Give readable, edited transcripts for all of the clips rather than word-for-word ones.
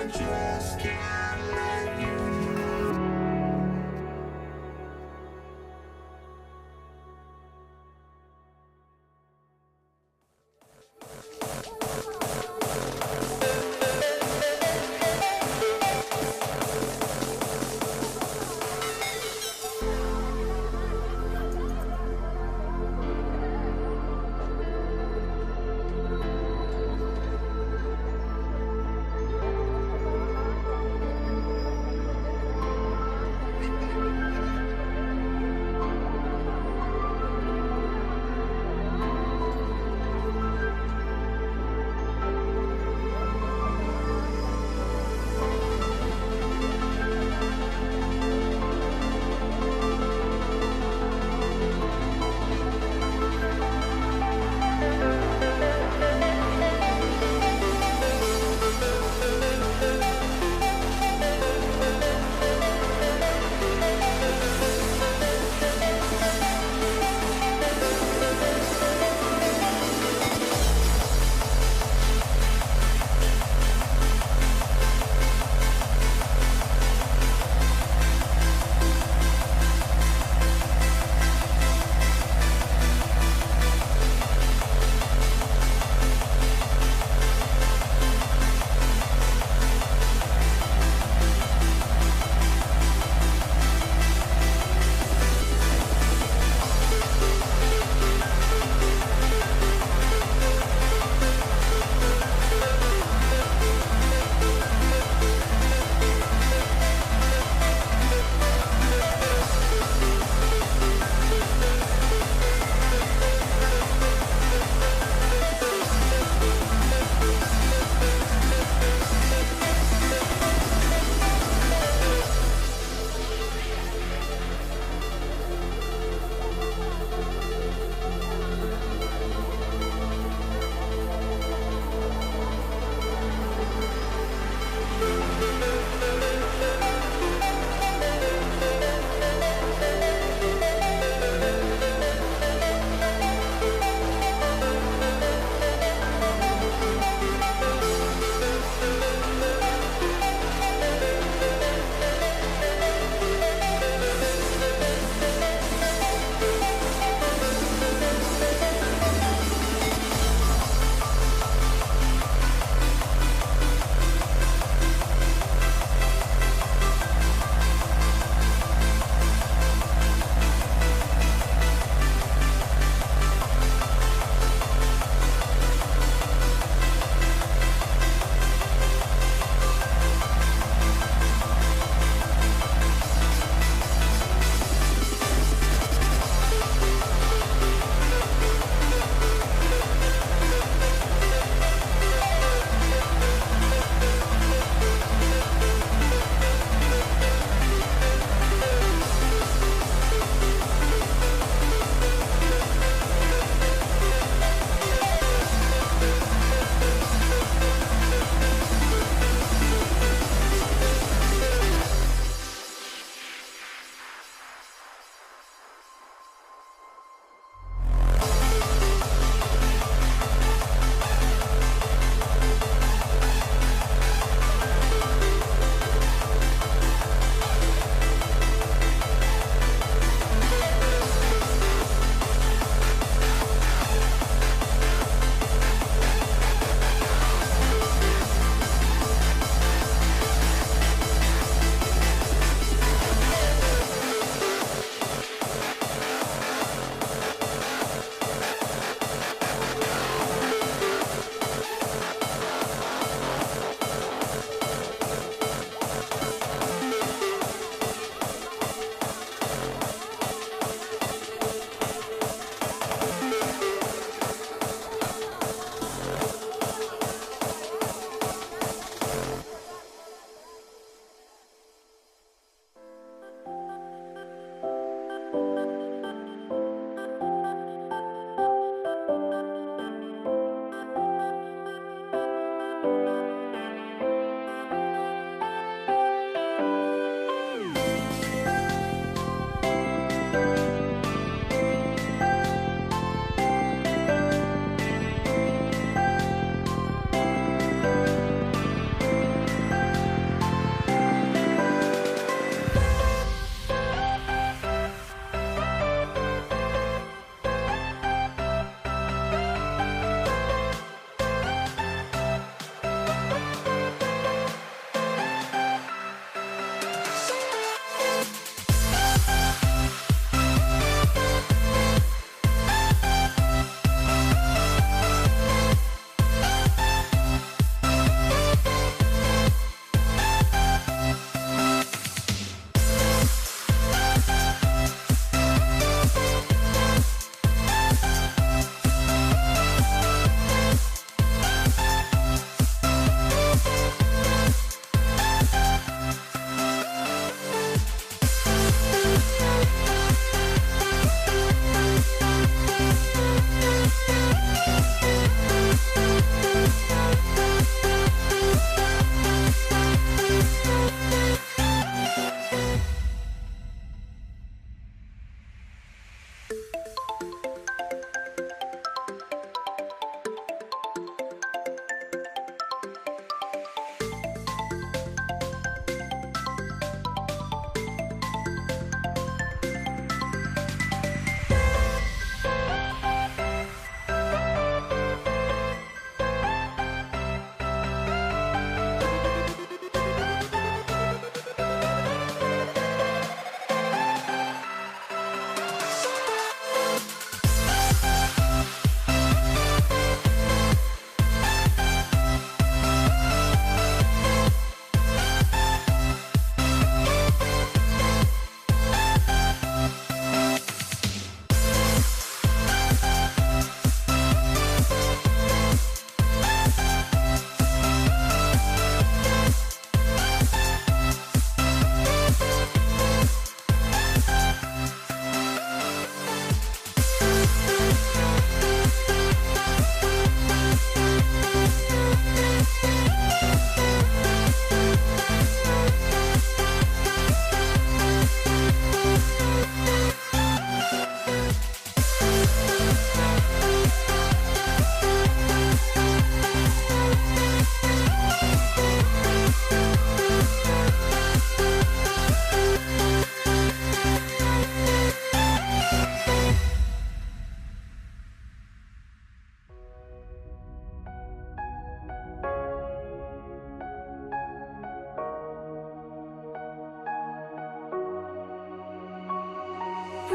I just can't let you.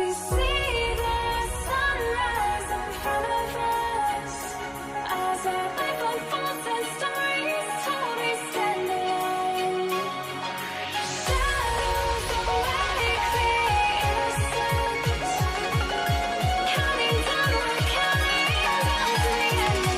We see the sunrise in front of us as our life unfolds and stories told. We stand alone. Shadows awake the innocence, counting down, we're counting down to the end.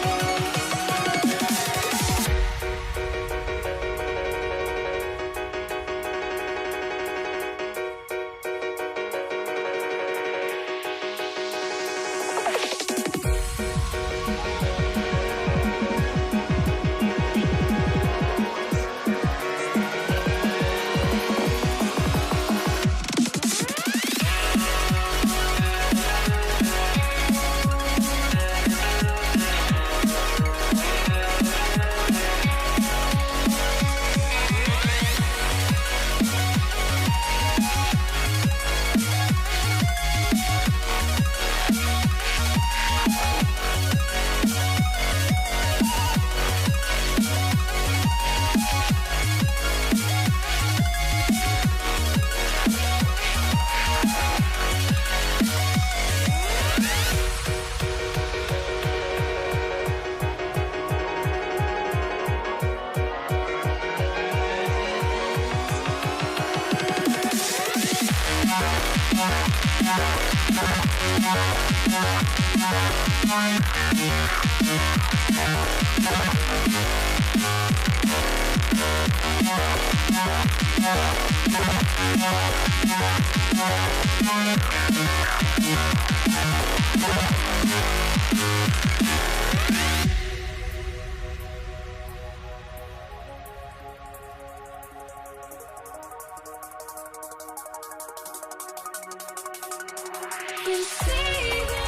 We see the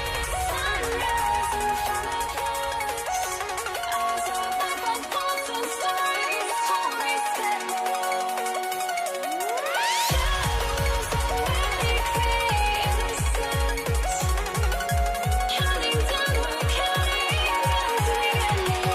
sunrise in front of us as our life unfolds and stories told. We stand alone. Shadows awake the innocence, counting down, we're counting down to the endless.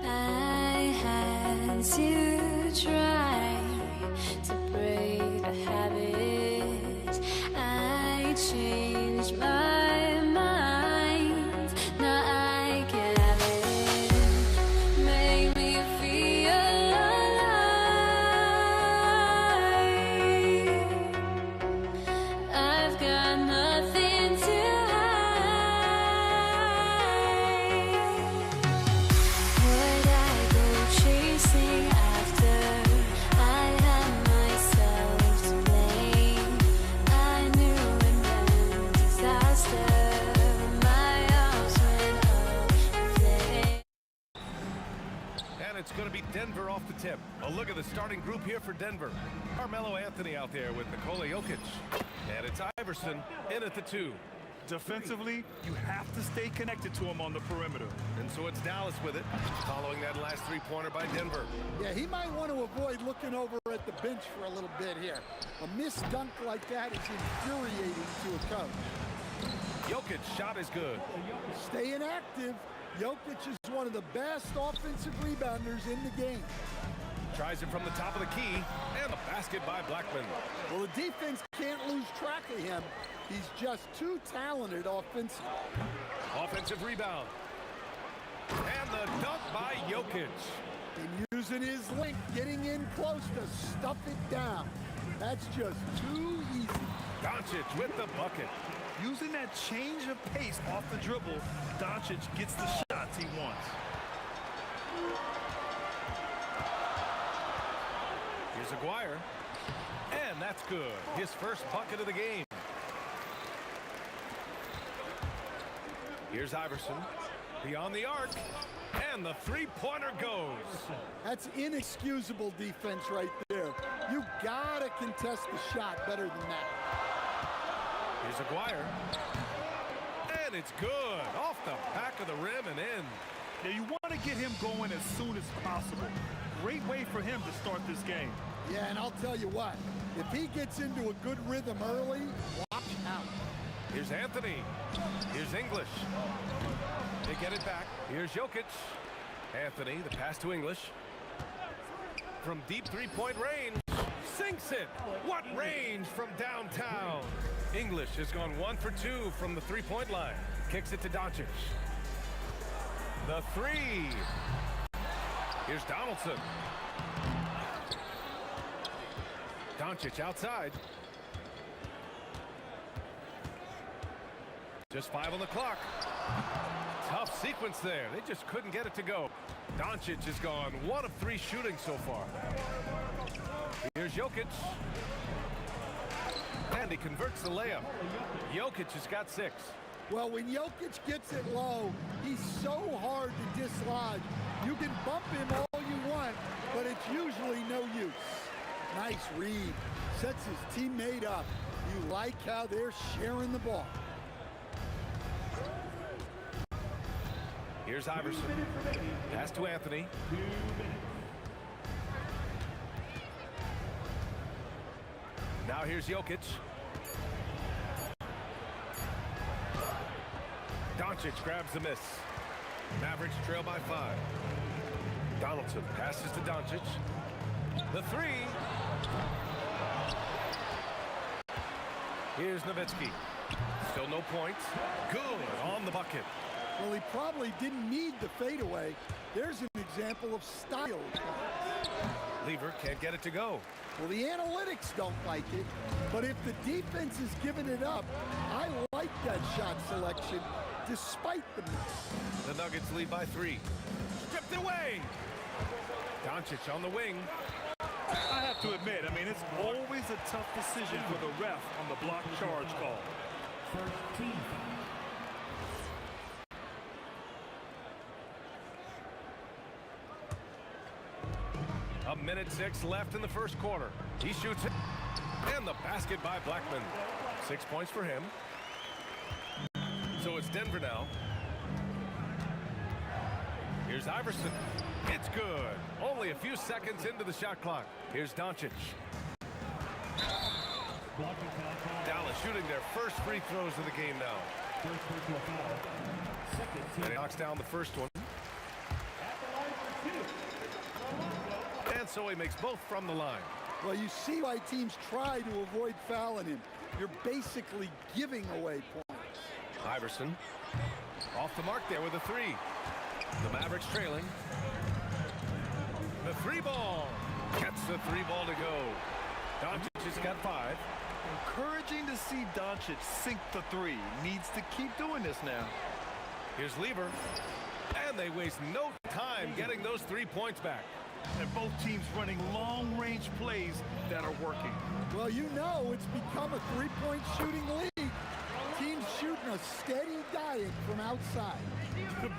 I had to try to break the habit. I changed my mind. Now I can have it. Make me feel alive. I've got nothing to would I go chasing after? I had myself to blame. I knew it meant disaster. My arms went up in flames. And it's going to be Denver off the tip. A look at the starting group here for Denver. Carmelo Anthony out there with Nikola Jokic. And it's Iverson in at the 2. Defensively, you have to stay connected to him on the perimeter. And so it's Dallas with it, following that last three-pointer by Denver. Yeah, he might want to avoid looking over at the bench for a little bit here. A missed dunk like that is infuriating to a coach. Jokic shot is good. Staying active. Jokic is one of the best offensive rebounders in the game. Tries it from the top of the key, and the basket by Blackman. Well, the defense can't lose track of him. He's just too talented offensively. Offensive rebound. And the dunk by Jokic. And using his length, getting in close to stuff it down. That's just too easy. Doncic with the bucket. Using that change of pace off the dribble, Doncic gets the shots he wants. Here's Aguirre. And that's good. His first bucket of the game. Here's Iverson. Beyond the arc. And the three-pointer goes. That's inexcusable defense right there. You gotta contest the shot better than that. Here's Aguirre. And it's good. Off the back of the rim and in. Now you want to get him going as soon as possible. Great way for him to start this game. Yeah, and I'll tell you what, if he gets into a good rhythm early, watch out. Here's Anthony. Here's English. They get it back. Here's Jokic. Anthony, the pass to English. From deep three-point range. Sinks it. What range from downtown. English has gone 1 for 2 from the three-point line. Kicks it to Doncic. The three. Here's Donaldson. Doncic outside. Just 5 on the clock. Tough sequence there. They just couldn't get it to go. Doncic has gone 1 of 3 shooting so far. Here's Jokic. And he converts the layup. Jokic has got 6. Well, when Jokic gets it low, he's so hard to dislodge. You can bump him all you want, but it's usually no use. Nice read. Sets his teammate up. You like how they're sharing the ball. Here's Iverson. Pass to Anthony. Now here's Jokic. Doncic grabs the miss. Mavericks trail by 5. Donaldson passes to Doncic. The three. Here's Nowitzki. Still no points. Good on the bucket. Well, he probably didn't need the fadeaway. There's an example of style. Lever can't get it to go. Well, the analytics don't like it, but if the defense is giving it up, I like that shot selection despite the miss. The Nuggets lead by 3. Stripped away. Doncic on the wing. I have to admit, I mean, it's always a tough decision for the ref on the block charge call. 13. A minute 6 left in the first quarter. He shoots it. And the basket by Blackman. 6 points for him. So it's Denver now. Here's Iverson. It's good. Only a few seconds into the shot clock. Here's Doncic. Dallas shooting their first free throws of the game now. And he knocks down the first one. And so he makes both from the line. Well, you see why teams try to avoid fouling him. You're basically giving away points. Iverson off the mark there with a 3. The Mavericks trailing. The 3 ball. Gets the 3 ball to go. Doncic has got 5. Encouraging to see Doncic sink the 3. Needs to keep doing this now. Here's Lever. And they waste no time getting those 3 points back. And both teams running long-range plays that are working. Well, you know it's become a three-point shooting league. Teams shooting a steady diet from outside.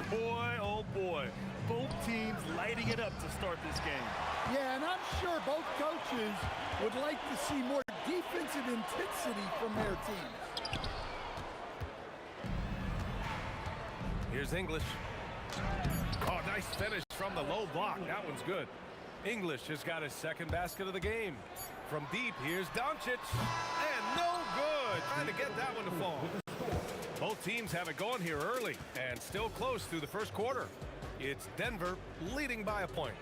Boy, oh boy. Both teams lighting it up to start this game. Yeah, and I'm sure both coaches would like to see more defensive intensity from their teams. Here's English. Oh, nice finish from the low block. That one's good. English has got his second basket of the game. From deep, here's Doncic. And no good. Trying to get that one to fall. Both teams have it going here early and still close through the first quarter. It's Denver leading by a point.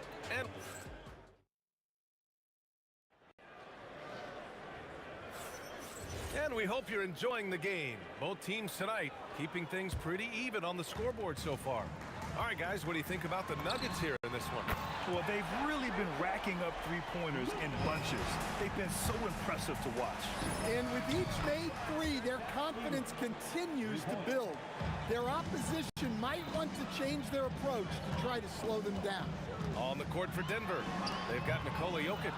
And we hope you're enjoying the game. Both teams tonight keeping things pretty even on the scoreboard so far. All right, guys, what do you think about the Nuggets here in this one? Well, they've really been racking up three-pointers in bunches. They've been so impressive to watch. And with each made three, their confidence continues to build. Their opposition might want to change their approach to try to slow them down. On the court for Denver, they've got Nikola Jokic,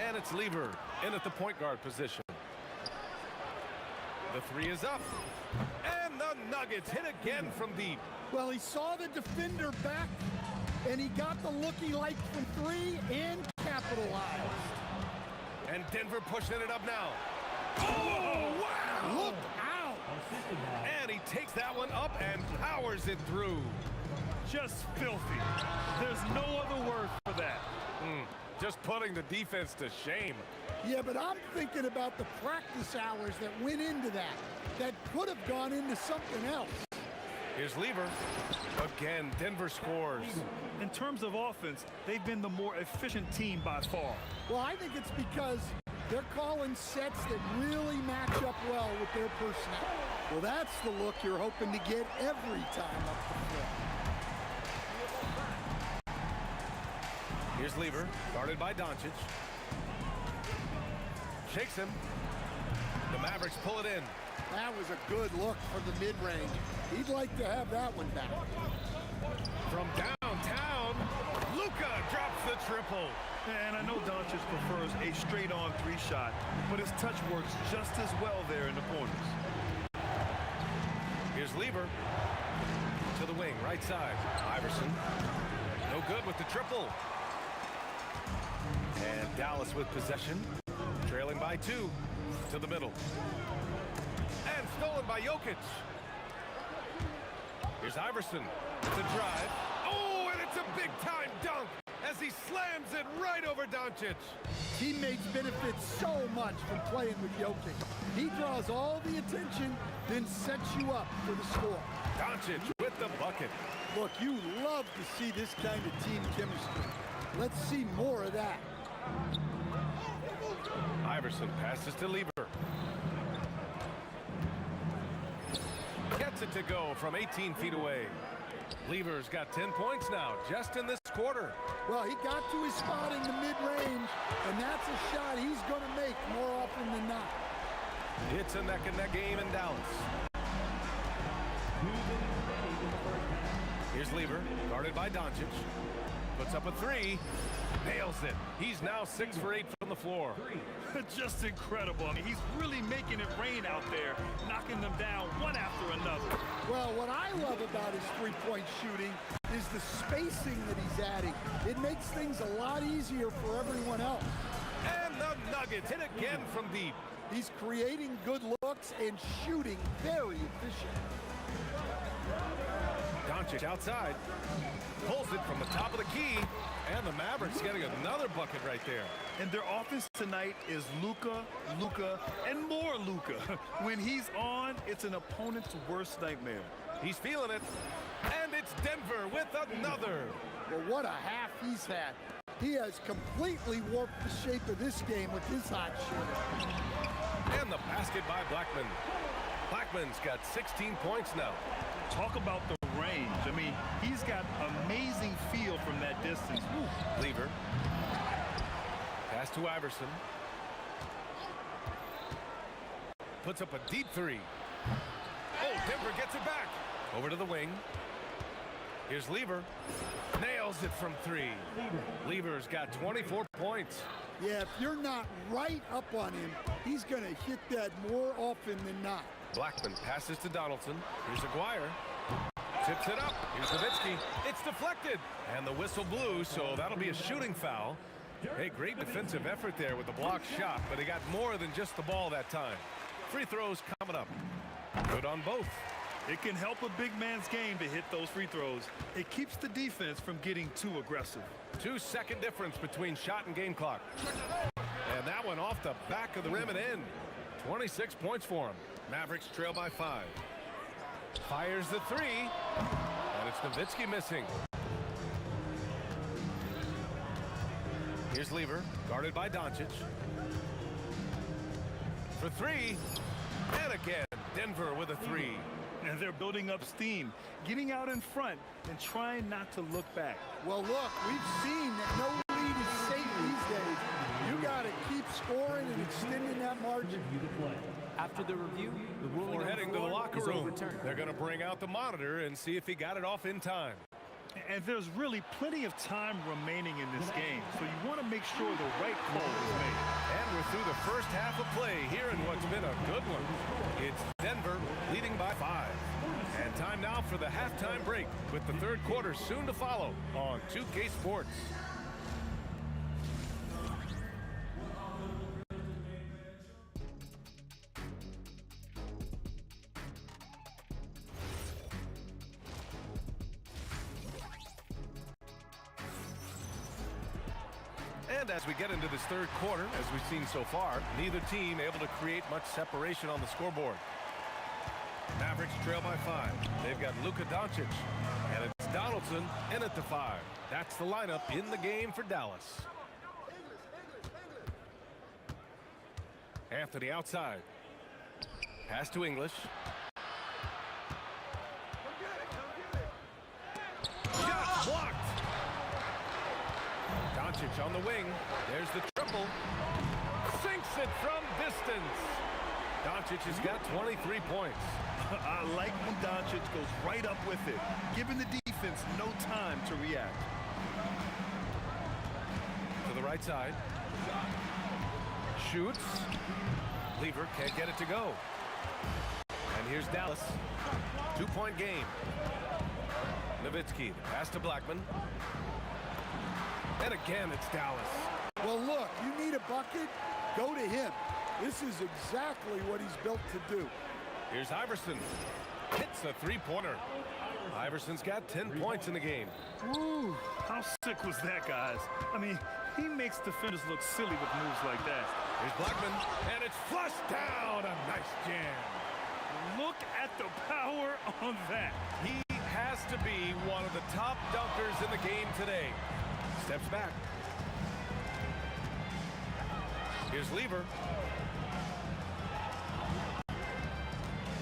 and it's Lever in at the point guard position. The three is up, and the Nuggets hit again from deep. Well, he saw the defender back, and he got the look he liked from three and capitalized. And Denver pushing it up now. Oh, wow! Look out! And he takes that one up and powers it through. Just filthy. There's no other word for that. Just putting the defense to shame. Yeah, but I'm thinking about the practice hours that went into that could have gone into something else. Here's Lever. Again, Denver scores. In terms of offense, they've been the more efficient team by far. Well, I think it's because they're calling sets that really match up well with their personnel. Well, that's the look you're hoping to get every time up the floor. Here's Lever, guarded by Doncic. Shakes him. The Mavericks pull it in. That was a good look for the mid-range. He'd like to have that one back. From downtown, Luka drops the triple. And I know Doncic prefers a straight-on three-shot, but his touch works just as well there in the corners. Here's Lever. To the wing, right side. Iverson. No good with the triple. And Dallas with possession. Trailing by 2. To the middle. And stolen by Jokic. Here's Iverson. The drive. Oh, and it's a big-time dunk as he slams it right over Doncic. Teammates benefit so much from playing with Jokic. He draws all the attention, then sets you up for the score. Doncic with the bucket. Look, you love to see this kind of team chemistry. Let's see more of that. Iverson passes to Lever. Gets it to go from 18 feet away. Lever's got 10 points now, just in this quarter. Well, he got to his spot in the mid-range, and that's a shot he's going to make more often than not. It's a neck-and-neck game in Dallas. Here's Lever, guarded by Doncic. Puts up a three. Nails it. He's now 6 for 8 from the floor. Just incredible. I mean, he's really making it rain out there, knocking them down one after another. Well, what I love about his three-point shooting is the spacing that he's adding. It makes things a lot easier for everyone else. And the Nuggets hit again from deep. He's creating good looks and shooting very efficient. Doncic outside. Pulls it from the top of the key. And the Mavericks getting another bucket right there. And their offense tonight is Luka, and more Luka. When he's on, it's an opponent's worst nightmare. He's feeling it. And it's Denver with another. Well, what a half he's had. He has completely warped the shape of this game with his hot shooting. And the basket by Blackman. Blackman's got 16 points now. Talk about the range. I mean, he's got amazing feel from that distance. Woo. Lever. Pass to Iverson. Puts up a deep three. Oh, Denver gets it back. Over to the wing. Here's Lever. Nails it from 3. Lever's got 24 points. Yeah, if you're not right up on him, he's going to hit that more often than not. Blackman passes to Donaldson. Here's Aguirre. Tips it up. Here's Nowitzki. It's deflected. And the whistle blew, so that'll be a shooting foul. Hey, great defensive effort there with the blocked shot, but he got more than just the ball that time. Free throws coming up. Good on both. It can help a big man's game to hit those free throws. It keeps the defense from getting too aggressive. 2-second difference between shot and game clock. And that one off the back of the rim and in. 26 points for him. Mavericks trail by 5. Fires the three. And it's Nowitzki missing. Here's Lever, guarded by Doncic. For three. And again, Denver with a three. And they're building up steam, getting out in front and trying not to look back. Well, look, we've seen that no lead is safe these days. You got to keep scoring and extending that margin. After the review, the ruling We're on heading the to the floor locker is room. overturned. They're going to bring out the monitor and see if he got it off in time. And there's really plenty of time remaining in this game, so you want to make sure the right call is made. And we're through the first half of play here in what's been a good one. It's Denver leading by 5. And time now for the halftime break with the third quarter soon to follow on 2K Sports. And as we get into this third quarter, as we've seen so far, neither team able to create much separation on the scoreboard. Mavericks trail by 5. They've got Luka Doncic, and it's Donaldson in at the 5. That's the lineup in the game for Dallas. Anthony outside. Pass to English. Shot blocked. Doncic on the wing. There's the triple. Sinks it from distance. Doncic has got 23 points. I like when Doncic goes right up with it, giving the defense no time to react. To the right side. Shoots. Lever can't get it to go. And here's Dallas. 2-point game. Nowitzki, the pass to Blackman. And again, it's Dallas. Well, look, you need a bucket, go to him. This is exactly what he's built to do. Here's Iverson. Hits a three-pointer. Iverson's got 10 points in the game. Ooh, how sick was that, guys? I mean, he makes defenders look silly with moves like that. Here's Blackman, and it's flushed down. A nice jam. Look at the power on that. He has to be one of the top dunkers in the game today. Steps back. Here's Lever.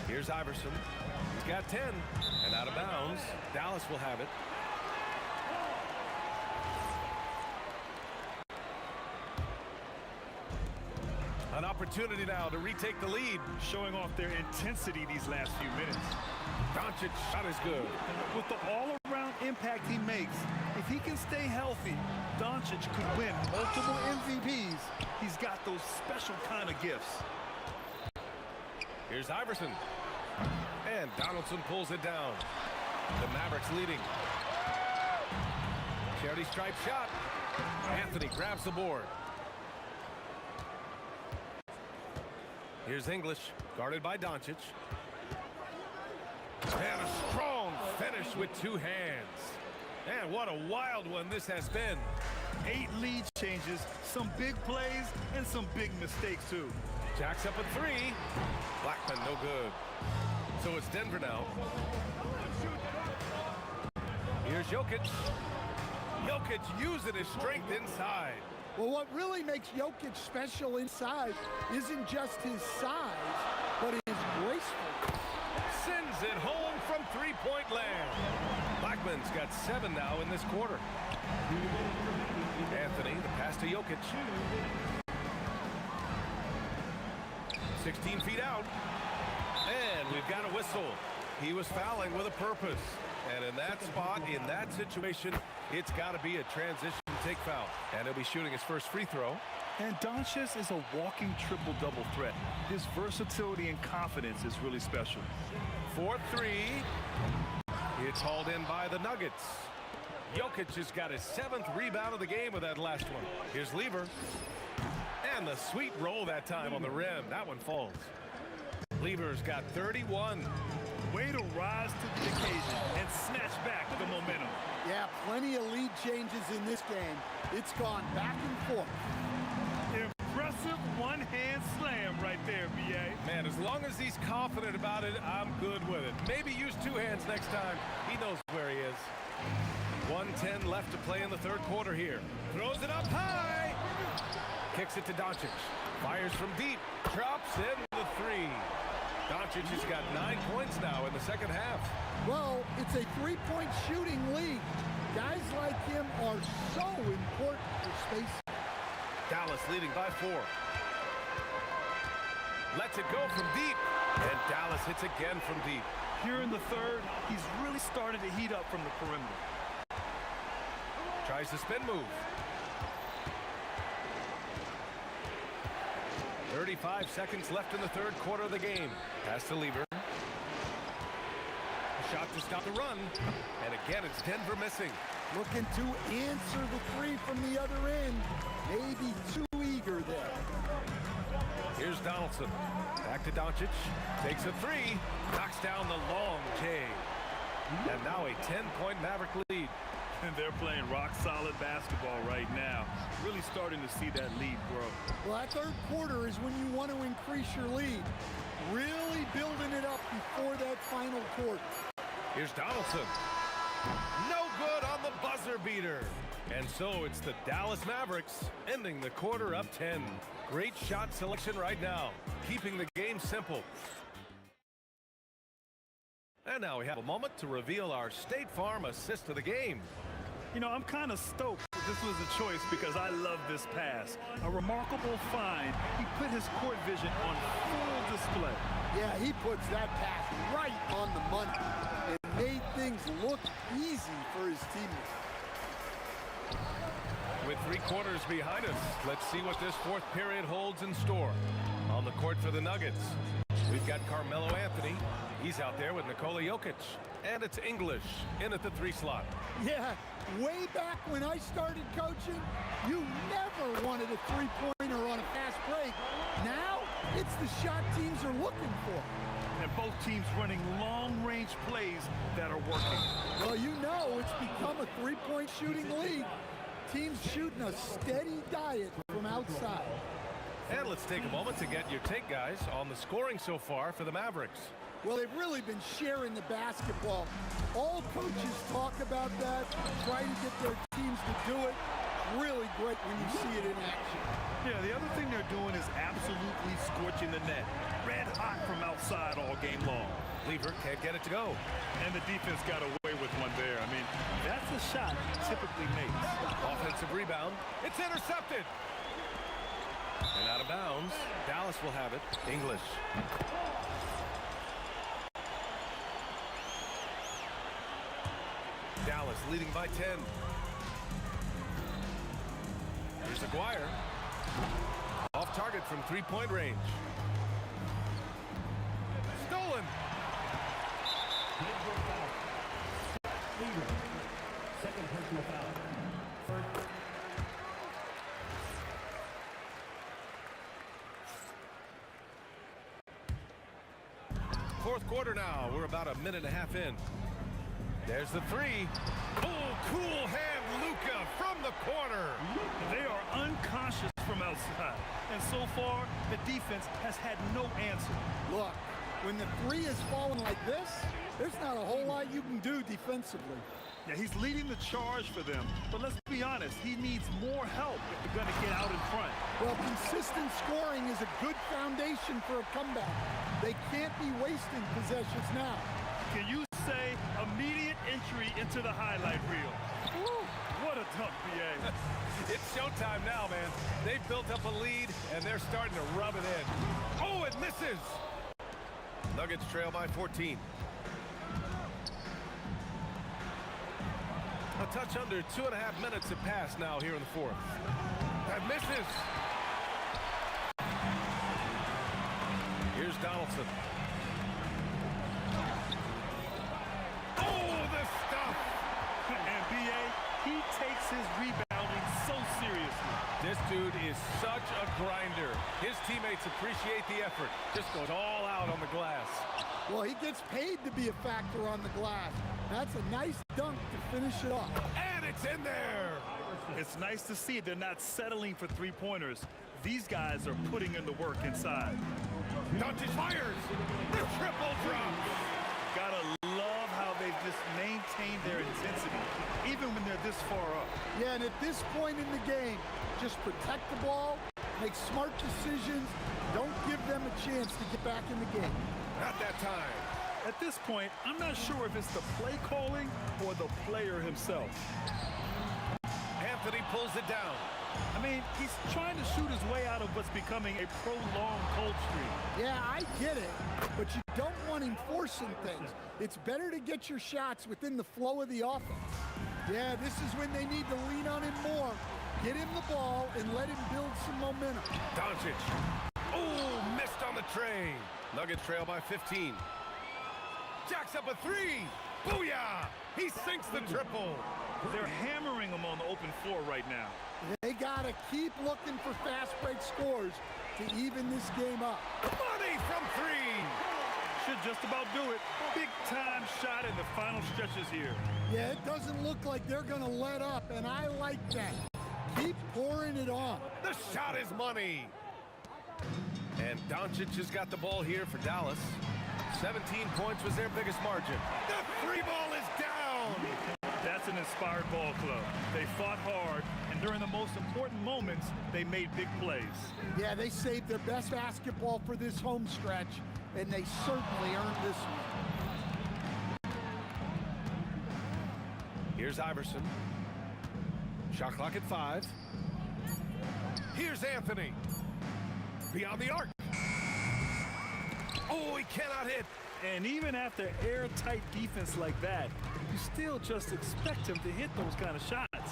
Here's Iverson. He's got 10. And out of bounds. Dallas will have it. An opportunity now to retake the lead. Showing off their intensity these last few minutes. Doncic shot is good. With the all-around impact he makes, if he can stay healthy, Doncic could win multiple MVPs. He's got those special kind of gifts. Here's Iverson. And Donaldson pulls it down. The Mavericks leading. Charity stripe shot. Anthony grabs the board. Here's English, guarded by Doncic. And a strong finish with two hands. And what a wild one this has been. 8 lead changes, some big plays, and some big mistakes, too. Jacks up a three. Blackman, no good. So it's Denver now. Here's Jokic. Jokic using his strength inside. Well, what really makes Jokic special inside isn't just his size, but his graceful. Sends it home from three-point land. Blackman's got 7 now in this quarter. Anthony, the pass to Jokic. 16 feet out. And we've got a whistle. He was fouling with a purpose. And in that spot, in that situation, it's got to be a transition take foul. And he'll be shooting his first free throw. And Doncic is a walking triple-double threat. His versatility and confidence is really special. 4-3. It's hauled in by the Nuggets. Jokic has got his 7th rebound of the game with that last one. Here's Lever. And the sweet roll that time on the rim. That one falls. Lever's got 31. Way to rise to the occasion and snatch back the momentum. Yeah, plenty of lead changes in this game. It's gone back and forth. Impressive one-hand slam right there, B.A. Man, as long as he he's confident about it, I'm good with it. Maybe use two hands next time. He knows where he is. 1:10 left to play in the third quarter here. Throws it up high. Kicks it to Doncic. Fires from deep. Drops in the three. Doncic has got 9 points now in the second half. Well, it's a three-point shooting league. Guys like him are so important for space. Dallas leading by 4. Lets it go from deep. And Dallas hits again from deep. Here in the third, he's really started to heat up from the perimeter. Tries the spin move. 35 seconds left in the third quarter of the game. Pass to Lever. Shot to stop the run. And again, it's Denver missing. Looking to answer the three from the other end. Maybe too eager there. Here's Donaldson. Back to Doncic. Takes a three. Knocks down the long J. And now a 10-point Maverick lead. And they're playing rock-solid basketball right now. Really starting to see that lead grow. Well, that third quarter is when you want to increase your lead. Really building it up before that final quarter. Here's Donaldson. No good on the buzzer beater. And so it's the Dallas Mavericks ending the quarter up 10. Great shot selection right now, keeping the game simple. And now we have a moment to reveal our State Farm assist of the game. You know, I'm kind of stoked that this was a choice because I love this pass. A remarkable find. He put his court vision on full display. Yeah, he puts that pass right on the money and made things look easy for his teammates. With 3 quarters behind us, let's see what this fourth period holds in store. On the court for the Nuggets, we've got Carmelo Anthony. He's out there with Nikola Jokic. And it's English in at the 3 slot. Yeah, way back when I started coaching, you never wanted a three-pointer on a fast break. Now, it's the shot teams are looking for. And both teams running long-range plays that are working. Well, you know it's become a three-point shooting league. Teams shooting a steady diet from outside. And let's take a moment to get your take, guys, on the scoring so far for the Mavericks. Well, they've really been sharing the basketball. All coaches talk about that, try to get their teams to do it. Really great when you see it in action. Yeah, the other thing they're doing is absolutely scorching the net. Red hot from outside all game long. Lever can't get it to go. And the defense got away with one there. I mean, that's a shot he typically makes. Offensive rebound. It's intercepted. And out of bounds. Dallas will have it. English. Dallas leading by 10. Here's Aguirre. Off target from 3-point range. Stolen. Second personal foul. First. Fourth quarter now. We're about a minute and a half in. There's the three. Oh, cool hand Luka from the corner. They are unconscious from outside. And so far, the defense has had no answer. Look, when the three is falling like this, there's not a whole lot you can do defensively. Yeah, he's leading the charge for them. But let's be honest, he needs more help if they're going to get out in front. Well, consistent scoring is a good foundation for a comeback. They can't be wasting possessions now. Can you say immediate entry into the highlight reel? Woo, what a dunk, B.A. It's showtime now, man. They've built up a lead, and they're starting to rub it in. Oh, it misses! Nuggets trail by 14. A touch under 2.5 minutes have passed now here in the fourth. That misses! Here's Donaldson. Oh, the stuff! And B.A., he takes his rebounding so seriously. This dude is such a grinder. His teammates appreciate the effort. Just goes all out on the glass. Well, he gets paid to be a factor on the glass. That's a nice dunk to finish it off. And it's in there! It's nice to see they're not settling for three-pointers. These guys are putting in the work inside. Doncic fires. The triple drop. Gotta love how they've just maintained their intensity, even when they're this far up. Yeah, and at this point in the game, just protect the ball, make smart decisions, don't give them a chance to get back in the game. Not that time. At this point, I'm not sure if it's the play calling or the player himself. Anthony pulls it down. I mean, he's trying to shoot his way out of what's becoming a prolonged cold streak. Yeah, I get it, but you don't want him forcing things. It's better to get your shots within the flow of the offense. Yeah, this is when they need to lean on him more. Get him the ball and let him build some momentum. Doncic. Oh, missed on the tray. Nuggets trail by 15. Jacks up a three. Booyah! He sinks the triple. They're hammering him on the open floor right now. They got to keep looking for fast break scores to even this game up. Money from three. Should just about do it. Big time shot in the final stretches here. Yeah, it doesn't look like they're going to let up, and I like that. Keep pouring it on. The shot is money. And Doncic has got the ball here for Dallas. 17 points was their biggest margin. The three ball is down. That's an inspired ball club. They fought hard, and during the most important moments, they made big plays. Yeah, they saved their best basketball for this home stretch, and they certainly earned this one. Here's Iverson. Shot clock at 5. Here's Anthony. Beyond the arc. Oh, he cannot hit. And even after airtight defense like that, you still just expect him to hit those kind of shots.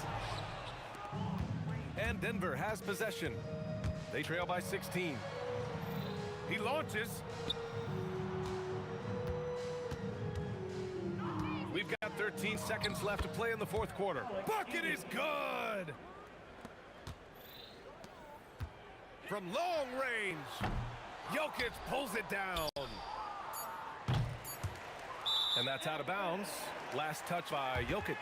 And Denver has possession. They trail by 16. He launches. We've got 13 seconds left to play in the fourth quarter. Bucket is good. From long range, Jokic pulls it down. And that's out of bounds. Last touch by Jokic.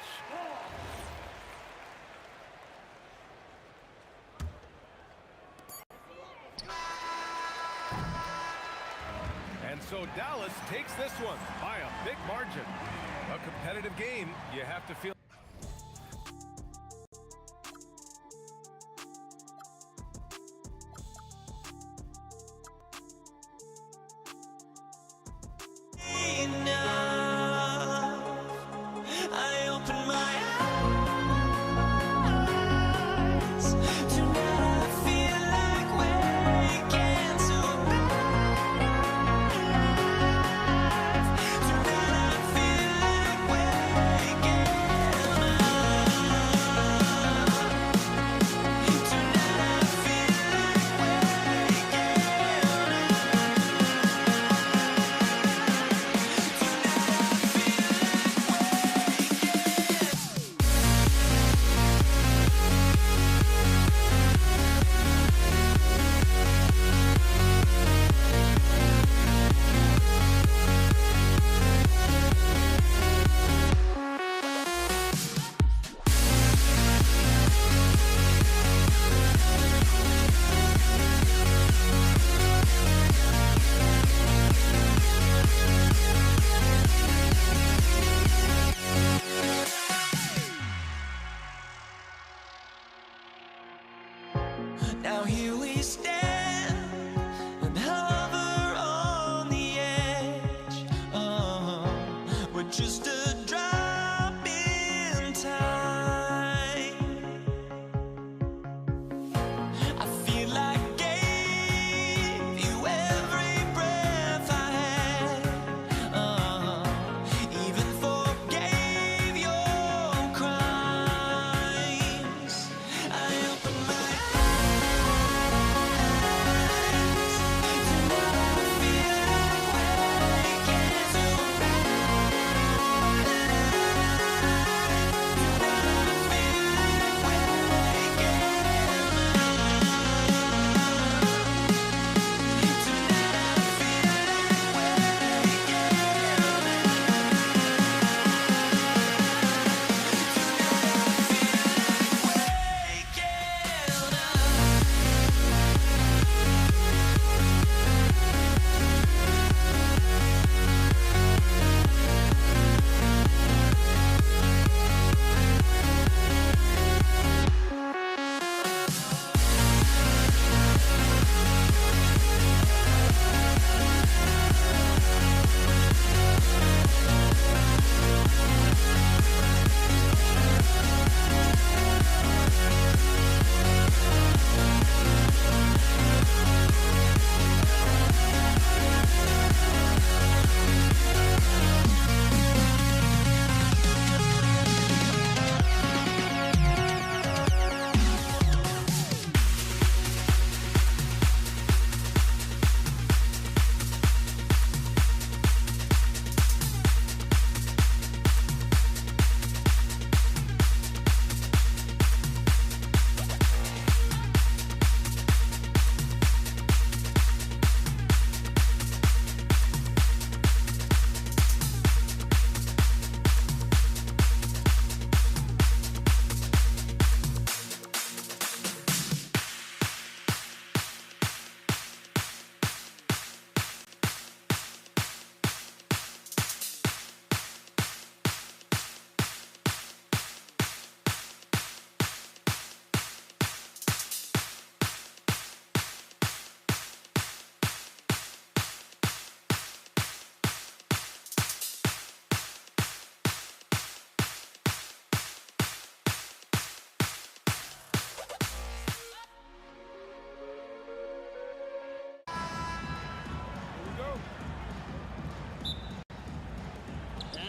And so Dallas takes this one by a big margin. A competitive game, you have to feel. I open my eyes. Tonight I feel like waking to life. Tonight I feel like waking.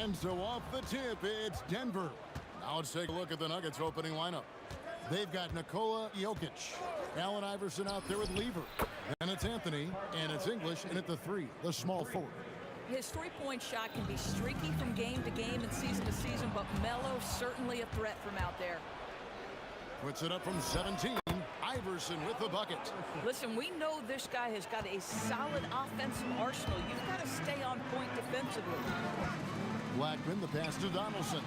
And so off the tip, it's Denver. Now let's take a look at the Nuggets opening lineup. They've got Nikola Jokic, Allen Iverson out there with Lever. And it's Anthony, and it's English, and at the 3, the small forward. His three-point shot can be streaky from game to game and season to season, but Melo's certainly a threat from out there. Puts it up from 17. Iverson with the bucket. Listen, we know this guy has got a solid offensive arsenal. You've got to stay on point defensively. Blackman, the pass to Donaldson.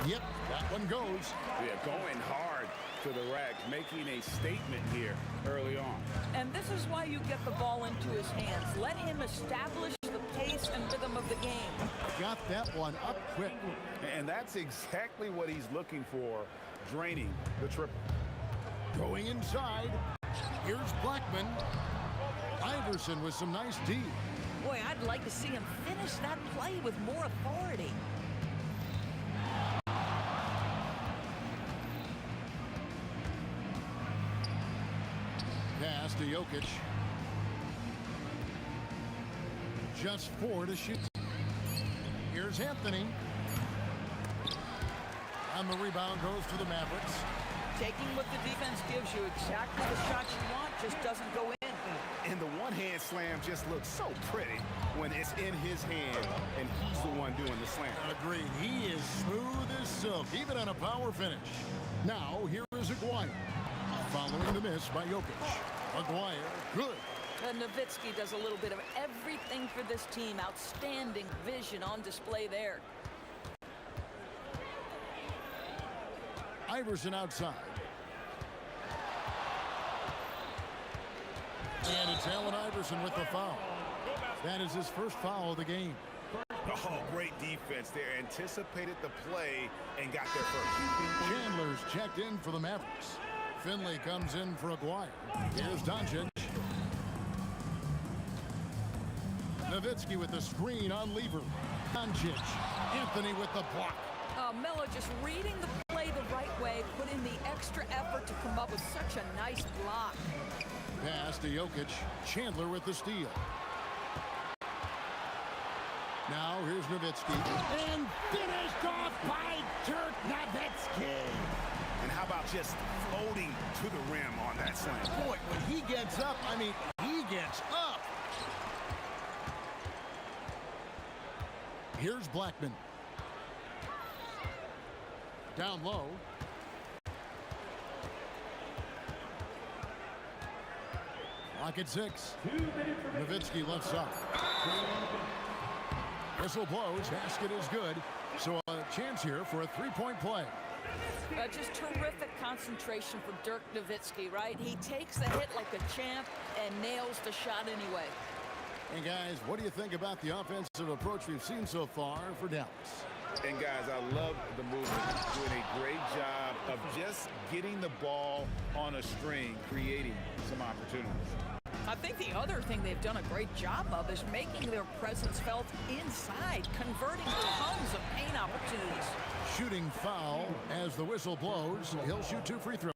Yep, that one goes. Yeah, going hard to the rack, making a statement here early on. And this is why you get the ball into his hands. Let him establish the pace and rhythm of the game. Got that one up quick. And that's exactly what he's looking for, draining the triple. Going inside. Here's Blackman. Iverson with some nice D. Boy, I'd like to see him finish that play with more authority. Pass to Jokic. Just 4 to shoot. Here's Anthony. And the rebound goes to the Mavericks. Taking what the defense gives you, exactly the shot you want, just doesn't go in. And the one-hand slam just looks so pretty when it's in his hand and he's the one doing the slam. Agreed. He is smooth as silk, even on a power finish. Now, here is Aguirre. Following the miss by Jokic. Aguirre, good. Nowitzki does a little bit of everything for this team. Outstanding vision on display there. Iverson outside. And it's Allen Iverson with the foul. That is his first foul of the game. Oh, great defense there. Anticipated the play and got there first. Chandler's checked in for the Mavericks. Finley comes in for Aguirre. Here's Doncic. Nowitzki with the screen on Lever. Doncic. Anthony with the block. Melo just reading the play the right way, put in the extra effort to come up with such a nice block. Pass to Jokic. Chandler with the steal. Now here's Nowitzki. And finished off by Dirk Nowitzki. And how about just floating to the rim on that slam? Boy, when he gets up, I mean, he gets up. Here's Blackman. Down low. Lock at 6. Nowitzki left side. Whistle blows. Basket is good. So a chance here for a three-point play. Just terrific concentration for Dirk Nowitzki, right? He takes the hit like a champ and nails the shot anyway. And guys, what do you think about the offensive approach we've seen so far for Dallas? And guys, I love the movement. Doing a great job of just getting the ball on a string, creating some opportunities. I think the other thing they've done a great job of is making their presence felt inside, converting tons of paint opportunities. Shooting foul as the whistle blows. He'll shoot 2 free throws.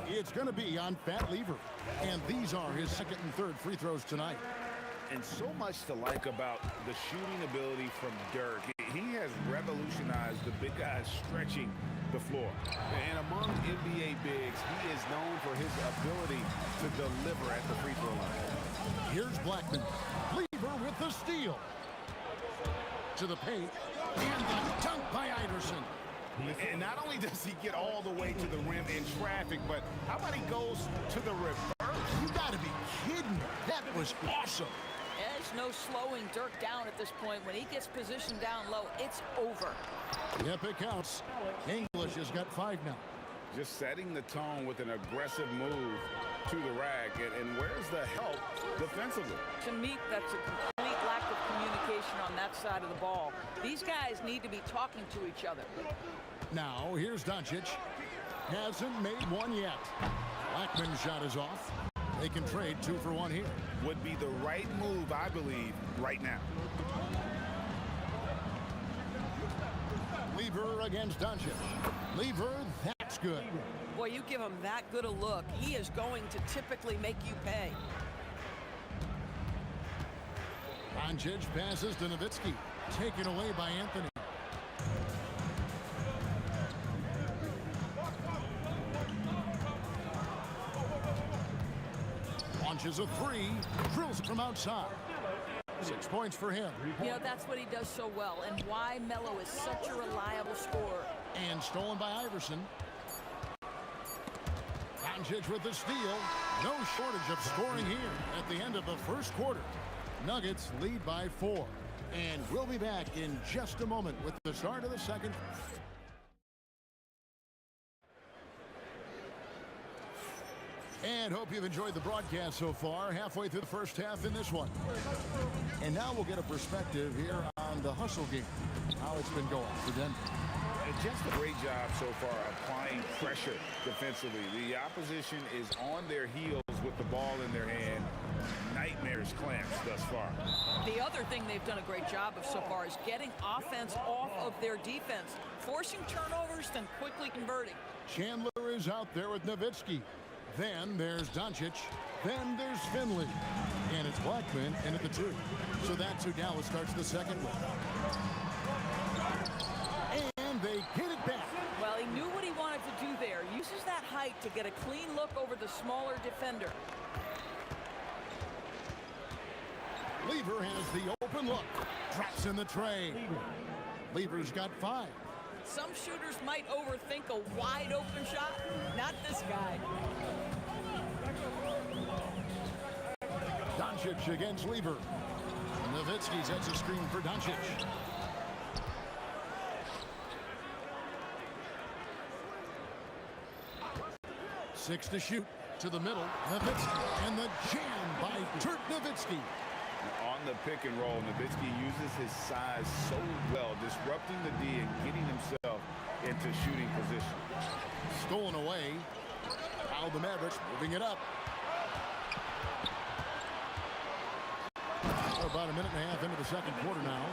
It's going to be on Fat Lever. And these are his second and third free throws tonight. And so much to like about the shooting ability from Dirk. He has revolutionized the big guys stretching the floor. And among NBA bigs, he is known for his ability to deliver at the free throw line. Here's Blackman. Lever with the steal. To the paint. And the dunk by Iverson. And not only does he get all the way to the rim in traffic, but how about he goes to the reverse? You gotta be kidding me. That was awesome. There's no slowing Dirk down at this point. When he gets positioned down low, it's over. Yep, it counts. English has got 5 now. Just setting the tone with an aggressive move to the rack. And where's the help defensively? To me, that's a complete lack of communication on that side of the ball. These guys need to be talking to each other. Now, here's Doncic. Hasn't made one yet. Blackman's shot is off. They can trade 2 for 1 here. Would be the right move, I believe, right now. Lever against Doncic. Lever, that's good. Boy, you give him that good a look, he is going to typically make you pay. Doncic passes to Nowitzki. Taken away by Anthony. Launches a three. Drills it from outside. 6 points for him. You know, that's what he does so well, and why Melo is such a reliable scorer. And stolen by Iverson. Doncic with the steal. No shortage of scoring here at the end of the first quarter. Nuggets lead by 4. And we'll be back in just a moment with the start of the second. And hope you've enjoyed the broadcast so far. Halfway through the first half in this one. And now we'll get a perspective here on the hustle game. How it's been going for Denver. And just a great job so far applying pressure defensively. The opposition is on their heels with the ball in their hand. Nightmares clamps thus far. The other thing they've done a great job of so far is getting offense off of their defense, forcing turnovers, then quickly converting. Chandler is out there with Nowitzki. Then there's Doncic. Then there's Finley. And it's Blackman in at the 2. So that's who Dallas starts the second with. And they get it back. Well, he knew what he wanted to do there. Uses that height to get a clean look over the smaller defender. Lever has the open look. Drops in the tray. Lever's got 5. Some shooters might overthink a wide open shot. Not this guy. Doncic against Lever. Nowitzki sets a screen for Doncic. Six to shoot. To the middle. Nowitzki. And the jam by Dirk Nowitzki. On the pick and roll, Nowitzki uses his size so well, disrupting the D and getting himself into shooting position. Stolen away. Now the Mavericks moving it up. About a minute and a half into the second quarter now.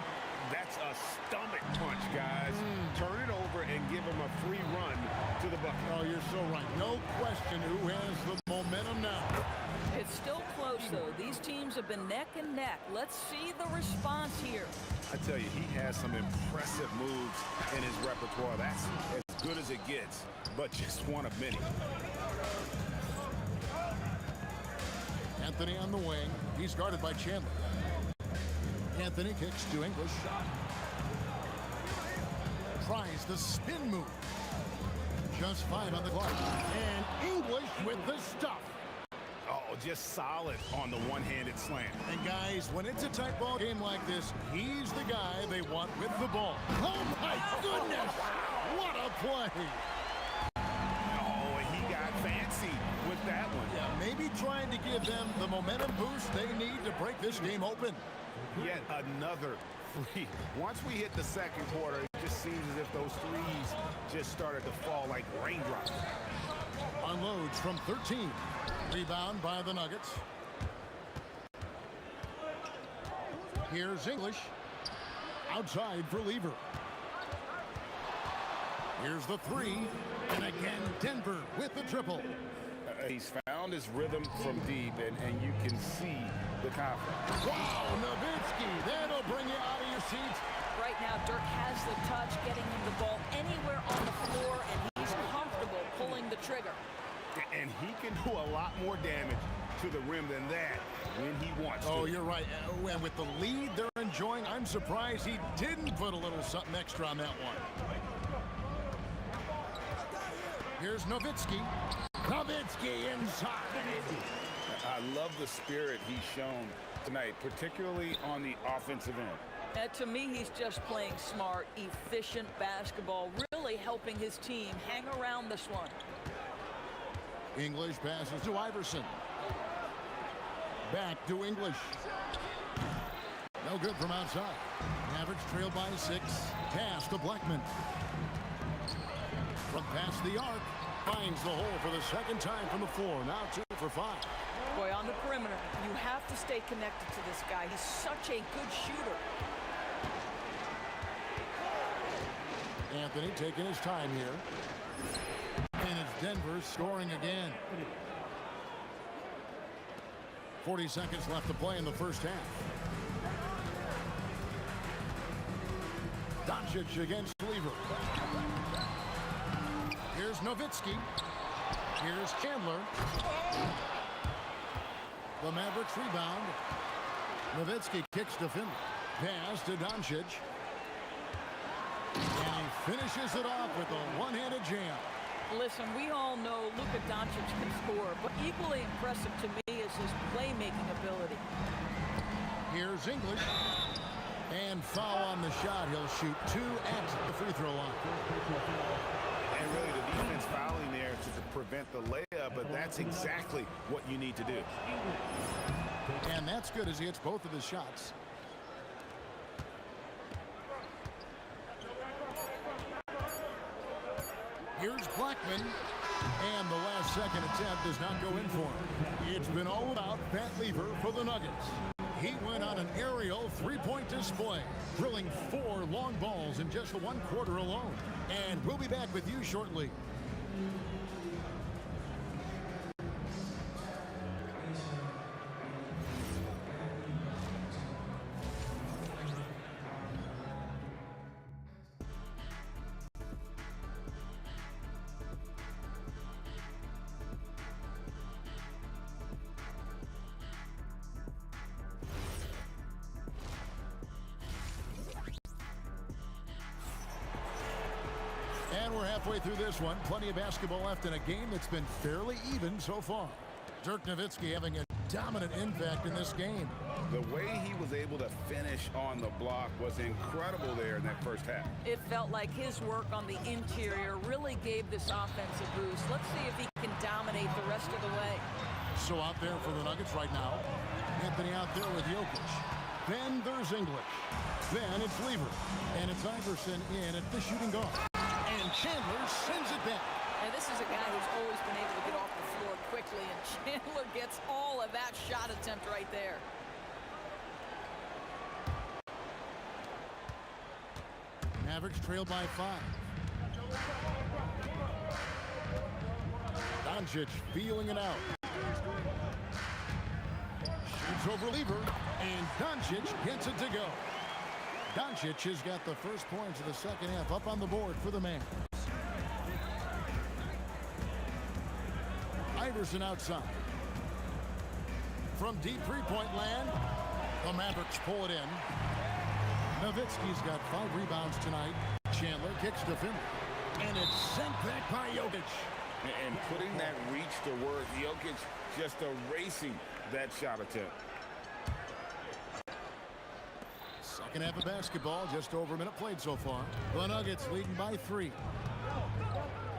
That's a stomach punch, guys. Turn it over and give him a free run to the bucket. Oh, you're so right. No question who has the momentum now. It's still close, though. These teams have been neck and neck. Let's see the response here. I tell you, he has some impressive moves in his repertoire. That's as good as it gets, but just one of many. Anthony on the wing. He's guarded by Chandler. Anthony kicks to English. Tries the spin move. Just 5 on the clock. And English with the stuff. Oh, just solid on the one-handed slam. And guys, when it's a tight ball game like this, he's the guy they want with the ball. Oh my goodness! What a play! Oh, and he got fancy with that one. Yeah, maybe trying to give them the momentum boost they need to break this game open. Yet another three. Once we hit the second quarter, it just seems as if those threes just started to fall like raindrops. Unloads from 13. Rebound by the Nuggets. Here's English. Outside for Lever. Here's the 3. And again, Denver with the triple. He's found his rhythm from deep, and you can see the confidence. Wow, Nowitzki, that'll bring you out of your seat. Right now, Dirk has the touch, getting him the ball anywhere on the floor, and he's comfortable pulling the trigger. And he can do a lot more damage to the rim than that when he wants to. Oh, you're right. And with the lead they're enjoying, I'm surprised he didn't put a little something extra on that one. Here's Nowitzki. Nowitzki inside. I love the spirit he's shown tonight, particularly on the offensive end. To me, he's just playing smart, efficient basketball, really helping his team hang around this one. English passes to Iverson. Back to English. No good from outside. Mavericks trailed by 6. Pass to Blackman. From past the arc. Finds the hole for the second time from the floor. Now 2 for 5. Boy, on the perimeter, you have to stay connected to this guy. He's such a good shooter. Anthony taking his time here. And it's Denver scoring again. 40 seconds left to play in the first half. Doncic against Lever. Here's Nowitzki. Here's Chandler. The Mavericks rebound. Nowitzki kicks to Finley. Pass to Doncic. And he finishes it off with a one-handed jam. Listen, we all know Luka Doncic can score, but equally impressive to me is his playmaking ability. Here's English. And foul on the shot. He'll shoot 2 at the free throw line. And really the defense fouling there to prevent the layup, but that's exactly what you need to do. And that's good as he hits both of his shots. Here's Blackman. And the last second attempt does not go in for him. It's been all about Pat Lever for the Nuggets. He went on an aerial three-point display, drilling 4 long balls in just the 1 quarter alone. And we'll be back with you shortly. And we're halfway through this one. Plenty of basketball left in a game that's been fairly even so far. Dirk Nowitzki having a dominant impact in this game. The way he was able to finish on the block was incredible there in that first half. It felt like his work on the interior really gave this offense a boost. Let's see if he can dominate the rest of the way. So out there for the Nuggets right now. Anthony out there with Jokic. Then there's English. Then it's Lever. And it's Iverson in at the shooting guard. And Chandler sends it back. And this is a guy who's always been able to get off the floor quickly, and Chandler gets all of that shot attempt right there. Mavericks trail by 5. Doncic feeling it out. Shoots over Lever, and Doncic gets it to go. Doncic has got the first points of the second half up on the board for the man. Iverson outside. From deep three-point land, the Mavericks pull it in. Nowitzki's got 5 rebounds tonight. Chandler kicks to Finley. And it's sent back by Jokic. And putting that reach to work, Jokic just erasing that shot attempt. Second half of basketball, just over a minute played so far. The Nuggets leading by 3.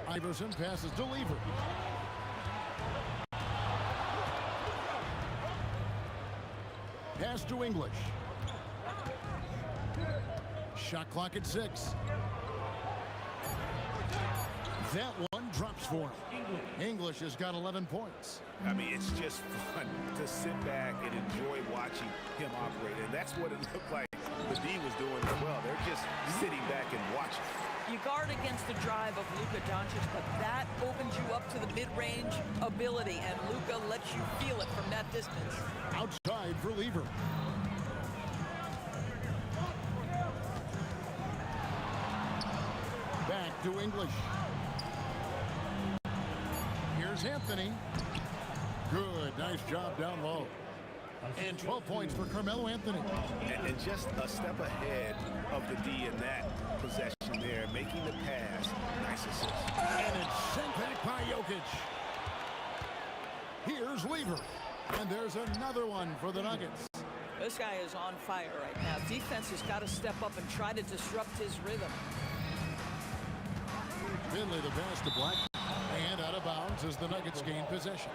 Iverson passes to Lever. Pass to English. Shot clock at 6. That one drops for him. English has got 11 points. I mean, it's just fun to sit back and enjoy watching him operate. And that's what it looked like the D was doing as well. They're just sitting back and watching. You guard against the drive of Luka Doncic, but that opens you up to the mid-range ability, and Luka lets you feel it from that distance. Outside for Lever. Back to English. Here's Anthony. Good, nice job down low. And 12 points for Carmelo Anthony. And just a step ahead of the D in that possession there, making the pass. Nice assist. And it's sent back by Jokic. Here's Lever. And there's another one for the Nuggets. This guy is on fire right now. Defense has got to step up and try to disrupt his rhythm. Finley the pass to Black. And out of bounds as the Nuggets gain possession.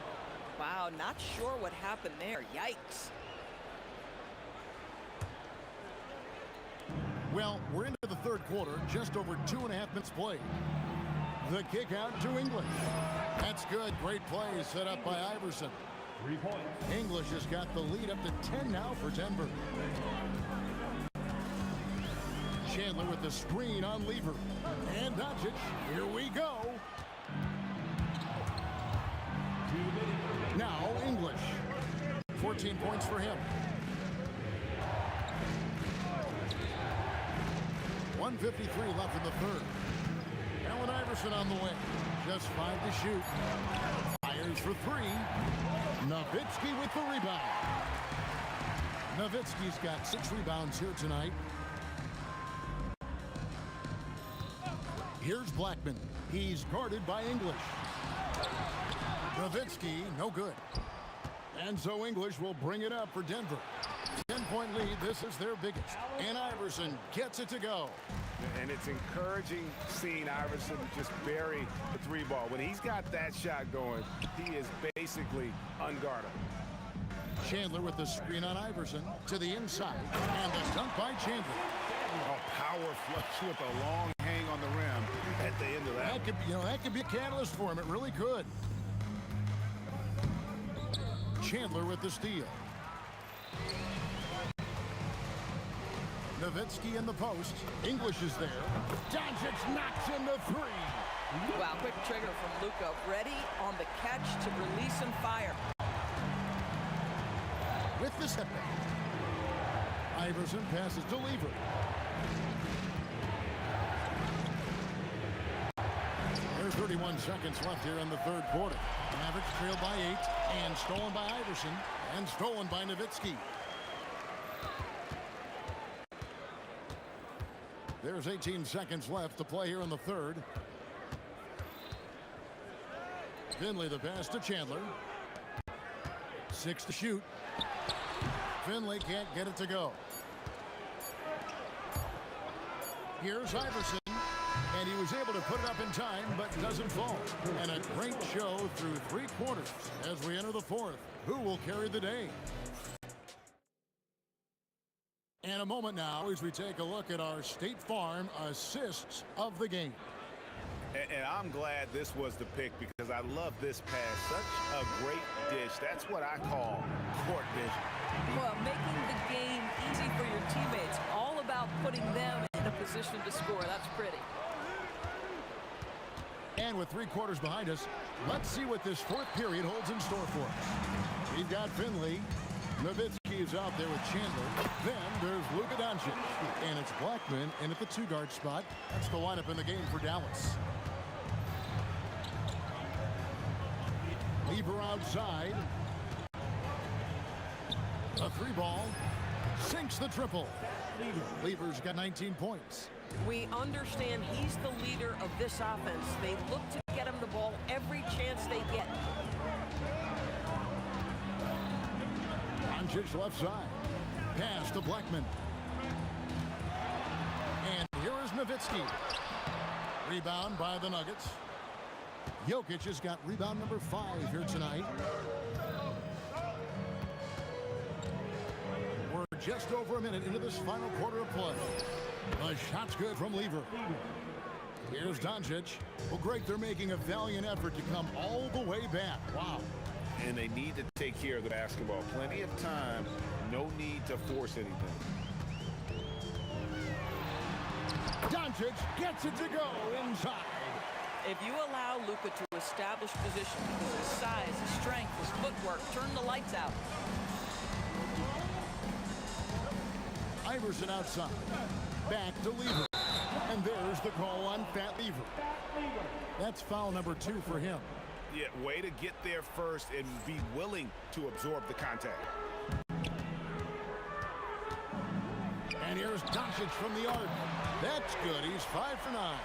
Wow, not sure what happened there. Yikes. Well, we're into the third quarter, just over 2.5 minutes played. The kick out to English. That's good. Great play set up by Iverson. 3 points. English has got the lead up to 10 now for Denver. Chandler with the screen on Lever. And Doncic, here we go. Now English. 14 points for him. 1:53 left in the third. Allen Iverson on the way. Just 5 to shoot. Fires for 3. Nowitzki with the rebound. Nowitzki's got 6 rebounds here tonight. Here's Blackman. He's guarded by English. Nowitzki, no good. And so English will bring it up for Denver. 10-point lead. This is their biggest. And Iverson gets it to go. And it's encouraging seeing Iverson just bury the 3 ball. When he's got that shot going, he is basically unguardable. Chandler with the screen on Iverson to the inside. And the dunk by Chandler. A power flush with a long hang on the rim at the end of that. That could be a catalyst for him. It really could. Chandler with the steal. Nowitzki in the post. English is there. Doncic knocks in the 3. Wow, quick trigger from Luka. Ready on the catch to release and fire. With the step back. Iverson passes to Lever. There's 31 seconds left here in the third quarter. Mavericks trailed by 8 and stolen by Iverson and stolen by Nowitzki. There's 18 seconds left to play here in the third. Finley the pass to Chandler. 6 to shoot. Finley can't get it to go. Here's Iverson. And he was able to put it up in time, but doesn't fall. And a great show through 3 quarters as we enter the fourth. Who will carry the day? And a moment now as we take a look at our State Farm assists of the game. And I'm glad this was the pick because I love this pass. Such a great dish. That's what I call court vision. Well, making the game easy for your teammates. All about putting them in a position to score. That's pretty. And with 3 quarters behind us, let's see what this fourth period holds in store for us. We've got Finley. Nowitzki is out there with Chandler. Then there's Luka Doncic. And it's Blackman in at the 2-guard spot. That's the lineup in the game for Dallas. Lever outside. A 3-ball. Sinks the triple. Lever's got 19 points. We understand he's the leader of this offense. They look to get him the ball every chance they get. Doncic left side. Pass to Blackman. And here is Nowitzki. Rebound by the Nuggets. Jokic has got rebound number 5 here tonight. We're just over a minute into this final quarter of play. The shot's good from Lever. Here's Doncic. Well, Greg, they're making a valiant effort to come all the way back. Wow. And they need to take care of the basketball. Plenty of time. No need to force anything. Doncic gets it to go inside. If you allow Luka to establish position because his size, his strength, his footwork, turn the lights out. Iverson outside. Back to Lever. And there's the call on Fat Lever. That's foul number 2 for him. Yeah, way to get there first and be willing to absorb the contact. And here's Doncic from the arc. That's good. He's 5 for 9.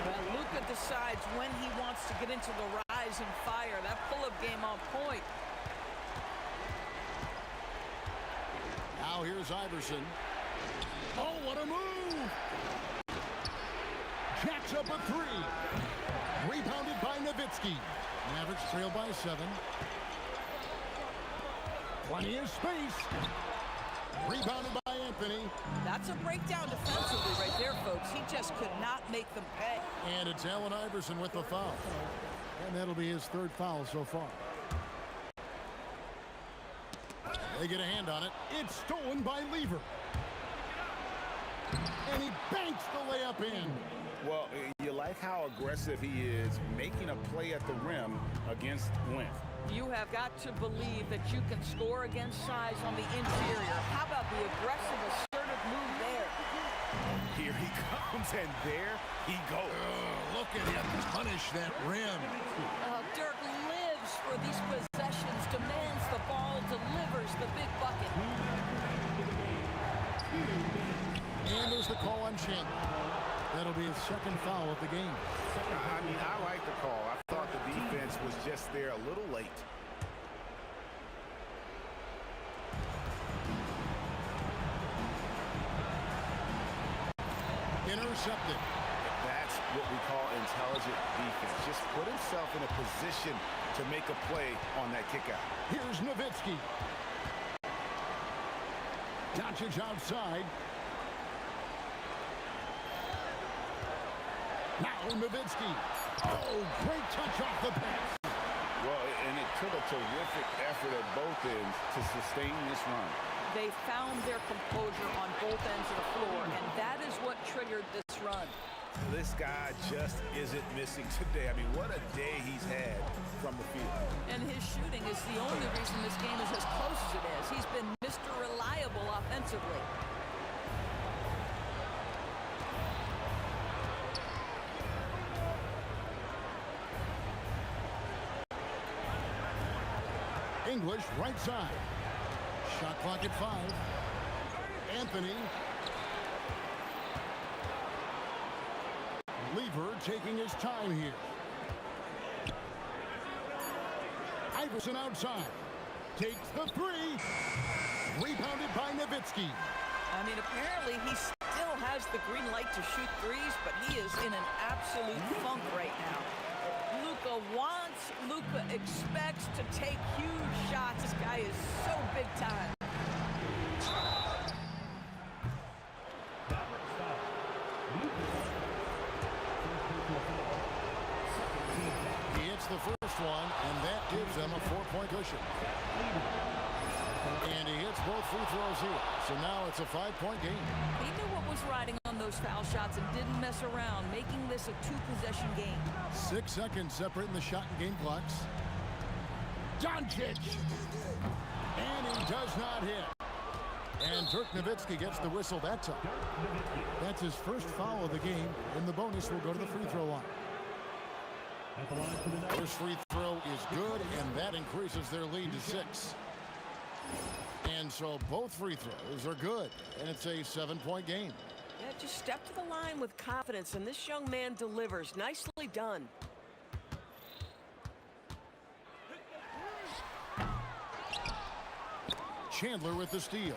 Well, Luka decides when he wants to get into the rise and fire. That pull-up game on point. Now here's Iverson. Oh, what a move! Jacks up a 3. Rebounded by Nowitzki. Mavericks trail by 7. Plenty of space. Rebounded by Anthony. That's a breakdown defensively right there, folks. He just could not make them pay. And it's Allen Iverson with the foul. And that'll be his 3rd foul so far. They get a hand on it. It's stolen by Lever. And he banks the layup in. Well, you like how aggressive he is making a play at the rim against length. You have got to believe that you can score against size on the interior. How about the aggressive, assertive move there? Here he comes, and there he goes. Look at him punish that rim. Dirk lives for these possessions, demands the ball, delivers the big bucket. And there's the call on Chandler. That'll be his second foul of the game. I mean, I like the call. I thought the defense was just there a little late. Intercepted. That's what we call intelligent defense. Just put himself in a position to make a play on that kickout. Here's Nowitzki. Doncic outside. Now Nowitzki. Oh, great touch off the pass. Well, and it took a terrific effort at both ends to sustain this run. They found their composure on both ends of the floor, and that is what triggered this run. This guy just isn't missing today. I mean, what a day he's had from the field. And his shooting is the only reason this game is as close as it is. He's been Mr. Reliable offensively. English right side. Shot clock at 5. Anthony. Lever taking his time here. Iverson outside. Takes the 3. Rebounded by Nowitzki. I mean, apparently he still has the green light to shoot threes, but he is in an absolute funk right now. Luka wants, Luka expects to take huge shots. This guy is so big time. He hits the first one, and that gives them a 4-point cushion. And he hits both free throws here. So now it's a 5-point game. He knew what was riding on those foul shots and didn't mess around, making this a 2-possession game. 6 seconds separating the shot and game clocks. Doncic! And he does not hit. And Dirk Nowitzki gets the whistle that time. That's his first foul of the game, and the bonus will go to the free throw line. First free throw is good, and that increases their lead to 6. And so both free throws are good, and it's a 7-point game. Yeah, just step to the line with confidence, and this young man delivers. Nicely done. Chandler with the steal.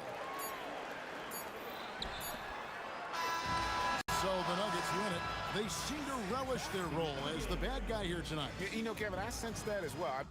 So the Nuggets win it. They seem to relish their role as the bad guy here tonight. You know, Kevin, I sense that as well.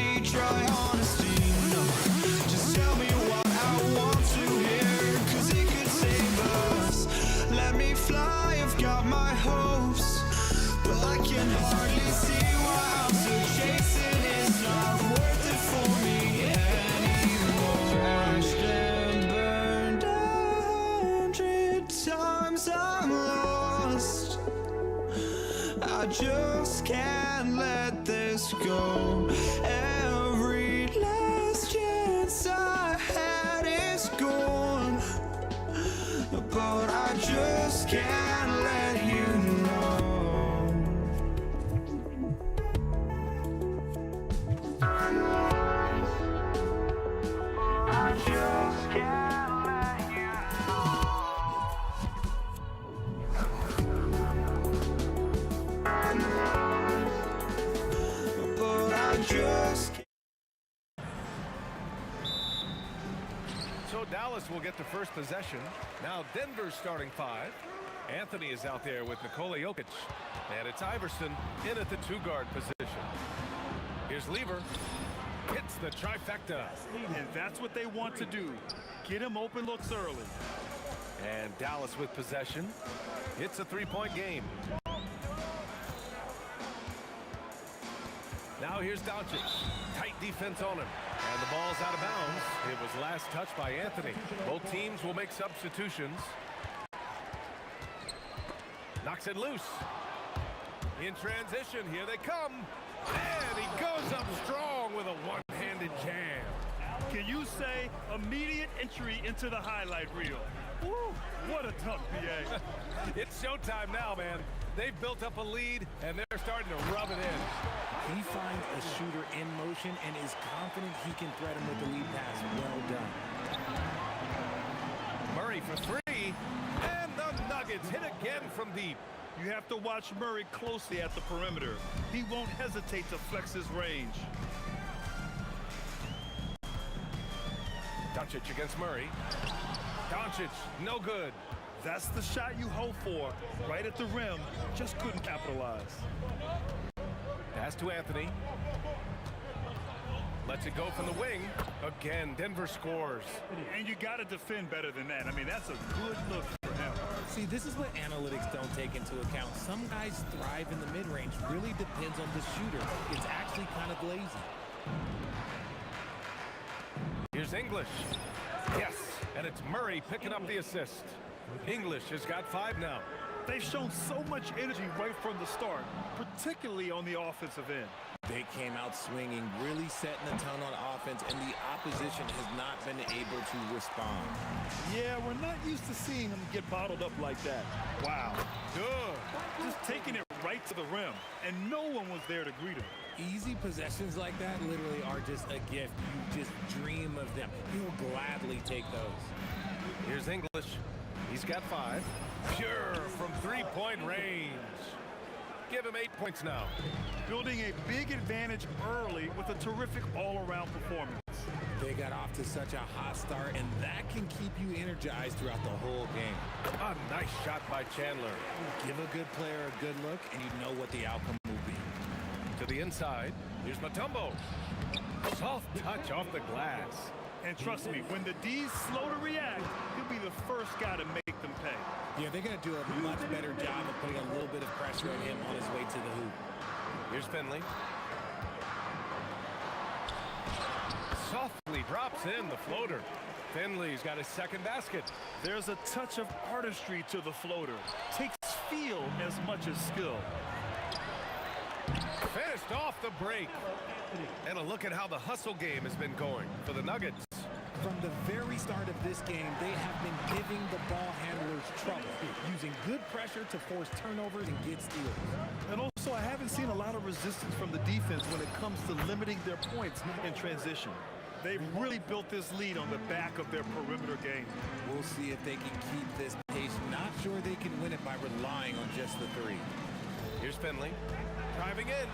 me try honesty. No, just tell me what I want to hear, 'cause it could save us. Let me fly, I've got my hopes, but I can hardly see why I'm still chasing. It's not worth it for me anymore. Crashed and burned 100 times, I'm lost. I just can't let this go. Every last chance I had is gone, but I just can't let you know. I just can't let you know. But I just can't. So Dallas will get the first possession. Now Denver's starting five. Anthony is out there with Nikola Jokic. And it's Iverson in at the two-guard position. Here's Lever. Hits the trifecta. And that's what they want to do. Get him open looks early. And Dallas with possession. It's a three-point game. Now here's Doncic. Tight defense on him. And the ball's out of bounds. It was last touched by Anthony. Both teams will make substitutions. Knocks it loose. In transition, here they come. And he goes up strong with a one-handed jam. Can you say immediate entry into the highlight reel? Woo, what a tough BA. It's showtime now, man. They've built up a lead, and they're starting to rub it in. He finds a shooter in motion and is confident he can threat him with the lead pass. Well done. Murray for three, and the Nuggets hit again from deep. You have to watch Murray closely at the perimeter. He won't hesitate to flex his range. Doncic against Murray. Doncic, no good. That's the shot you hope for. Right at the rim, just couldn't capitalize. Pass to Anthony. Lets it go from the wing. Again, Denver scores. And you got to defend better than that. I mean, that's a good look for him. See, this is what analytics don't take into account. Some guys thrive in the mid-range. Really depends on the shooter. It's actually kind of lazy. Here's English. Yes, and it's Murray picking up the assist. English has got 5 now. They've shown so much energy right from the start, particularly on the offensive end. They came out swinging, really setting the tone on offense, and the opposition has not been able to respond. Yeah, we're not used to seeing him get bottled up like that. Wow. Good. Just taking it right to the rim, and no one was there to greet him. Easy possessions like that literally are just a gift. You just dream of them. He'll gladly take those. Here's English. He's got 5. Pure from three-point range. Give him 8 points now. Building a big advantage early with a terrific all-around performance. They got off to such a hot start, and that can keep you energized throughout the whole game. A nice shot by Chandler. Give a good player a good look, and you know what the outcome will be. To the inside. Here's Mutombo. Soft touch off the glass. And trust me, when the D's slow to react, he'll be the first guy to make them pay. Yeah, they're going to do a much better job of putting a little bit of pressure on him on his way to the hoop. Here's Finley. Softly drops in the floater. Finley's got his second basket. There's a touch of artistry to the floater. Takes feel as much as skill. Finished off the break. And a look at how the hustle game has been going for the Nuggets. From the very start of this game, they have been giving the ball handlers trouble, using good pressure to force turnovers and get steals. And also, I haven't seen a lot of resistance from the defense when it comes to limiting their points in transition. They've really built this lead on the back of their perimeter game. We'll see if they can keep this pace. Not sure they can win it by relying on just the 3. Here's Finley. Driving in.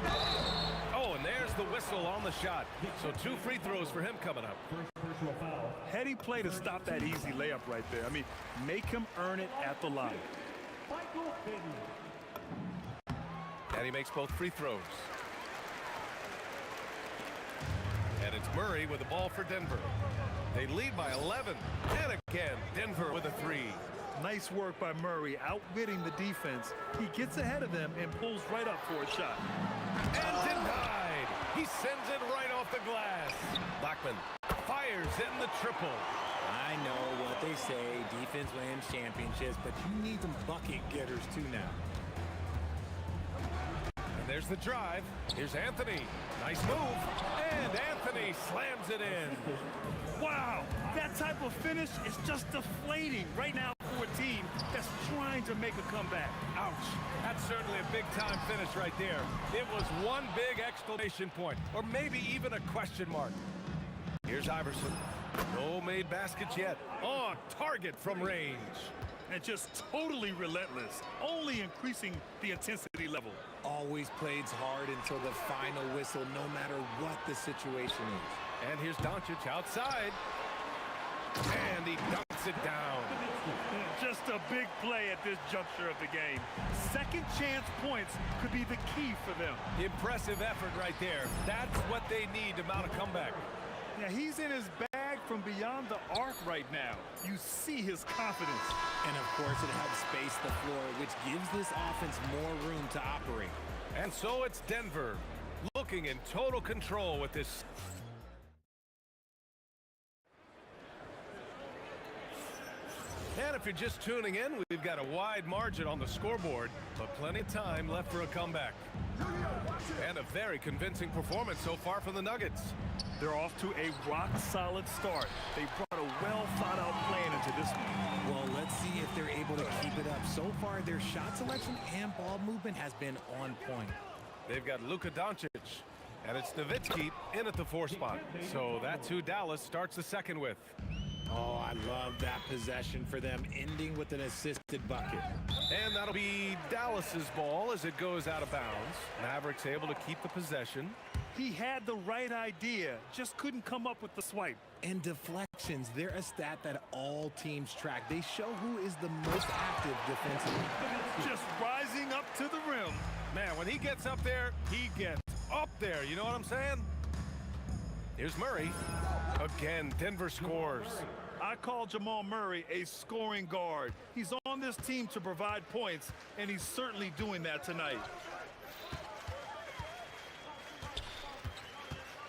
Oh, and there's the whistle on the shot. So 2 free throws for him coming up. Personal foul. Heady play to stop that easy layup right there. I mean, make him earn it at the line. And he makes both free throws. Murray with the ball for Denver. They lead by 11. And again, Denver with a 3. Nice work by Murray, outwitting the defense. He gets ahead of them and pulls right up for a shot. And denied. He sends it right off the glass. Blackman fires in the triple. I know what they say, defense wins championships, but you need some bucket getters too now. And there's the drive. Here's Anthony. Nice move. And Anthony slams it in. Wow, that type of finish is just deflating right now for a team that's trying to make a comeback. Ouch. That's certainly a big-time finish right there. It was one big exclamation point, or maybe even a question mark. Here's Iverson. No made baskets yet. On target from range. And just totally relentless, only increasing the intensity level. Always plays hard until the final whistle, no matter what the situation is. And here's Doncic outside. And he dunks it down. Just a big play at this juncture of the game. Second chance points could be the key for them. Impressive effort right there. That's what they need to mount a comeback. Yeah, he's in his bag from beyond the arc right now. You see his confidence. And of course it helps space the floor, which gives this offense more room to operate. And so it's Denver looking in total control with this. And if you're just tuning in, we've got a wide margin on the scoreboard, but plenty of time left for a comeback. And a very convincing performance so far from the Nuggets. They're off to a rock-solid start. They brought a well-thought-out plan into this one. Well, let's see if they're able to keep it up. So far, their shot selection and ball movement has been on point. They've got Luka Doncic, and it's Nowitzki in at the 4 spot. So that's who Dallas starts the second with. Oh, I love that possession for them, ending with an assisted bucket. And that'll be Dallas's ball as it goes out of bounds. Mavericks able to keep the possession. He had the right idea, just couldn't come up with the swipe. And deflections, they're a stat that all teams track. They show who is the most active defensively. Just rising up to the rim. Man, when he gets up there, he gets up there. You know what I'm saying? Here's Murray. Again, Denver scores. I call Jamal Murray a scoring guard. He's on this team to provide points, and he's certainly doing that tonight.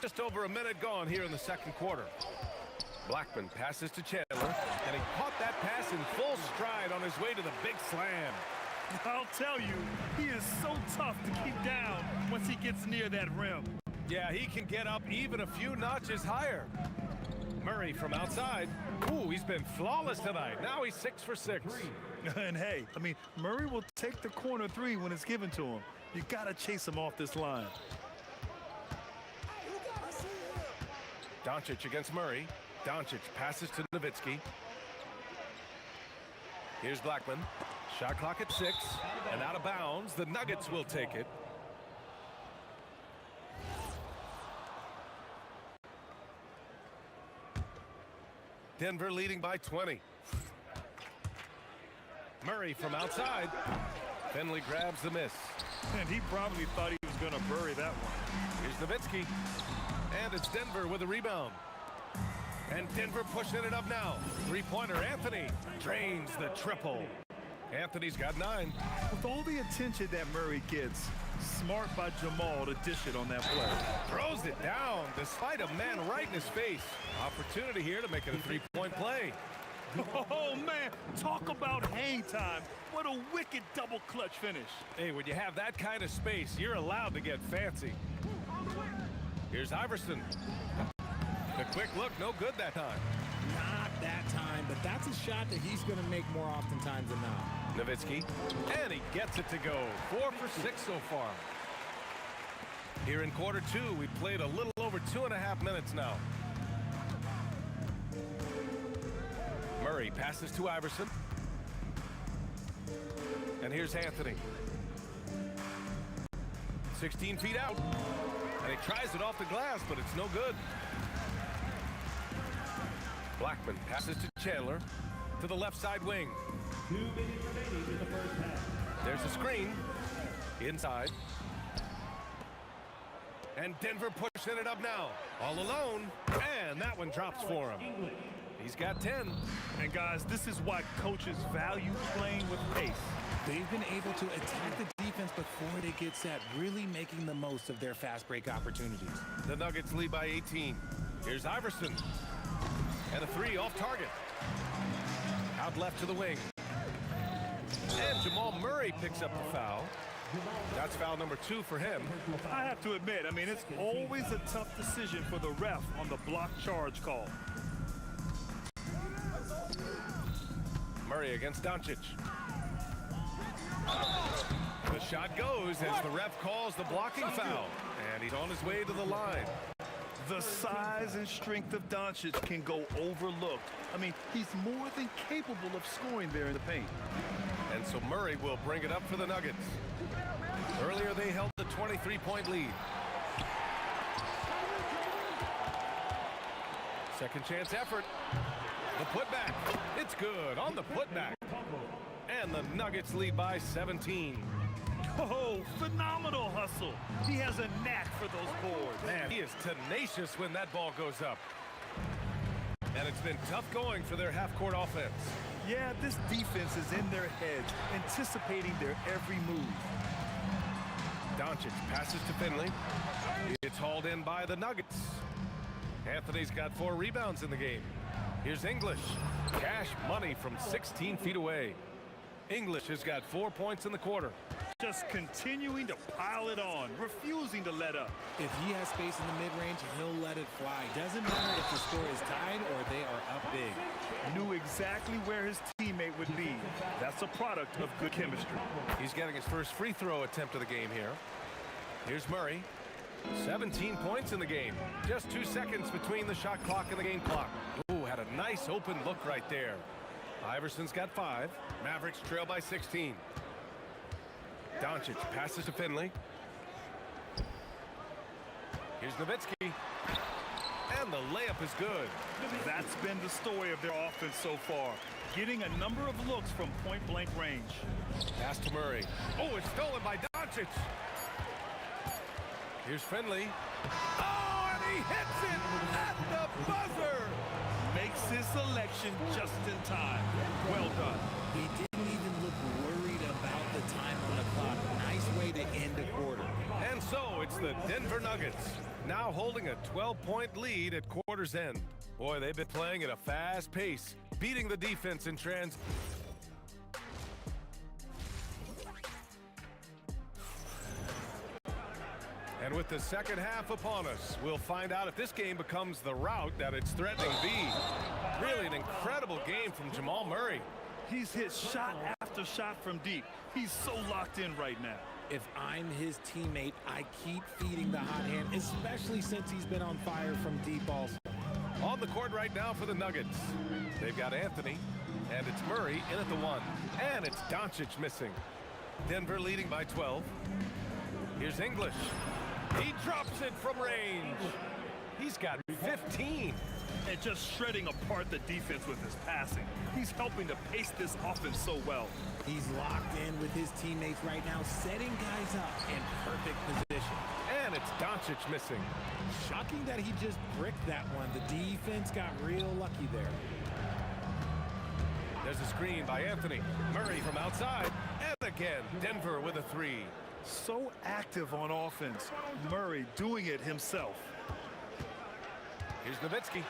Just over a minute gone here in the second quarter. Blackman passes to Chandler, and he caught that pass in full stride on his way to the big slam. I'll tell you, he is so tough to keep down once he gets near that rim. Yeah, he can get up even a few notches higher. Murray from outside. Ooh, he's been flawless tonight. Now he's 6 for 6. And hey, I mean, Murray will take the corner 3 when it's given to him. You gotta chase him off this line. Doncic against Murray. Doncic passes to Nowitzki. Here's Blackman. Shot clock at 6. And out of bounds. The Nuggets will take it. Denver leading by 20. Murray from outside. Finley grabs the miss. And he probably thought he was going to bury that one. Here's Nowitzki. And it's Denver with a rebound. And Denver pushing it up now. Three-pointer Anthony drains the triple. Anthony's got 9. With all the attention that Murray gets, smart by Jamal to dish it on that play. Throws it down despite a man right in his face. Opportunity here to make it a 3-point play. Oh, man, talk about hang time. What a wicked double clutch finish. Hey, when you have that kind of space, you're allowed to get fancy. Here's Iverson. The quick look, no good that time. Not that time, but that's a shot that he's going to make more oftentimes than not. Nowitzki, and he gets it to go. 4 for 6 so far. Here in quarter 2, we played a little over 2.5 minutes now. Murray passes to Iverson. And here's Anthony. 16 feet out. And he tries it off the glass, but it's no good. Blackman passes to Chandler to the left side wing. 2 minutes remaining in the first half. There's a screen inside. And Denver pushing it up now. All alone. And that one drops for him. He's got 10. And guys, this is why coaches value playing with pace. They've been able to attack the defense before they get set, really making the most of their fast break opportunities. The Nuggets lead by 18. Here's Iverson. And a three off target. Out left to the wing. And Jamal Murray picks up the foul. That's foul number 2 for him. I have to admit, I mean, it's always a tough decision for the ref on the block charge call. Murray against Doncic. The shot goes as the ref calls the blocking foul. And he's on his way to the line. The size and strength of Doncic can go overlooked. I mean, he's more than capable of scoring there in the paint. And so Murray will bring it up for the Nuggets. Earlier they held the 23-point lead. Second chance effort. The putback. It's good on the putback. And the Nuggets lead by 17. Oh, phenomenal hustle. He has a knack for those boards. Man, he is tenacious when that ball goes up. And it's been tough going for their half-court offense. Yeah, this defense is in their heads, anticipating their every move. Doncic passes to Finley. It's hauled in by the Nuggets. Anthony's got 4 rebounds in the game. Here's English. Cash money from 16 feet away. English has got 4 points in the quarter. Just continuing to pile it on, refusing to let up. If he has space in the mid-range, he'll let it fly. Doesn't matter if the score is tied or they are up big. Knew exactly where his teammate would be. That's a product of good chemistry. He's getting his first free throw attempt of the game here. Here's Murray. 17 points in the game. Just 2 seconds between the shot clock and the game clock. Ooh, had a nice open look right there. Iverson's got 5. Mavericks trail by 16. Doncic passes to Finley. Here's Nowitzki. And the layup is good. That's been the story of their offense so far. Getting a number of looks from point-blank range. Pass to Murray. Oh, it's stolen by Doncic. Here's Finley. Oh, and he hits it at the buzzer. Makes his selection just in time. Well done. He didn't even look worried about the time on the clock. Nice way to end a quarter. And so it's the Denver Nuggets, now holding a 12-point lead at quarter's end. Boy, they've been playing at a fast pace, beating the defense in trans. And with the second half upon us, we'll find out if this game becomes the rout that it's threatening to be. Really an incredible game from Jamal Murray. He's hit shot after shot from deep. He's so locked in right now. If I'm his teammate, I keep feeding the hot hand, especially since he's been on fire from deep also. On the court right now for the Nuggets. They've got Anthony, and it's Murray in at the 1. And it's Doncic missing. Denver leading by 12. Here's English. He drops it from range. He's got 15. And just shredding apart the defense with his passing. He's helping to pace this offense so well. He's locked in with his teammates right now, setting guys up in perfect position. And it's Doncic missing. Shocking that he just bricked that one. The defense got real lucky there. There's a screen by Anthony. Murray from outside. And again, Denver with a 3. So active on offense. Murray doing it himself. Here's Nowitzki.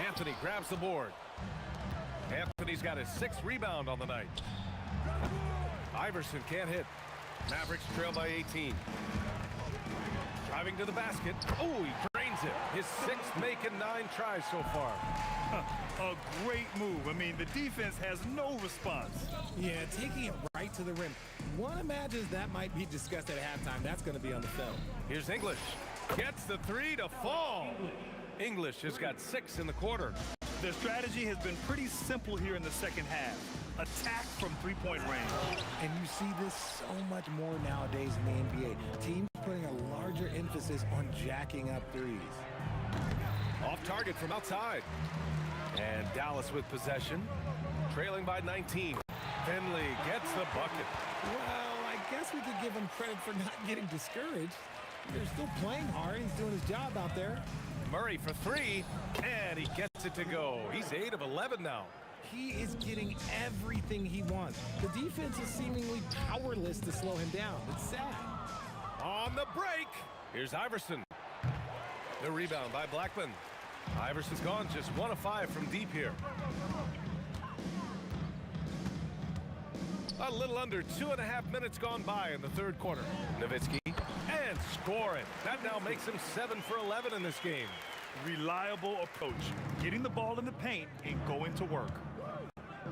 Anthony grabs the board. Anthony's got his 6th rebound on the night. Iverson can't hit. Mavericks trail by 18. Driving to the basket. Oh, he drains it. His 6th make and 9 tries so far. A great move. I mean, the defense has no response. Yeah, taking it right to the rim. One imagines that might be discussed at halftime. That's going to be on the film. Here's English. Gets the 3 to fall. English has got 6 in the quarter. Their strategy has been pretty simple here in the second half. Attack from 3-point range. And you see this so much more nowadays in the NBA. Teams putting a larger emphasis on jacking up threes. Off target from outside. And Dallas with possession. Trailing by 19. Finley gets the bucket. Well, I guess we could give him credit for not getting discouraged. They're still playing hard. He's doing his job out there. Murray for three, and he gets it to go. He's 8 of 11 now. He is getting everything he wants. The defense is seemingly powerless to slow him down. It's sad. On the break, here's Iverson. The rebound by Blackman. Iverson's gone just 1 of 5 from deep here. A little under 2.5 minutes gone by in the third quarter. Nowitzki, and scoring. That now makes him 7 for 11 in this game. Reliable approach. Getting the ball in the paint and going to work.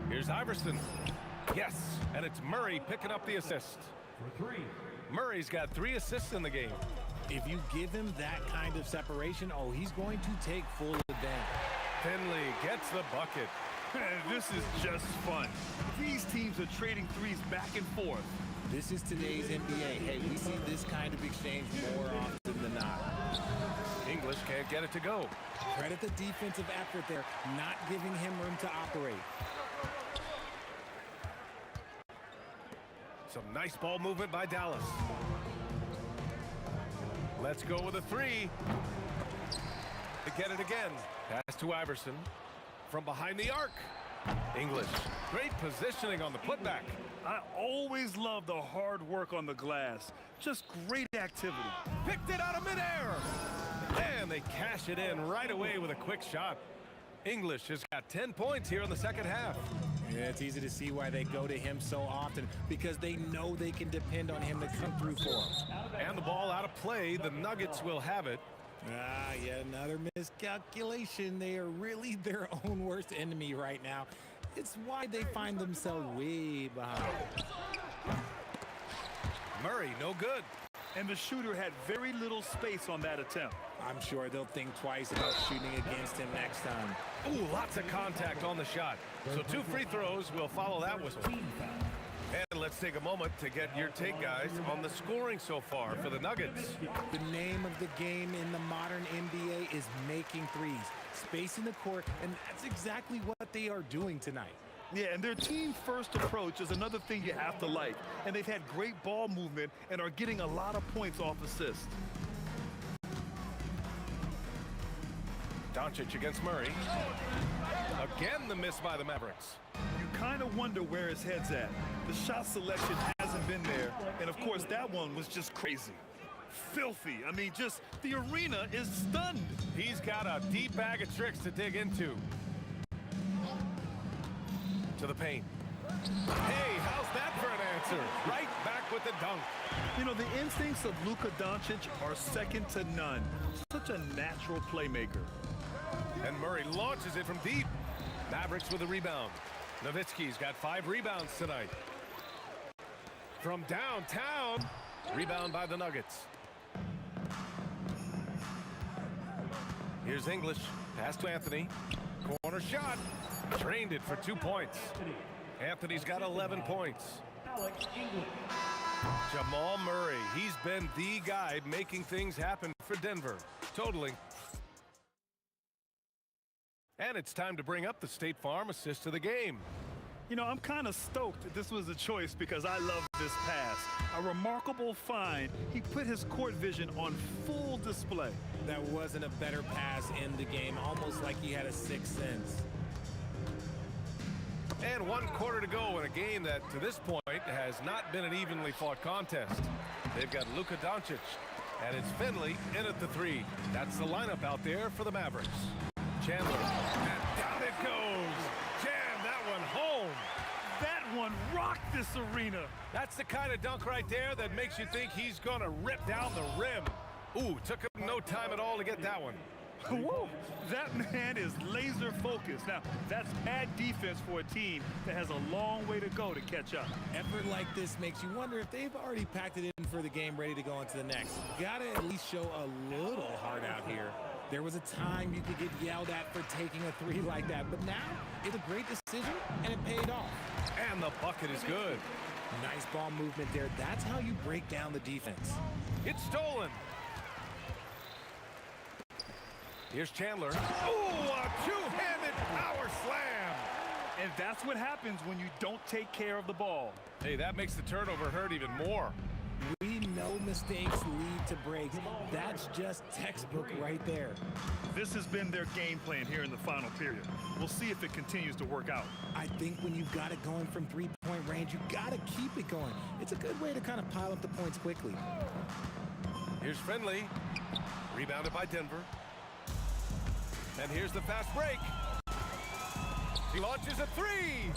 Here's Iverson. Yes, and it's Murray picking up the assist. For 3. Murray's got 3 assists in the game. If you give him that kind of separation, oh, he's going to take full advantage. Finley gets the bucket. This is just fun. These teams are trading threes back and forth. This is today's NBA. Hey, we see this kind of exchange more often than not. English can't get it to go. Credit the defensive effort there, not giving him room to operate. Some nice ball movement by Dallas. Let's go with a 3. To get it again. Pass to Iverson. From behind the arc. English. Great positioning on the putback. I always love the hard work on the glass. Just great activity. Picked it out of midair. And they cash it in right away with a quick shot. English has got 10 points here in the second half. Yeah, it's easy to see why they go to him so often, because they know they can depend on him to come through for them. And the ball out of play. The Nuggets will have it. Yet another miscalculation. They are really their own worst enemy right now. It's why they find themselves way behind. Murray, no good. And the shooter had very little space on that attempt. I'm sure they'll think twice about shooting against him next time. Ooh, lots of contact on the shot. So 2 free throws will follow that whistle. And let's take a moment to get your take, guys, on the scoring so far for the Nuggets. The name of the game in the modern NBA is making threes, spacing the court, and that's exactly what they are doing tonight. Yeah, and their team-first approach is another thing you have to like. And they've had great ball movement and are getting a lot of points off assists. Doncic against Murray. Again, the miss by the Mavericks. You kind of wonder where his head's at. The shot selection hasn't been there. And, of course, that one was just crazy. Filthy. I mean, just the arena is stunned. He's got a deep bag of tricks to dig into. To the paint. Hey, how's that for an answer? Right back with the dunk. You know, the instincts of Luka Doncic are second to none. Such a natural playmaker. And Murray launches it from deep. Mavericks with a rebound. Nowitzki's got 5 rebounds tonight. From downtown, rebound by the Nuggets. Here's English. Pass to Anthony. Corner shot. Drained it for 2 points. Anthony's got 11 points. Jamal Murray, he's been the guy making things happen for Denver. Totaling. And it's time to bring up the State Farm assist of the game. You know, I'm kind of stoked that this was a choice because I love this pass. A remarkable find. He put his court vision on full display. That wasn't a better pass in the game, almost like he had a sixth sense. And 1 quarter to go in a game that, to this point, has not been an evenly fought contest. They've got Luka Doncic, and it's Finley in at the 3. That's the lineup out there for the Mavericks. Chandler, and down it goes. Jam that one home. That one rocked this arena. That's the kind of dunk right there that makes you think he's going to rip down the rim. Ooh, took him no time at all to get that one. Whoa, that man is laser focused. Now, that's bad defense for a team that has a long way to go to catch up. Effort like this makes you wonder if they've already packed it in for the game, ready to go on to the next. Gotta at least show a little heart out here. There was a time you could get yelled at for taking a 3 like that, but now it's a great decision, and it paid off. And the bucket is good. Nice ball movement there. That's how you break down the defense. It's stolen. Here's Chandler. Ooh, a two-handed power slam. And that's what happens when you don't take care of the ball. Hey, that makes the turnover hurt even more. We know mistakes lead to breaks. That's just textbook right there. This has been their game plan here in the final period. We'll see if it continues to work out. I think when you've got it going from three-point range, you got to keep it going. It's a good way to kind of pile up the points quickly. Here's Finley. Rebounded by Denver. And here's the fast break. He launches a three.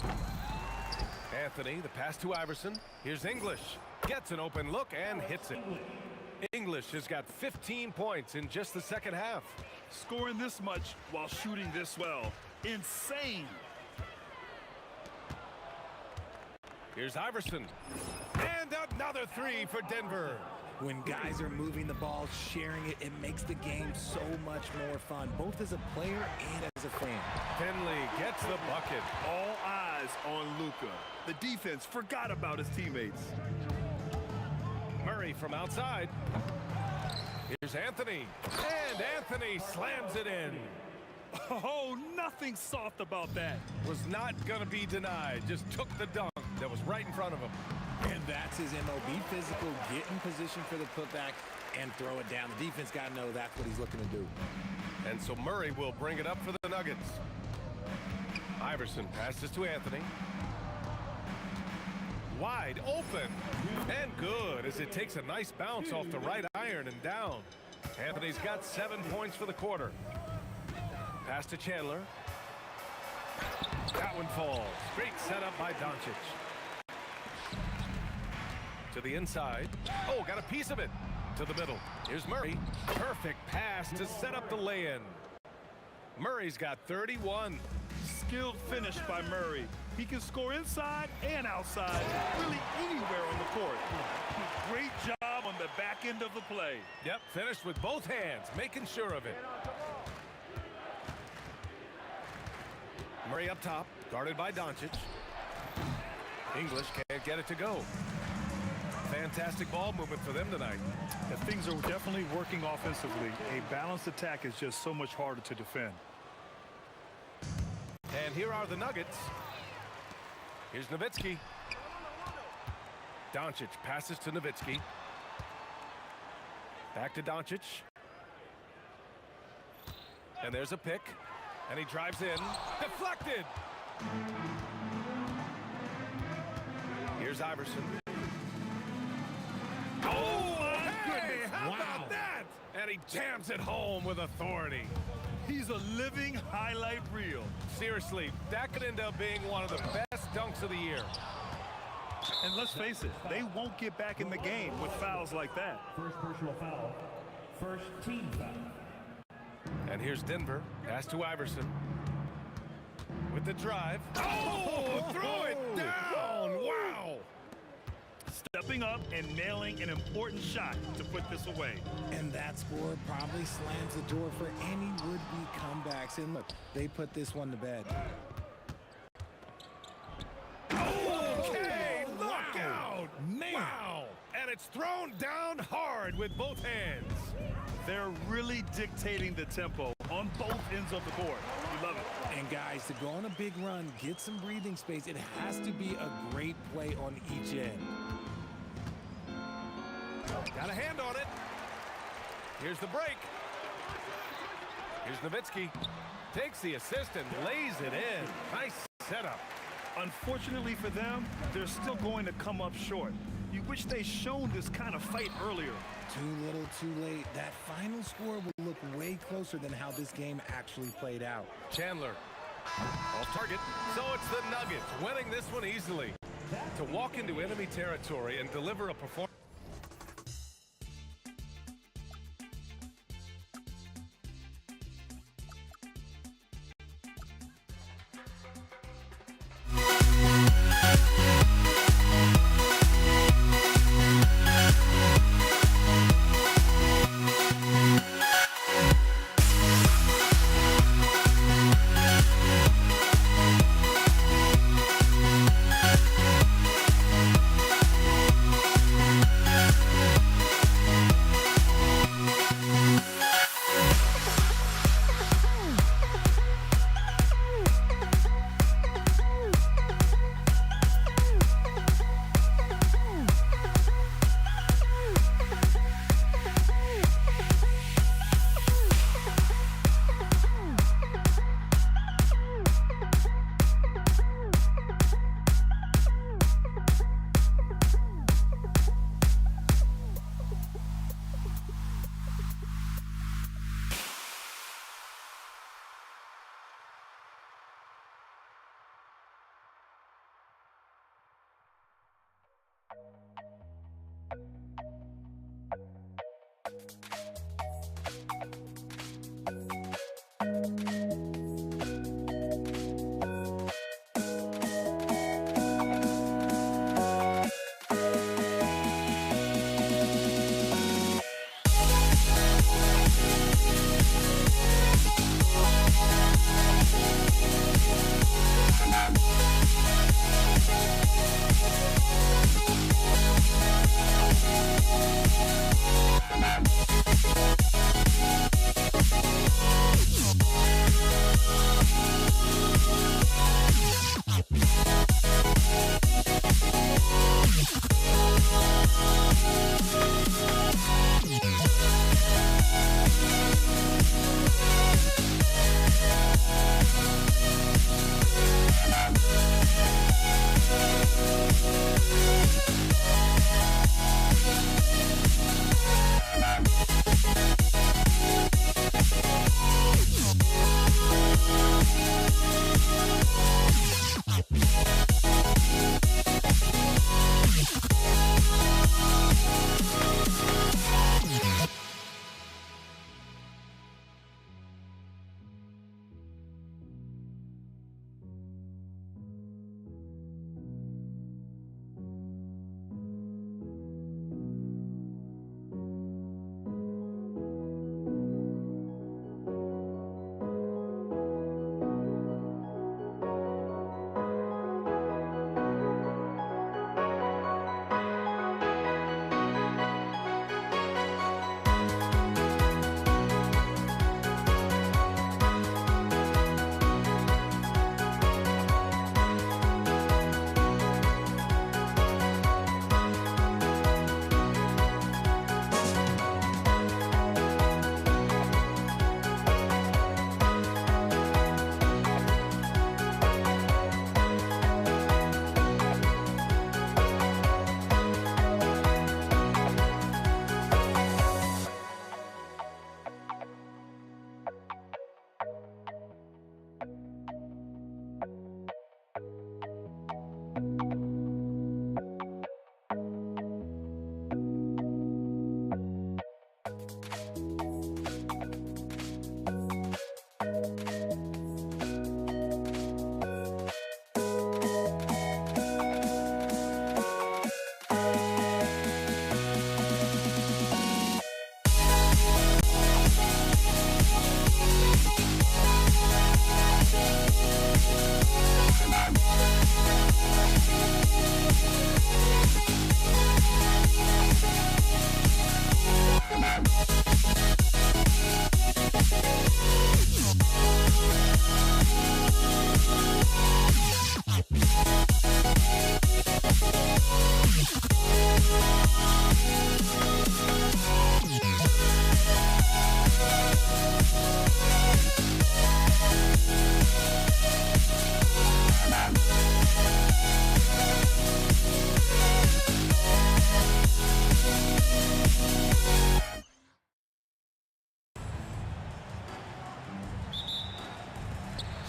Anthony, the pass to Iverson. Here's English. Gets an open look and hits it. English has got 15 points in just the second half. Scoring this much while shooting this well. Insane. Here's Iverson. And another three for Denver. When guys are moving the ball, sharing it, it makes the game so much more fun, both as a player and as a fan. Finley gets the bucket. All eyes on Luka. The defense forgot about his teammates. Murray from outside. Here's Anthony. And Anthony slams it in. Oh, nothing soft about that. Was not going to be denied. Just took the dunk that was right in front of him. And that's his MO. Be physical, get in position for the putback, and throw it down. The defense got to know that's what he's looking to do. And so Murray will bring it up for the Nuggets. Iverson passes to Anthony. Wide open. And good as it takes a nice bounce off the right iron and down. Anthony's got 7 points for the quarter. Pass to Chandler. That one falls. Great setup by Doncic. To the inside. Oh, got a piece of it. To the middle. Here's Murray. Perfect pass to set up the lay-in. Murray's got 31. Skilled finish by Murray. He can score inside and outside, really anywhere on the court. Great job on the back end of the play. Yep, finished with both hands, making sure of it. Murray up top, guarded by Doncic. English can't get it to go. Fantastic ball movement for them tonight. And things are definitely working offensively. A balanced attack is just so much harder to defend. And here are the Nuggets. Here's Nowitzki. Doncic passes to Nowitzki. Back to Doncic. And there's a pick. And he drives in. Deflected! Here's Iverson. Oh, my goodness! How about that? And he jams it home with authority. He's a living highlight reel. Seriously, that could end up being one of the best dunks of the year. And let's face it, they won't get back in the game with fouls like that. First personal foul. First team foul. And here's Denver. Pass to Iverson. With the drive. Oh, throw it down. Wow. Stepping up and nailing an important shot to put this away. And that score probably slams the door for any would-be comebacks. And look, they put this one to bed. Okay, look out. Man. Wow. And it's thrown down hard with both hands. They're really dictating the tempo on both ends of the court. You love it. And guys, to go on a big run, get some breathing space, it has to be a great play on each end. Got a hand on it. Here's the break. Here's Nowitzki. Takes the assist and lays it in. Nice setup. Unfortunately for them, they're still going to come up short. You wish they'd shown this kind of fight earlier. Too little, too late. That final score will look way closer than how this game actually played out. Chandler off target. So it's the Nuggets winning this one easily. To walk into enemy territory and deliver a performance.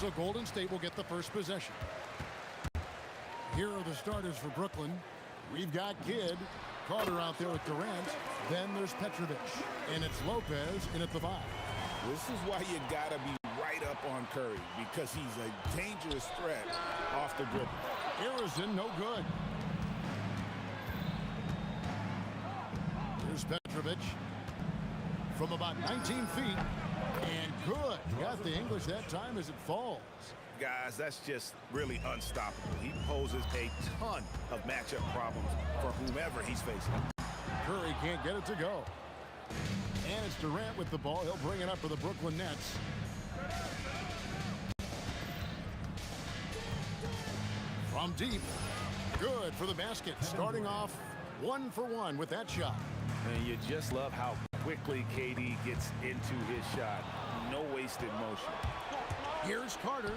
So Golden State will get the first possession. Here are the starters for Brooklyn. We've got Kidd, Carter out there with Durant. Then there's Petrovic, and it's Lopez in at the 5. This is why you gotta be right up on Curry, because he's a dangerous threat off the dribble. Harrison, no good. Here's Petrovic from about 19 feet. And good. Got the English that time as it falls. Guys, that's just really unstoppable. He poses a ton of matchup problems for whomever he's facing. Curry can't get it to go. And it's Durant with the ball. He'll bring it up for the Brooklyn Nets. From deep. Good for the basket. Starting off 1 for 1 with that shot. And you just love how quickly KD gets into his shot. No wasted motion. Here's Carter.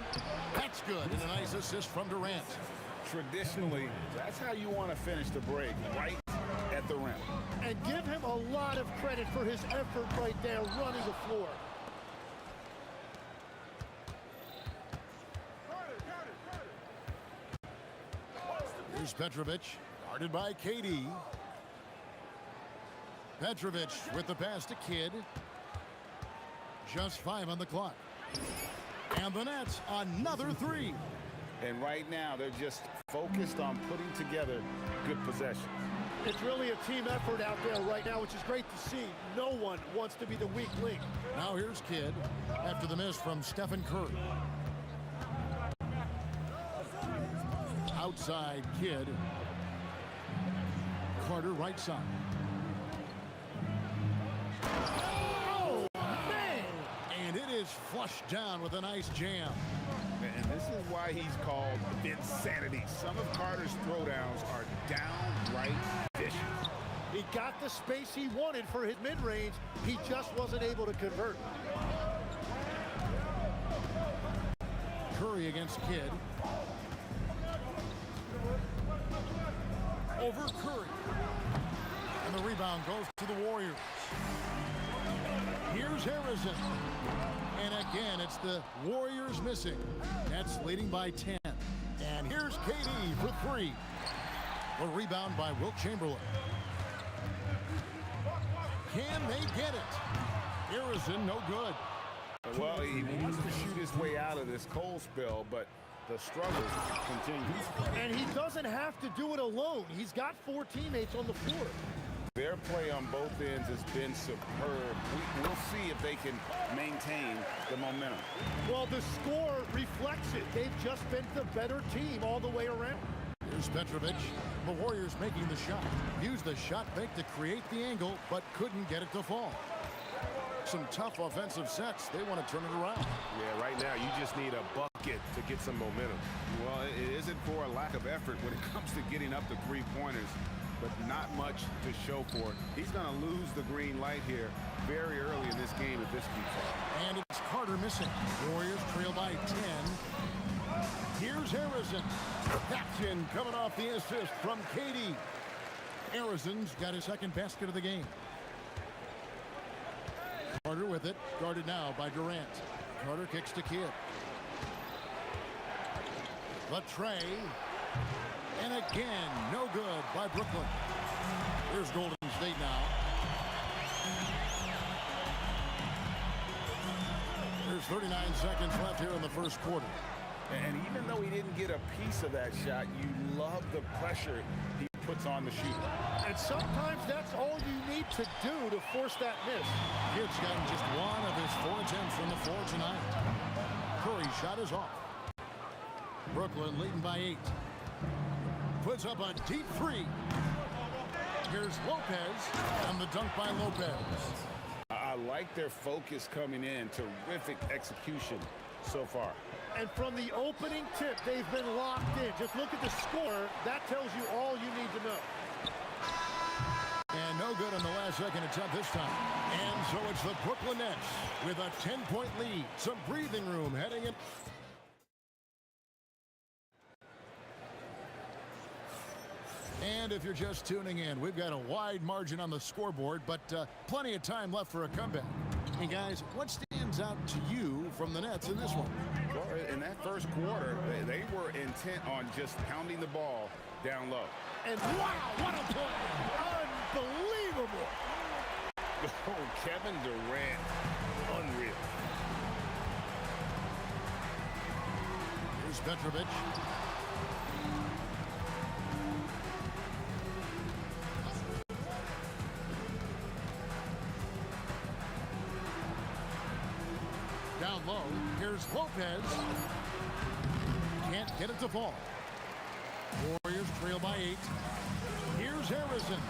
That's good. And a nice assist from Durant. Traditionally, that's how you want to finish the break, right at the rim. And give him a lot of credit for his effort right there running the floor. Here's Petrovic, guarded by KD. Petrovic with the pass to Kidd. Just 5 on the clock. And the Nets, another 3. And right now, they're just focused on putting together good possessions. It's really a team effort out there right now, which is great to see. No one wants to be the weak link. Now here's Kidd after the miss from Stephen Curry. Outside Kidd. Carter right side. Oh, man! And it is flushed down with a nice jam. And this is why he's called insanity. Some of Carter's throwdowns are downright vicious. He got the space he wanted for his mid-range. He just wasn't able to convert. Curry against Kidd. Over Curry. And the rebound goes to the Warriors. Here's Harrison. And again, it's the Warriors missing. Nets leading by 10. And here's KD for 3. A rebound by Wilt Chamberlain. Can they get it? Harrison, no good. Well, he wants to shoot his way out of this cold spell, but the struggle continues. And he doesn't have to do it alone. He's got 4 teammates on the floor. Their play on both ends has been superb. We'll see if they can maintain the momentum. Well, the score reflects it. They've just been the better team all the way around. Here's Petrovic. The Warriors making the shot. Used the shot fake to create the angle, but couldn't get it to fall. Some tough offensive sets. They want to turn it around. Yeah, right now you just need a bucket to get some momentum. Well, it isn't for a lack of effort when it comes to getting up the 3-pointers, but not much to show for it. He's going to lose the green light here very early in this game if this keeps up. And it's Carter missing. Warriors trail by 10. Here's Harrison. Captain coming off the assist from KD. Harrison's got his second basket of the game. Carter with it, guarded now by Durant. Carter kicks to Kidd. Latre. And again, no good by Brooklyn. Here's Golden State now. There's 39 seconds left here in the first quarter. And even though he didn't get a piece of that shot, you love the pressure he puts on the shooter. And sometimes that's all you need to do to force that miss. Kidd's gotten just 1 of his 4 attempts from the floor tonight. Curry's shot is off. Brooklyn leading by 8. Puts up a deep 3. Here's Lopez, and the dunk by Lopez. I like their focus coming in. Terrific execution so far. And from the opening tip, they've been locked in. Just look at the score. That tells you all you need to know. And no good on the last second attempt this time. And so it's the Brooklyn Nets with a 10-point lead. Some breathing room heading in. And if you're just tuning in, we've got a wide margin on the scoreboard, but plenty of time left for a comeback. Hey guys, what stands stands out to you from the Nets in this one? Well, in that first quarter, they were intent on just pounding the ball down low. And wow, what a play! Unbelievable! Oh, Kevin Durant, unreal. Here's Petrovic. Down low, here's Lopez. Can't get it to fall. Warriors trail by 8. Here's Harrison.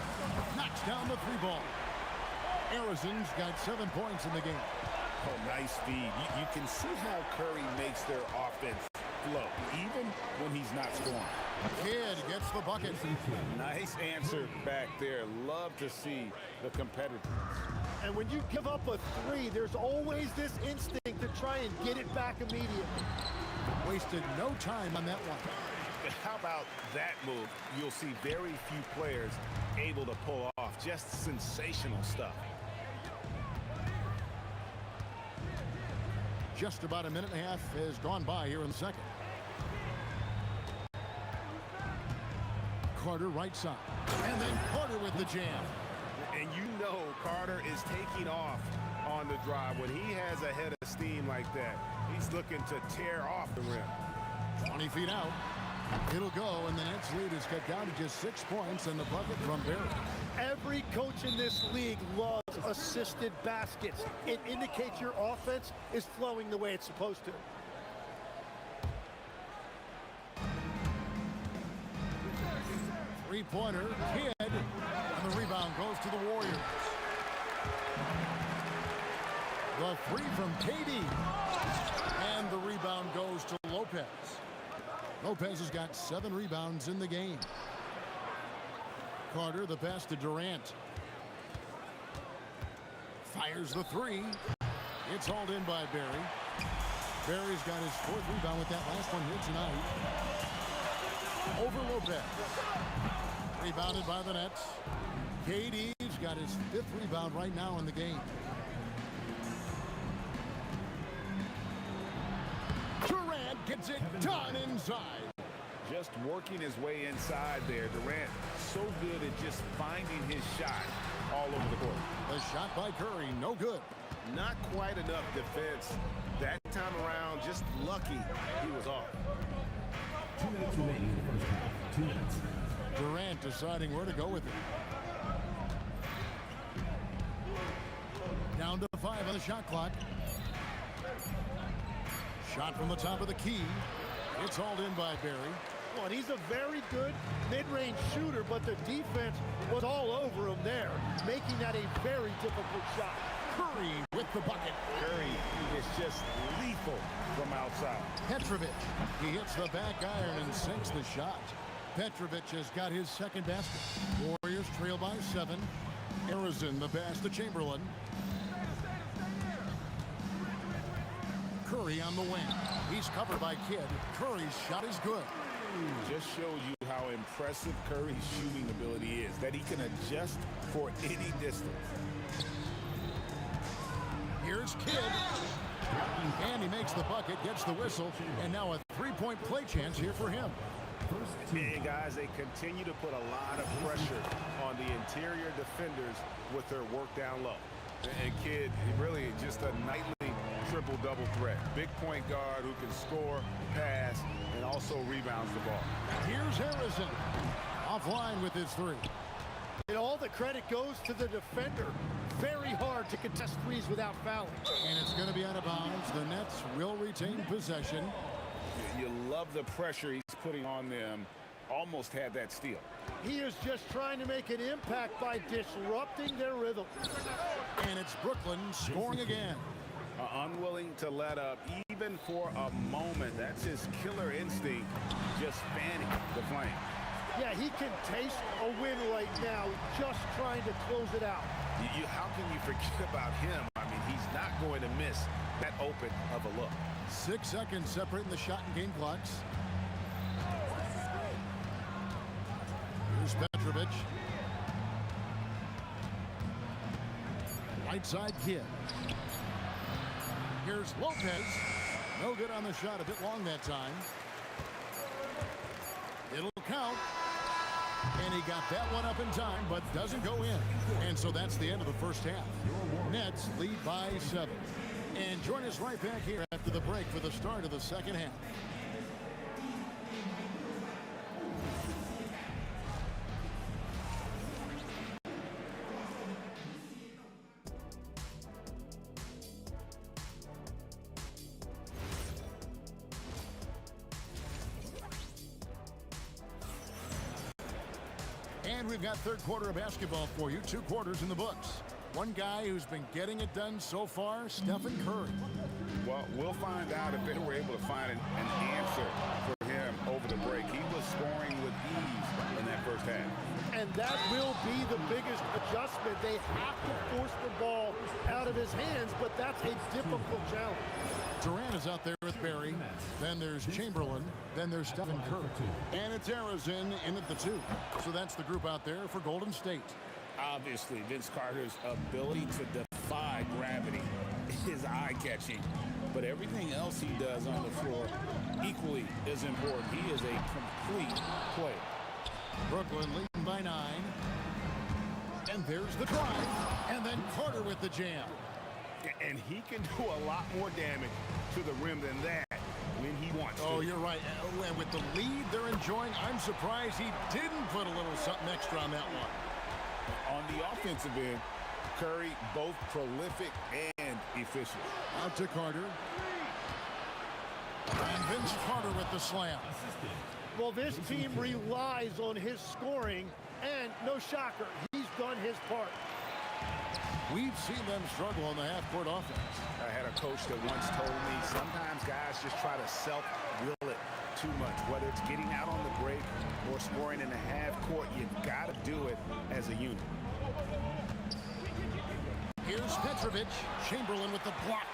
Knocks down the 3-ball. Harrison's got 7 points in the game. Oh, nice feed. You can see how Curry makes their offense flow, even when he's not scoring. Kidd gets the bucket. Nice answer back there. Love to see the competitiveness. And when you give up a 3, there's always this instinct to try and get it back immediately. Wasted no time on that one. How about that move? You'll see very few players able to pull off just sensational stuff. Just about a minute and a half has gone by here in the second. Carter right side. And then Carter with the jam. And you know Carter is taking off on the drive. When he has a head of steam like that, he's looking to tear off the rim. 20 feet out. It'll go, and the Nets lead is cut down to just 6 points and the bucket from Barry. Every coach in this league loves assisted baskets. It indicates your offense is flowing the way it's supposed to. Three-pointer, Kidd, and the rebound goes to the Warriors. The 3 from KD, and the rebound goes to Lopez. Lopez has got 7 rebounds in the game. Carter, the pass to Durant. Fires the 3. It's hauled in by Barry. Barry's got his 4th rebound with that last one here tonight. Over Lopez. Rebounded by the Nets. KD's got his 5th rebound right now in the game. Durant gets it done inside. Just working his way inside there. Durant so good at just finding his shot all over the court. The shot by Curry, no good. Not quite enough defense that time around. Just lucky he was off. 2 minutes remaining in the first half. 2 minutes. Durant deciding where to go with it. Down to 5 on the shot clock. Shot from the top of the key. It's hauled in by Barry. Well, and he's a very good mid-range shooter, but the defense was all over him there, making that a very difficult shot. Curry with the bucket. Curry is just lethal from outside. Petrovic. He hits the back iron and sinks the shot. Petrovic has got his 2nd basket. Warriors trail by 7. Harrison the pass to Chamberlain. Curry on the wing. He's covered by Kidd. Curry's shot is good. Just shows you how impressive Curry's shooting ability is, that he can adjust for any distance. Here's Kidd. And he makes the bucket, gets the whistle, and now a 3-point play chance here for him. And guys, they continue to put a lot of pressure on the interior defenders with their work down low. And Kidd, really just a nightly triple-double threat. Big point guard who can score, pass, and also rebounds the ball. Here's Harrison. Offline with his 3. And all the credit goes to the defender. Very hard to contest threes without fouling. And it's going to be out of bounds. The Nets will retain possession. You love the pressure he's putting on them. Almost had that steal. He is just trying to make an impact by disrupting their rhythm. And it's Brooklyn scoring again. Unwilling to let up even for a moment. That's his killer instinct, just fanning the flame. Yeah, he can taste a win right now, just trying to close it out. How can you forget about him? I mean, he's not going to miss that open of a look. 6 seconds separating the shot and game clocks. Here's Petrovic. Right side Kidd. Here's Lopez. No good on the shot, a bit long that time. It'll count. And he got that one up in time, but doesn't go in. And so that's the end of the first half. Nets lead by 7. And join us right back here after the break for the start of the second half. And we've got third quarter of basketball for you. 2 quarters in the books. One guy who's been getting it done so far, Stephen Curry. Well, we'll find out if they were able to find an answer for him over the break. He was scoring with ease in that first half. And that will be the biggest adjustment. They have to force the ball out of his hands, but that's a difficult challenge. Durant is out there with Barry. Then there's Chamberlain. Then there's Stephen Curry. And it's Arizona in at the 2. So that's the group out there for Golden State. Obviously, Vince Carter's ability to defy gravity is eye-catching. But everything else he does on the floor equally is important. He is a complete player. Brooklyn leading by 9. And there's the drive. And then Carter with the jam. And he can do a lot more damage to the rim than that when he wants to. Oh, you're right. And with the lead they're enjoying, I'm surprised he didn't put a little something extra on that one. On the offensive end, Curry both prolific and efficient. Out to Carter. And Vince Carter with the slam. Well, this team relies on his scoring, and no shocker, he's done his part. We've seen them struggle on the half-court offense. I had a coach that once told me sometimes guys just try to self-will it too much. Whether it's getting out on the break or scoring in the half-court, you've got to do it as a unit. Here's Petrovic. Chamberlain with the block.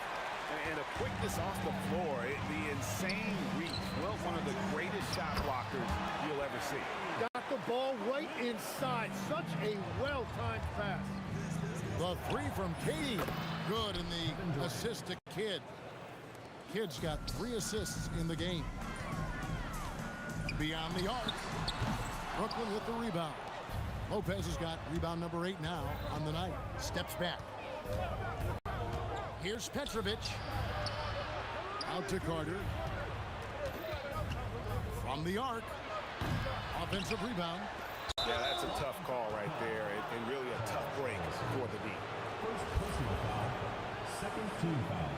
And a quickness off the floor. The insane reach. Well, one of the greatest shot blockers you'll ever see. Got the ball right inside. Such a well-timed pass. The 3 from Katie. Good in the assist to Kidd. Kidd's got 3 assists in the game. Beyond the arc. Brooklyn with the rebound. Lopez has got rebound number 8 now on the night. Steps back. Here's Petrovic. Out to Carter. From the arc. Offensive rebound. Yeah, that's a tough call right there, and really a tough break for the D. First personal foul. Second team foul.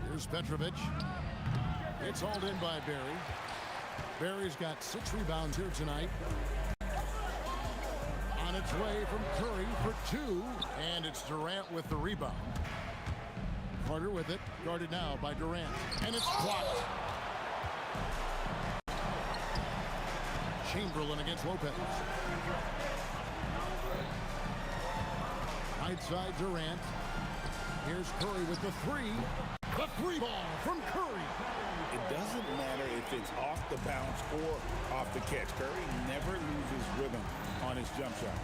Here's Petrovic. It's hauled in by Barry. Barry's got 6 rebounds here tonight. On its way from Curry for 2, and it's Durant with the rebound. Carter with it, guarded now by Durant, and it's blocked. Chamberlain against Lopez. Right side Durant. Here's Curry with the 3. The 3 ball from Curry. It doesn't matter if it's off the bounce or off the catch. Curry never loses rhythm on his jump shot.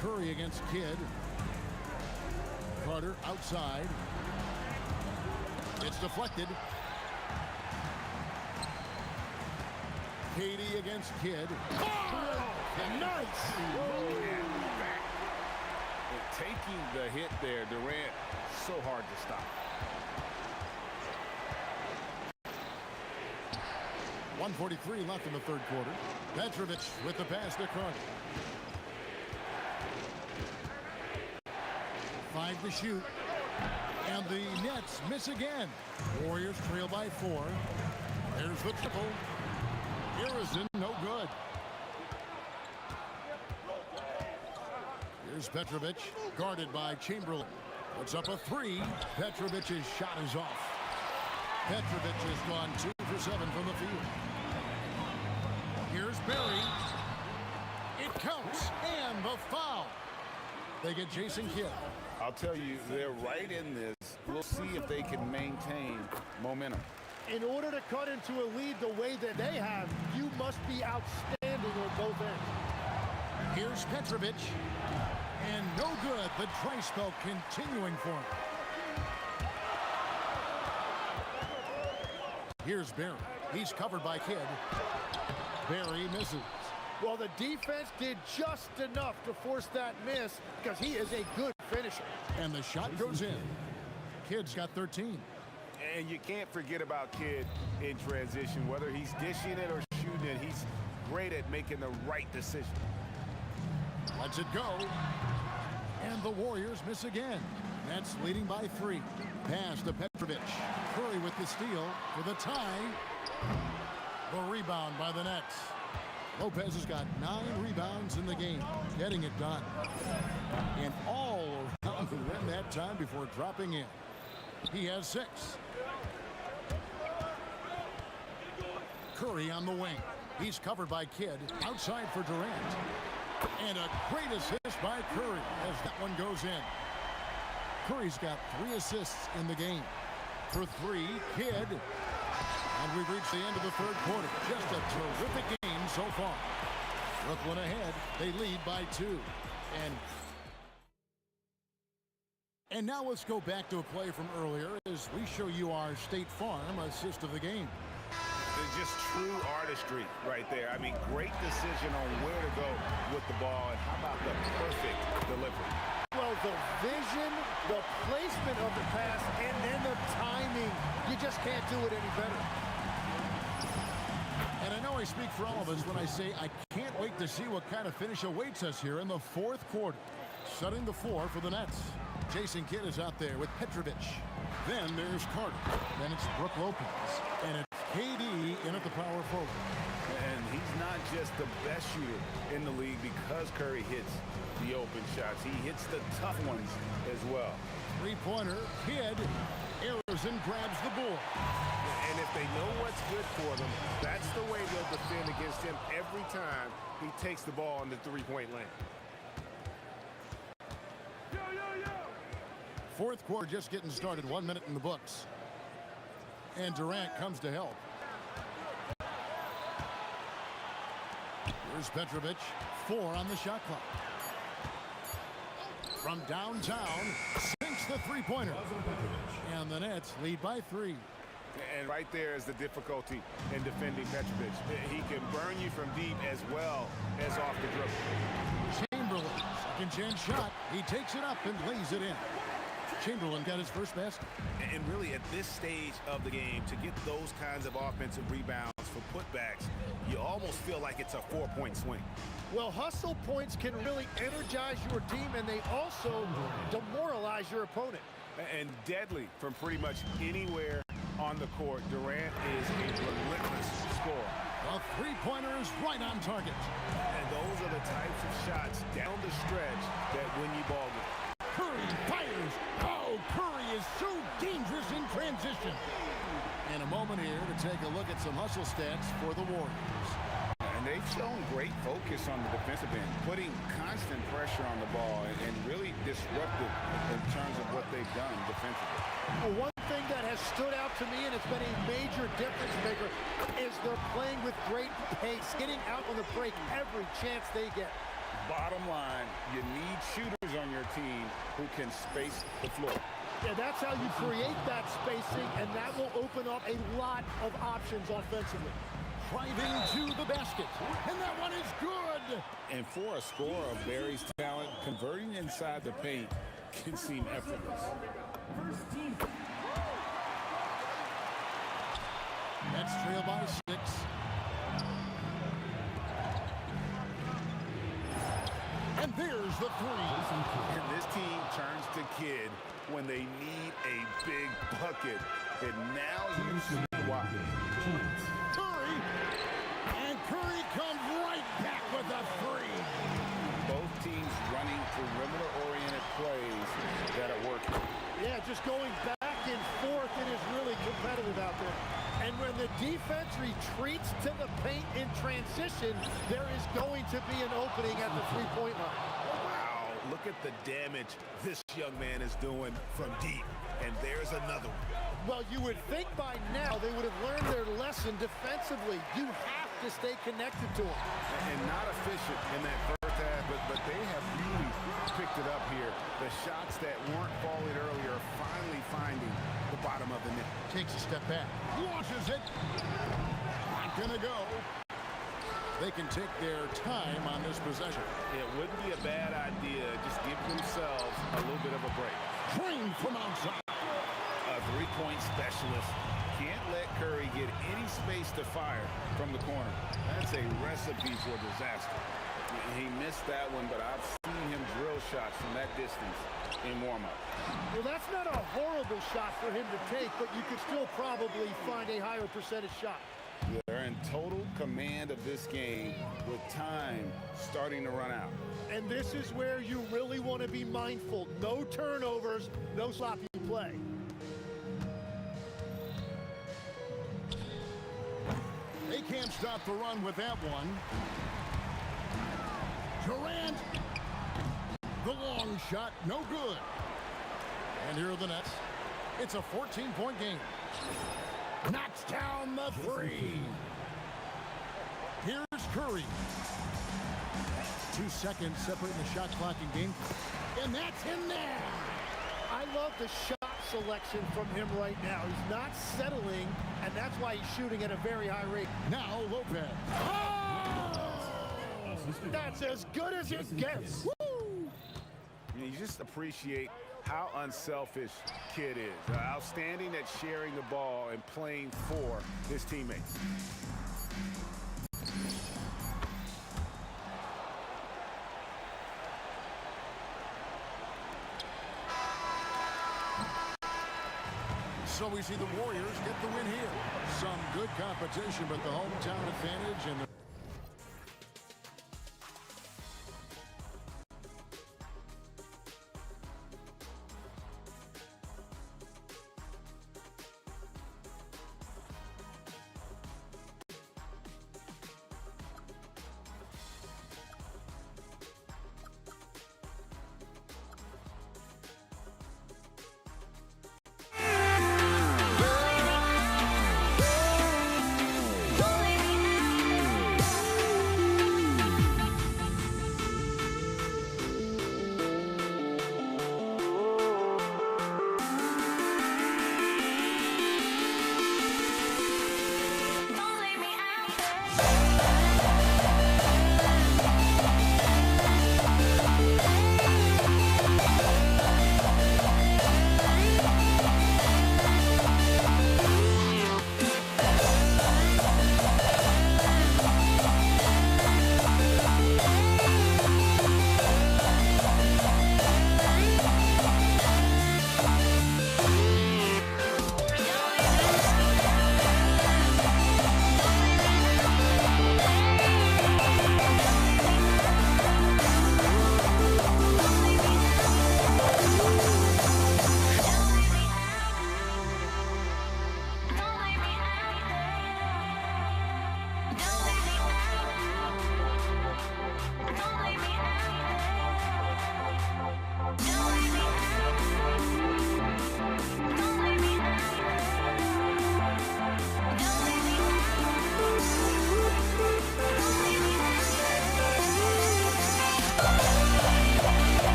Curry against Kidd. Carter outside. It's deflected. Katie against Kidd. Oh, nice! Taking the hit there, Durant, so hard to stop. 1:43 left in the third quarter. Petrovic with the pass to Carter. 5 to shoot. And the Nets miss again. Warriors trail by 4. There's the triple. Harrison, no good. Here's Petrovic, guarded by Chamberlain. Puts up a 3. Petrovic's shot is off. Petrovic has gone 2 for 7 from the field. Here's Barry. It counts, and the foul. They get Jason Kidd. I'll tell you, they're right in this. We'll see if they can maintain momentum. In order to cut into a lead the way that they have, you must be outstanding happening on both ends. Here's Petrovic. And no good. The dry spell continuing for him. Here's Barry. He's covered by Kidd. Barry misses. Well, the defense did just enough to force that miss because he is a good finisher. And the shot goes in. Kidd's got 13. And you can't forget about Kidd in transition. Whether he's dishing it or shooting it, he's great at making the right decision. Lets it go. And the Warriors miss again. Nets leading by 3. Pass to Petrovic. Curry with the steal for the tie. The rebound by the Nets. Lopez has got 9 rebounds in the game, getting it done. And all around the rim that time before dropping in. He has 6. Curry on the wing. He's covered by Kidd. Outside for Durant. And a great assist by Curry as that one goes in. Curry's got 3 assists in the game. For 3, Kidd. And we've reached the end of the third quarter. Just a terrific game so far. Brooklyn ahead. They lead by 2. And now let's go back to a play from earlier as we show you our State Farm assist of the game. It's just true artistry right there. I mean, great decision on where to go with the ball, and how about the perfect delivery? Well, the vision, the placement of the pass, and then the timing. You just can't do it any better. And I know I speak for all of us when I say I can't wait to see what kind of finish awaits us here in the fourth quarter. Setting the floor for the Nets. Jason Kidd is out there with Petrovic. Then there's Carter. Then it's Brook Lopez. And it's KD in at the power forward. And he's not just the best shooter in the league because Curry hits the open shots. He hits the tough ones as well. Three-pointer, Kidd airs and grabs the board. And if they know what's good for them, that's the way they'll defend against him every time he takes the ball in the three-point lane. Fourth quarter just getting started. 1 minute in the books. And Durant comes to help. Here's Petrovic. 4 on the shot clock. From downtown, sinks the three-pointer. And the Nets lead by 3. And right there is the difficulty in defending Petrovic. He can burn you from deep as well as off the dribble. Chamberlain, second chance shot. He takes it up and lays it in. Chamberlain got his first basket. And really at this stage of the game, to get those kinds of offensive rebounds for putbacks, you almost feel like it's a 4-point swing. Well, hustle points can really energize your team, and they also demoralize your opponent. And deadly from pretty much anywhere on the court. Durant is a relentless scorer. A three-pointer is right on target. And those are the types of shots down the stretch that win you ball games. Curry fires. Oh, Curry is so dangerous in transition. In a moment here to take a look at some hustle stats for the Warriors. And they've shown great focus on the defensive end, putting constant pressure on the ball and really disruptive in terms of what they've done defensively. Well, one thing that has stood out to me, and it's been a major difference maker, is they're playing with great pace, getting out on the break every chance they get. Bottom line, you need shooters on your team who can space the floor. Yeah, that's how you create that spacing, and that will open up a lot of options offensively. Driving to the basket, and that one is good. And for a scorer of Barry's talent, converting inside the paint can seem effortless. Nets trail by 6. And there's the 3. And this team turns to Kidd when they need a big bucket. And now you see why. Curry. And Curry comes right back with a 3. Both teams running perimeter-oriented plays that are working. Yeah, just going back and forth, it is really competitive out there. And when the defense retreats to the paint in transition, there is going to be an opening at the three-point line. Wow, look at the damage this young man is doing from deep. And there's another one. Well, you would think by now they would have learned their lesson defensively. You have to stay connected to him. And not efficient in that first half, but they have really picked it up here. The shots that weren't falling earlier are finally finding the bottom of the net. Takes a step back. Launches it. Not gonna go. They can take their time on this possession. It wouldn't be a bad idea. Just give themselves a little bit of a break. Drained from outside. A three-point specialist. Can't let Curry get any space to fire from the corner. That's a recipe for disaster. He missed that one, but I've seen him drill shots from that distance in warm-up. Well, that's not a horrible shot for him to take, but you could still probably find a higher percentage shot. They're in total command of this game with time starting to run out. And this is where you really want to be mindful. No turnovers, no sloppy play. They can't stop the run with that one. Durant. The long shot, no good. And here are the Nets. It's a 14-point game. Knocks down the three. Here's Curry. 2 seconds separating the shot clock and game. And that's in there. I love the shot selection from him right now. He's not settling, and that's why he's shooting at a very high rate. Now Lopez. Oh! That's as good as it gets. Woo! You just appreciate how unselfish Kid is. Outstanding at sharing the ball and playing for his teammates. So we see the Warriors get the win here. Some good competition, but the hometown advantage and the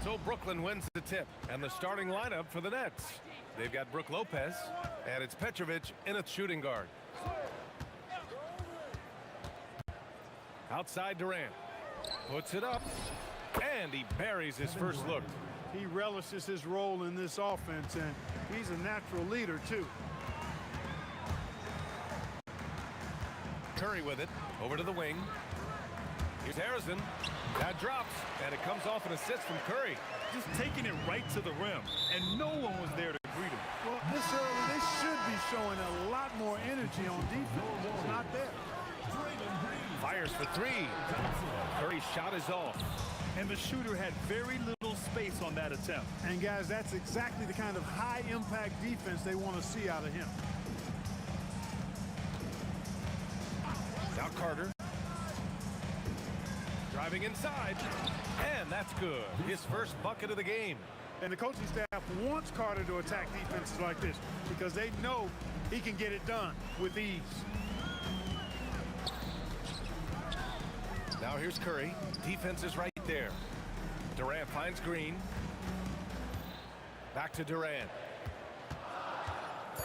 So Brooklyn wins the tip, and the starting lineup for the Nets. They've got Brook Lopez, and it's Petrovic in a shooting guard. Outside Durant. Puts it up, and he buries his first look. He relishes his role in this offense, and he's a natural leader, too. Curry with it, over to the wing. Here's Harrison. That drops, and it comes off an assist from Curry. Just taking it right to the rim, and no one was there to greet him. Well, this early, they should be showing a lot more energy on defense. It's not there. Fires for three. Curry's shot is off. And the shooter had very little space on that attempt. And, guys, that's exactly the kind of high-impact defense they want to see out of him. Now Carter. Driving inside, and that's good. His first bucket of the game. And the coaching staff wants Carter to attack defenses like this because they know he can get it done with ease. Now here's Curry. Defense is right there. Durant finds Green. Back to Durant.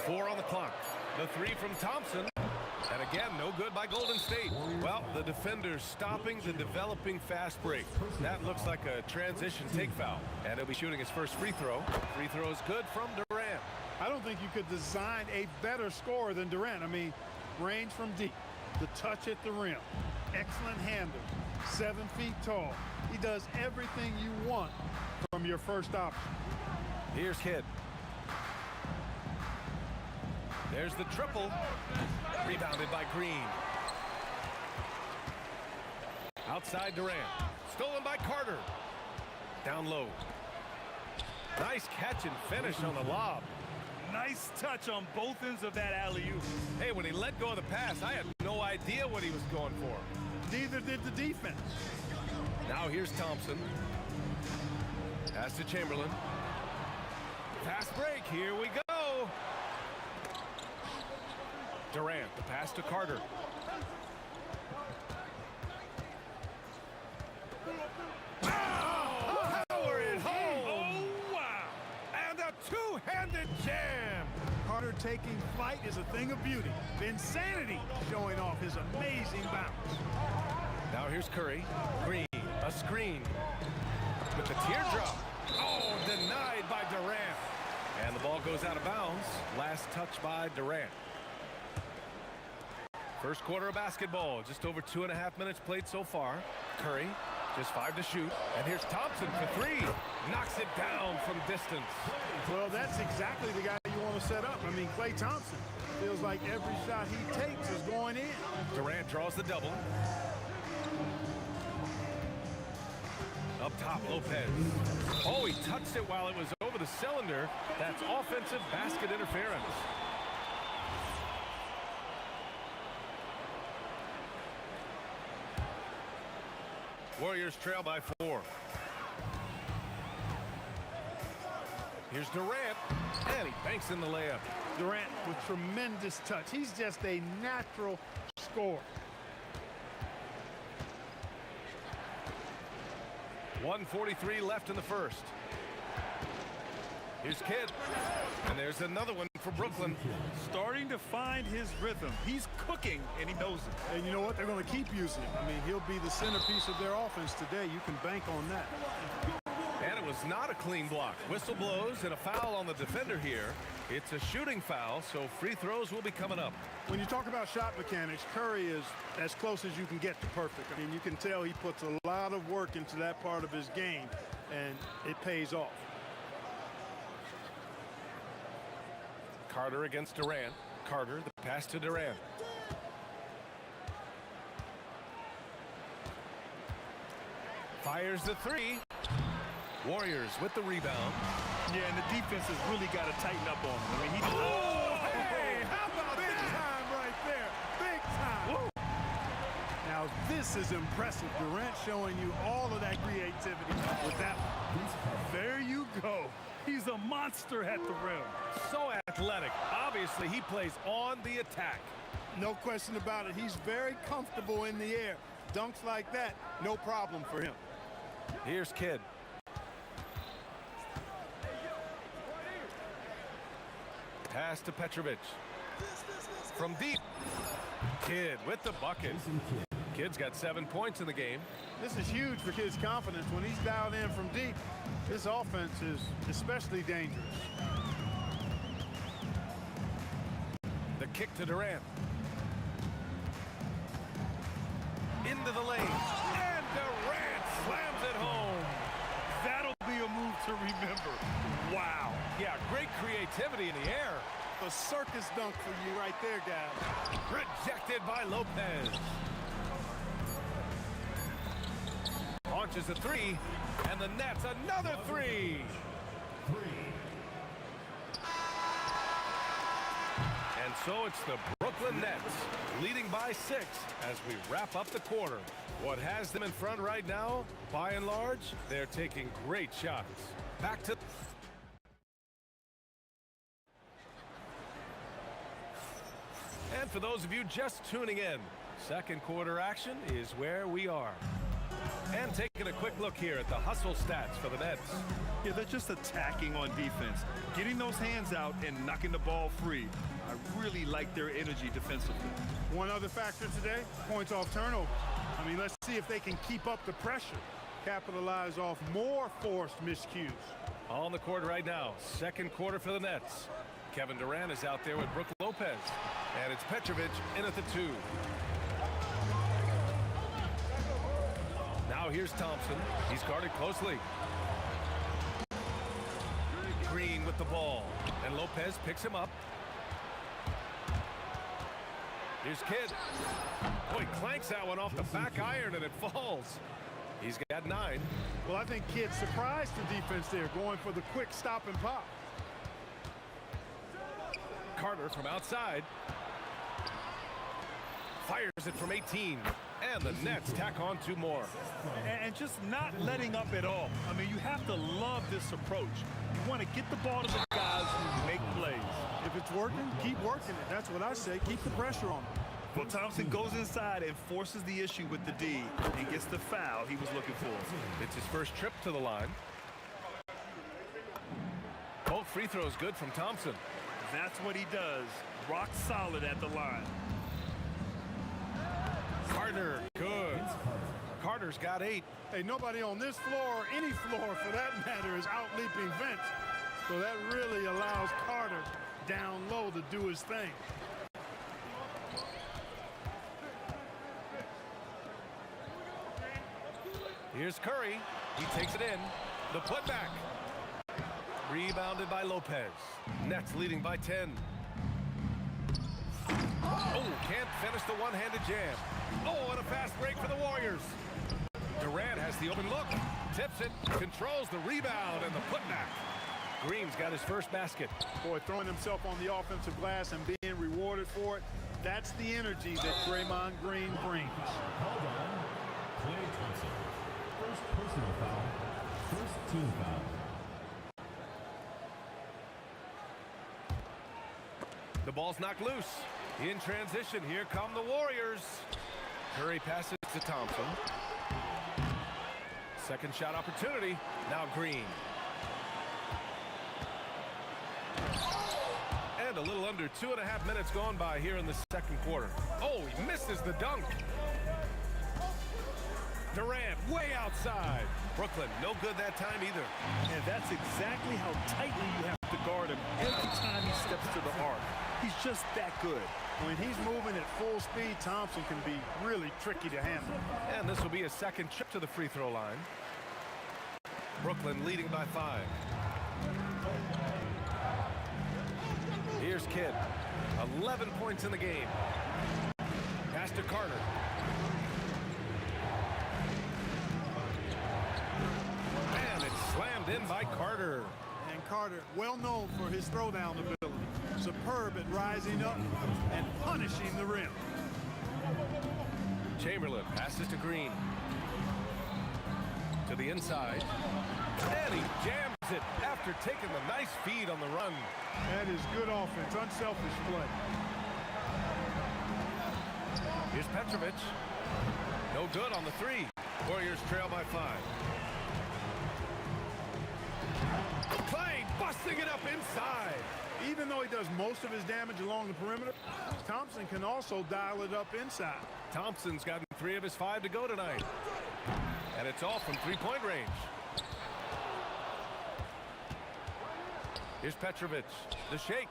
4 on the clock. The three from Thompson. And again, no good by Golden State. Well, the defender's stopping the developing fast break. That looks like a transition take foul. And he'll be shooting his first free throw. Free throw is good from Durant. I don't think you could design a better scorer than Durant. I mean, range from deep, the touch at the rim, excellent handle, 7 feet tall. He does everything you want from your first option. Here's Kidd. There's the triple. Rebounded by Green. Outside Durant. Stolen by Carter. Down low. Nice catch and finish on the lob. Nice touch on both ends of that alley-oop. Hey, when he let go of the pass, I had no idea what he was going for. Neither did the defense. Now here's Thompson. Pass to Chamberlain. Fast break. Here we go. Durant, the pass to Carter. Oh, power it home. Oh, wow. And a two-handed jam. Carter taking flight is a thing of beauty. Insanity showing off his amazing bounce. Now here's Curry. Green, a screen. With the teardrop. Oh, denied by Durant. And the ball goes out of bounds. Last touch by Durant. First quarter of basketball, just over 2.5 minutes played so far. Curry, just 5 to shoot. And here's Thompson for 3. Knocks it down from distance. Well, that's exactly the guy you want to set up. I mean, Klay Thompson feels like every shot he takes is going in. Durant draws the double. Up top, Lopez. Oh, he touched it while it was over the cylinder. That's offensive basket interference. Warriors trail by 4. Here's Durant, and he banks in the layup. Durant with tremendous touch. He's just a natural scorer. 1:43 left in the first. Here's Kidd, and there's another one for Brooklyn. Starting to find his rhythm. He's cooking, and he knows it. And you know what? They're going to keep using him. I mean, he'll be the centerpiece of their offense today. You can bank on that. And it was not a clean block. Whistle blows and a foul on the defender here. It's a shooting foul, so free throws will be coming up. When you talk about shot mechanics, Curry is as close as you can get to perfect. I mean, you can tell he puts a lot of work into that part of his game, and it pays off. Carter against Durant. Carter, the pass to Durant. Fires the 3. Warriors with the rebound. Yeah, and the defense has really got to tighten up on him. I mean, hey, how about big time right there? Big time. Woo. Now, this is impressive. Durant showing you all of that creativity with that one. There you go. He's a monster at the rim. So athletic. Obviously, he plays on the attack. No question about it. He's very comfortable in the air. Dunks like that, no problem for him. Here's Kidd. Pass to Petrovic. From deep. Kidd with the bucket. Kidd's got 7 points in the game. This is huge for Kidd's confidence. When he's dialed in from deep, this offense is especially dangerous. The kick to Durant. Into the lane. And Durant slams it home. That'll be a move to remember. Wow. Yeah, great creativity in the air. A circus dunk for you right there, guys. Rejected by Lopez. Launches a three, and the Nets another three. And so it's the Brooklyn Nets leading by 6 as we wrap up the quarter. What has them in front right now, by and large, they're taking great shots. Back to... And for those of you just tuning in, second quarter action is where we are. And taking a quick look here at the hustle stats for the Nets. Yeah, they're just attacking on defense, getting those hands out and knocking the ball free. I really like their energy defensively. One other factor today, points off turnovers. I mean, let's see if they can keep up the pressure, capitalize off more forced miscues. On the court right now, second quarter for the Nets. Kevin Durant is out there with Brook Lopez. And it's Petrovic in at the 2. Now here's Thompson. He's guarded closely. Green with the ball. And Lopez picks him up. Here's Kidd. Oh, he clanks that one off the back iron and it falls. He's got 9. Well, I think Kidd surprised the defense there, going for the quick stop and pop. Carter from outside. Fires it from 18. And the Nets tack on 2 more. And just not letting up at all. I mean, you have to love this approach. You want to get the ball to the guys who make plays. If it's working, keep working it. That's what I say. Keep the pressure on them. Well, Thompson goes inside and forces the issue with the D and gets the foul he was looking for. It's his first trip to the line. Both free throws good from Thompson. That's what he does. Rock solid at the line. Carter, good. Carter's got 8. Hey, nobody on this floor or any floor for that matter is out leaping Vince. So that really allows Carter down low to do his thing. Here's Curry. He takes it in. The putback. Rebounded by Lopez. Nets leading by 10. Oh, can't finish the one-handed jam. Oh, and a fast break for the Warriors. Durant has the open look. Tips it. Controls the rebound and the putback. Green's got his first basket. Boy, throwing himself on the offensive glass and being rewarded for it. That's the energy that Draymond Green brings. Hold on. Klay Thompson. First personal foul. First team foul. The ball's knocked loose. In transition, here come the Warriors. Curry passes to Thompson. Second shot opportunity. Now Green. And a little under 2.5 minutes gone by here in the second quarter. Oh, he misses the dunk. Durant way outside. Brooklyn, no good that time either. And that's exactly how tightly you have to guard him every time he steps to the arc. He's just that good. When he's moving at full speed, Thompson can be really tricky to handle. And this will be a second trip to the free throw line. Brooklyn leading by 5. Here's Kidd. 11 points in the game. Pass to Carter. And it's slammed in by Carter. And Carter, well known for his throwdown ability. Superb at rising up and punishing the rim. Chamberlain passes to Green. To the inside. And he jams it after taking the nice feed on the run. That is good offense, unselfish play. Here's Petrovic. No good on the three. Warriors trail by 5. Clay busting it up inside. Even though he does most of his damage along the perimeter, Thompson can also dial it up inside. Thompson's gotten 3 of his 5 to go tonight. And it's all from 3-point range. Here's Petrovic. The shake.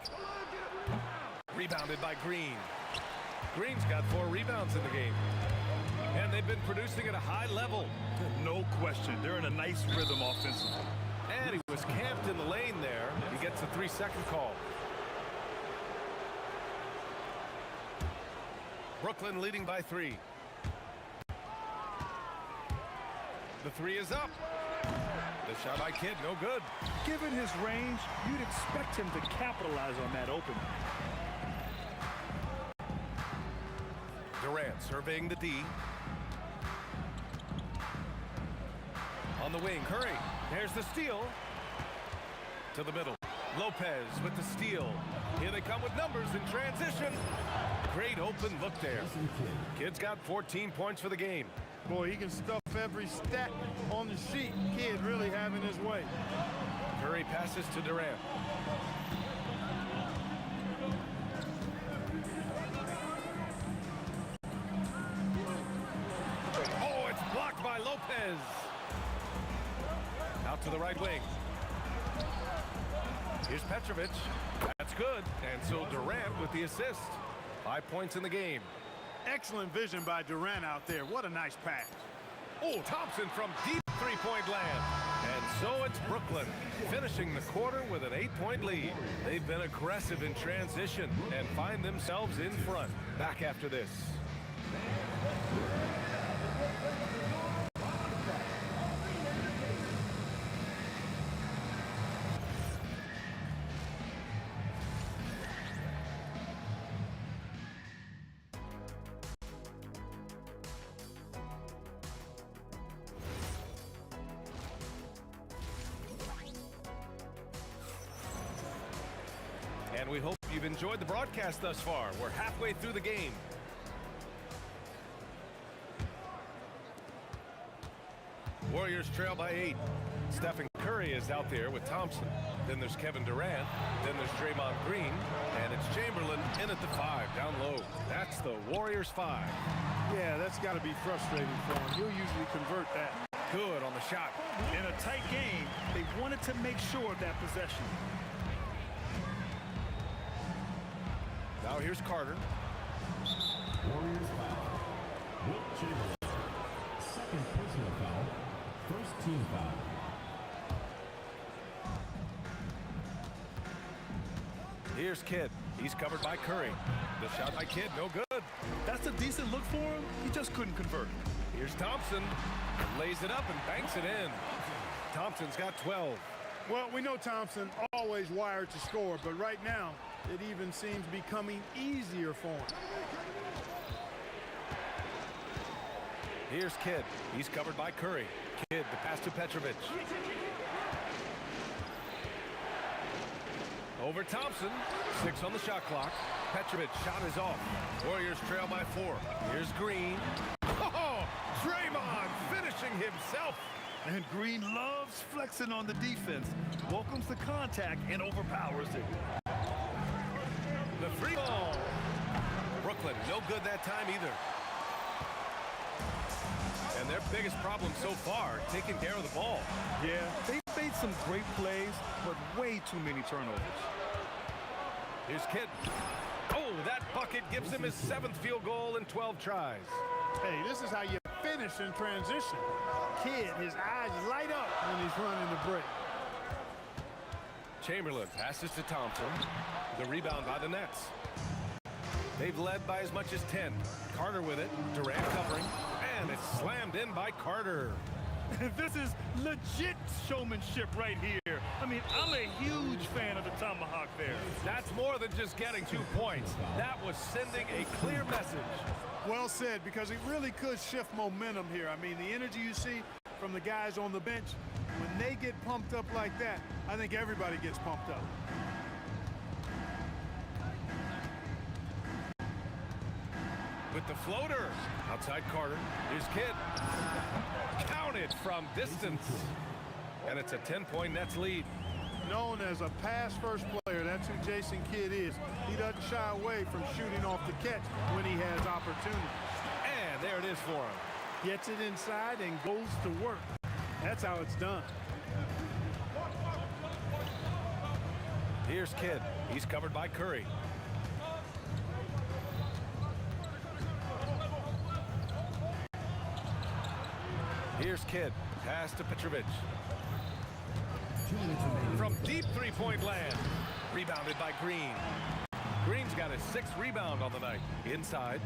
Rebounded by Green. Green's got 4 rebounds in the game. And they've been producing at a high level. No question. They're in a nice rhythm offensively. And he was camped in the lane there. He gets a 3-second call. Brooklyn leading by 3. The 3 is up. The shot by Kidd, no good. Given his range, you'd expect him to capitalize on that opening. Durant surveying the D. On the wing, Curry. There's the steal. To the middle. Lopez with the steal. Here they come with numbers in transition. Great open look there. Kidd's got 14 points for the game. Boy, he can stuff every stat on the sheet. Kidd really having his way. Curry passes to Durant. Oh, it's blocked by Lopez. Out to the right wing. Here's Petrovic. That's good. And so Durant with the assist. 5 points in the game. Excellent vision by Durant out there. What a nice pass. Oh, Thompson from deep 3-point land. And so it's Brooklyn finishing the quarter with an 8-point lead. They've been aggressive in transition and find themselves in front. Back after this. And we hope you've enjoyed the broadcast thus far. We're halfway through the game. Warriors trail by 8. Stephen Curry is out there with Thompson. Then there's Kevin Durant. Then there's Draymond Green. And it's Chamberlain in at the 5, down low. That's the Warriors 5. Yeah, that's got to be frustrating for him. He'll usually convert that. Good on the shot. In a tight game, they wanted to make sure of that possession. Now here's Carter. Warriors foul. Wilt Chamberlain. Second personal foul. First team foul. Here's Kidd. He's covered by Curry. The shot by Kidd, no good. That's a decent look for him. He just couldn't convert. Here's Thompson. Lays it up and banks it in. Thompson's got 12. Well, we know Thompson always wired to score, but right now, it even seems becoming easier for him. Here's Kidd. He's covered by Curry. Kidd, the pass to Petrovic. Over Thompson. 6 on the shot clock. Petrovic shot is off. Warriors trail by 4. Here's Green. Oh, Draymond finishing himself. And Green loves flexing on the defense. Welcomes the contact and overpowers it. The free ball. Brooklyn, no good that time either. And their biggest problem so far, taking care of the ball. Yeah, they've made some great plays, but way too many turnovers. Here's Kidd. Oh, that bucket gives him his 7th field goal in 12 tries. Hey, this is how you finish in transition. Kidd, his eyes light up when he's running the break. Chamberlain passes to Thompson. The rebound by the Nets. They've led by as much as 10. Carter with it. Durant covering. And it's slammed in by Carter. This is legit showmanship right here. I mean, I'm a huge fan of the tomahawk there. That's more than just getting 2 points. That was sending a clear message. Well said, because it really could shift momentum here. I mean, the energy you see from the guys on the bench, when they get pumped up like that, I think everybody gets pumped up. with the floater. Outside Carter. Here's Kidd. Counted from distance. And it's a 10-point Nets lead. Known as a pass-first player, that's who Jason Kidd is. He doesn't shy away from shooting off the catch when he has opportunity. And there it is for him. Gets it inside and goes to work. That's how it's done. Here's Kidd. He's covered by Curry. Here's Kidd. Pass to Petrovic. From deep three-point land. Rebounded by Green. Green's got his 6th rebound on the night. Inside.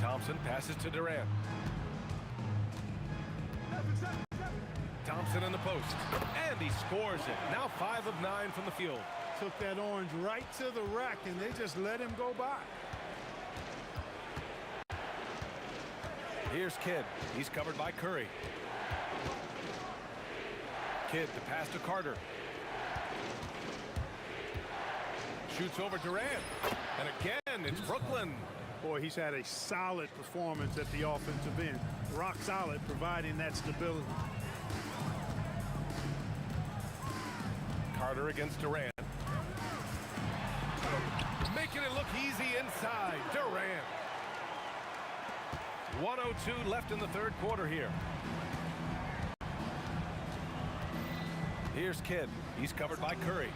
Thompson passes to Durant. Thompson in the post. And he scores it. Now 5 of 9 from the field. Took that orange right to the rack, and they just let him go by. Here's Kidd. He's covered by Curry. Kidd to pass to Carter. Shoots over Durant. And again, it's Brooklyn. Boy, he's had a solid performance at the offensive end. Rock solid, providing that stability. Carter against Durant. Making it look easy inside. Durant. 1:02 left in the 3rd quarter here. Here's Kidd. He's covered by Curry.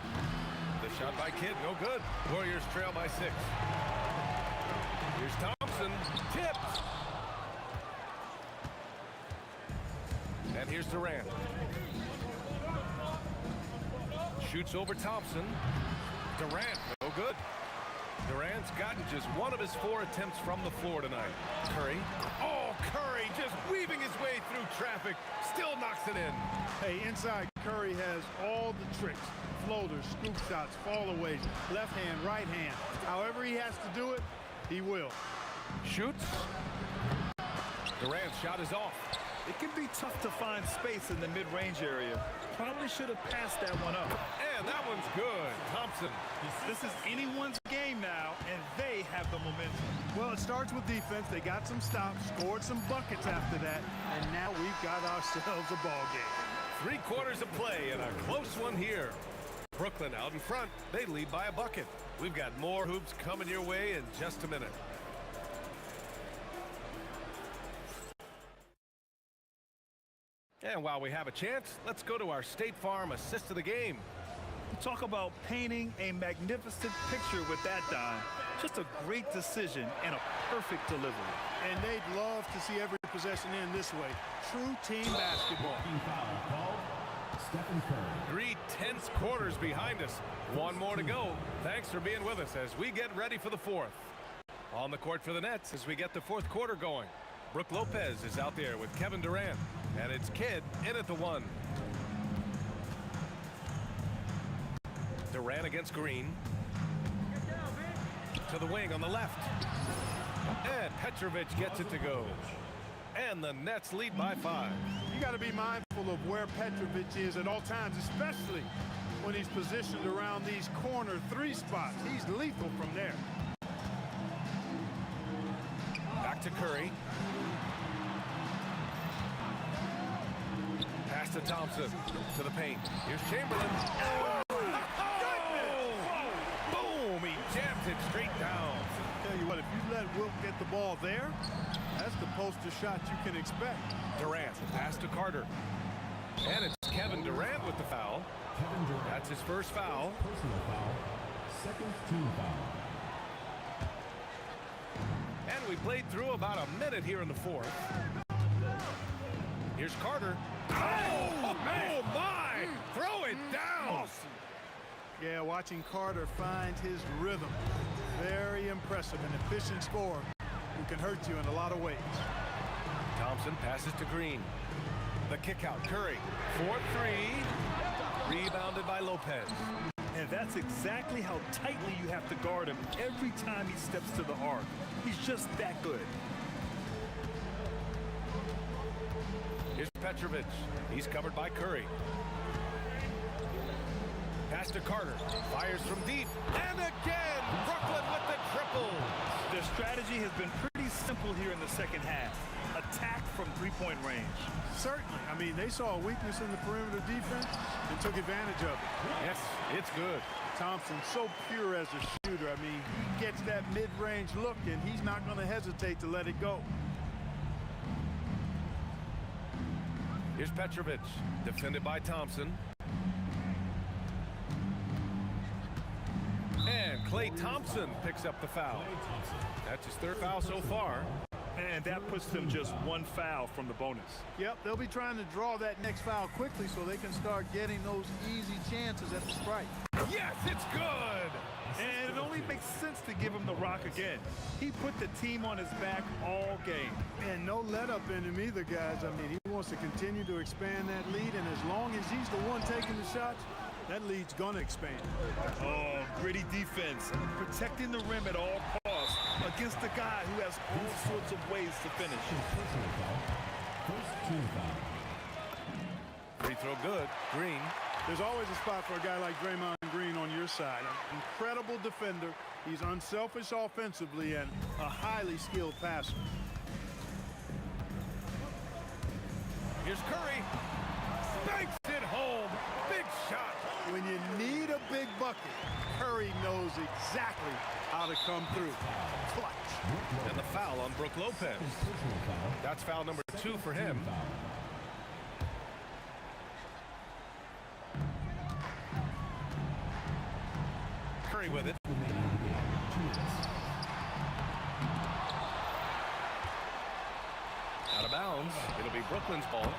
The shot by Kidd, no good. Warriors trail by 6. Here's Thompson. Tipped. And here's Durant. Shoots over Thompson. Durant, no good. Durant's gotten just 1 of his 4 attempts from the floor tonight. Curry. Oh, Curry just weaving his way through traffic. Still knocks it in. Hey, inside Curry has all the tricks. Floaters, scoop shots, fallaways, left hand, right hand. However he has to do it, he will. Shoots. Durant's shot is off. It can be tough to find space in the mid-range area. Probably should have passed that one up. And that one's good. Thompson. This is anyone's game now, and they have the momentum. Well, it starts with defense. They got some stops, scored some buckets after that, and now we've got ourselves a ball game. 3 quarters of play and a close one here. Brooklyn out in front. They lead by a bucket. We've got more hoops coming your way in just a minute. And while we have a chance, let's go to our State Farm assist of the game. Talk about painting a magnificent picture with that dime. Just a great decision and a perfect delivery. And they'd love to see every possession end this way. True team basketball. 3 tense quarters behind us. 1 more to go. Thanks for being with us as we get ready for the 4th. On the court for the Nets as we get the 4th quarter going. Brook Lopez is out there with Kevin Durant. And it's Kidd in at the 1. Durant against Green. To the wing on the left. And Petrovic gets it to go. And the Nets lead by 5. You got to be mindful of where Petrovic is at all times, especially when he's positioned around these corner 3 spots. He's lethal from there. Back to Curry. Pass to Thompson. To the paint. Here's Chamberlain. Oh! Boom! He jams it straight down. Tell you what, if you let Wilt get the ball there, that's the poster shot you can expect. Durant, pass to Carter. And it's Kevin Durant with the foul. That's his first foul. Personal foul. 2nd team foul. And we played through about a minute here in the 4th. Here's Carter. Oh, man. Oh my! Throw it down. Awesome. Yeah, watching Carter find his rhythm. Very impressive. An efficient scorer who can hurt you in a lot of ways. Thompson passes to Green. The kick out. Curry. 4-3. Rebounded by Lopez. And that's exactly how tightly you have to guard him every time he steps to the arc. He's just that good. Here's Petrovic. He's covered by Curry. Pass to Carter. Fires from deep. And again, Brooklyn with the triple. their strategy has been pretty simple here in the second half. Attack from three-point range. Certainly. I mean, they saw a weakness in the perimeter defense and took advantage of it. Yes, it's good. Thompson, so pure as a shooter. I mean, he gets that mid-range look, and he's not going to hesitate to let it go. Here's Petrovic, defended by Thompson. And Klay Thompson picks up the foul. That's his third foul so far. And that puts them just one foul from the bonus. Yep, they'll be trying to draw that next foul quickly so they can start getting those easy chances at the strike. Yes, it's good! And it only makes sense to give him the rock again. He put the team on his back all game. And no let up in him either, guys. I mean, he wants to continue to expand that lead, and as long as he's the one taking the shots, that lead's going to expand. Oh, gritty defense. Protecting the rim at all costs against a guy who has all sorts of ways to finish. First team foul. Free throw good. Green. There's always a spot for a guy like Draymond Green on your side. An incredible defender. He's unselfish offensively and a highly skilled passer. Here's Curry. Banks it home. Big shot. When you need a big bucket, Curry knows exactly how to come through. Clutch. And the foul on Brook Lopez. That's foul number 2 for him. Curry with it. Out of bounds. It'll be Brooklyn's ball.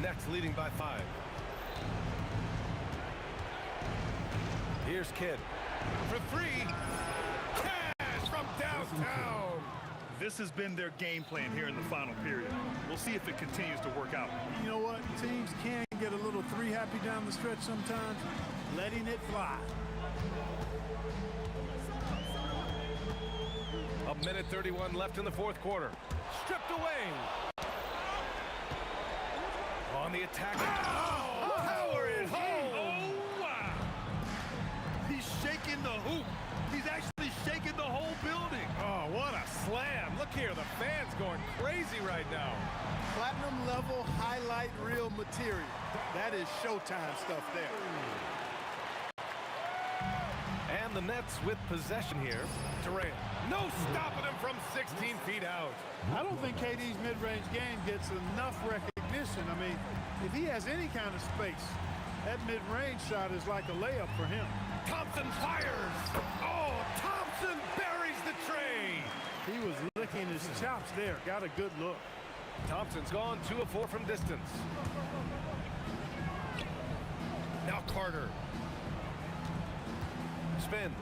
Nets leading by 5. Here's Kidd. For 3. Cash from downtown. This has been their game plan here in the final period. We'll see if it continues to work out. You know what? Teams can get a little three happy down the stretch sometimes. Letting it fly. A minute 31 left in the fourth quarter. Stripped away. On the attack. Oh, power it home. Oh, wow. He's shaking the hoop. He's actually shaking the whole building. Oh, what a slam. Look here, the fans going crazy right now. Platinum level highlight reel material. That is Showtime stuff there. And the Nets with possession here. Durant. No stopping him from 16 feet out. I don't think KD's mid-range game gets enough recognition. I mean, if he has any kind of space, that mid-range shot is like a layup for him. Thompson fires. Oh, Thompson buries the tray. He was licking his chops there. Got a good look. Thompson's gone 2 of 4 from distance. Now Carter. Spins.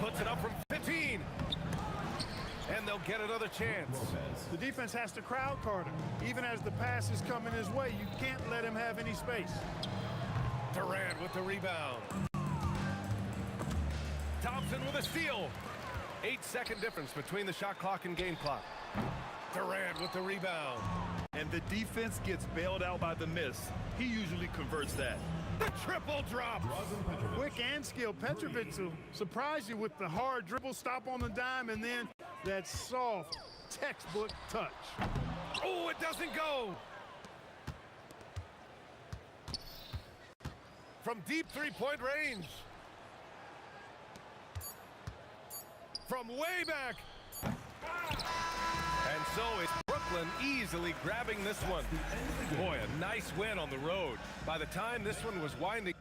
Puts it up from 15. And they'll get another chance. The defense has to crowd Carter. Even as the pass is coming his way, you can't let him have any space. Durant with the rebound. Thompson with a steal. 8-second difference between the shot clock and game clock. Durant with the rebound. And the defense gets bailed out by the miss. He usually converts that. The triple drop. Quick and skilled. Petrovic will surprise you with the hard dribble, stop on the dime, and then that soft textbook touch. Oh, it doesn't go. From deep three-point range. From way back. And so it's Brooklyn easily grabbing this one. Boy, a nice win on the road. By the time this one was winding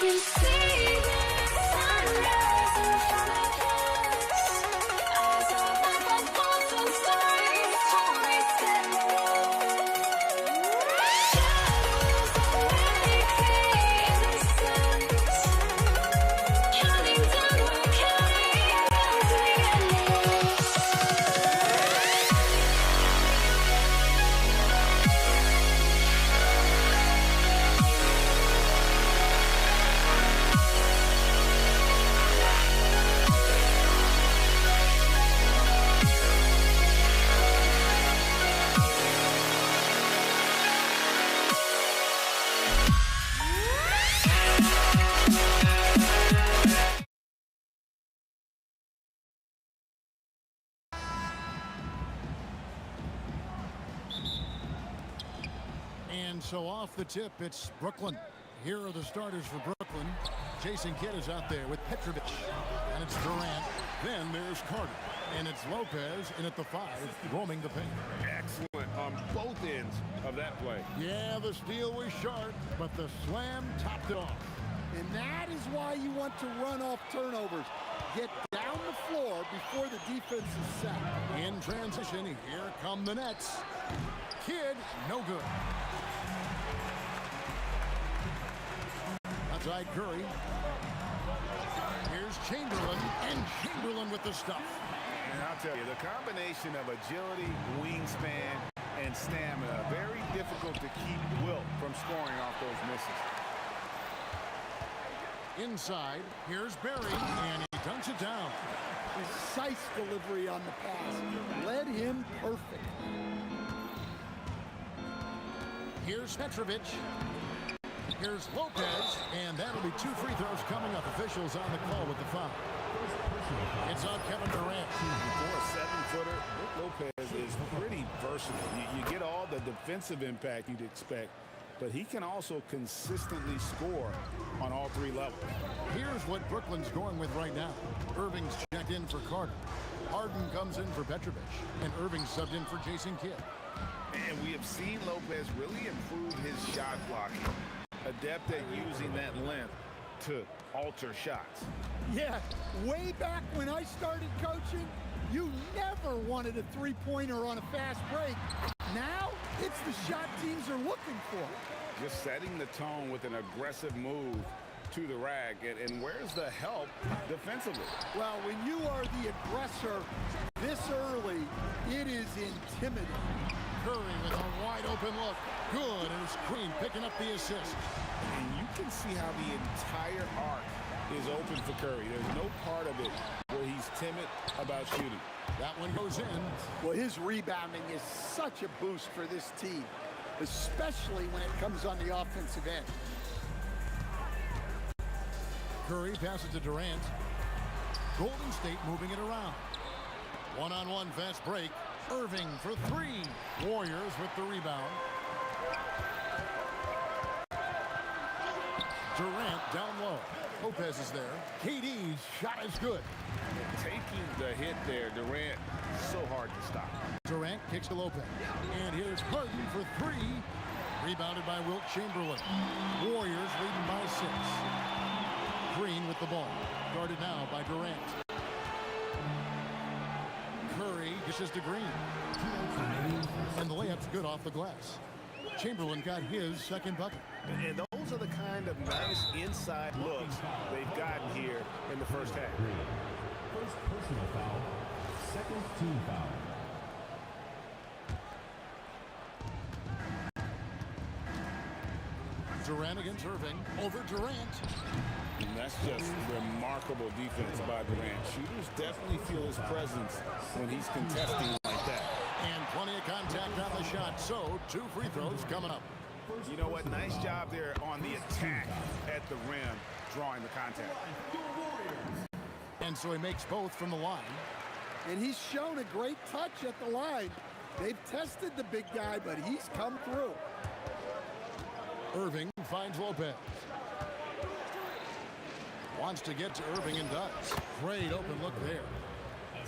You see the sunrise in front of us. Eyes are like monster stories told me stand alone. Shadows already create innocence. Counting down, we're counting down to the end. And so off the tip, it's Brooklyn. Here are the starters for Brooklyn. Jason Kidd is out there with Petrovic. And it's Durant. Then there's Carter. And it's Lopez in at the 5, roaming the paint. Excellent on both ends of that play. Yeah, the steal was sharp, but the slam topped it off. And that is why you want to run off turnovers. Get down the floor before the defense is set. In transition, here come the Nets. Kidd, no good. Outside Curry. Here's Chamberlain, and Chamberlain with the stuff. And I'll tell you, the combination of agility, wingspan, and stamina, very difficult to keep Wilt from scoring off those misses. Inside, here's Barry, and he dunks it down. Precise delivery on the pass. Led him perfect. Here's Petrovic. Here's Lopez, and that'll be 2 free throws coming up. Officials on the call with the foul. It's on Kevin Durant. For a 7-footer, Lopez is pretty versatile. You get all the defensive impact you'd expect, but he can also consistently score on all 3 levels. Here's what Brooklyn's going with right now. Irving's checked in for Carter. Harden comes in for Petrovic, and Irving subbed in for Jason Kidd. And we have seen Lopez really improve his shot blocking. Adept at using that length to alter shots. Yeah, way back when I started coaching, you never wanted a three-pointer on a fast break. Now, it's the shot teams are looking for. Just setting the tone with an aggressive move to the rack. And where's the help defensively? Well, when you are the aggressor this early, it is intimidating. Curry with a wide open look. Good, and it's Green picking up the assist. And you can see how the entire arc is open for Curry. There's no part of it where he's timid about shooting. That one goes in. Well, his rebounding is such a boost for this team, especially when it comes on the offensive end. Curry passes to Durant. Golden State moving it around. One-on-one fast break. Irving for 3. Warriors with the rebound. Durant down low. Lopez is there. KD's shot is good. Taking the hit there, Durant, so hard to stop. Durant kicks to Lopez. And here's Harden for 3. Rebounded by Wilt Chamberlain. Warriors leading by 6. Green with the ball. Guarded now by Durant. Curry dishes to Green. And the layup's good off the glass. Chamberlain got his second bucket. And those are the kind of nice inside looks they've gotten here in the first half. First personal foul, second team foul. Durant against Irving. Over Durant. And that's just remarkable defense by Durant. Shooters definitely feel his presence when he's contesting like that. And plenty of contact on the shot. So 2 free throws coming up. You know what? Nice job there on the attack at the rim. drawing the contact. And so he makes both from the line. And he's shown a great touch at the line. They've tested the big guy, but he's come through. Irving finds Lopez. Wants to get to Irving and does. Great open look there.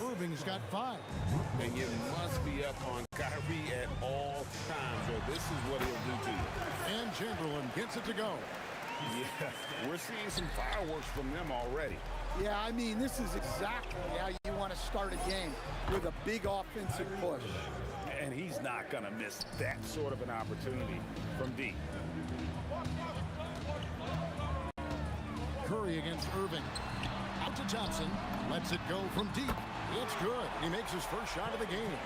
Irving's got 5. And you must be up on Kyrie at all times, or this is what he'll do to you. And Chamberlain gets it to go. Yeah, we're seeing some fireworks from them already. Yeah, I mean, this is exactly how you want to start a game, with a big offensive push. And he's not going to miss that sort of an opportunity from deep. Curry against Irving. Out to Thompson. Lets it go from deep. It's good. He makes his first shot of the game.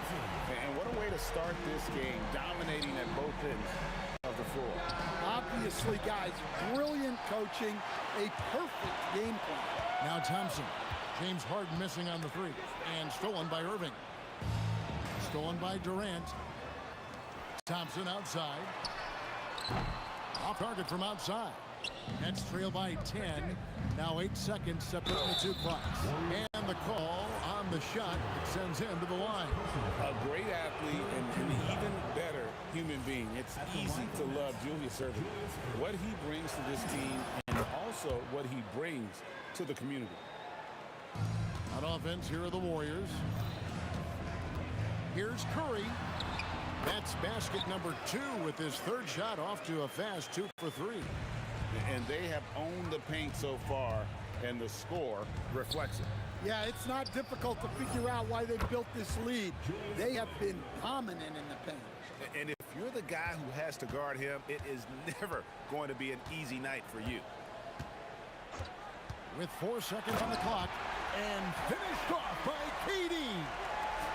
And what a way to start this game, dominating at both ends of the floor. Obviously, guys, brilliant coaching, a perfect game plan. Now Thompson. James Harden missing on the 3. And stolen by Irving. Stolen by Durant. Thompson outside. Off target from outside. Nets trail by 10. Now 8 seconds separating the 2 clocks. And the call on the shot that sends him to the line. A great athlete and an even better human being. It's easy to love Julius Erving. What he brings to this team and also what he brings to the community. On offense, here are the Warriors. Here's Curry. That's basket number 2 with his 3rd shot off to a fast 2 for 3. And they have owned the paint so far, and the score reflects it. Yeah, it's not difficult to figure out why they built this lead. They have been dominant in the paint. And if you're the guy who has to guard him, it is never going to be an easy night for you. With 4 seconds on the clock, and finished off by KD.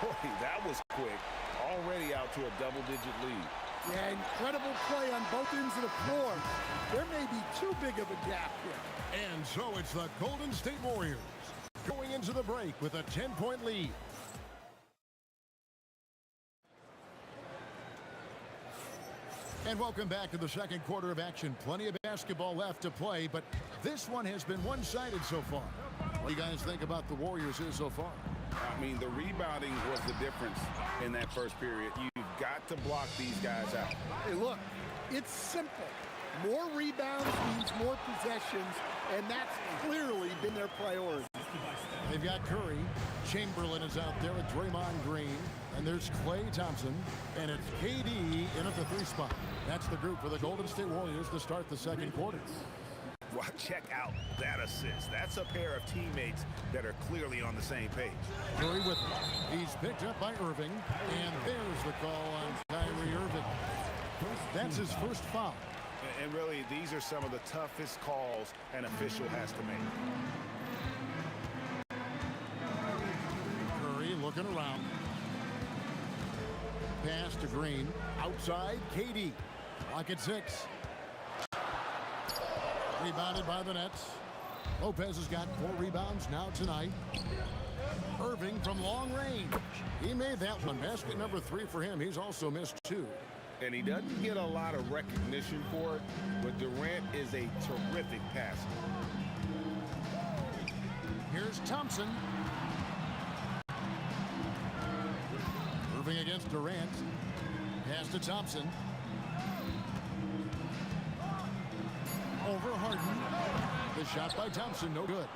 Boy, that was quick. Already out to a double-digit lead. Yeah, incredible play on both ends of the floor. There may be too big of a gap here. And so it's the Golden State Warriors going into the break with a 10-point lead. And welcome back to the second quarter of action. Plenty of basketball left to play, but this one has been one-sided so far. What do you guys think about the Warriors here so far? I mean, the rebounding was the difference in that first period. You've got to block these guys out. Hey, look, it's simple. More rebounds means more possessions, and that's clearly been their priority. They've got Curry. Chamberlain is out there with Draymond Green. And there's Klay Thompson. And it's KD in at the 3 spot. That's the group for the Golden State Warriors to start the second quarter. Well, check out that assist. That's a pair of teammates that are clearly on the same page. Curry with him. He's picked up by Irving. And there's the call on Kyrie Irving. That's his first foul. And really, these are some of the toughest calls an official has to make. Curry looking around. Pass to Green. Outside, KD. Clock at 6. Rebounded by the Nets. Lopez has got 4 rebounds now tonight. Irving from long range. He made that one. Basket number 3 for him. He's also missed 2. And he doesn't get a lot of recognition for it, but Durant is a terrific passer. Here's Thompson. Irving against Durant. Pass to Thompson. Over Harden. The shot by Thompson, no good.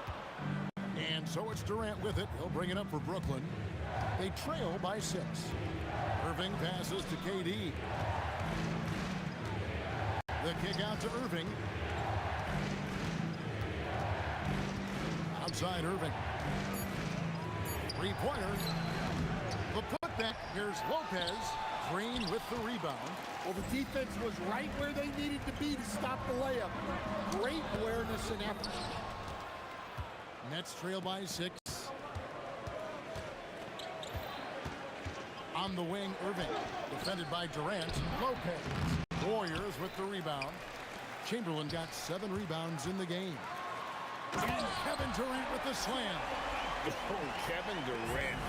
And so it's Durant with it. He'll bring it up for Brooklyn. They trail by 6. Irving passes to KD. The kick out to Irving. Outside Irving. 3-pointer. The putback. Here's Lopez. Green with the rebound. Well, the defense was right where they needed to be to stop the layup. Great awareness and effort. Nets trail by 6. On the wing, Irving. Defended by Durant. Lopez. Warriors with the rebound. Chamberlain got 7 rebounds in the game. And Kevin Durant with the slam. Oh, Kevin Durant.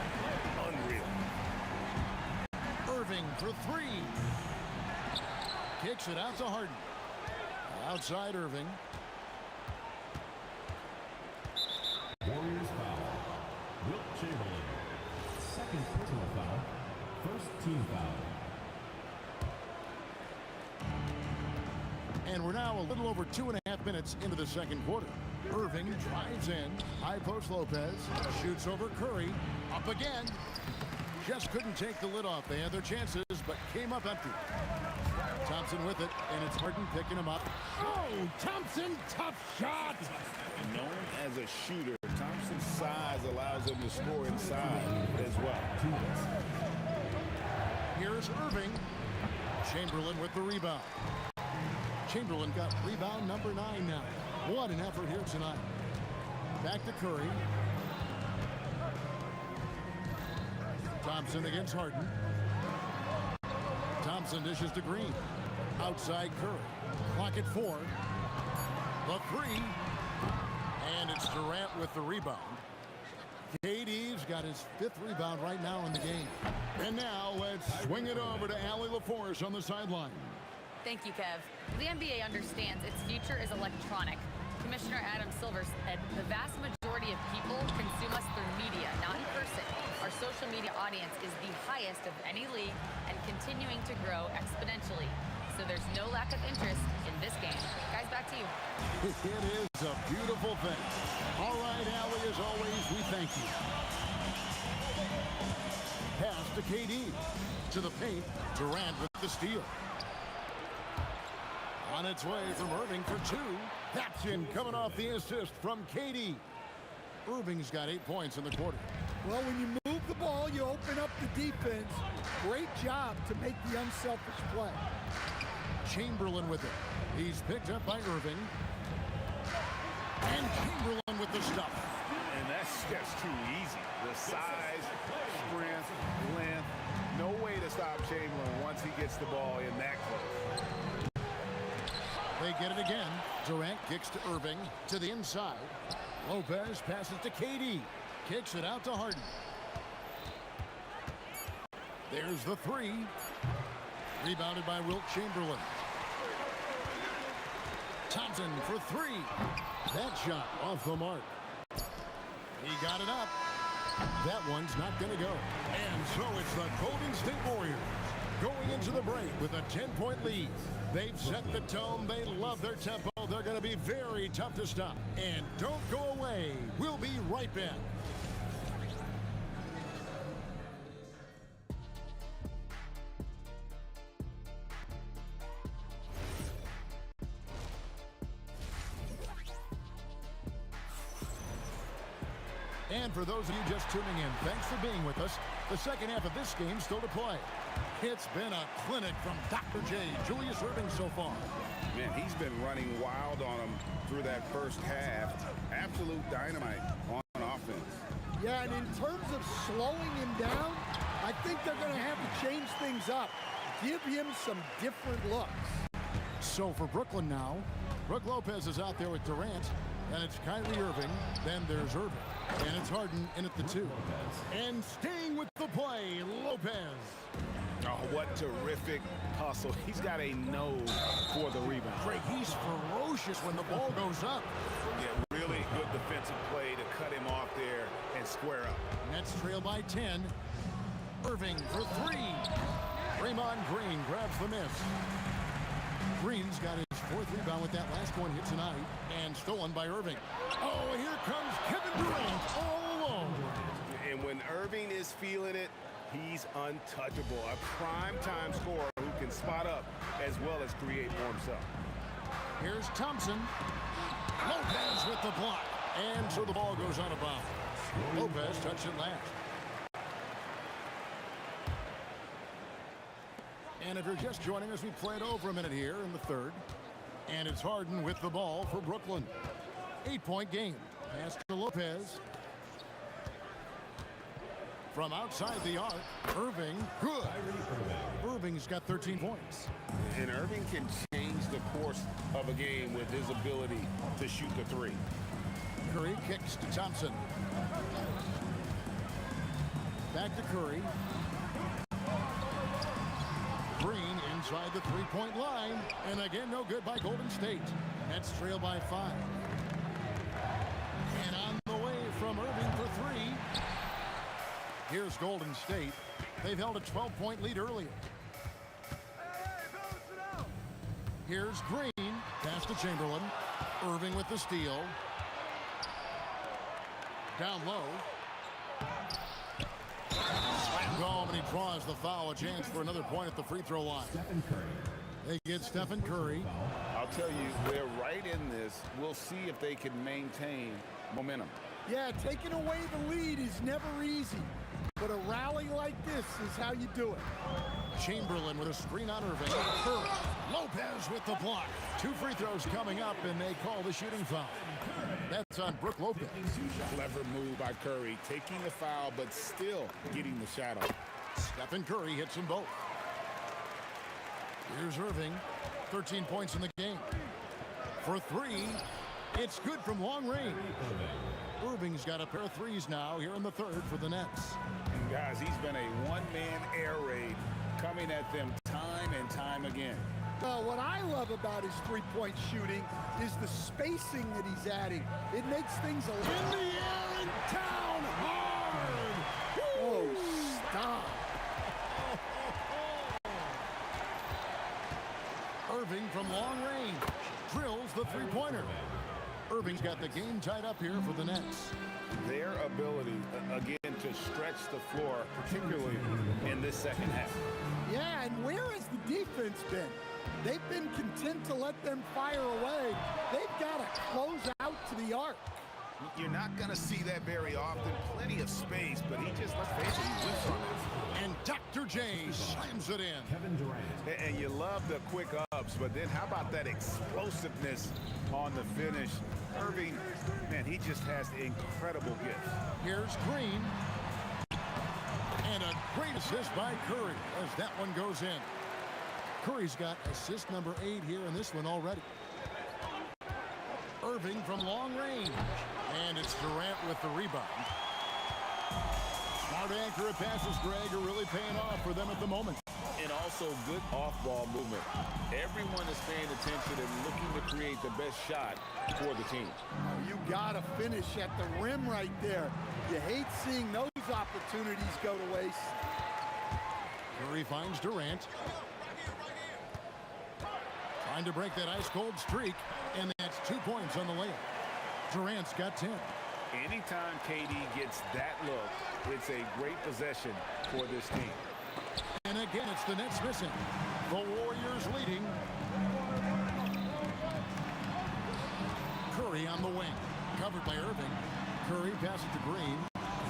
Unreal. Irving for 3. Kicks it out to Harden. Outside Irving. Chamberlain. Second personal foul. First team foul. And we're now a little over 2.5 minutes into the second quarter. Irving drives in. High post Lopez. Shoots over Curry. Up again. Just couldn't take the lid off. They had their chances, but came up empty. Thompson with it, and it's Harden picking him up. Oh, Thompson, tough shot. Known as a shooter, Thompson's size allows him to score inside as well. Here's Irving. Chamberlain with the rebound. Chamberlain got rebound number 9 now. What an effort here tonight. Back to Curry. Thompson against Harden. Thompson dishes to Green. Outside Curry. Clock at 4. The 3. And it's Durant with the rebound. KD's got his 5th rebound right now in the game. And now let's swing it over to Allie LaForce on the sideline. Thank you, Kev. The NBA understands its future is electronic. Commissioner Adam Silver said the vast majority of people consume us through media, not in person. Our social media audience is the highest of any league and continuing to grow exponentially. So there's no lack of interest in this game. Guys, back to you. It is a beautiful thing. All right, Allie, as always, we thank you. Pass to KD. To the paint, Durant with the steal. On its way from Irving for 2. That's in, coming off the assist from KD. Irving's got 8 points in the quarter. Well, when you move the ball, you open up the defense. Great job to make the unselfish play. Chamberlain with it. He's picked up by Irving. And Chamberlain with the stuff. And that's just too easy. The size, strength, length. No way to stop Chamberlain once he gets the ball in that close. They get it again. Durant kicks to Irving to the inside. Lopez passes to KD. Kicks it out to Harden. There's the 3. Rebounded by Wilt Chamberlain. Thompson for 3. That shot off the mark. He got it up. That one's not going to go. And so it's the Golden State Warriors going into the break with a 10-point lead. They've set the tone. They love their tempo. They're going to be very tough to stop. And don't go away. We'll be right back. And for those of you just tuning in, thanks for being with us. The second half of this game still to play. It's been a clinic from Dr. J, Julius Irving so far. Man, he's been running wild on him through that first half. Absolute dynamite on offense. Yeah, and in terms of slowing him down, I think they're going to have to change things up. Give him some different looks. So for Brooklyn now, Brook Lopez is out there with Durant, and it's Kyrie Irving. Then there's Irving, and it's Harden in at the 2. And staying with the play, Lopez. Oh, what terrific hustle. He's got a nose for the rebound. Greg, he's ferocious when the ball goes up. Yeah, really good defensive play to cut him off there and square up. Nets trail by 10. Irving for 3. Draymond Green grabs the miss. Green's got his 4th rebound with that last one hit tonight, and stolen by Irving. Oh, here comes Kevin Durant all alone. And when Irving is feeling it, he's untouchable. A prime-time scorer who can spot up as well as create for himself. Here's Thompson. Lopez with the block. And so the ball goes out of bounds. Lopez touched it last. And if you're just joining us, we played over a minute here in the third. And it's Harden with the ball for Brooklyn. 8-point game. Pass to Lopez. From outside the arc, Irving, good. Irving's got 13 points. And Irving can change the course of a game with his ability to shoot the 3. Curry kicks to Thompson. Back to Curry. Green inside the 3-point line. And again, no good by Golden State. Nets trail by 5. And on the way from Irving for 3. Here's Golden State. They've held a 12-point lead earlier. Here's Green. Pass to Chamberlain. Irving with the steal. Down low. Slammed home, and he draws the foul. A chance for another point at the free throw line. They get Stephen Curry. I'll tell you, they're right in this. We'll see if they can maintain momentum. Yeah, taking away the lead is never easy. But a rally like this is how you do it. Chamberlain with a screen on Irving. Curry. Lopez with the block. 2 free throws coming up, and they call the shooting foul. That's on Brook Lopez. Clever move by Curry, taking the foul, but still getting the shot off. Stephen Curry hits them both. Here's Irving. 13 points in the game. For 3, it's good from long range. Irving's got a pair of threes now here in the third for the Nets. And guys, he's been a one-man air raid coming at them time and time again. Well, what I love about his three-point shooting is the spacing that he's adding. It makes things a little... In the air and down hard! Oh, stop. Irving from long range drills the three-pointer. Irving's got the game tied up here for the Nets. Their ability, again, to stretch the floor, particularly in this second half. Yeah, and where has the defense been? They've been content to let them fire away. They've got to close out to the arc. You're not going to see that very often. Plenty of space, but he just, let's face it, he whips on it. And Dr. J slams it in. Kevin Durant. And you love the quick ups, but then how about that explosiveness on the finish? Irving, man, he just has incredible gifts. Here's Green. And a great assist by Curry as that one goes in. Curry's got assist number 8 here in this one already. Irving from long range. And it's Durant with the rebound. Smart accurate passes, Greg, are really paying off for them at the moment. And also good off-ball movement. Everyone is paying attention and looking to create the best shot for the team. You got to finish at the rim right there. You hate seeing those opportunities go to waste. Curry finds Durant. Trying to break that ice-cold streak, and that's 2 points on the layup. Durant's got 10. Anytime KD gets that look, it's a great possession for this team. And again, it's the Nets missing. The Warriors leading. Curry on the wing. Covered by Irving. Curry passes to Green.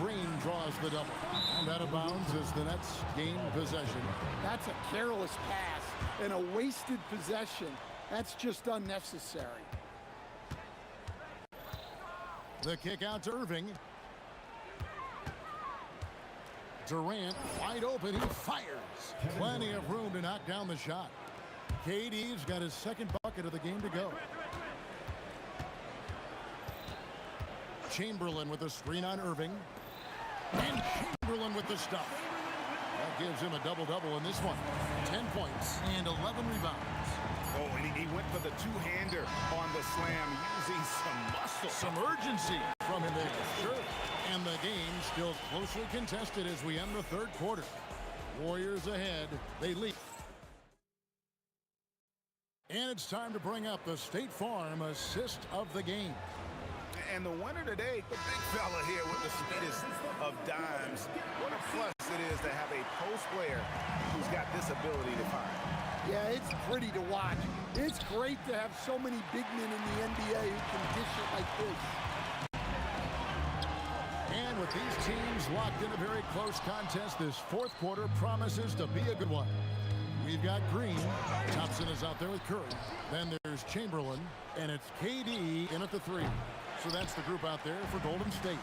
Green draws the double. And out of bounds is the Nets gain possession. That's a careless pass and a wasted possession. That's just unnecessary. The kick out to Irving. Durant wide open, he fires. Plenty of room to knock down the shot. KD's got his second bucket of the game to go. Chamberlain with a screen on Irving. And Chamberlain with the stuff. That gives him a double-double in this one. 10 points and 11 rebounds. Oh, and he went for the two-hander on the slam, using some muscle. Some urgency from him there. Sure. And the game still closely contested as we end the third quarter. Warriors ahead. They lead. And it's time to bring up the State Farm assist of the game. And the winner today, the big fella here with the sweetest of dimes. What a plus it is to have a post player who's got this ability to find. Yeah, it's pretty to watch. It's great to have so many big men in the NBA who can dish it like this. And with these teams locked in a very close contest, this fourth quarter promises to be a good one. We've got Green. Thompson is out there with Curry. Then there's Chamberlain, and it's KD in at the 3. So that's the group out there for Golden State.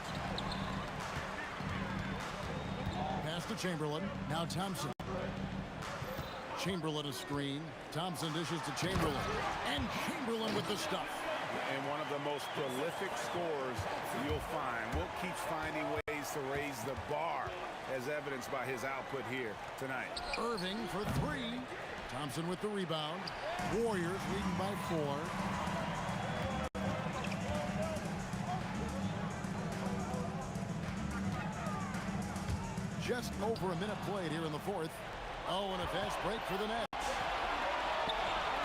Pass to Chamberlain. Now Thompson. Chamberlain a screen. Thompson dishes to Chamberlain. And Chamberlain with the stuff. And one of the most prolific scorers you'll find. Wilt keeps finding ways to raise the bar, as evidenced by his output here tonight. Irving for 3. Thompson with the rebound. Warriors leading by 4. just over a minute played here in the fourth. Oh, and a fast break for the Nets.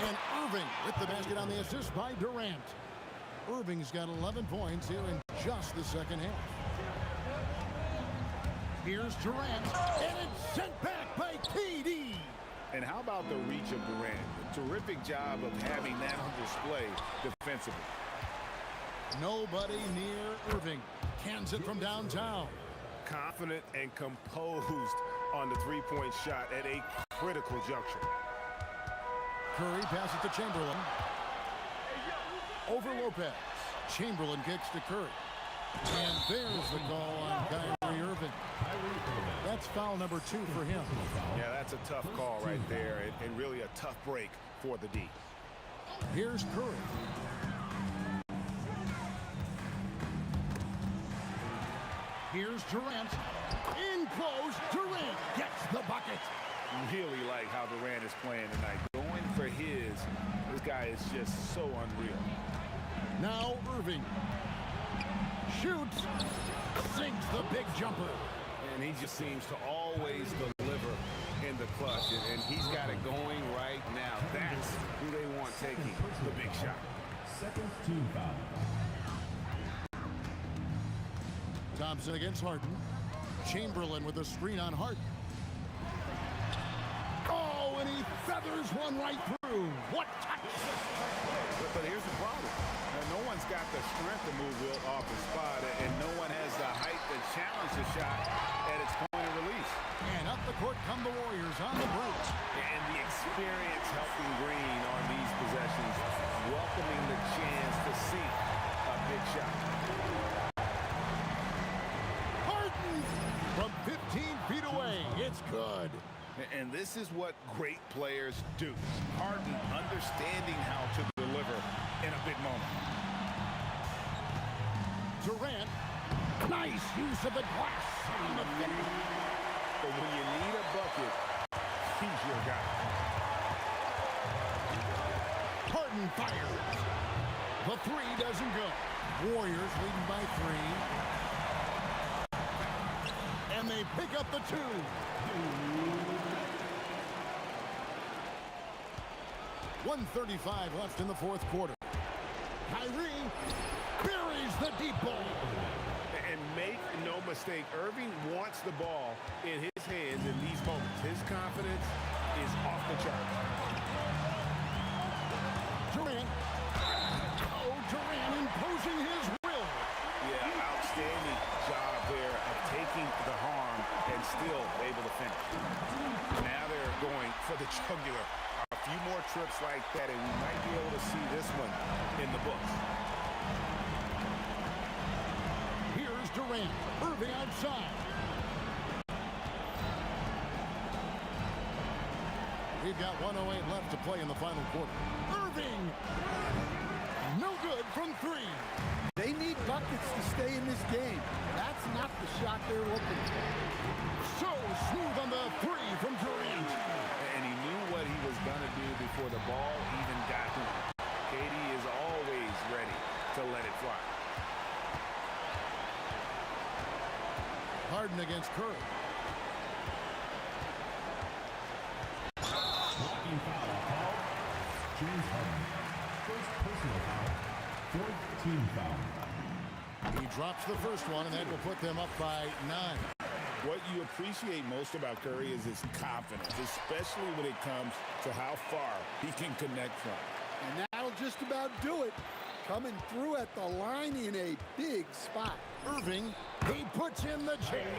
And Irving with the basket on the assist by Durant. Irving's got 11 points here in just the second half. Here's Durant, and it's sent back by KD. And how about the reach of Durant? A terrific job of having that on display defensively. Nobody near Irving. Cans it from downtown. Confident and composed on the three-point shot at a critical juncture. Curry passes to Chamberlain. Over Lopez. Chamberlain kicks to Curry. And there's the call on Kyrie Irving. That's foul number 2 for him. Yeah, that's a tough call right there, and really a tough break for the D. Here's Curry. Here's Durant. In close, Durant gets the bucket. Really like how Durant is playing tonight. Going for his. This guy is just so unreal. Now Irving. Shoots. Sinks the big jumper. And he just seems to always deliver in the clutch. And he's got it going right now. That's who they want taking the big shot. Second team foul. Thompson against Harden. Chamberlain with a screen on Harden. Oh, and he feathers one right through. What touch! But here's the problem. Now, no one's got the strength to move Wilt off the spot, and no one has the height to challenge the shot at its point of release. And up the court come the Warriors on the break. And the experience helping Green on these possessions, welcoming the chance to sink a big shot. From 15 feet away, it's good. And this is what great players do. Harden understanding how to deliver in a big moment. Durant, nice use of the glass on the finish. But when you need a bucket, he's your guy. Harden fires. The three doesn't go. Warriors leading by 3. And they pick up the 2. .135 left in the fourth quarter. Kyrie buries the deep ball. And make no mistake, Irving wants the ball in his hands in these moments. His confidence is off the chart. Durant. Oh, Durant imposing his will. Yeah, outstanding job there of taking the harm and still able to finish. Now they're going for the jugular. A few more trips like that, and we might be able to see this one in the books. Here's Durant. Irving outside. We've got 1:08 left to play in the final quarter. Irving! No good from 3. They need buckets to stay in this game. That's not the shot they're looking for. So smooth on the 3 from Durant. And he knew what he was going to do before the ball even got to him. KD is always ready to let it fly. Harden against Curry. Blocking foul called. James Harden. First personal foul. Fourth team foul. He drops the first one, and that will put them up by 9. What you appreciate most about Curry is his confidence, especially when it comes to how far he can connect from. And that'll just about do it. Coming through at the line in a big spot. Irving, he puts in the chain.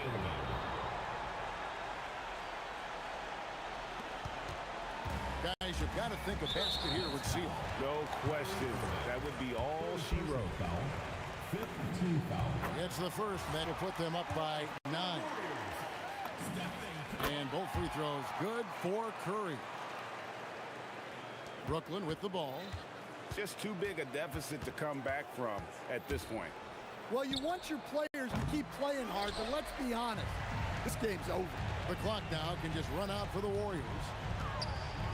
Guys, you've got to think a basket here would seal. No question. That would be all she wrote. Foul. Fifth team foul. It's the first, and that'll put them up by 9. And both free throws good for Curry. Brooklyn with the ball. Just too big a deficit to come back from at this point. Well, you want your players to keep playing hard, but let's be honest. This game's over. The clock now can just run out for the Warriors.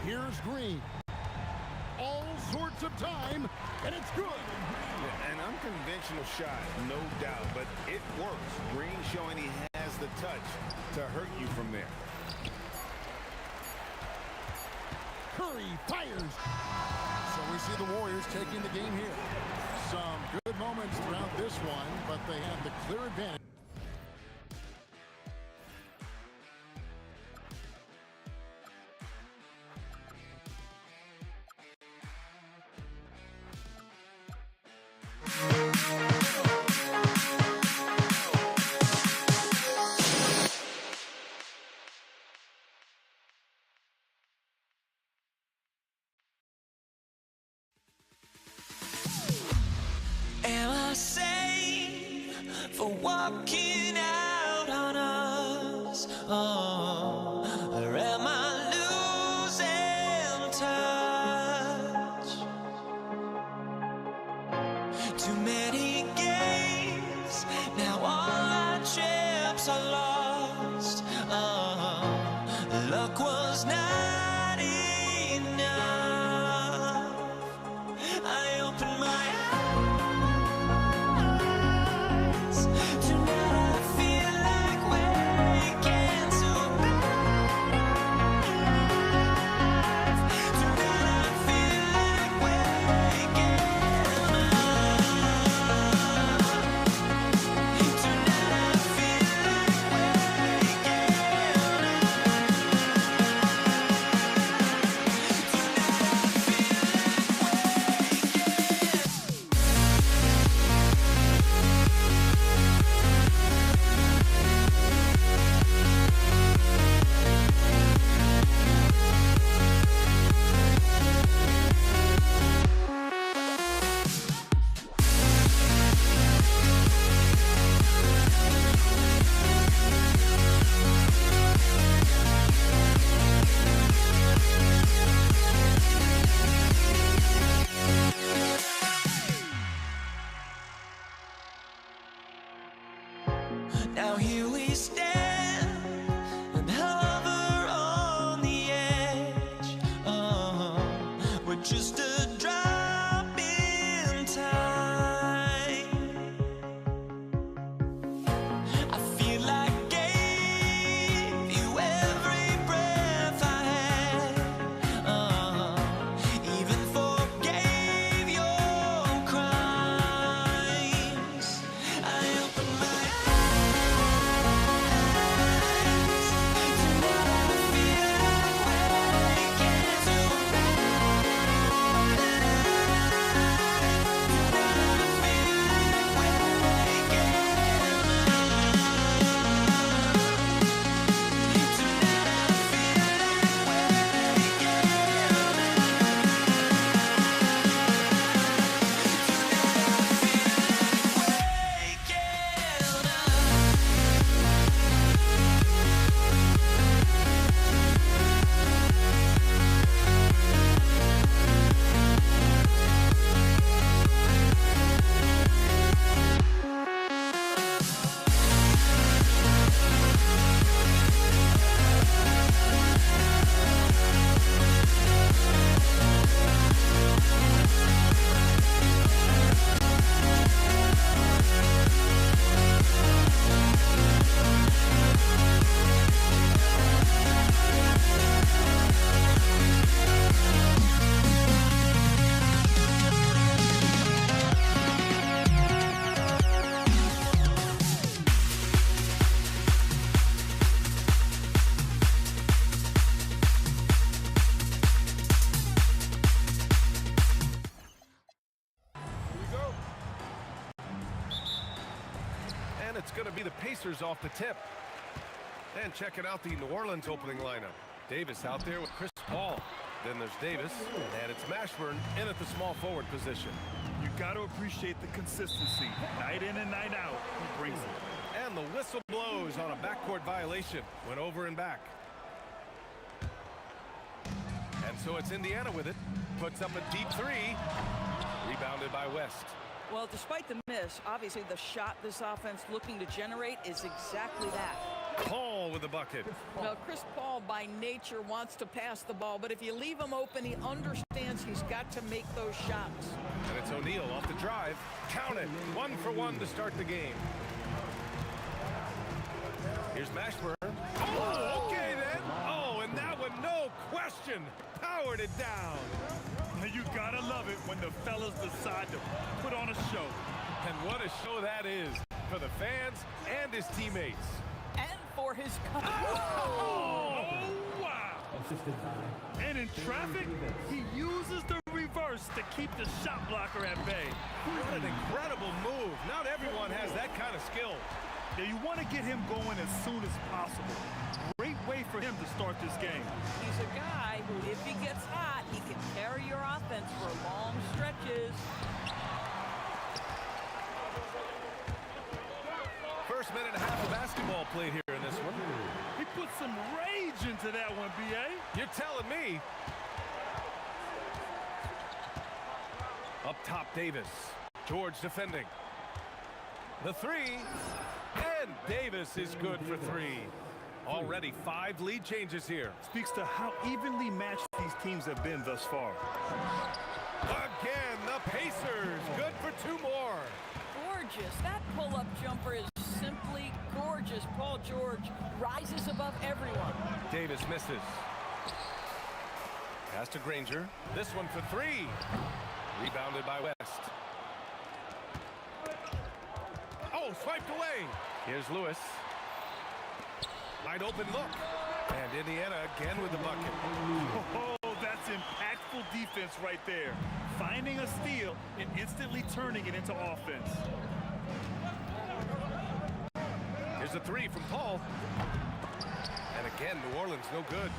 Here's Green. All sorts of time, and it's good. An unconventional shot, no doubt, but it works. Green showing he has the touch to hurt you from there. Curry fires. So we see the Warriors taking the game here. Some good moments throughout this one, but they have the clear advantage. Am I safe for walking out on us? Oh, or am I losing touch? Too many games, now all our chips are lost. Oh, luck was not enough. I opened my eyes. Now here we stand and hover on the edge. We're just a drop in time. I feel like I gave you every breath I had. Even forgave your crimes. I opened my eyes. And it's going to be the Pacers off the tip. And checking out the New Orleans opening lineup. Davis out there with Chris Paul. Then there's Davis, and it's Mashburn in at the small forward position. You got to appreciate the consistency. Night in and night out, he brings it. And the whistle blows on a backcourt violation. Went over and back. And so it's Indiana with it. Puts up a deep three. Rebounded by West. Well, despite the miss, obviously the shot this offense looking to generate is exactly that. Paul with the bucket. Well, Chris Paul by nature wants to pass the ball, but if you leave him open, he understands he's got to make those shots. And it's O'Neal off the drive. Count it. 1 for 1 to start the game. Here's Here's Mashburn. Oh, okay then. Oh, and that one, no question, powered it down. You gotta love it when the fellas decide to put on a show. And what a show that is for the fans and his teammates. And for his country. Oh, wow. And in traffic, he uses the reverse to keep the shot blocker at bay. What an incredible move. Not everyone has that kind of skill. Yeah, you want to get him going as soon as possible. Great way for him to start this game. He's a guy who, if he gets hot, he can carry your offense for long stretches. First minute and a half of basketball played here in this one. He put some rage into that one, B.A. You're telling me. Up top, Davis. George defending. The three. And Davis is good for three. Already 5 lead changes here. Speaks to how evenly matched these teams have been thus far. Again, the Pacers. Good for 2 more. Gorgeous. That pull-up jumper is simply gorgeous. Paul George rises above everyone. Davis misses. Pass to Granger. This one for 3. Rebounded by West. Oh, swiped away. Here's Lewis. Wide open look. And Indiana again with the bucket. Oh, that's impactful defense right there. Finding a steal and instantly turning it into offense. Here's a 3 from Paul. And again, New Orleans no good.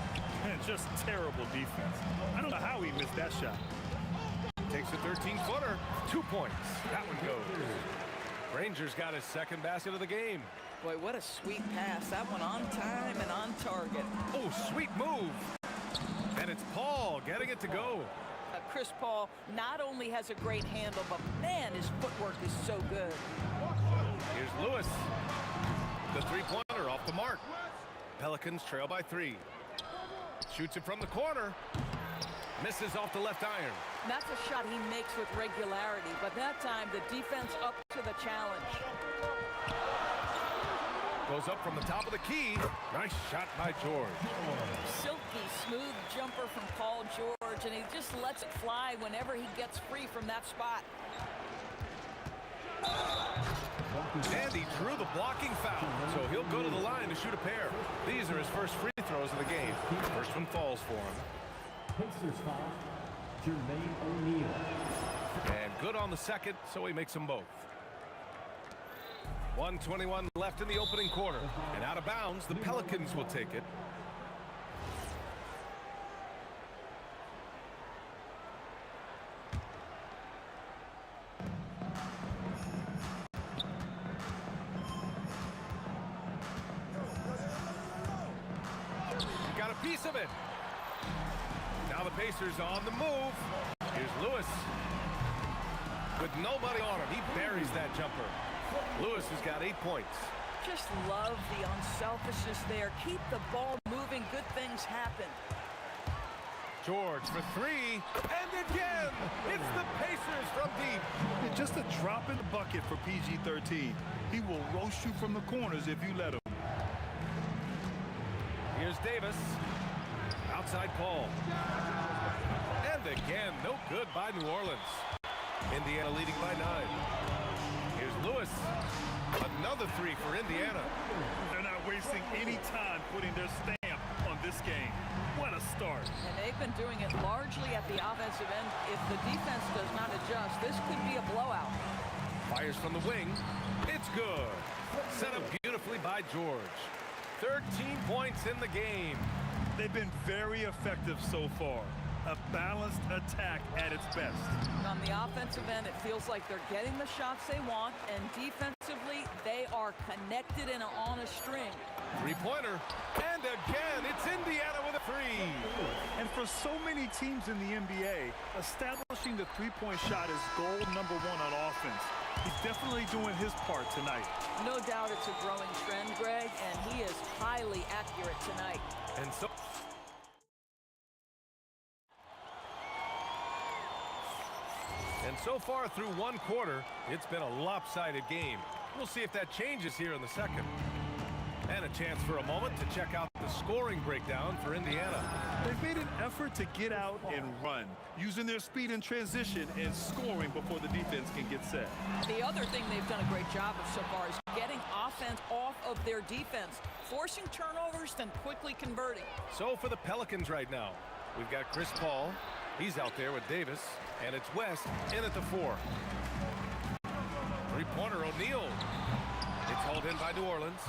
Man, just terrible defense. I don't know how he missed that shot. Takes a 13-footer. 2 points. That one goes. Rangers got his second basket of the game. Boy, what a sweet pass. That one on time and on target. Oh, sweet move. And it's Paul getting it to go. Chris Paul not only has a great handle, but man, his footwork is so good. Here's Lewis. The three-pointer off the mark. Pelicans trail by 3. Shoots it from the corner. Misses off the left iron. That's a shot he makes with regularity, but that time the defense up to the challenge. Goes up from the top of the key. Nice shot by George. Silky smooth jumper from Paul George, and he just lets it fly whenever he gets free from that spot. And he drew the blocking foul, so he'll go to the line to shoot a pair. These are his first free throws of the game. First one falls for him. Pacers foul, Jermaine O'Neal. And good on the second, so he makes them both. 1:21 left in the opening quarter. And out of bounds, the Pelicans will take it. He got a piece of it. Now the Pacers on the move. Here's Lewis. With nobody on him, he buries that jumper. Lewis has got 8 points. Just love the unselfishness there. Keep the ball moving. Good things happen. George for 3. And again, it's the Pacers from deep. And just a drop in the bucket for PG-13. He will roast you from the corners if you let him. Here's Davis. Outside Paul. And again, no good by New Orleans. Indiana leading by 9. Here's Lewis. Another 3 for Indiana. They're not wasting any time putting their stamp on this game. What a start. And they've been doing it largely at the offensive end. If the defense does not adjust, this could be a blowout. Fires from the wing. It's good. Set up beautifully by George. 13 points in the game. They've been very effective so far. A balanced attack at its best. On the offensive end, it feels like they're getting the shots they want, and defensively, they are connected and on a string. Three-pointer. And again, it's Indiana with a 3. And for so many teams in the NBA, establishing the three-point shot is goal number 1 on offense. He's definitely doing his part tonight. No doubt it's a growing trend, Greg, and he is highly accurate tonight. And so far through 1 quarter, it's been a lopsided game. We'll see if that changes here in the second. And a chance for a moment to check out the scoring breakdown for Indiana. They've made an effort to get out and run, using their speed in transition and scoring before the defense can get set. The other thing they've done a great job of so far is getting offense off of their defense, forcing turnovers, then quickly converting. So for the Pelicans right now, we've got Chris Paul. He's out there with Davis, and it's West in at the 4. Three-pointer, O'Neal. It's hauled in by New Orleans.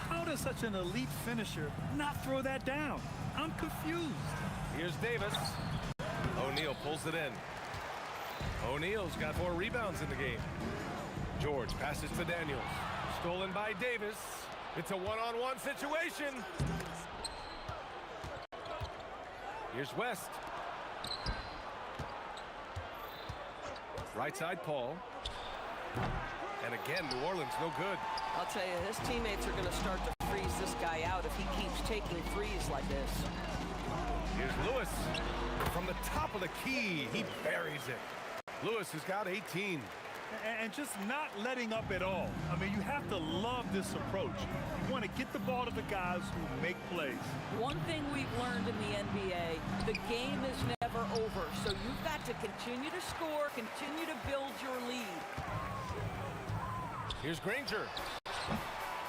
How does such an elite finisher not throw that down? I'm confused. Here's Davis. O'Neal pulls it in. O'Neal's got 4 rebounds in the game. George passes to Daniels. Stolen by Davis. It's a one-on-one situation. Here's West. Right side, Paul. And again, New Orleans no good. I'll tell you, his teammates are going to start to freeze this guy out if he keeps taking threes like this. Here's Lewis. From the top of the key, he buries it. Lewis has got 18. And just not letting up at all. I mean, you have to love this approach. You want to get the ball to the guys who make plays. One thing we've learned in the NBA, the game is never over. So you've got to continue to score, continue to build your lead. Here's Granger.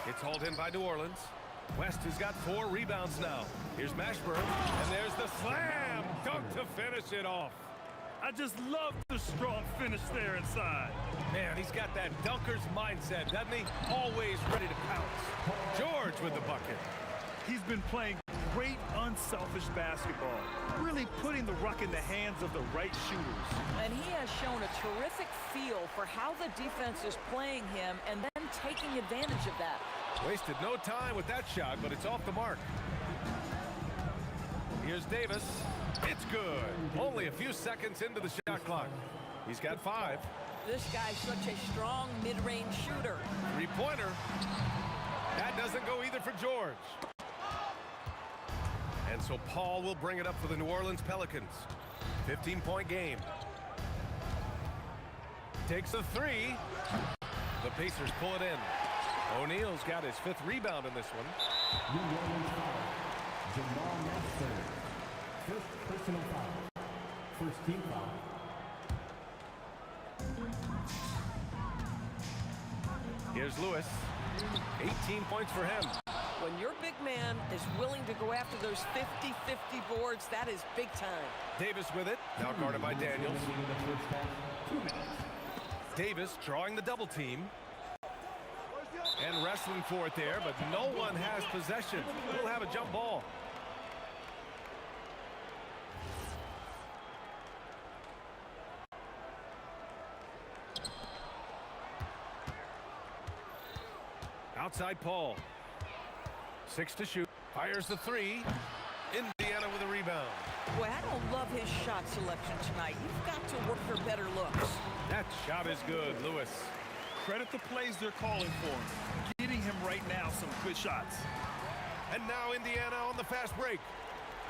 It's hauled in by New Orleans. West has got 4 rebounds now. Here's Mashburn, and there's the slam dunk to finish it off. I just love the strong finish there inside. Man, he's got that dunker's mindset, doesn't he? Always ready to pounce. George with the bucket. He's been playing great, unselfish basketball, really putting the rock in the hands of the right shooters. And he has shown a terrific feel for how the defense is playing him and then taking advantage of that. Wasted no time with that shot, but it's off the mark. Here's Davis. It's good. Only a few seconds into the shot clock. He's got 5. This guy's such a strong mid-range shooter. Three-pointer. That doesn't go either for George. And so Paul will bring it up for the New Orleans Pelicans. 15-point game. Takes a 3. The Pacers pull it in. O'Neal's got his 5th rebound in this one. New Orleans foul. Jamal Nassar. 5th personal foul. First team foul. Here's Lewis. 18 points for him. When your big man is willing to go after those 50-50 boards, that is big time. Davis with it. Now guarded by Daniels. Davis drawing the double team. And wrestling for it there, but no one has possession. We'll have a jump ball. Outside Paul. 6 to shoot. Fires the 3. Indiana with a rebound. Boy, I don't love his shot selection tonight. You've got to work for better looks. That shot is good, Lewis. Credit the plays they're calling for him. Getting him right now some good shots. And now Indiana on the fast break.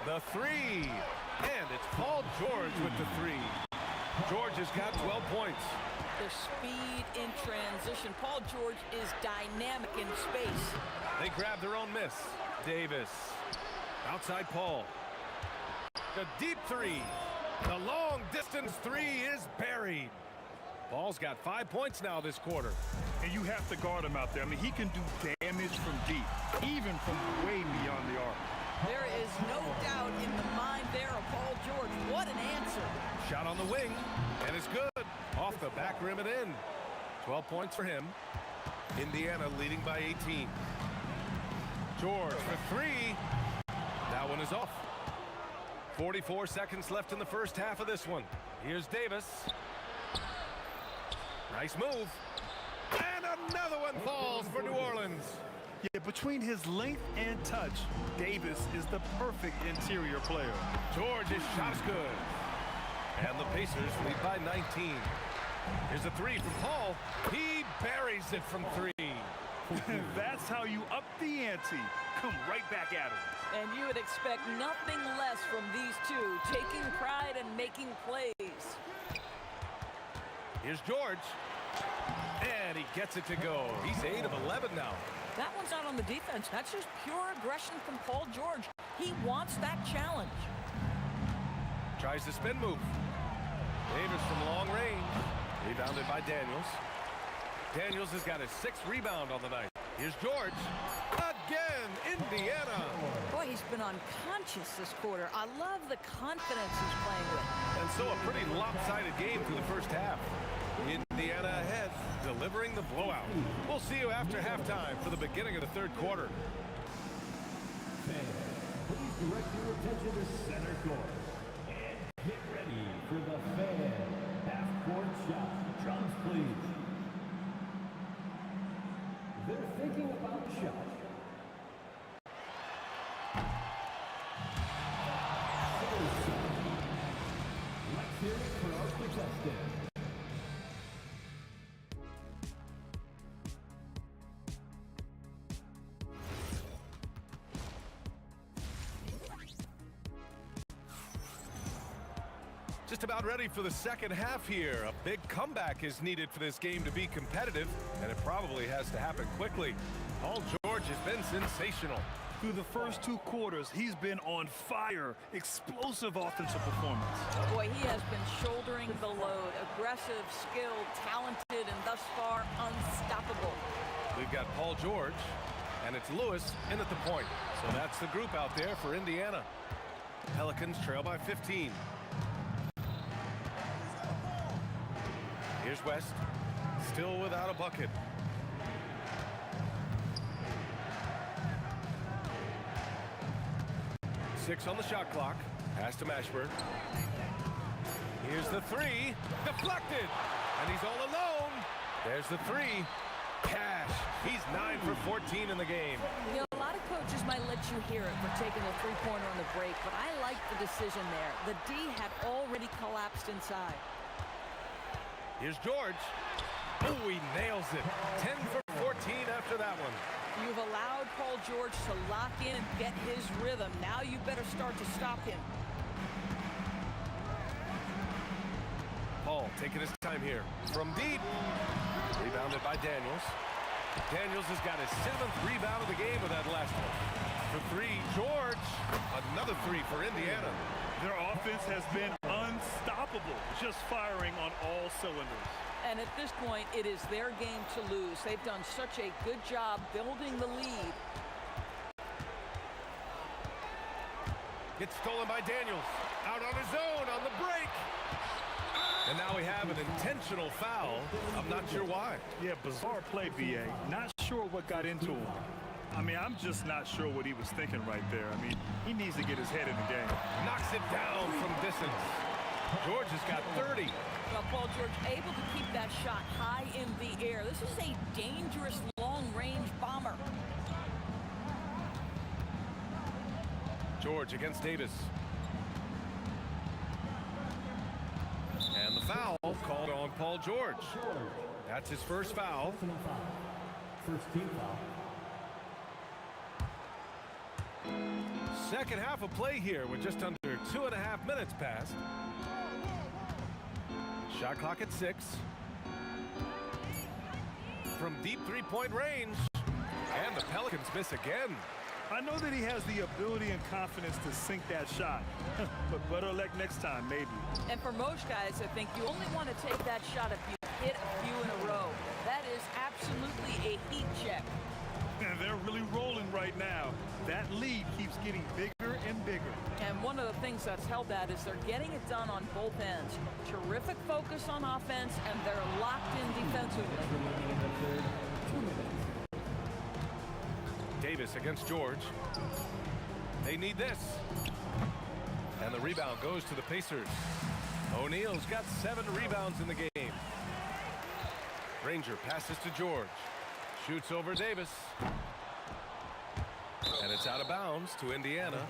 The 3. And it's Paul George with the 3. George has got 12 points. The speed in transition. Paul George is dynamic in space. They grab their own miss. Davis. Outside Paul. The deep 3. The long distance 3 is buried. Paul's got 5 points now this quarter. And you have to guard him out there. I mean, he can do damage from deep, even from way beyond the arc. There is no doubt in the mind there of Paul George. What an answer. Shot on the wing, and it's good. Off the back rim and in. 12 points for him. Indiana leading by 18. George for 3. That one is off. 44 seconds left in the first half of this one. Here's Davis. Nice move. And another one falls for New Orleans. Yeah, between his length and touch, Davis is the perfect interior player. George's shot is good. And the Pacers lead by 19. Here's a 3 from Paul. He buries it from 3. That's how you up the ante. Come right back at him. And you would expect nothing less from these two, taking pride and making plays. Here's George. And he gets it to go. He's 8 of 11 now. That one's not on the defense. That's just pure aggression from Paul George. He wants that challenge. Tries the spin move. Davis from long range. Rebounded by Daniels. Daniels has got his 6th rebound on the night. Here's George. Again, Indiana. Boy, he's been unconscious this quarter. I love the confidence he's playing with. And so a pretty lopsided game through the first half. Indiana ahead, delivering the blowout. We'll see you after halftime for the beginning of the 3rd quarter. Fans, please direct your attention to center court. And get ready for the fan half-court shot. Drums, please. They're thinking about the shot. Let's hear it for our contestant. Just about ready for the second half here. A big comeback is needed for this game to be competitive, and it probably has to happen quickly. Paul George has been sensational. Through the first 2 quarters, he's been on fire. Explosive offensive performance. Boy, he has been shouldering the load. Aggressive, skilled, talented, and thus far unstoppable. We've got Paul George, and it's Lewis in at the point. So that's the group out there for Indiana. Pelicans trail by 15. Here's West, still without a bucket. Six on the shot clock. Pass to Mashburn. Here's the 3. Deflected. And he's all alone. There's the 3. Cash. He's 9 for 14 in the game. You know, a lot of coaches might let you hear it for taking a 3-pointer on the break, but I like the decision there. The D had already collapsed inside. Here's George. Oh, he nails it. 10 for 14 after that one. You've allowed Paul George to lock in and get his rhythm. Now you better start to stop him. Paul taking his time here. From deep. Rebounded by Daniels. Daniels has got his 7th rebound of the game with that last one. For 3, George. Another 3 for Indiana. Their offense has been unstoppable, just firing on all cylinders. And at this point, it is their game to lose. They've done such a good job building the lead. It's stolen by Daniels. Out on his own on the break. And now we have an intentional foul. I'm not sure why. Yeah, bizarre play, BA. Not sure what got into him. I mean, I'm just not sure what he was thinking right there. I mean, he needs to get his head in the game. Knocks it down from distance. George has got 30. Well, Paul George able to keep that shot high in the air. This is a dangerous long-range bomber. George against Davis. And the foul called on Paul George. That's his first foul. First team foul. Second half of play here with just under 2.5 minutes passed. Shot clock at 6. From deep 3-point range. And the Pelicans miss again. I know that he has the ability and confidence to sink that shot. But better luck next time, maybe. And for most guys, I think you only want to take that shot if you hit a few in a row. That is absolutely a heat check. And they're really rolling right now. That lead keeps getting bigger and bigger. And one of the things that's held that is they're getting it done on both ends. Terrific focus on offense, and they're locked in defensively. Davis against George. They need this. And the rebound goes to the Pacers. O'Neal's got 7 rebounds in the game. Ranger passes to George. Shoots over Davis. And it's out of bounds to Indiana.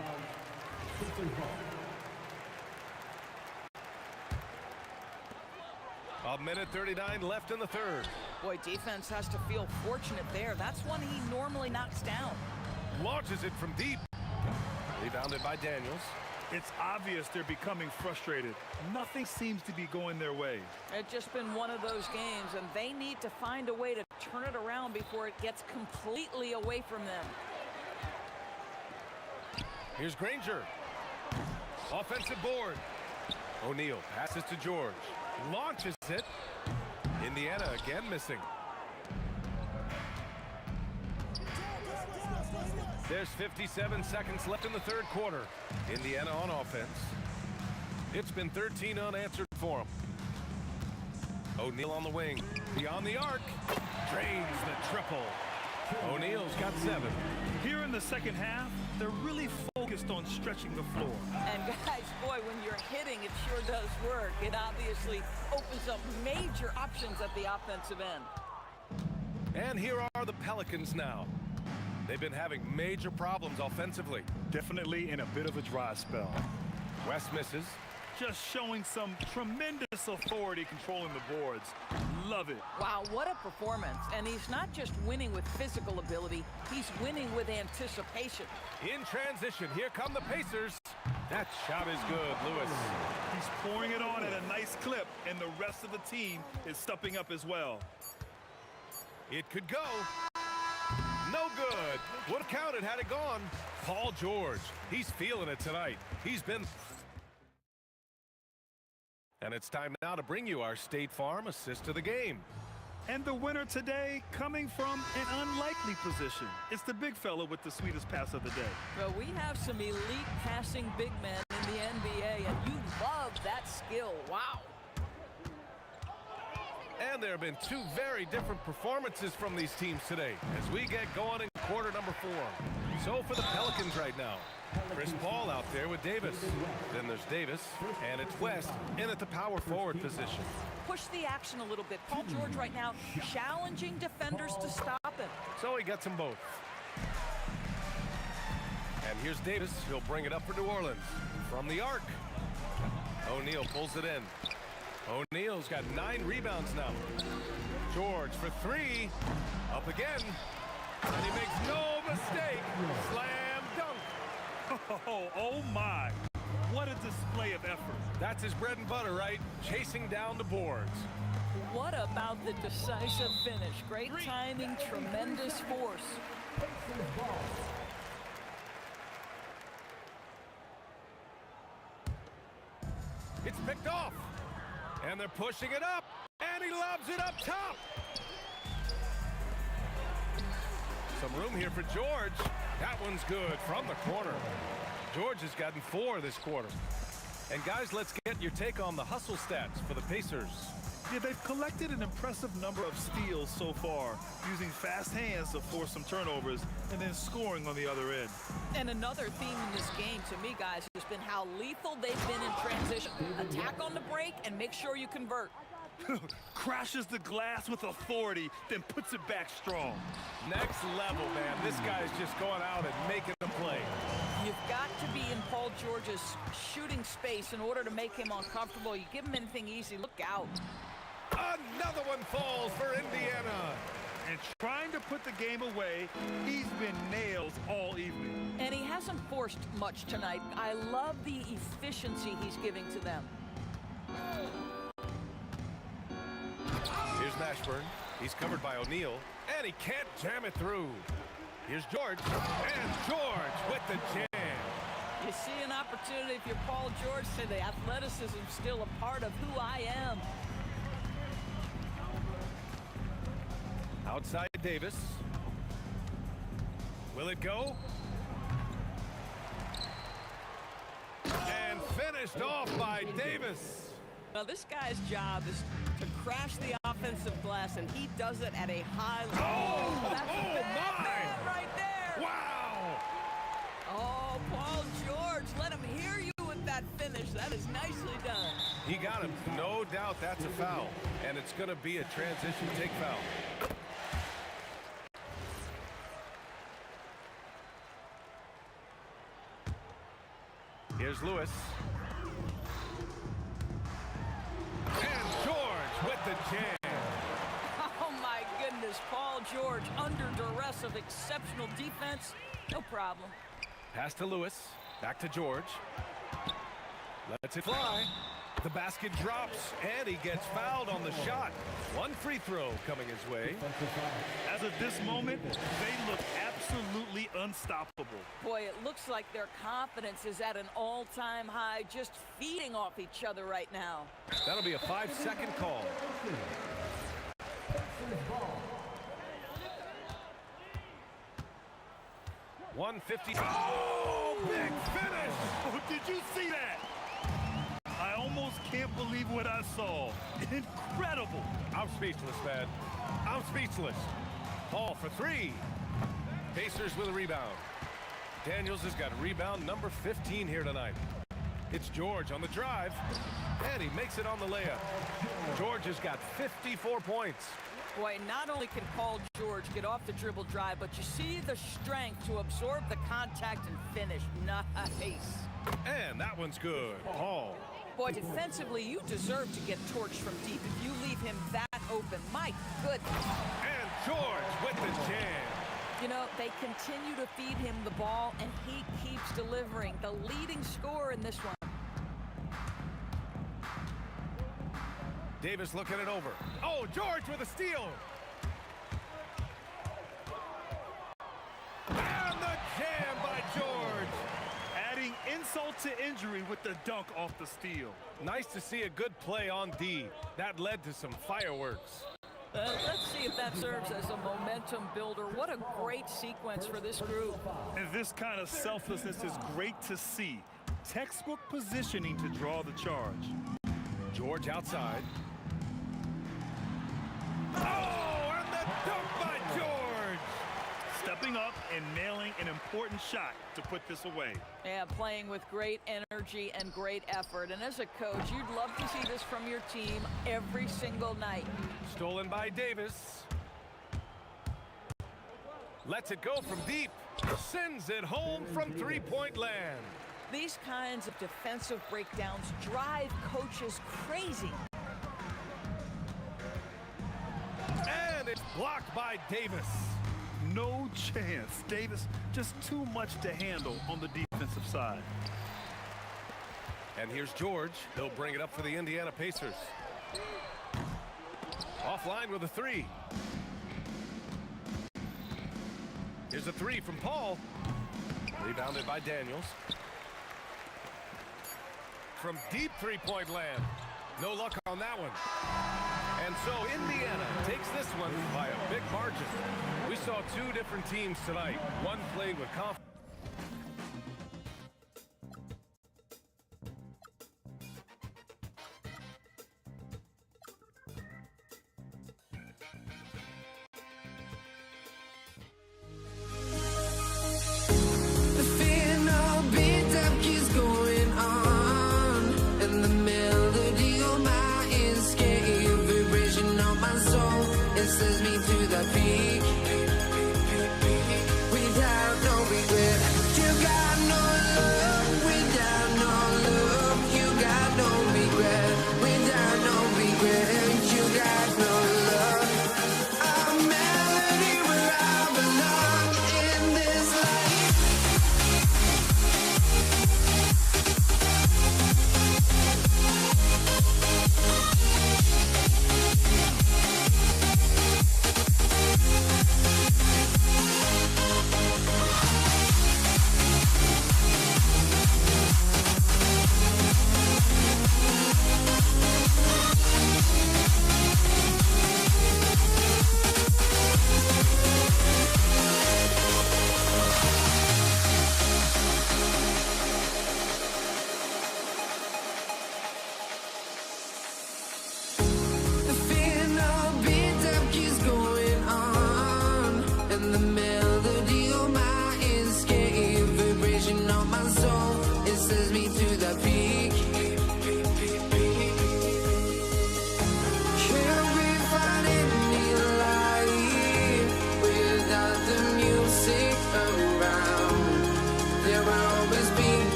A minute 39 left in the third. Boy, defense has to feel fortunate there. That's one he normally knocks down. Launches it from deep. Rebounded by Daniels. It's obvious they're becoming frustrated. Nothing seems to be going their way. It's just been one of those games, and they need to find a way to turn it around before it gets completely away from them. Here's Granger. Offensive board. O'Neal passes to George. Launches it. Indiana again missing. There's 57 seconds left in the third quarter. Indiana on offense. It's been 13 unanswered for him. O'Neal on the wing. Beyond the arc. Drains the triple. O'Neal's got 7. Here in the second half, they're really focused on stretching the floor. And guys, boy, when you're hitting, it sure does work. It obviously opens up major options at the offensive end. And here are the Pelicans now. They've been having major problems offensively. Definitely in a bit of a dry spell. West misses. Just showing some tremendous authority controlling the boards. Love it. Wow, what a performance. And he's not just winning with physical ability, he's winning with anticipation. In transition, here come the Pacers. That shot is good, Lewis. He's pouring it on at a nice clip, and the rest of the team is stepping up as well. It could go. No good. Would have counted had it gone. Paul George, he's feeling it tonight. He's been... And it's time now to bring you our State Farm assist of the game. And the winner today coming from an unlikely position. It's the big fella with the sweetest pass of the day. Well, we have some elite passing big men in the NBA, and you love that skill. Wow. And there have been 2 very different performances from these teams today as we get going in quarter number 4. So for the Pelicans right now, Chris Paul out there with Davis. Then there's Davis, and it's West in at the power forward position. Push the action a little bit. Paul George right now challenging defenders to stop him. So he gets them both. And here's Davis. He'll bring it up for New Orleans. From the arc. O'Neal pulls it in. O'Neal's got 9 rebounds now. George for 3. Up again. And he makes no mistake. Slam dunk. Oh my. What a display of effort. That's his bread and butter, right? Chasing down the boards. What about the decisive finish? Great timing, tremendous force. It's picked off. And they're pushing it up. And he lobs it up top. Some room here for George. That one's good from the corner. George has gotten 4 this quarter. And guys, let's get your take on the hustle stats for the Pacers. Yeah, they've collected an impressive number of steals so far, using fast hands to force some turnovers and then scoring on the other end. And another theme in this game to me, guys, has been how lethal they've been in transition. Attack on the break and make sure you convert. Crashes the glass with authority, then puts it back strong. Next level, man. This guy's just going out and making a play. You've got to be in Paul George's shooting space in order to make him uncomfortable. You give him anything easy, look out. Another one falls for Indiana. And trying to put the game away, he's been nails all evening. And he hasn't forced much tonight. I love the efficiency he's giving to them. Here's Mashburn. He's covered by O'Neal, and he can't jam it through. Here's George, and George with the jam. You see an opportunity if you're Paul George, say the athleticism's still a part of who I am. Outside Davis. Will it go? And finished off by Davis. Now, this guy's job is to crash the offensive glass, and he does it at a high level. Oh, that's a bad man right there. Wow. Oh, Paul George, let him hear you with that finish. That is nicely done. He got him. No doubt that's a foul. And it's going to be a transition take foul. Here's Lewis. And George with the jam. Oh, my goodness. Paul George under duress of exceptional defense. No problem. Pass to Lewis. Back to George. Lets it fly. The basket drops, and he gets fouled on the shot. One free throw coming his way. As of this moment, they look absolutely unstoppable. Boy, it looks like their confidence is at an all-time high, just feeding off each other right now. That'll be a 5-second call. $150. Oh, big finish! Oh, did you see that? I almost can't believe what I saw. Incredible. I'm speechless, man. I'm speechless. Paul for three. Pacers with a rebound. Daniels has got rebound number 15 here tonight. It's George on the drive, and he makes it on the layup. George has got 54 points. Boy, not only can Paul George get off the dribble drive, but you see the strength to absorb the contact and finish. Nice. And that one's good. Paul. Boy, defensively, you deserve to get torched from deep if you leave him that open. My goodness. And George with the jam. You know, they continue to feed him the ball, and he keeps delivering. The leading scorer in this one. Davis looking it over. Oh, George with a steal. And the jam by George. Adding insult to injury with the dunk off the steal. Nice to see a good play on D. That led to some fireworks. Let's see if that serves as a momentum builder. What a great sequence for this group. And this kind of selflessness is great to see. Textbook positioning to draw the charge. George outside. Oh, and the dunk by George! Stepping up and nailing an important shot to put this away. Yeah, playing with great energy and great effort. And as a coach, you'd love to see this from your team every single night. Stolen by Davis. Lets it go from deep. Sends it home from three-point land. These kinds of defensive breakdowns drive coaches crazy. And it's blocked by Davis. No chance. Davis just too much to handle on the defensive side. And here's George. He'll bring it up for the Indiana Pacers. Offline with a three. Here's a three from Paul. Rebounded by Daniels. From deep three-point land. No luck on that one. And so Indiana takes this one by a big margin. We saw two different teams tonight. One played with confidence. The fear no beat-up keeps going on, and the melody on my escape, vibration on my soul, it sends me to the peak, without no regret.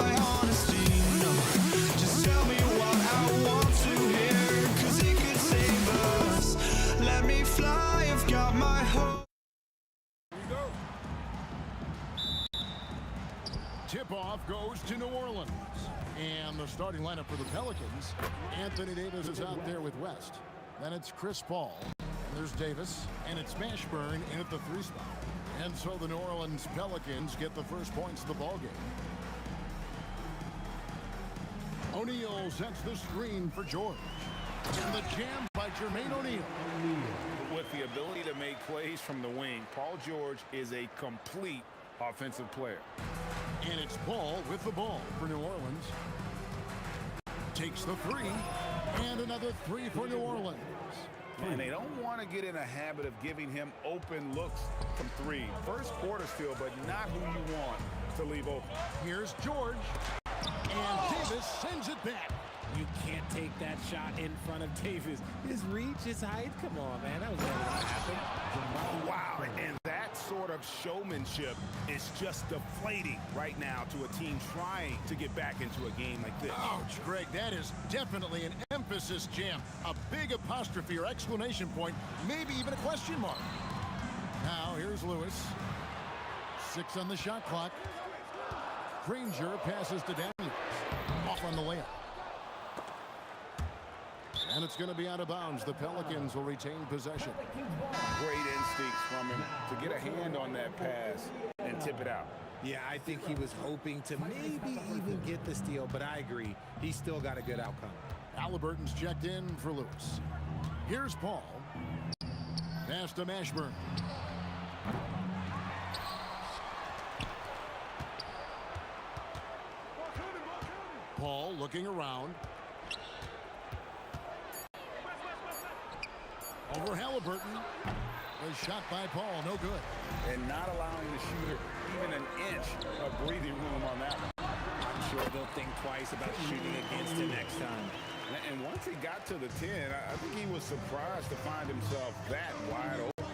my honesty, no. Just tell me what I want to hear, 'cause it could save us. Let me fly, I've got my hope. Tip-off goes to New Orleans. And the starting lineup for the Pelicans. Anthony Davis is out there with West. Then it's Chris Paul. And there's Davis. And it's Mashburn in at the 3 spot. And so the New Orleans Pelicans get the first points of the ballgame. O'Neal sets the screen for George. And the jam by Jermaine O'Neal. With the ability to make plays from the wing, Paul George is a complete offensive player. And it's Paul with the ball for New Orleans. Takes the 3. And another 3 for New Orleans. And they don't want to get in a habit of giving him open looks from 3. First quarter still, but not who you want to leave open. Here's George. And Davis sends it back. You can't take that shot in front of Davis. His reach, his height, come on, man. That was never going to happen. Wow, and that sort of showmanship is just deflating right now to a team trying to get back into a game like this. Ouch, Greg, that is definitely an emphasis jam. A big apostrophe or exclamation point, maybe even a question mark. Now, here's Lewis. 6 on the shot clock. Granger passes to Daniels. Off on the layup. And it's going to be out of bounds. The Pelicans will retain possession. Great instincts from him to get a hand on that pass and tip it out. Yeah, I think he was hoping to maybe even get the steal, but I agree. He still got a good outcome. Halliburton's checked in for Lewis. Here's Paul. Pass to Mashburn. Paul looking around. Over Halliburton. A shot by Paul, no good. And not allowing the shooter even an inch of breathing room on that one. I'm sure they'll think twice about shooting against him next time. And once he got to the 10, I think he was surprised to find himself that wide open.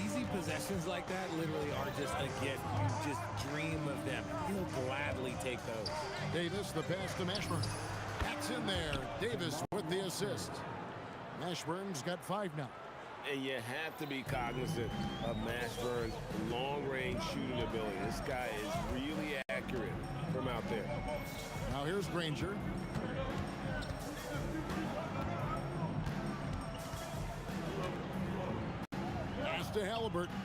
Easy possessions like that literally are just a gift. You just dream of them. He'll gladly take those. Davis, the pass to Mashburn. That's in there. Davis with the assist. Mashburn's got 5 now. And you have to be cognizant of Mashburn's long-range shooting ability. This guy is really accurate from out there. Now here's Granger. Pass to Halliburton.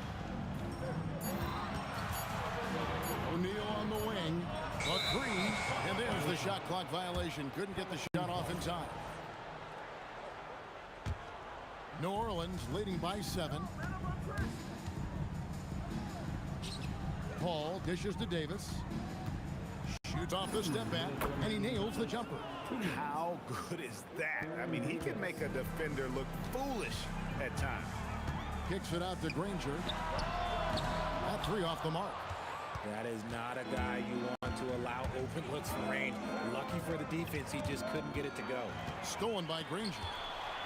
O'Neal on the wing. A 3. And there's the shot clock violation. Couldn't get the shot off in time. New Orleans leading by 7. Paul dishes to Davis. Shoots off the step back, and he nails the jumper. How good is that? I mean, he can make a defender look foolish at times. Kicks it out to Granger. That 3 off the mark. That is not a guy you want to allow open looks from range. Lucky for the defense, he just couldn't get it to go. Stolen by Granger.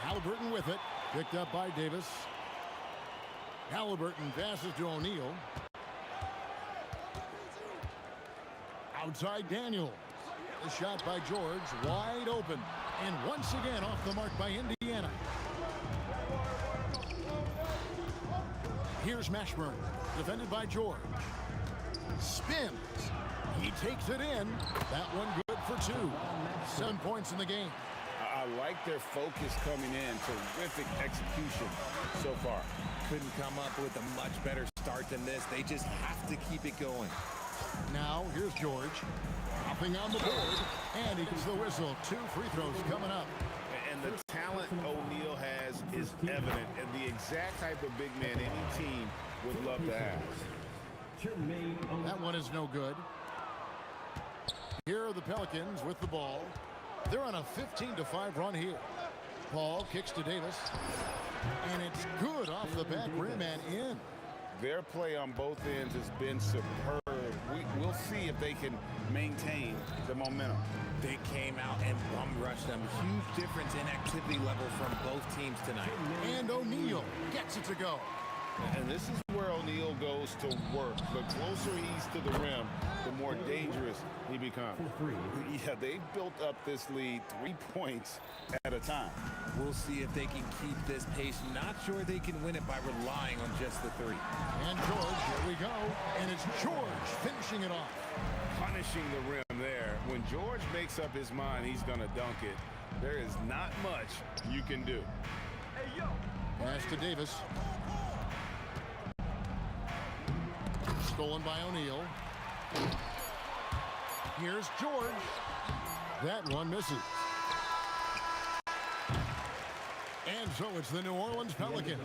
Halliburton with it. Picked up by Davis. Halliburton passes to O'Neal. Outside Daniel. The shot by George. Wide open. And once again off the mark by Indiana. Here's Mashburn. Defended by George. Spins. He takes it in. That one good for 2. 7 points in the game. I like their focus coming in. Terrific execution so far. Couldn't come up with a much better start than this. They just have to keep it going. Now, here's George. Hopping on the board. And he gets the whistle. 2 free throws coming up. And the talent O'Neal has is evident. And the exact type of big man any team would love to have. That one is no good. Here are the Pelicans with the ball. They're on a 15-5 run here. Paul kicks to Davis. And it's good off the back rim and in. Their play on both ends has been superb. We'll see if they can maintain the momentum. They came out and bum rushed them. Huge difference in activity level from both teams tonight. And O'Neal gets it to go. And this is where O'Neal goes to work. The closer he's to the rim, the more dangerous he becomes. Yeah, they built up this lead 3 points at a time. We'll see if they can keep this pace. Not sure they can win it by relying on just the three. And George, here we go. And it's George finishing it off. Punishing the rim there. When George makes up his mind he's going to dunk it, there is not much you can do. Pass to Davis. Stolen by O'Neal. Here's George. That one misses. And so it's the New Orleans Pelicans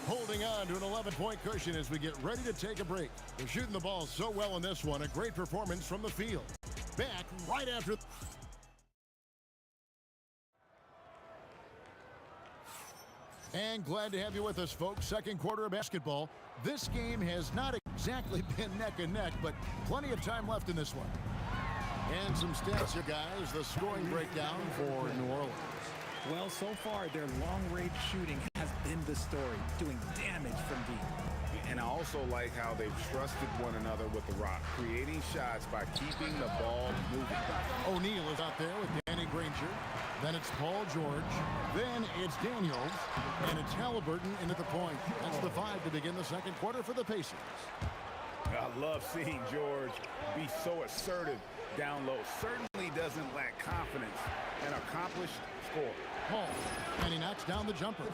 holding on to an 11-point cushion as we get ready to take a break. They're shooting the ball so well in this one. A great performance from the field. Back right after. And glad to have you with us, folks. Second quarter of basketball. This game has not exactly been neck and neck, but plenty of time left in this one. And some stats, you guys. The scoring breakdown for New Orleans. Well, so far, their long-range shooting has been the story, doing damage from deep. And I also like how they've trusted one another with the rock, creating shots by keeping the ball moving. O'Neal is out there with Danny Granger. Then it's Paul George. Then it's Daniels. And it's Halliburton in at the point. That's the 5 to begin the second quarter for the Pacers. I love seeing George be so assertive down low. Certainly doesn't lack confidence. An accomplished scorer. Paul, and he knocks down the jumper.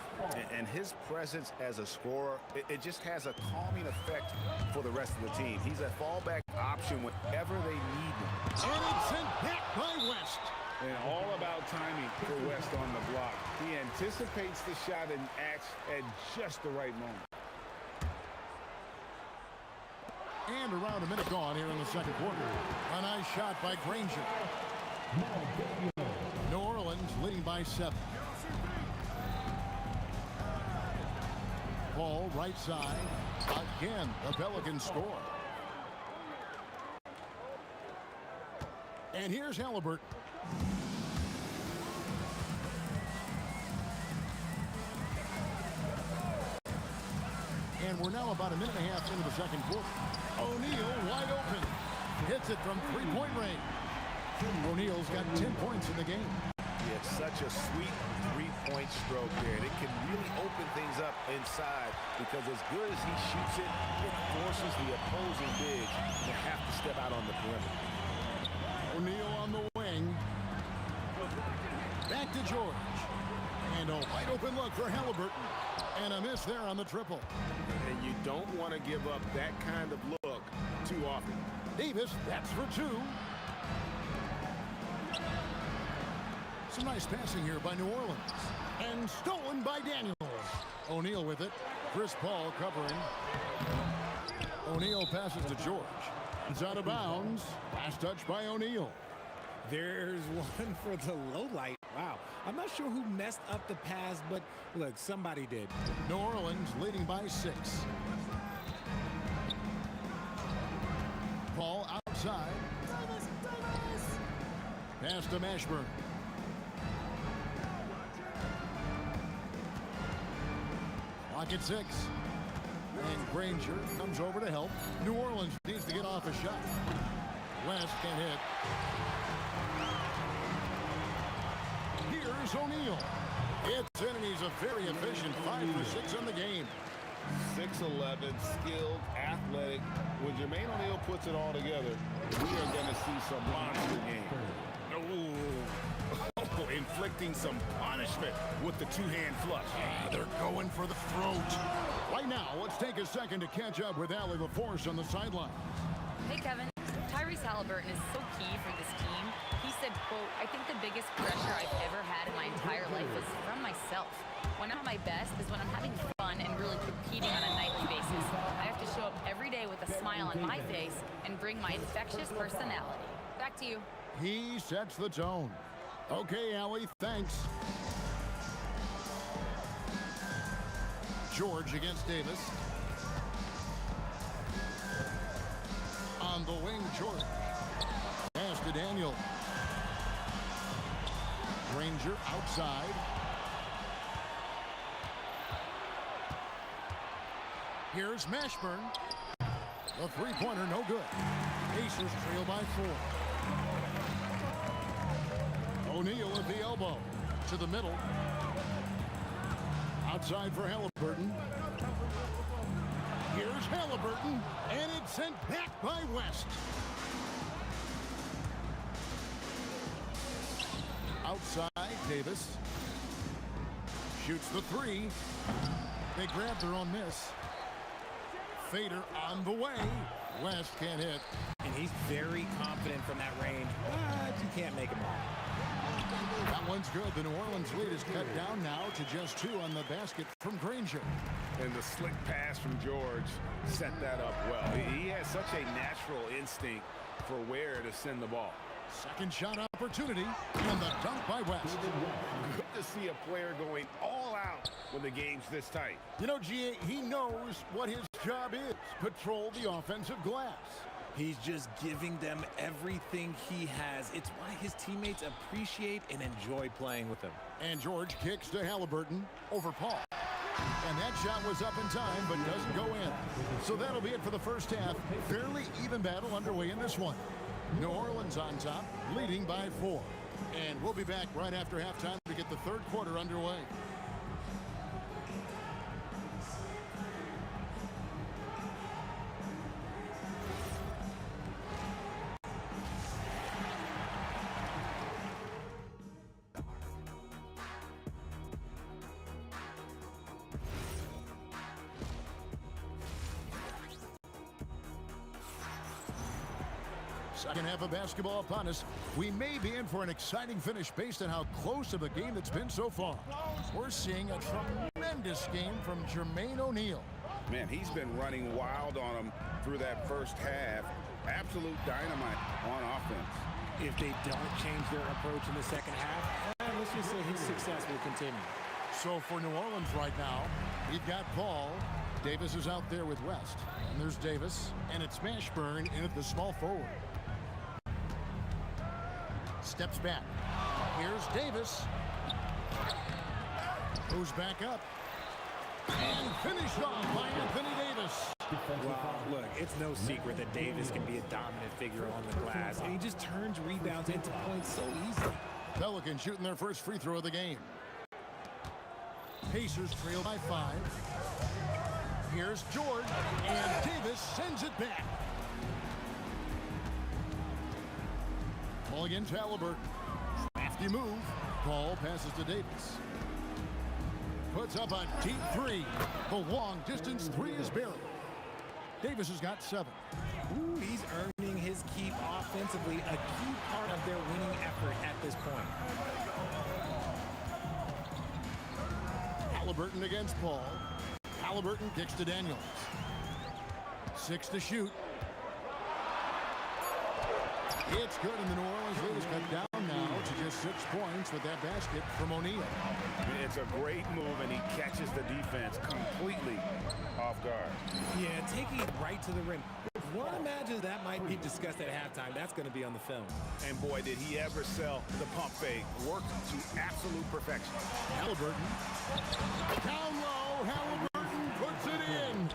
And his presence as a scorer, it just has a calming effect for the rest of the team. He's a fallback option whenever they need him. And it's sent back by West. And all about timing for West on the block. He anticipates the shot and acts at just the right moment. And around a minute gone here in the second quarter. A nice shot by Granger. New Orleans leading by 7. Paul, right side. Again, the Pelicans score. And here's Halliburton. And we're now about a minute and a half into the second quarter. O'Neal wide open. Hits it from three-point range. O'Neal's got 10 points in the game. He had such a sweet three-point stroke there. And it can really open things up inside because as good as he shoots it, it forces the opposing bigs to have to step out on the perimeter. O'Neal on the wing. Back to George. And a wide open look for Halliburton. And a miss there on the triple. And you don't want to give up that kind of look too often. Davis, that's for 2. Some nice passing here by New Orleans. And stolen by Daniels. O'Neal with it. Chris Paul covering. O'Neal passes to George. It's out of bounds. Last touch by O'Neal. There's one for the low light. Wow. I'm not sure who messed up the pass, but look, somebody did. New Orleans leading by 6. Paul outside. Pass to Mashburn. Clock at 6. And Granger comes over to help. New Orleans needs to get off a shot. West can hit. Here's O'Neal. It's in, and he's a very efficient 5 for 6 on the game. 6'11", skilled, athletic. When Jermaine O'Neal puts it all together, we are going to see some monster game. Oh, inflicting some punishment with the two-hand flush. They're going for the throat. Right now, let's take a second to catch up with Allie LaForce on the sideline. Hey, Kevin. Tyrese Halliburton is so key for this team. He said, quote, "I think the biggest pressure I've ever had in my entire life is from myself. When I'm at my best is when I'm having fun and really competing on a nightly basis. I have to show up every day with a smile on my face and bring my infectious personality." Back to you. He sets the tone. Okay, Allie, thanks. George against Davis. On the wing, George. Pass to Daniel. Granger outside. Here's Mashburn. The three-pointer, no good. Pacers trail by 4. O'Neal at the elbow. To the middle. Outside for Halliburton. Here's Halliburton, and it's sent back by West. Outside, Davis. Shoots the three. They grab their own miss. Fader on the way. West can't hit. And he's very confident from that range, but you can't make him all. That one's good. The New Orleans lead is cut down now to just 2 on the basket from Granger. And the slick pass from George set that up well. He has such a natural instinct for where to send the ball. Second shot opportunity, and the dunk by West. Good to see a player going all out when the game's this tight. You know, G.A., he knows what his job is. Patrol the offensive glass. He's just giving them everything he has. It's why his teammates appreciate and enjoy playing with him. And George kicks to Halliburton over Paul. And that shot was up in time, but doesn't go in. So that'll be it for the first half. Fairly even battle underway in this one. New Orleans on top, leading by 4. And we'll be back right after halftime to get the third quarter underway. Second half of basketball upon us. We may be in for an exciting finish based on how close of a game it's been so far. We're seeing a tremendous game from Jermaine O'Neal. Man, he's been running wild on him through that first half. Absolute dynamite on offense. If they don't change their approach in the second half, let's just say his success will continue. So for New Orleans right now, we've got Paul. Davis is out there with West. And there's Davis, and it's Mashburn in at the small forward. Steps back. Here's Davis. Goes back up. And finished off by Anthony Davis. Wow, look, it's no secret that Davis can be a dominant figure on the glass, and he just turns rebounds into points so easily. Pelicans shooting their first free throw of the game. Pacers trail by 5. Here's George, and Davis sends it back. Ball against Halliburton. Crafty move. Paul passes to Davis. Puts up a deep 3. The long distance 3 is barely. Davis has got 7. Ooh, he's earning his keep offensively, a key part of their winning effort at this point. Halliburton against Paul. Halliburton kicks to Daniels. 6 to shoot. It's good, and the New Orleans lead is cut down now to just 6 points with that basket from O'Neal. It's a great move, and he catches the defense completely off guard. Yeah, taking it right to the rim. One imagines that might be discussed at halftime. That's going to be on the film. And boy, did he ever sell the pump fake. Worked to absolute perfection. Halliburton. Down low, Halliburton puts it in.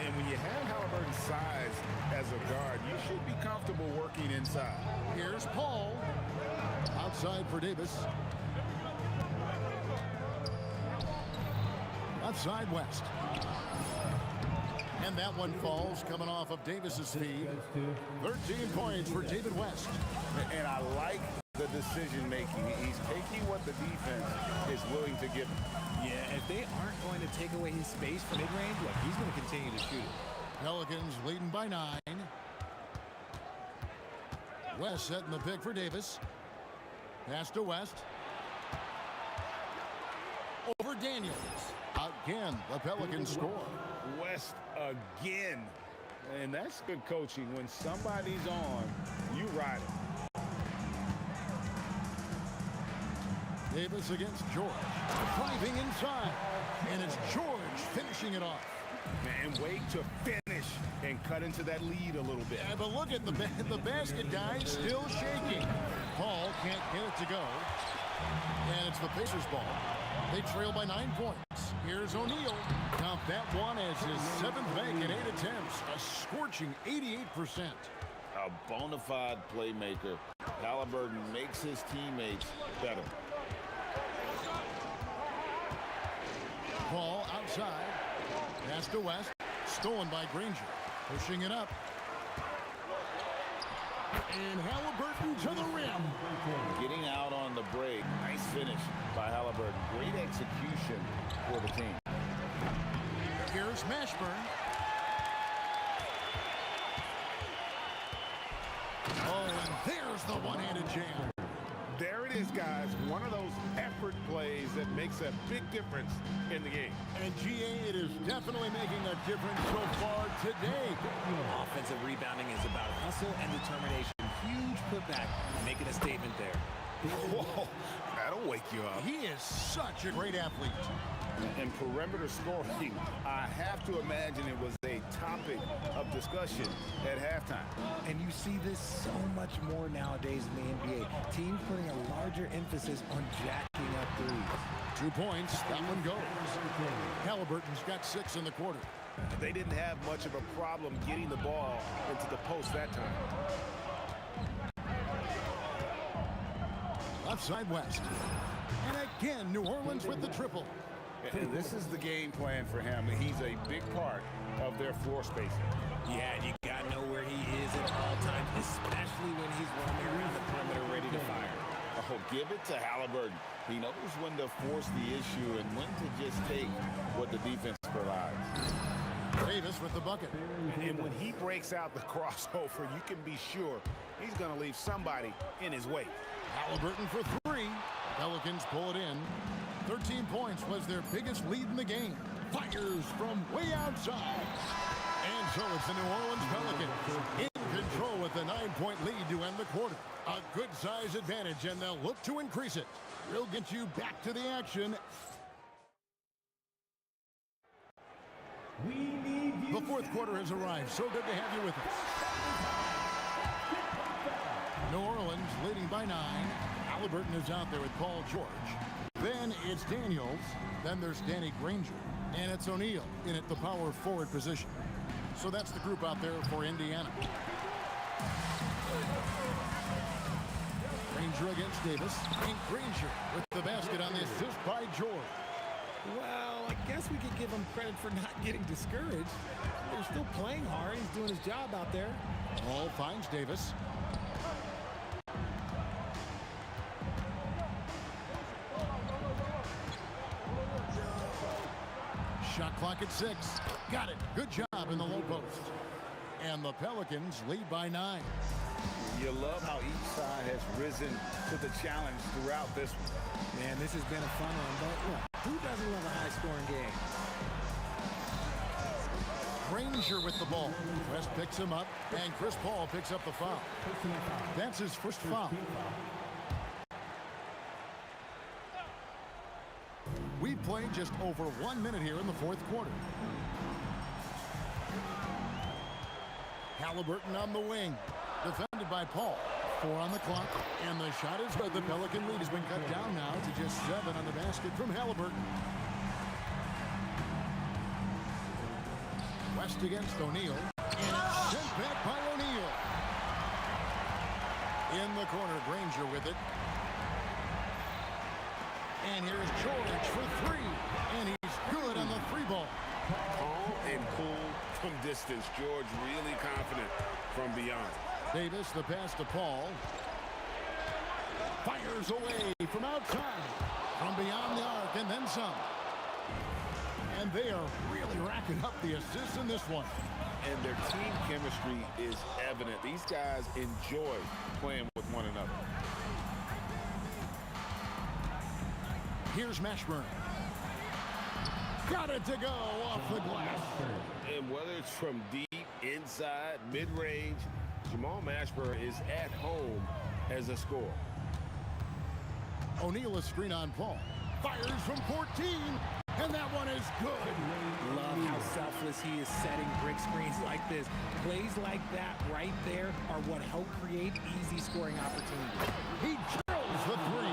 And when you have Halliburton's size as a guard, you should be comfortable working inside. Here's Paul. Outside for Davis. Outside West. And that one falls coming off of Davis's feed. 13 points for David West. And I like the decision making. He's taking what the defense is willing to give him. Yeah, if they aren't going to take away his space from mid-range, look, he's going to continue to shoot it. Pelicans leading by 9. West setting the pick for Davis. Pass to West. Over Daniels. Again, the Pelicans score. West again. And that's good coaching. When somebody's on, you ride it. Davis against George. Driving inside. And it's George finishing it off. Man, wait to finish and cut into that lead a little bit. Yeah, but look at the basket guy still shaking. Paul can't get it to go. And it's the Pacers ball. They trail by 9 points. Here's O'Neal. Count that one as his 7th make in 8 attempts. A scorching 88%. A bona fide playmaker. Halliburton makes his teammates better. Ball outside. Pass to West. Stolen by Granger. Pushing it up. And Halliburton to the rim. Getting out on the break. Nice finish by Halliburton. Great execution for the team. Here's Mashburn. Oh, and there's the one-handed jam. There it is, guys. One of those effort plays that makes a big difference in the game. And GA, it is definitely making a difference so far today. Offensive rebounding is about hustle and determination. Huge putback, making a statement there. Whoa, that'll wake you up. He is such a great athlete. And perimeter scoring, I have to imagine it was a topic of discussion at halftime. And you see this so much more nowadays in the NBA. Teams putting a larger emphasis on jacking up threes. 2 points, that one goes. Halliburton's got 6 in the quarter. They didn't have much of a problem getting the ball into the post that time. Left side West. And again, New Orleans with the triple. And this is the game plan for him. He's a big part of their floor spacing. Yeah, and you got to know where he is at all times, especially when he's roaming around the perimeter ready to fire. Oh, give it to Halliburton. He knows when to force the issue and when to just take what the defense provides. Davis with the bucket. And when he breaks out the crossover, you can be sure he's going to leave somebody in his way. Halliburton for 3. Pelicans pull it in. 13 points was their biggest lead in the game. Fires from way outside. And so it's the New Orleans Pelicans in control with a 9-point lead to end the quarter. A good size advantage, and they'll look to increase it. We'll get you back to the action. The fourth quarter has arrived. So good to have you with us. New Orleans leading by 9. Halliburton is out there with Paul George. Then it's Daniels. Then there's Danny Granger. And it's O'Neal in at the power forward position. So that's the group out there for Indiana. Granger against Davis. And Granger with the basket on the assist by George. Well, I guess we could give him credit for not getting discouraged. They're still playing hard. He's doing his job out there. Hall finds Davis. Shot clock at 6. Got it. Good job in the low post. And the Pelicans lead by 9. You love how each side has risen to the challenge throughout this one. Man, this has been a fun one, but look, who doesn't love a high-scoring game? Granger with the ball. West picks him up, and Chris Paul picks up the foul. That's his first foul. We've played just over 1 minute here in the fourth quarter. Halliburton on the wing. Defended by Paul. 4 on the clock, and the shot is good. The Pelican lead has been cut down now to just 7 on the basket from Halliburton. West against O'Neal, and it's sent back by O'Neal. In the corner, Granger with it. And here's George for 3, and he's good on the 3 ball. Calm and cool from distance. George really confident from beyond. Davis, the pass to Paul. Fires away from outside. From beyond the arc, and then some. And they are really racking up the assists in this one. And their team chemistry is evident. These guys enjoy playing with one another. Here's Mashburn. Got it to go off the glass. And whether it's from deep, inside, mid-range, Jamal Mashburn is at home as a scorer. O'Neal a screen on Paul. Fires from 14, and that one is good. Love how selfless he is setting brick screens like this. Plays like that right there are what help create easy scoring opportunities. He drills the 3.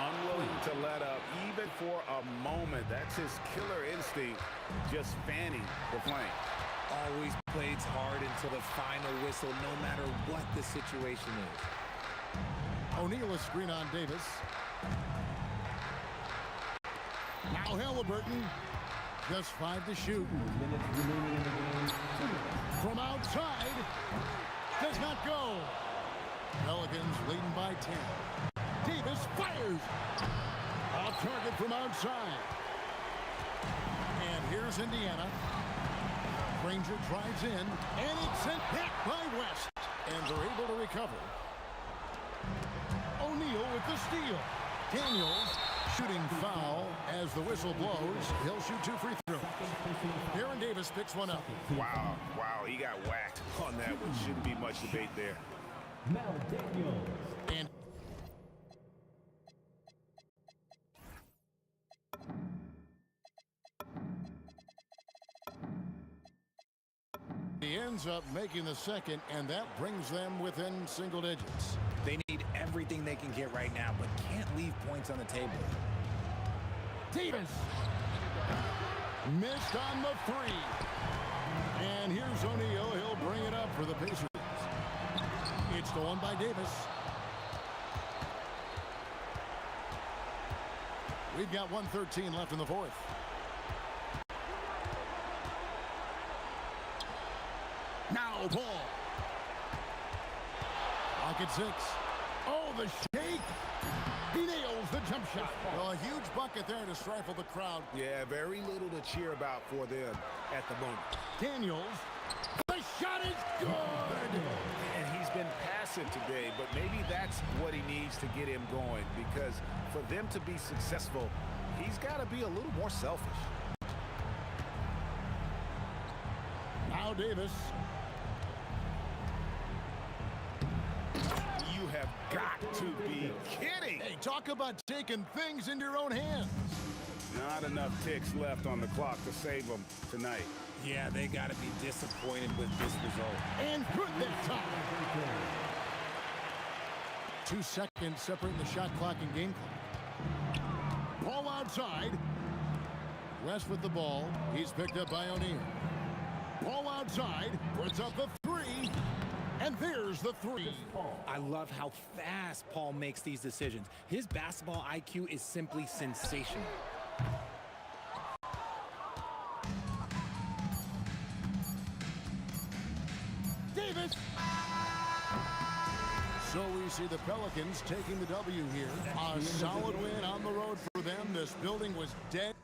Unwilling to to let up even for a moment. That's his killer instinct, just fanning the flame. Always plays hard until the final whistle, no matter what the situation is. O'Neal is screen on Davis. Now Halliburton, just 5 to shoot. From outside, does not go. Pelicans leading by 10. Davis fires. Off target from outside. And here's Indiana. Granger drives in, and it's sent back by West. And they're able to recover. O'Neal with the steal. Daniels shooting foul as the whistle blows. He'll shoot 2 free throws. Aaron Davis picks one up. Wow, he got whacked on that one. Shouldn't be much debate there. Now Daniels. And he ends up making the second, and that brings them within single digits. They need everything they can get right now, but can't leave points on the table. Davis missed on the 3. And here's O'Neal. He'll bring it up for the Pacers. It's stolen by Davis. We've got 1:13 left in the fourth. Now ball. Lock at 6. Oh, the shake. He nails the jump shot. Well, a huge bucket there to stifle the crowd. Yeah, very little to cheer about for them at the moment. Daniels. The shot is good. And he's been passive today, but maybe that's what he needs to get him going, because for them to be successful, he's got to be a little more selfish. Now Davis. You have got to be kidding. Hey, talk about taking things into your own hands. Not enough ticks left on the clock to save them tonight. Yeah, they got to be disappointed with this result. And good that time. 2 seconds separating the shot clock and game clock. Ball outside. West with the ball. He's picked up by O'Neal. Ball outside. Puts up the 3. And there's the 3. I love how fast Paul makes these decisions. His basketball IQ is simply sensational. Davis. So we see the Pelicans taking the W here. A solid win on the road for them. This building was dead.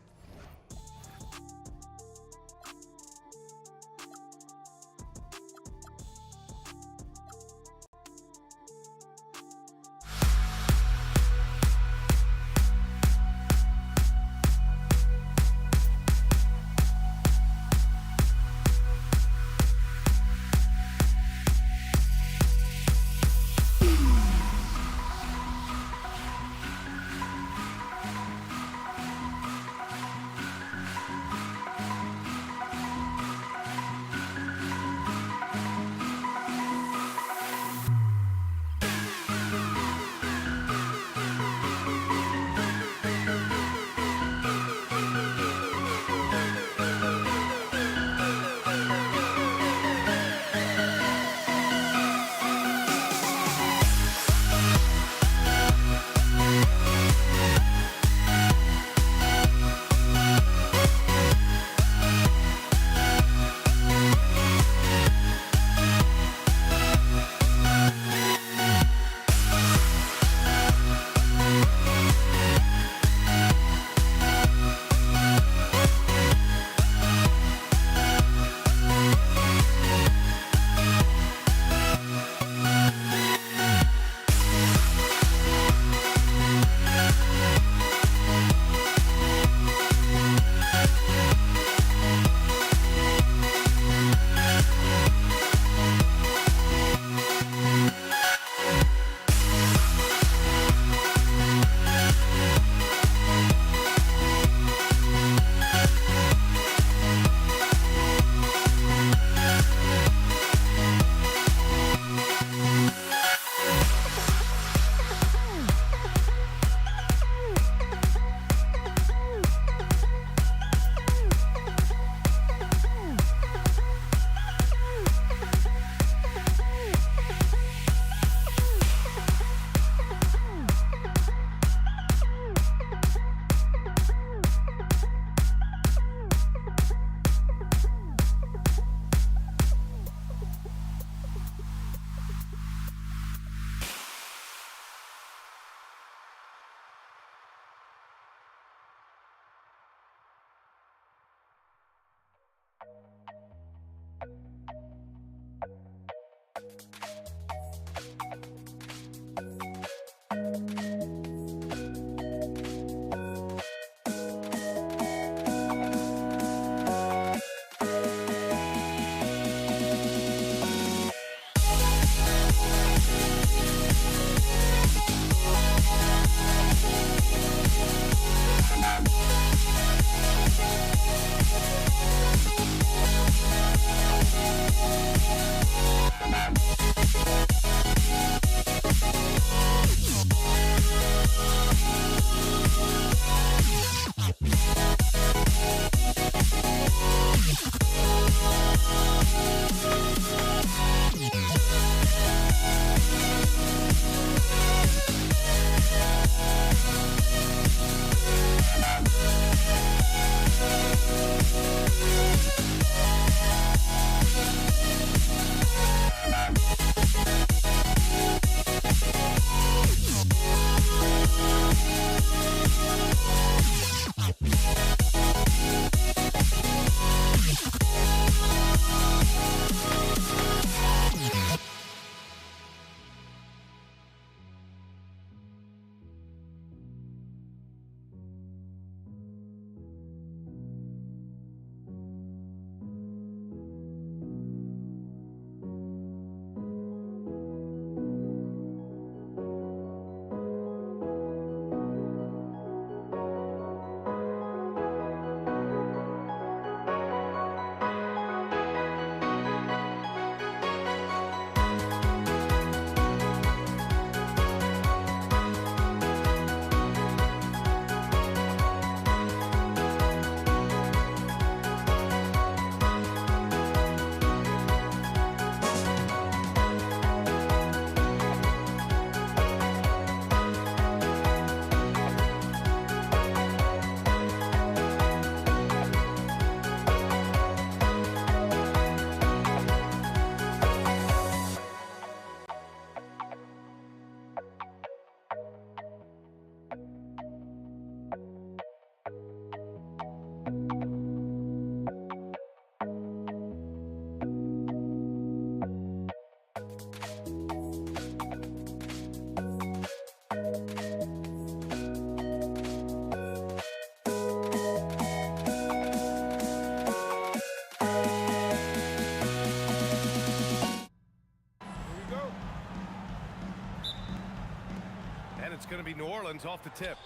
It's going to be New Orleans off the tip.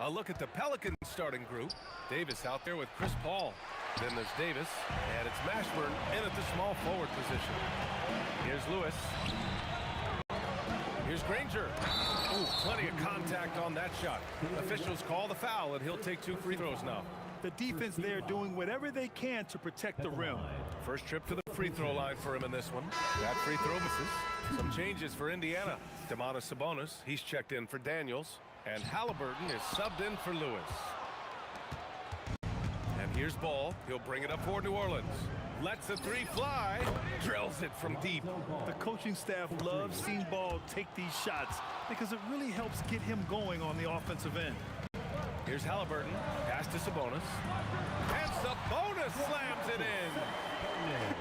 A look at the Pelicans starting group. Davis out there with Chris Paul. Then there's Davis, and it's Mashburn in at the small forward position. Here's Lewis. Here's Granger. Ooh, plenty of contact on that shot. Officials call the foul, and he'll take 2 free throws now. The defense there doing whatever they can to protect the rim. First trip to the free throw line for him in this one. That free throw misses. Some changes for Indiana. Domantas Sabonis, he's checked in for Daniels. And Halliburton is subbed in for Lewis. And here's Ball. He'll bring it up for New Orleans. Lets the 3 fly. Drills it from deep. The coaching staff loves seeing Ball take these shots because it really helps get him going on the offensive end. Here's Halliburton. Pass to Sabonis. And Sabonis slams it in.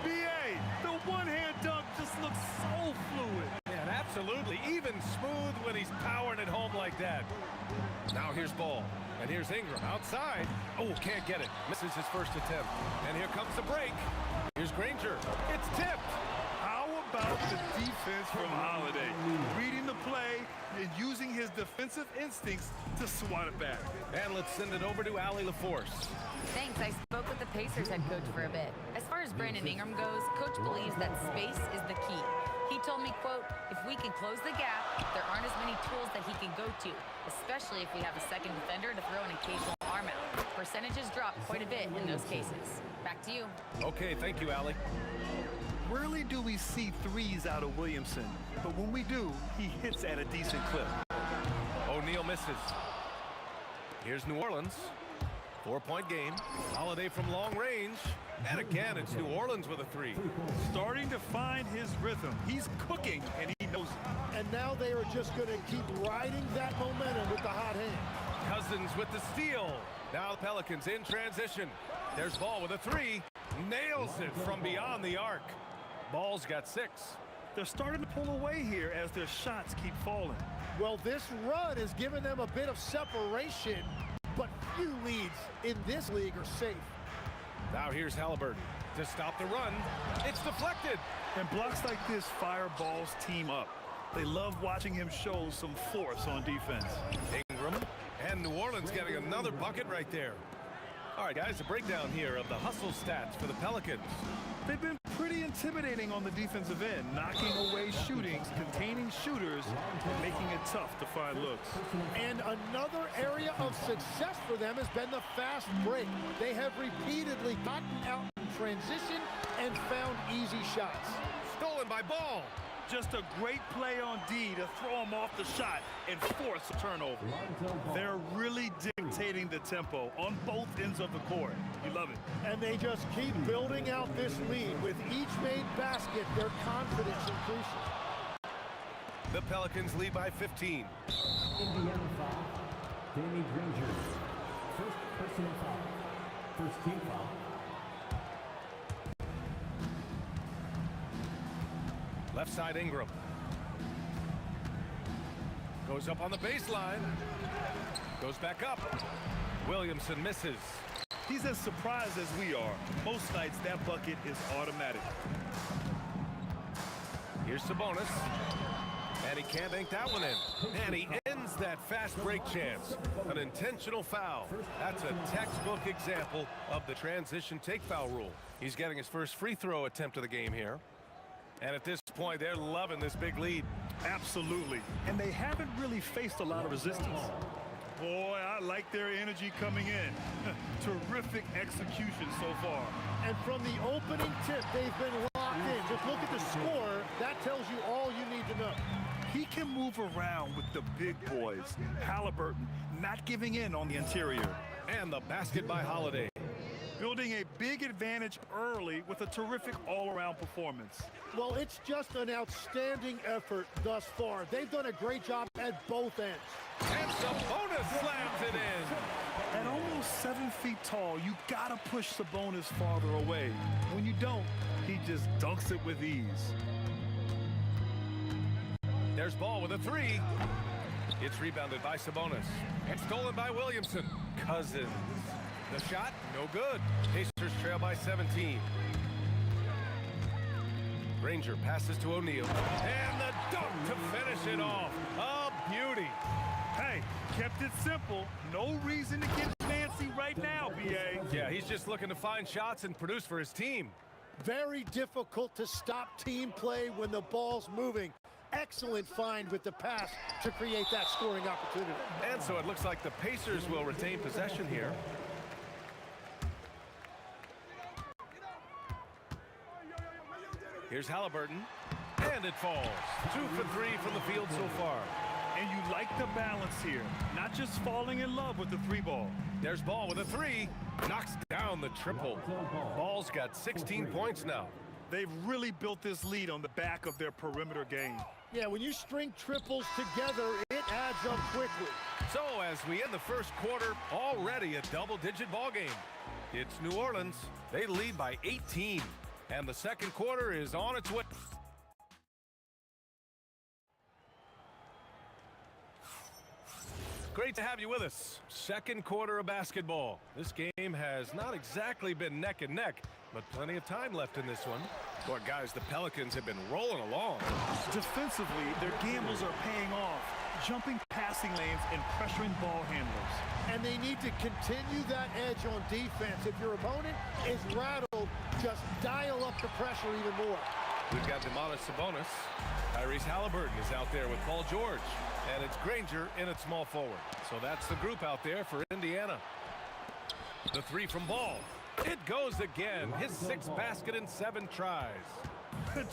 B.A., the one-hand dunk just looks so fluid. And absolutely even smooth when he's powering it home like that. Now here's Ball. And here's Ingram outside. Oh, can't get it. Misses his first attempt. And here comes the break. Here's Granger. It's tipped. How about the defense from Holiday? Reading the play and using his defensive instincts to swat it back. And let's send it over to Allie LaForce. Thanks. I spoke with the Pacers head coach for a bit. As far as Brandon Ingram goes, coach believes that space is the key. He told me, quote, if we can close the gap, there aren't as many tools that he can go to, especially if we have a second defender to throw an occasional arm out. Percentages drop quite a bit in those cases. Back to you. Okay, thank you, Allie. Rarely do we see threes out of Williamson, but when we do, he hits at a decent clip. O'Neal misses. Here's New Orleans. 4-point game. Holiday from long range. And again, it's New Orleans with a 3. Starting to find his rhythm. He's cooking, and he knows it. And now they are just going to keep riding that momentum with the hot hand. Cousins with the steal. Now the Pelicans in transition. There's Ball with a 3. Nails it from beyond the arc. Ball's got 6. They're starting to pull away here as their shots keep falling. Well, this run has given them a bit of separation, but few leads in this league are safe. Now here's Halliburton to stop the run. It's deflected. And blocks like this fire Ball's team up. They love watching him show some force on defense. Ingram and New Orleans getting another bucket right there. All right, guys, a breakdown here of the hustle stats for the Pelicans. They've been pretty intimidating on the defensive end, knocking away shootings, containing shooters, and making it tough to find looks. And another area of success for them has been the fast break. They have repeatedly gotten out in transition and found easy shots. Stolen by Ball. Just a great play on D to throw him off the shot and force a turnover. They're really dictating the tempo on both ends of the court. You love it. And they just keep building out this lead. With each made basket, their confidence increases. The Pelicans lead by 15. Indiana foul. Danny Granger. First personal foul. First team foul. Left side Ingram. Goes up on the baseline. Goes back up. Williamson misses. He's as surprised as we are. Most nights that bucket is automatic. Here's Sabonis. And he can't bank that one in. And he ends that fast break chance. An intentional foul. That's a textbook example of the transition take foul rule. He's getting his first free throw attempt of the game here. And at this point, they're loving this big lead. Absolutely. And they haven't really faced a lot of resistance. Boy, I like their energy coming in. Terrific execution so far. And from the opening tip, they've been locked in. Just look at the score. That tells you all you need to know. He can move around with the big boys. Halliburton not giving in on the interior. And the basket by Holiday. Building a big advantage early with a terrific all-around performance. Well, it's just an outstanding effort thus far. They've done a great job at both ends. And Sabonis slams it in. At almost 7 feet tall, you gotta push Sabonis farther away. When you don't, he just dunks it with ease. There's Ball with a 3. It's rebounded by Sabonis. And stolen by Williamson. Cousins. The shot, no good. Pacers trail by 17. Granger passes to O'Neal. And the dunk to finish it off. A beauty. Hey, kept it simple. No reason to get fancy right now, B.A. Yeah, he's just looking to find shots and produce for his team. Very difficult to stop team play when the ball's moving. Excellent find with the pass to create that scoring opportunity. And so it looks like the Pacers will retain possession here. Here's Halliburton, and it falls. 2 for 3 from the field so far. And you like the balance here, not just falling in love with the three ball. There's Ball with a 3, knocks down the triple. Ball's got 16 points now. They've really built this lead on the back of their perimeter game. Yeah, when you string triples together, it adds up quickly. So as we end the first quarter, already a double-digit ball game. It's New Orleans. They lead by 18, and the second quarter is on its way. Great to have you with us. Second quarter of basketball. This game has not exactly been neck and neck, but plenty of time left in this one. Boy, guys, the Pelicans have been rolling along. Defensively, their gambles are paying off, jumping passing lanes and pressuring ball handlers. And they need to continue that edge on defense. If your opponent is rattled, just dial up the pressure even more. We've got Demonis Sabonis. Tyrese Halliburton is out there with Paul George. And it's Granger in at small forward. So that's the group out there for Indiana. The 3 from Ball. It goes again. His 6th basket in 7 tries.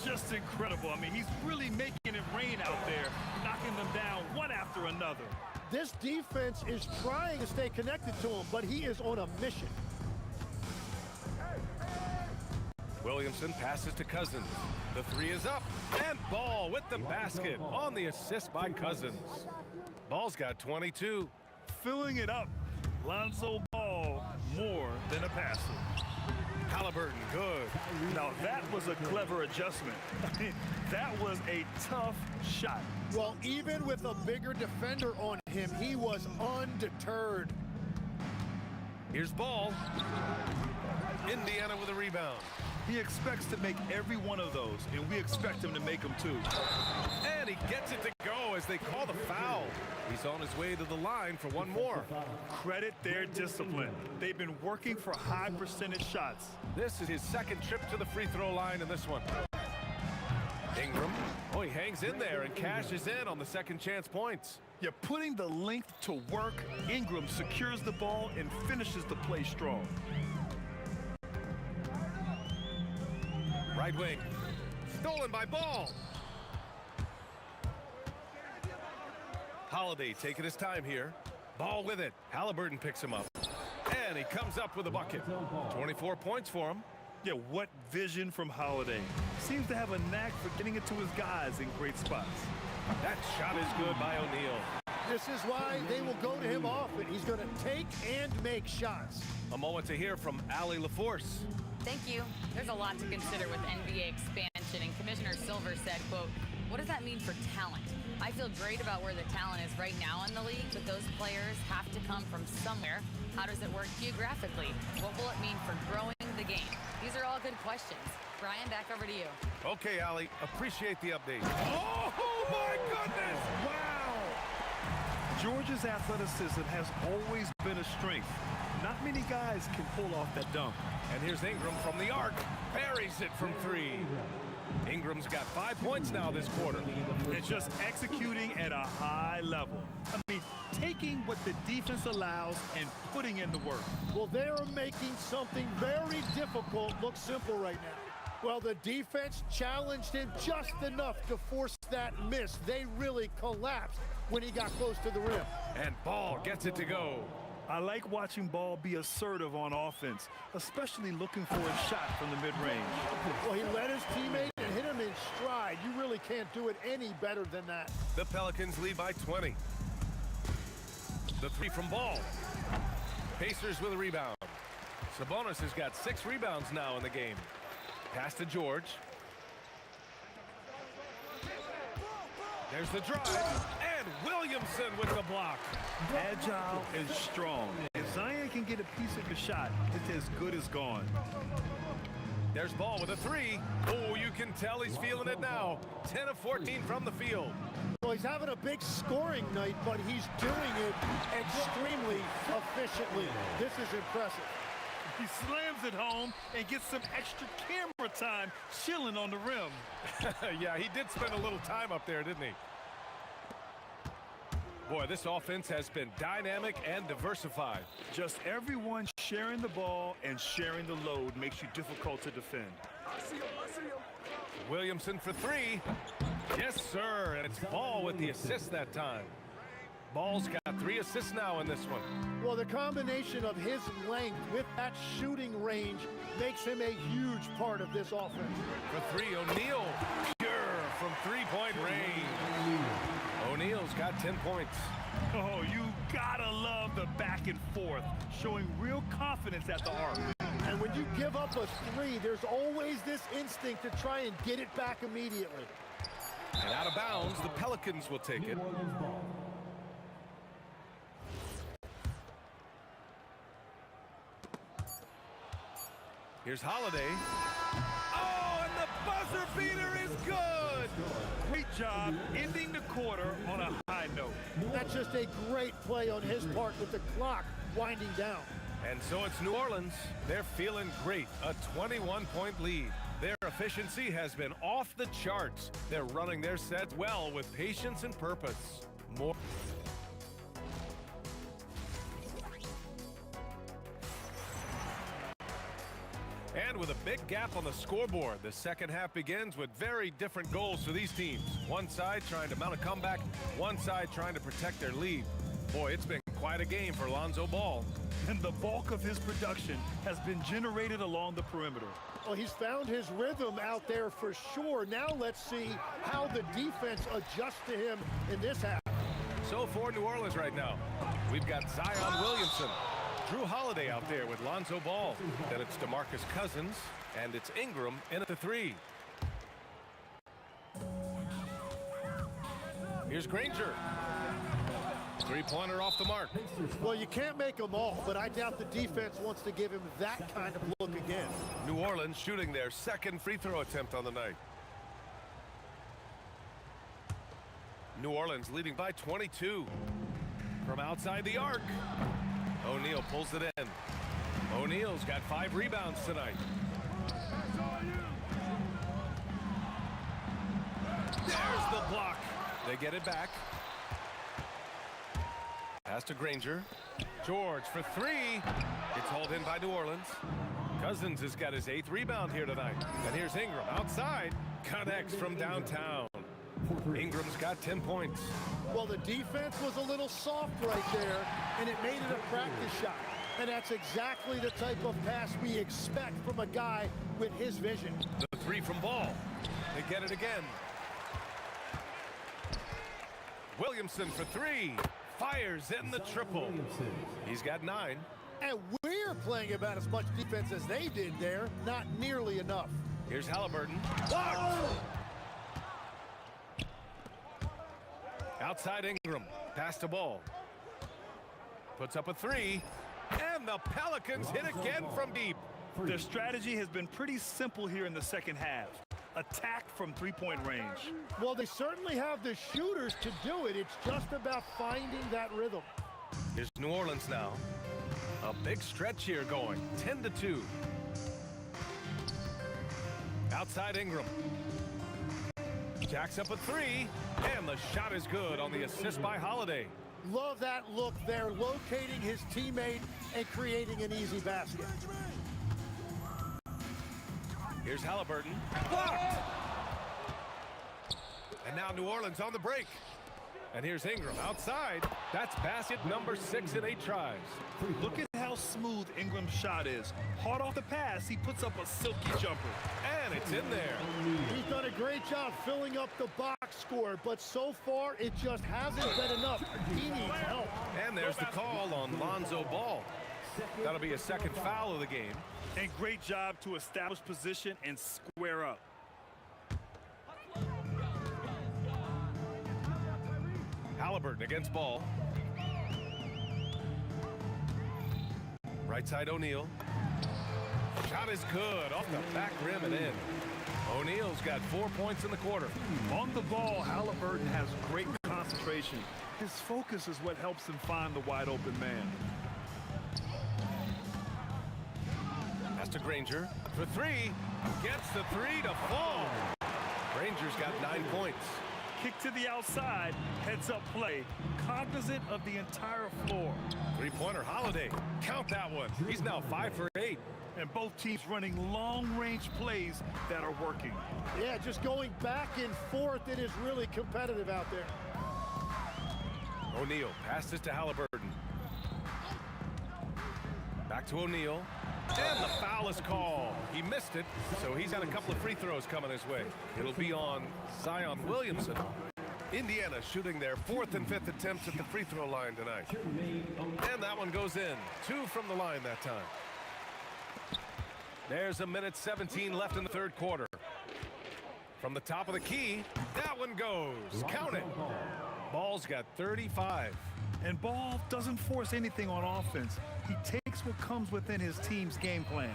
Just incredible. I mean, he's really making it rain out there, knocking them down one after another. This defense is trying to stay connected to him, but he is on a mission. Williamson passes to Cousins. The 3 is up, and Ball with the basket on the assist by Cousins. Ball's got 22. Filling it up. Lonzo Ball, more than a passer. Halliburton, good. Now that was a clever adjustment. I mean, that was a tough shot. Well, even with a bigger defender on him, he was undeterred. Here's Ball. Indiana with a rebound. He expects to make every one of those, and we expect him to make them too. And he gets it to go as they call the foul. He's on his way to the line for one more. Credit their discipline. They've been working for high percentage shots. This is his 2nd trip to the free throw line in this one. Ingram, oh, he hangs in there and cashes in on the second chance points. You're putting the length to work. Ingram secures the ball and finishes the play strong. Right wing, stolen by Ball. Holiday taking his time here. Ball with it. Halliburton picks him up. And he comes up with a bucket. 24 points for him. Yeah, what vision from Holiday. Seems to have a knack for getting it to his guys in great spots. That shot is good by O'Neal. This is why they will go to him often. He's going to take and make shots. A moment to hear from Allie LaForce. Thank you. There's a lot to consider with NBA expansion, and Commissioner Silver said, quote, "What does that mean for talent? I feel great about where the talent is right now in the league, but those players have to come from somewhere. How does it work geographically? What will it mean for growing the game?" These are all good questions. Brian, back over to you. Okay, Allie, appreciate the update. Oh, my goodness! Wow! Georgia's athleticism has always been a strength. Not many guys can pull off that dunk. And here's Ingram from the arc. Buries it from 3. Ingram's got 5 points now this quarter. And just executing at a high level. I mean, taking what the defense allows and putting in the work. Well, they're making something very difficult look simple right now. Well, the defense challenged him just enough to force that miss. They really collapsed when he got close to the rim. And Ball gets it to go. I like watching Ball be assertive on offense, especially looking for a shot from the mid-range. Well, he led his teammate and hit him in stride. You really can't do it any better than that. The Pelicans lead by 20. The 3 from Ball. Pacers with a rebound. Sabonis has got 6 rebounds now in the game. Pass to George. There's the drive. And Williamson with the block. Agile and strong. If Zion can get a piece of the shot, it's as good as gone. There's Ball with a three. Oh, you can tell he's feeling it now. 10 of 14 from the field. Well, he's having a big scoring night, but he's doing it extremely efficiently. This is impressive. He slams it home and gets some extra camera time chilling on the rim. Yeah, he did spend a little time up there, didn't he? Boy, this offense has been dynamic and diversified. Just everyone sharing the ball and sharing the load makes you difficult to defend. Williamson for three. Yes, sir. And it's Ball with the assist that time. Ball's got 3 assists now in this one. Well, the combination of his length with that shooting range makes him a huge part of this offense. For three, O'Neal. Pure from three-point range. O'Neal's got 10 points. Oh, you gotta love the back and forth, showing real confidence at the arc. And when you give up a three, there's always this instinct to try and get it back immediately. And out of bounds, the Pelicans will take it. Here's Holiday. Oh, and the buzzer beater is good! Great job ending the quarter on a high note. That's just a great play on his part with the clock winding down. And so it's New Orleans. They're feeling great. A 21-point lead. Their efficiency has been off the charts. They're running their sets well with patience and purpose. More. And with a big gap on the scoreboard, the second half begins with very different goals for these teams. One side trying to mount a comeback, one side trying to protect their lead. Boy, it's been quite a game for Lonzo Ball. And the bulk of his production has been generated along the perimeter. Well, he's found his rhythm out there for sure. Now let's see how the defense adjusts to him in this half. So for New Orleans right now, we've got Zion Williamson. Drew Holiday out there with Lonzo Ball. Then it's DeMarcus Cousins, and it's Ingram in at the three. Here's Granger. Three-pointer off the mark. Well, you can't make them all, but I doubt the defense wants to give him that kind of look again. New Orleans shooting their second free throw attempt on the night. New Orleans leading by 22. From outside the arc. O'Neal pulls it in. O'Neal's got 5 rebounds tonight. There's the block. They get it back. Pass to Granger. George for 3. It's hauled in by New Orleans. Cousins has got his 8th rebound here tonight. And here's Ingram outside. Connects from downtown. Ingram's got 10 points. Well, the defense was a little soft right there, and it made it a practice shot. And that's exactly the type of pass we expect from a guy with his vision. The 3 from Ball. They get it again. Williamson for 3. Fires in the triple. He's got 9. And we're playing about as much defense as they did there. Not nearly enough. Here's Halliburton. Blocked! Outside Ingram. Pass to Ball. Puts up a 3. And the Pelicans hit again from deep. Their strategy has been pretty simple here in the second half. Attack from three-point range. Well, they certainly have the shooters to do it. It's just about finding that rhythm. Here's New Orleans now. A big stretch here going. 10-2. Outside Ingram. Jacks up a 3. And the shot is good on the assist by Holiday. Love that look there, locating his teammate and creating an easy basket. Here's Halliburton. Blocked! And now New Orleans on the break. And here's Ingram outside. That's basket number 6 in 8 tries. Look at how smooth Ingram's shot is. Hard off the pass, he puts up a silky jumper. And it's in there. He's done a great job filling up the box score, but so far it just hasn't been enough. He needs help. And there's the call on Lonzo Ball. That'll be a second foul of the game. And great job to establish position and square up. Halliburton against Ball. Right side O'Neal. Shot is good. Off the back rim and in. O'Neal's got 4 points in the quarter. On the ball, Halliburton has great concentration. His focus is what helps him find the wide open man. Pass to Granger for three. Gets the three to fall. Granger's got 9 points. Kick to the outside, heads-up play, cognizant of the entire floor. Three-pointer Holiday. Count that one. He's now 5 for 8. And both teams running long-range plays that are working. Yeah, just going back and forth. It is really competitive out there. O'Neal passes to Halliburton. Back to O'Neal. And the foul is called. He missed it, so he's got a couple of free throws coming his way. It'll be on Zion Williamson. Indiana shooting their 4th and 5th attempts at the free throw line tonight. And that one goes in. 2 from the line that time. There's a minute 17 left in the third quarter. From the top of the key, that one goes. Count it. Ball's got 35. And Ball doesn't force anything on offense. He takes what comes within his team's game plan.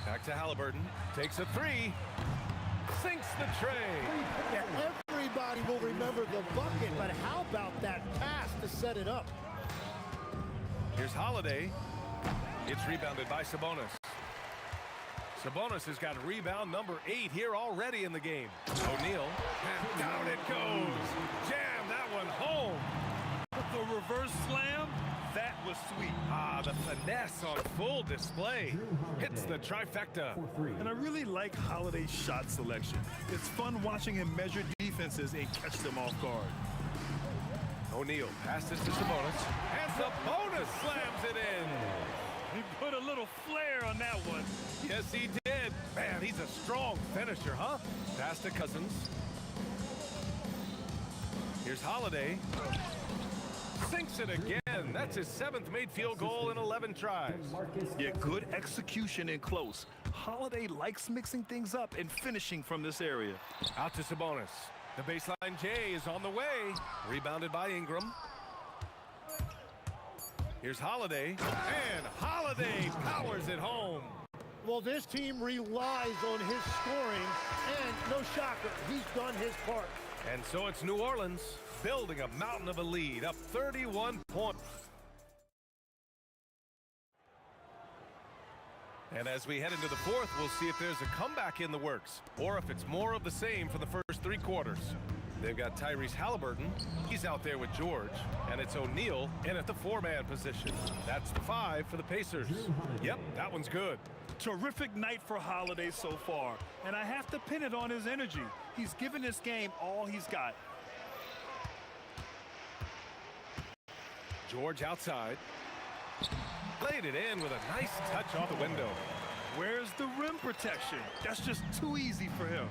Back to Halliburton. Takes a three. Sinks the tray. Yeah, everybody will remember the bucket, but how about that pass to set it up? Here's Holiday. It's rebounded by Sabonis. Sabonis has got rebound number 8 here already in the game. O'Neal. And down it goes. Jam that one home. The reverse slam, that was sweet. Ah, the finesse on full display. Hits the trifecta. And I really like Holiday's shot selection. It's fun watching him measure defenses and catch them off guard. O'Neal passes to Sabonis. And Sabonis slams it in. He put a little flair on that one. Yes, he did. Man, he's a strong finisher, huh? Pass to Cousins. Here's Holiday. Sinks it again. That's his 7th made field goal in 11 tries. Yeah, good execution in close. Holiday likes mixing things up and finishing from this area. Out to Sabonis. The baseline J is on the way. Rebounded by Ingram. Here's Holiday. And Holiday powers it home. Well, this team relies on his scoring, and no shocker, he's done his part. And so it's New Orleans building a mountain of a lead, up 31 points. And as we head into the fourth, we'll see if there's a comeback in the works, or if it's more of the same for the first 3 quarters. They've got Tyrese Halliburton. He's out there with George. And it's O'Neal in at the 4-man position. That's the 5 for the Pacers. Yep, that one's good. Terrific night for Holiday so far. And I have to pin it on his energy. He's given this game all he's got. George outside. Laid it in with a nice touch off the window. Where's the rim protection? That's just too easy for him.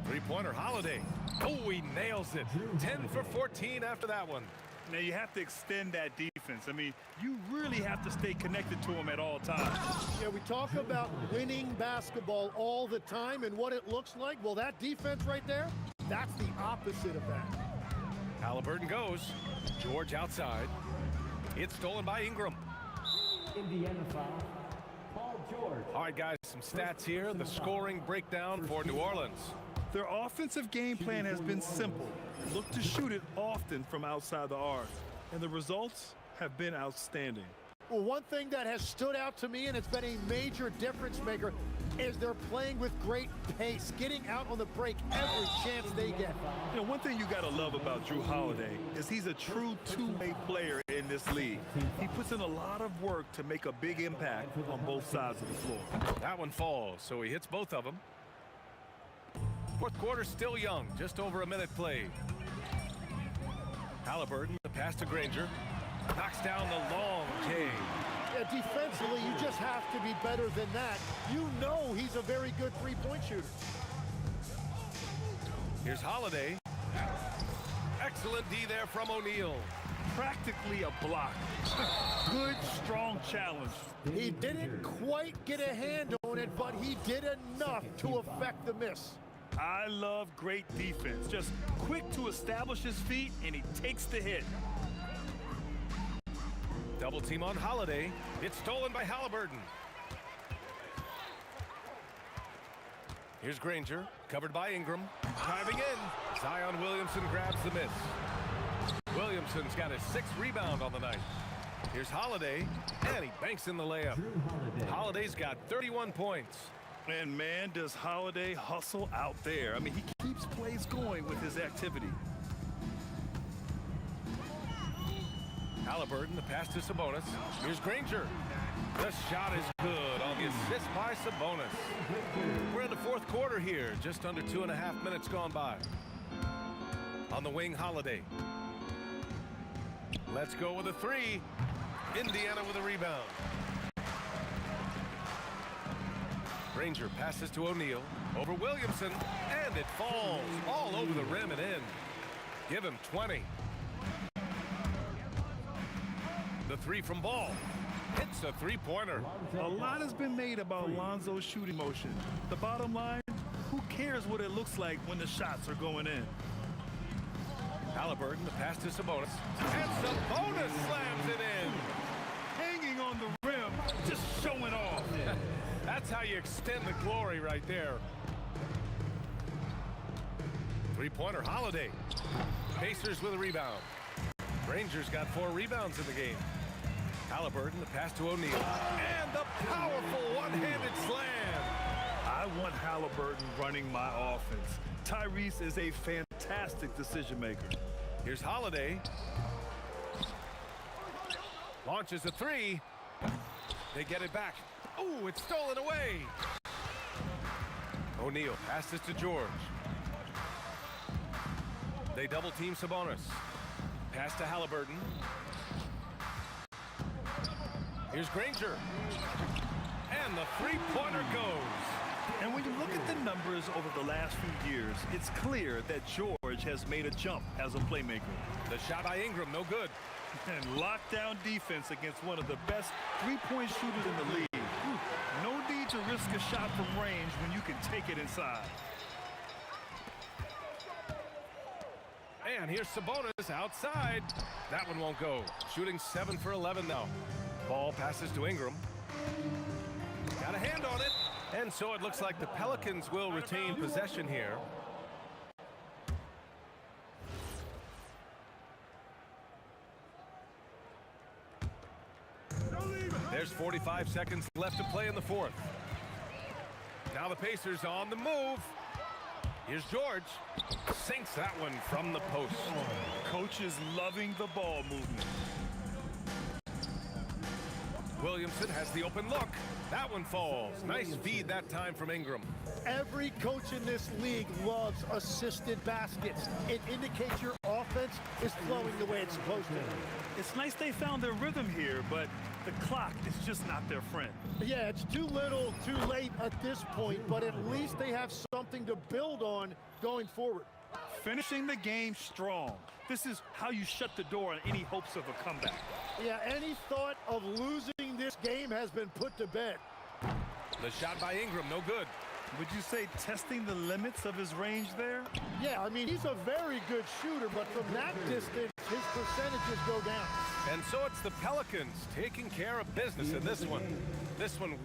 Three-pointer Holiday. Oh, he nails it. 10 for 14 after that one. Now you have to extend that defense. I mean, you really have to stay connected to him at all times. Yeah, we talk about winning basketball all the time and what it looks like. Well, that defense right there, that's the opposite of that. Halliburton goes. George outside. It's stolen by Ingram. Indiana foul. Paul George. All right, guys, some stats here. The scoring breakdown for New Orleans. Their offensive game plan has been simple. Look to shoot it often from outside the arc. And the results have been outstanding. Well, one thing that has stood out to me, and it's been a major difference maker, is they're playing with great pace, getting out on the break every chance they get. You know, one thing you got to love about Drew Holiday is he's a true two-way player in this league. He puts in a lot of work to make a big impact on both sides of the floor. That one falls, so he hits both of them. Fourth quarter still young, just over a minute played. Halliburton, the pass to Granger. Knocks down the long J. Yeah, defensively, you just have to be better than that. You know he's a very good three-point shooter. Here's Holiday. Excellent D there from O'Neal. Practically a block. Good, strong challenge. He didn't quite get a hand on it, but he did enough to affect the miss. I love great defense. Just quick to establish his feet, and he takes the hit. Double team on Holiday. It's stolen by Halliburton. Here's Granger, covered by Ingram. Driving in. Zion Williamson grabs the miss. Williamson's got his 6th rebound on the night. Here's Holiday, and he banks in the layup. Holiday's got 31 points. And man, does Holiday hustle out there. I mean, he keeps plays going with his activity. Halliburton, the pass to Sabonis. Here's Granger. The shot is good on the assist by Sabonis. We're in the 4th quarter here, just under 2.5 minutes gone by. On the wing, Holiday. Let's go with a 3. Indiana with a rebound. Granger passes to O'Neal. Over Williamson, and it falls all over the rim and in. Give him 20. The 3 from Ball. Hits a 3-pointer. A lot has been made about Lonzo's shooting motion. The bottom line, who cares what it looks like when the shots are going in? Halliburton, the pass to Sabonis. And Sabonis slams it in. Hanging on the rim, just showing off. That's how you extend the glory right there. 3-pointer, Holiday. Pacers with a rebound. Rangers got 4 rebounds in the game. Halliburton, the pass to O'Neal. And the powerful one-handed slam. I want Halliburton running my offense. Tyrese is a fantastic decision maker. Here's Holiday. Launches a 3. They get it back. Oh, it's stolen away. O'Neal passes to George. They double team Sabonis. Pass to Halliburton. Here's Granger. And the 3-pointer goes. And when you look at the numbers over the last few years, it's clear that George has made a jump as a playmaker. The shot by Ingram, no good. And lockdown defense against one of the best 3-point shooters in the league. No need to risk a shot from range when you can take it inside. And here's Sabonis outside. That one won't go. Shooting 7 for 11 now. Ball passes to Ingram. Got a hand on it. And so it looks like the Pelicans will retain possession here. There's 45 seconds left to play in the 4th. Now the Pacers on the move. Here's George. Sinks that one from the post. Coach is loving the ball movement. Williamson has the open look. That one falls. Nice feed that time from Ingram. Every coach in this league loves assisted baskets. It indicates your offense is flowing the way it's supposed to. It's nice they found their rhythm here, but the clock is just not their friend. Yeah, it's too little, too late at this point, but at least they have something to build on going forward. Finishing the game strong. This is how you shut the door on any hopes of a comeback. Yeah, any thought of losing this game has been put to bed. The shot by Ingram, no good. Would you say testing the limits of his range there? Yeah, I mean, he's a very good shooter, but from that distance, his percentages go down. And so it's the Pelicans taking care of business in this one. This one.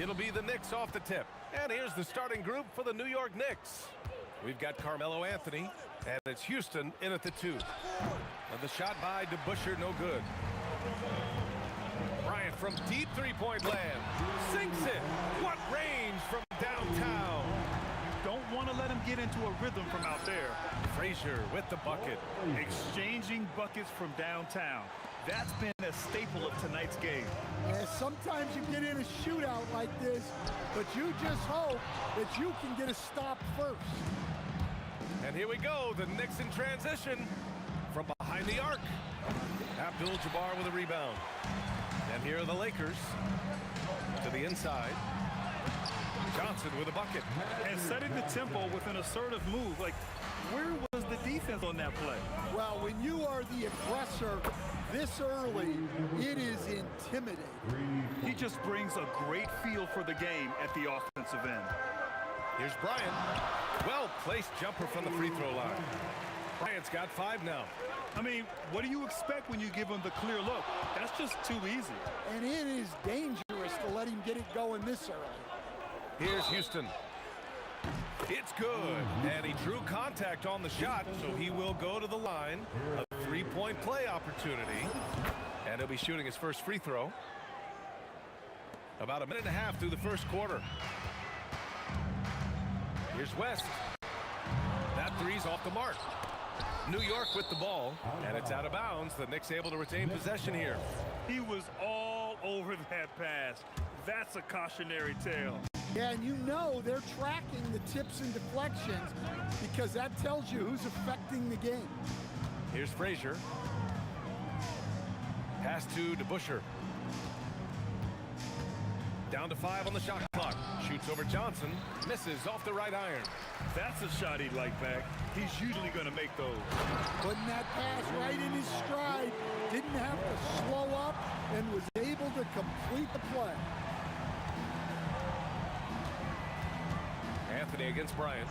It'll be the Knicks off the tip. And here's the starting group for the New York Knicks. We've got Carmelo Anthony, and it's Houston in at the 2. And the shot by DeBusschere, no good. Bryant from deep three-point land. Sinks it. What range from downtown. Don't want to let him get into a rhythm from out there. Frazier with the bucket. Exchanging buckets from downtown. That's been a staple of tonight's game. Yeah, sometimes you get in a shootout like this, but you just hope that you can get a stop first. And here we go, the Knicks in transition from behind the arc. Abdul-Jabbar with a rebound. And here are the Lakers to the inside. Johnson with a bucket. And setting the tempo with an assertive move. Like, where was the defense on that play? Well, when you are the aggressor this early, it is intimidating. He just brings a great feel for the game at the offensive end. Here's Bryant. Well-placed jumper from the free throw line. Bryant's got 5 now. I mean, what do you expect when you give him the clear look? That's just too easy. And it is dangerous to let him get it going this early. Here's Houston. It's good. And he drew contact on the shot, so he will go to the line. A 3-point play opportunity. And he'll be shooting his first free throw. About a minute and a half through the first quarter. Here's West. That three's off the mark. New York with the ball, and it's out of bounds. The Knicks able to retain possession here. He was all over that pass. That's a cautionary tale. Yeah, and you know they're tracking the tips and deflections because that tells you who's affecting the game. Here's Frazier. Pass to DeBusschere. Down to 5 on the shot clock. Shoots over Johnson. Misses off the right iron. That's a shot he'd like back. He's usually going to make those. Putting that pass right in his stride. Didn't have to slow up and was able to complete the play. Anthony against Bryant.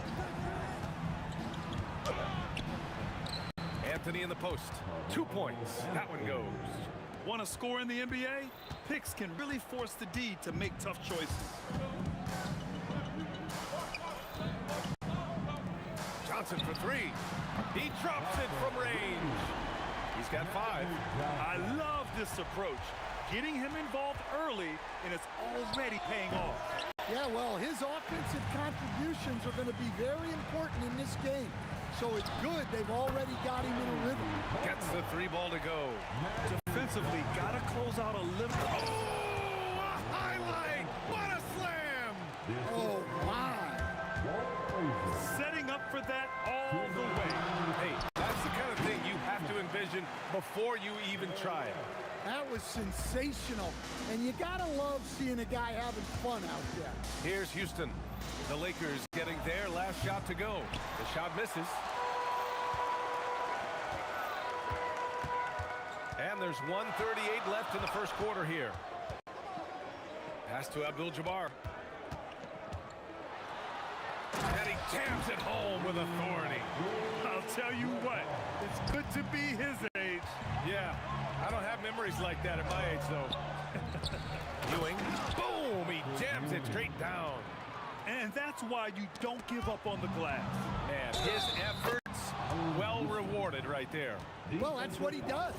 Anthony in the post. 2 points. That one goes. Want to score in the NBA? Picks can really force the D to make tough choices. Johnson for 3. He drops it from range. He's got 5. I love this approach. Getting him involved early, and it's already paying off. Yeah, well, his offensive contributions are going to be very important in this game. So it's good they've already got him in a rhythm. Gets the 3 ball to go. Defensively, got to close out a little. Oh, a highlight! What a slam! Oh, my. Setting up for that all the way. Hey, that's the kind of thing you have to envision before you even try it. That was sensational. And you got to love seeing a guy having fun out there. Here's Houston. The Lakers getting their last shot to go. The shot misses. And there's 1:38 left in the first quarter here. Pass to Abdul-Jabbar. And he jams it home with authority. I'll tell you what, it's good to be his age. Yeah, I don't have memories like that at my age, though. Ewing, boom, he jams it straight down. And that's why you don't give up on the glass. And his efforts well rewarded right there. Well, that's what he does.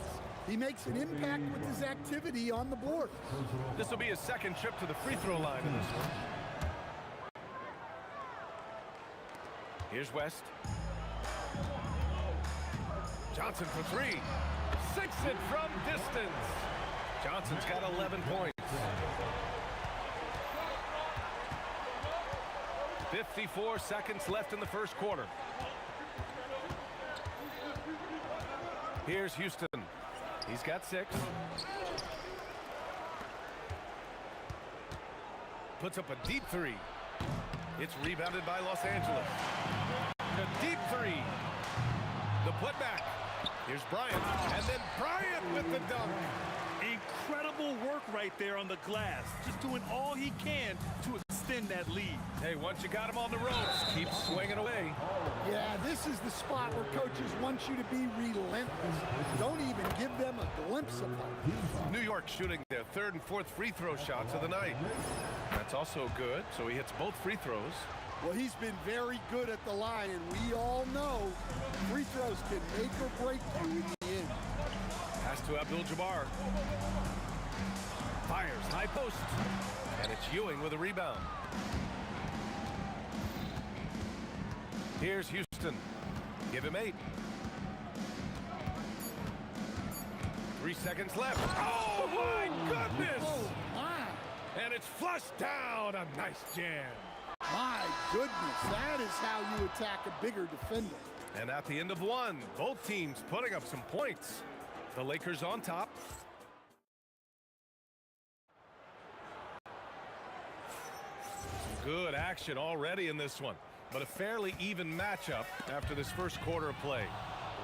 He makes an impact with his activity on the board. This will be his second trip to the free throw line in this one. Here's West. Johnson for three. Sinks it from distance. Johnson's got 11 points. 54 seconds left in the first quarter. Here's Houston. He's got 6. Puts up a deep 3. It's rebounded by Los Angeles. A deep 3. The putback. Here's Bryant. And then Bryant with the dunk. Incredible work right there on the glass. Just doing all he can to extend that lead. Hey, once you got him on the ropes, keep swinging away. Yeah, this is the spot where coaches want you to be relentless. Don't even give them a glimpse of hope. New York shooting their 3rd and 4th free throw shots of the night. That's also good, so he hits both free throws. Well, he's been very good at the line, and we all know free throws can make or break you in the end. Pass to Abdul-Jabbar. Fires, high post. And it's Ewing with a rebound. Here's Houston. Give him 8. 3 seconds left. Oh, my goodness! Oh, my. And it's flushed down. A nice jam. My goodness, that is how you attack a bigger defender. And at the end of one, both teams putting up some points. The Lakers on top. Some good action already in this one, but a fairly even matchup after this first quarter of play.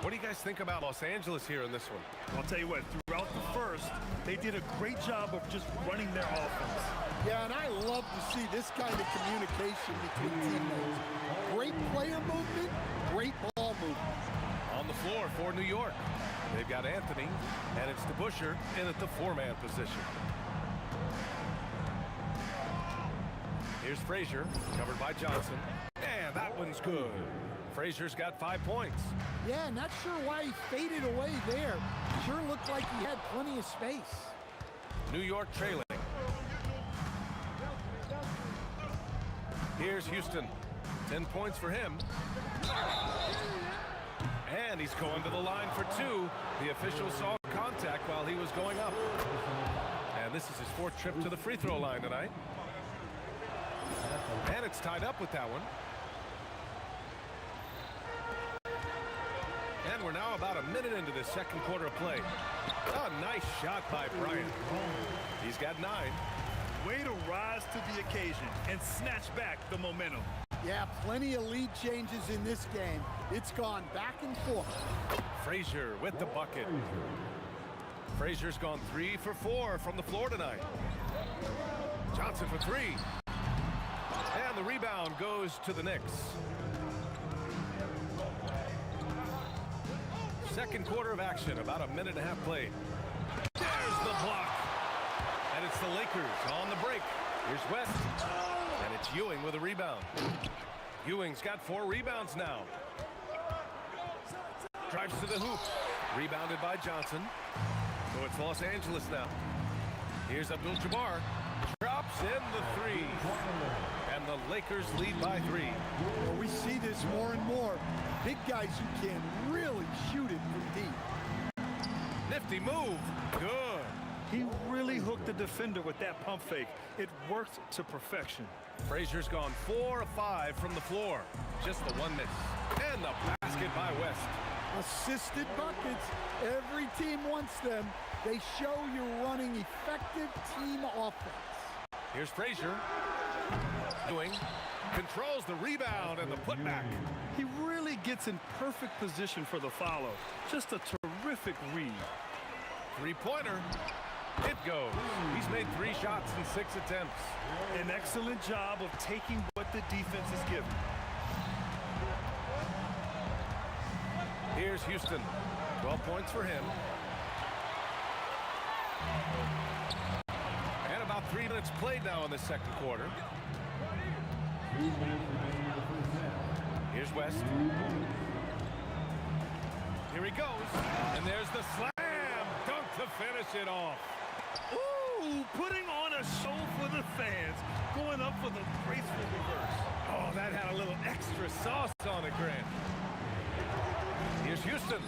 What do you guys think about Los Angeles here in this one? I'll tell you what, throughout the first, they did a great job of just running their offense. Yeah, and I love to see this kind of communication between teammates. Great player movement, great ball movement. On the floor for New York, they've got Anthony, and it's DeBusschere in at the 4-man position. Here's Frazier, covered by Johnson. And that one's good. Frazier's got 5 points. Yeah, not sure why he faded away there. Sure looked like he had plenty of space. New York trailing. Here's Houston. 10 points for him. And he's going to the line for 2. The official saw contact while he was going up. And this is his 4th trip to the free throw line tonight. And it's tied up with that one. And we're now about a minute into the second quarter of play. Oh, nice shot by Bryant. He's got 9. Way to rise to the occasion and snatch back the momentum. Yeah, plenty of lead changes in this game. It's gone back and forth. Frazier with the bucket. Frazier's gone 3 for 4 from the floor tonight. Johnson for 3. And the rebound goes to the Knicks. Second quarter of action, about a minute and a half played. There's the block. And it's the Lakers on the break. Here's West. And it's Ewing with a rebound. Ewing's got 4 rebounds now. Drives to the hoop. Rebounded by Johnson. So it's Los Angeles now. Here's Abdul-Jabbar. Drops in the 3. And the Lakers lead by 3. Well, we see this more and more. Big guys who can really shoot it from deep. Nifty move. Good. He really hooked the defender with that pump fake. It worked to perfection. Frazier's gone 4 of 5 from the floor. Just the 1 miss. And the basket by West. Assisted buckets. Every team wants them. They show you're running effective team offense. Here's Frazier. Ewing controls the rebound and the putback. He really gets in perfect position for the follow. Just a terrific read. 3-pointer. It goes. He's made 3 shots in 6 attempts. An excellent job of taking what the defense is given. Here's Houston. 12 points for him. And about 3 minutes played now in the second quarter. Here's West. Here he goes. And there's the slam dunk to finish it off. Ooh, putting on a show for the fans. Going up for the graceful reverse. Oh, that had a little extra sauce on it, Grant. Here's Houston.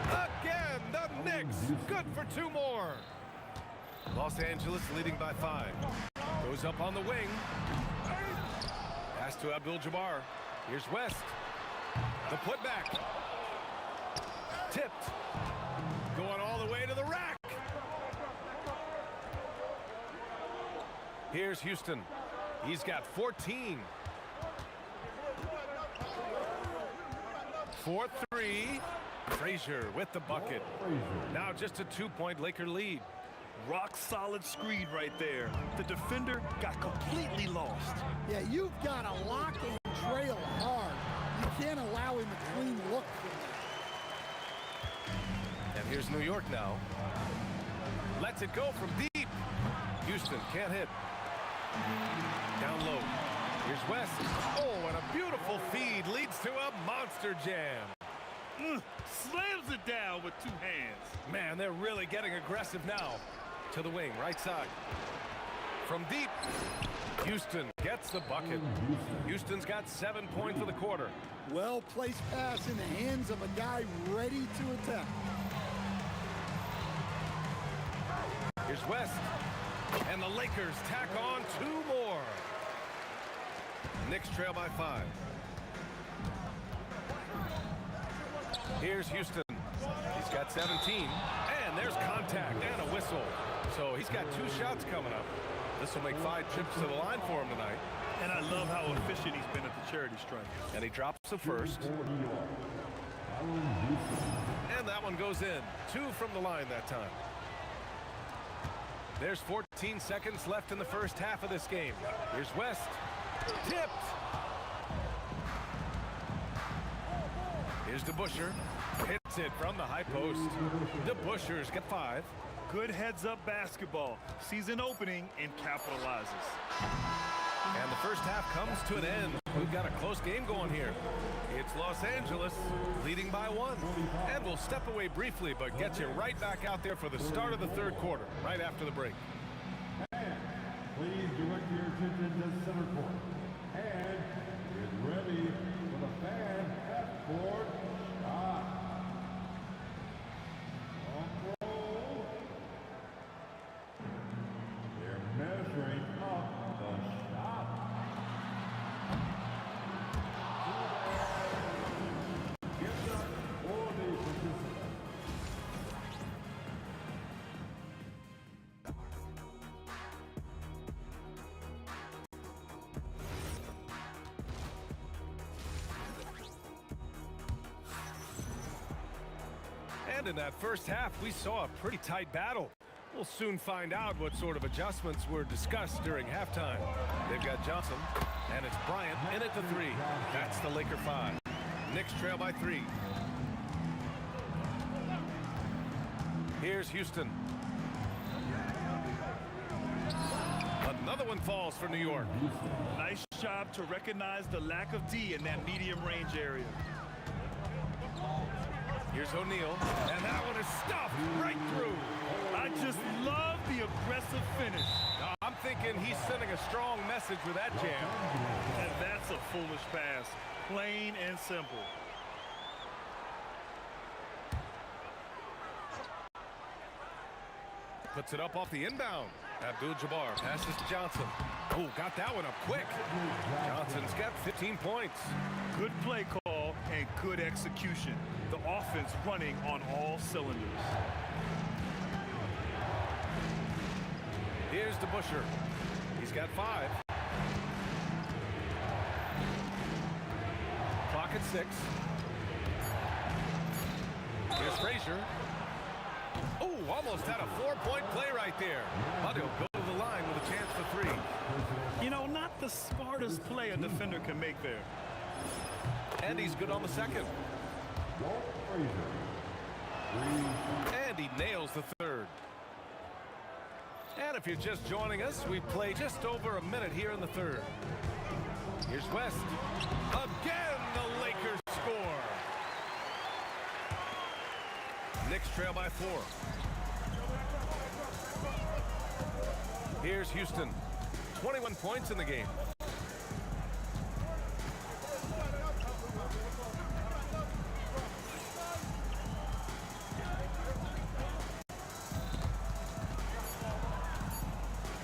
Again, the Knicks. Good for 2 more. Los Angeles leading by 5. Goes up on the wing. Pass to Abdul-Jabbar. Here's West. The putback. Tipped. Going all the way to the rack. Here's Houston. He's got 14. 4-3. Frazier with the bucket. Now just a 2-point Laker lead. Rock solid screen right there. The defender got completely lost. Yeah, you've got to lock and trail hard. You can't allow him a clean look from there. And here's New York now. Lets it go from deep. Houston can't hit. Down low. Here's West. Oh, and a beautiful feed leads to a monster jam. Slams it down with 2 hands. Man, they're really getting aggressive now. To the wing, right side. From deep, Houston gets the bucket. Houston's got 7 points for the quarter. Well-placed pass in the hands of a guy ready to attack. Here's West. And the Lakers tack on 2 more. Knicks trail by 5. Here's Houston. He's got 17. And there's contact and a whistle. So he's got 2 shots coming up. This will make 5 trips to the line for him tonight. And I love how efficient he's been at the charity stripe. And he drops the first. And that one goes in. 2 from the line that time. There's 14 seconds left in the first half of this game. Here's West. Tipped. Here's DeBusschere. Hits it from the high post. DeBusschere's got 5. Good heads-up basketball. Sees an opening and capitalizes. And the first half comes to an end. We've got a close game going here. It's Los Angeles leading by 1. And we'll step away briefly, but get you right back out there for the start of the 3rd quarter, right after the break. Please direct your attention to center court. And get ready for the fan half-court shot. On roll. They're measuring up the shot. Gives up for the participants. And in that first half, we saw a pretty tight battle. We'll soon find out what sort of adjustments were discussed during halftime. They've got Johnson, and it's Bryant in at the 3. That's the Laker 5. Knicks trail by 3. Here's Houston. Another one falls for New York. Nice job to recognize the lack of D in that medium range area. Here's O'Neal, and that one is stuffed right through. I just love the aggressive finish. I'm thinking he's sending a strong message with that jam. And that's a foolish pass. Plain and simple. Puts it up off the inbound. Abdul-Jabbar passes to Johnson. Oh, got that one up quick. Johnson's got 15 points. Good play call and good execution. The offense running on all cylinders. Here's DeBusschere. He's got 5. Clock at 6. Here's Frazier. Oh, almost had a 4-point play right there. But he'll go to the line with a chance for 3. You know, not the smartest play a defender can make there. And he's good on the second. And he nails the 3rd. And if you're just joining us, we play just over a minute here in the 3rd. Here's West. Again, the Lakers score. Knicks trail by 4. Here's Houston. 21 points in the game.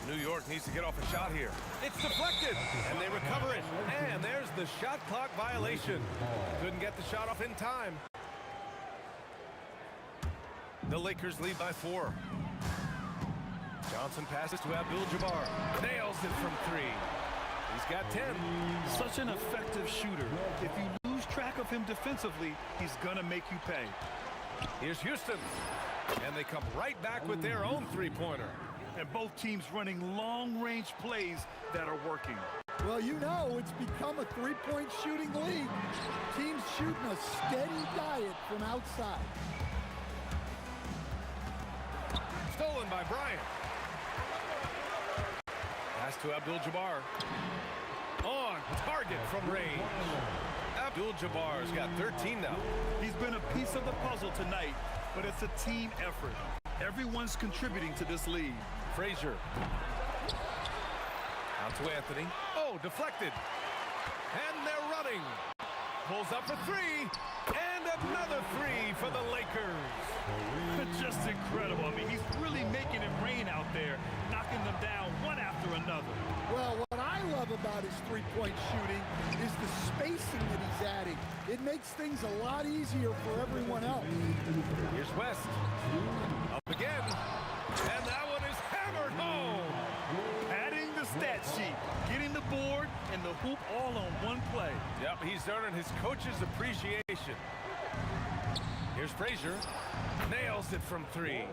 New York needs to get off a shot here. It's deflected, and they recover it. And there's the shot clock violation. Couldn't get the shot off in time. The Lakers lead by 4. Johnson passes to Abdul-Jabbar. Nails it from 3. He's got 10. Such an effective shooter. If you lose track of him defensively, he's going to make you pay. Here's Houston. And they come right back with their own three-pointer. And both teams running long-range plays that are working. Well, you know, it's become a three-point shooting league. Teams shooting a steady diet from outside. Stolen by Bryant. Pass to Abdul-Jabbar. On target from range. Abdul-Jabbar's got 13 now. He's been a piece of the puzzle tonight, but it's a team effort. Everyone's contributing to this lead. Frazier. Out to Anthony. Oh, deflected. And they're running. Pulls up for 3. And another 3 for the Lakers. Just incredible. I mean, he's really making it rain out there, knocking them down one after another. Well, what I love about his three-point shooting is the spacing that he's adding. It makes things a lot easier for everyone else. Here's West. Up again. And that one is hammered home. Adding the stat sheet, getting the board and the hoop all on one play. Yep, he's earning his coach's appreciation. Here's Frazier. Nails it from 3.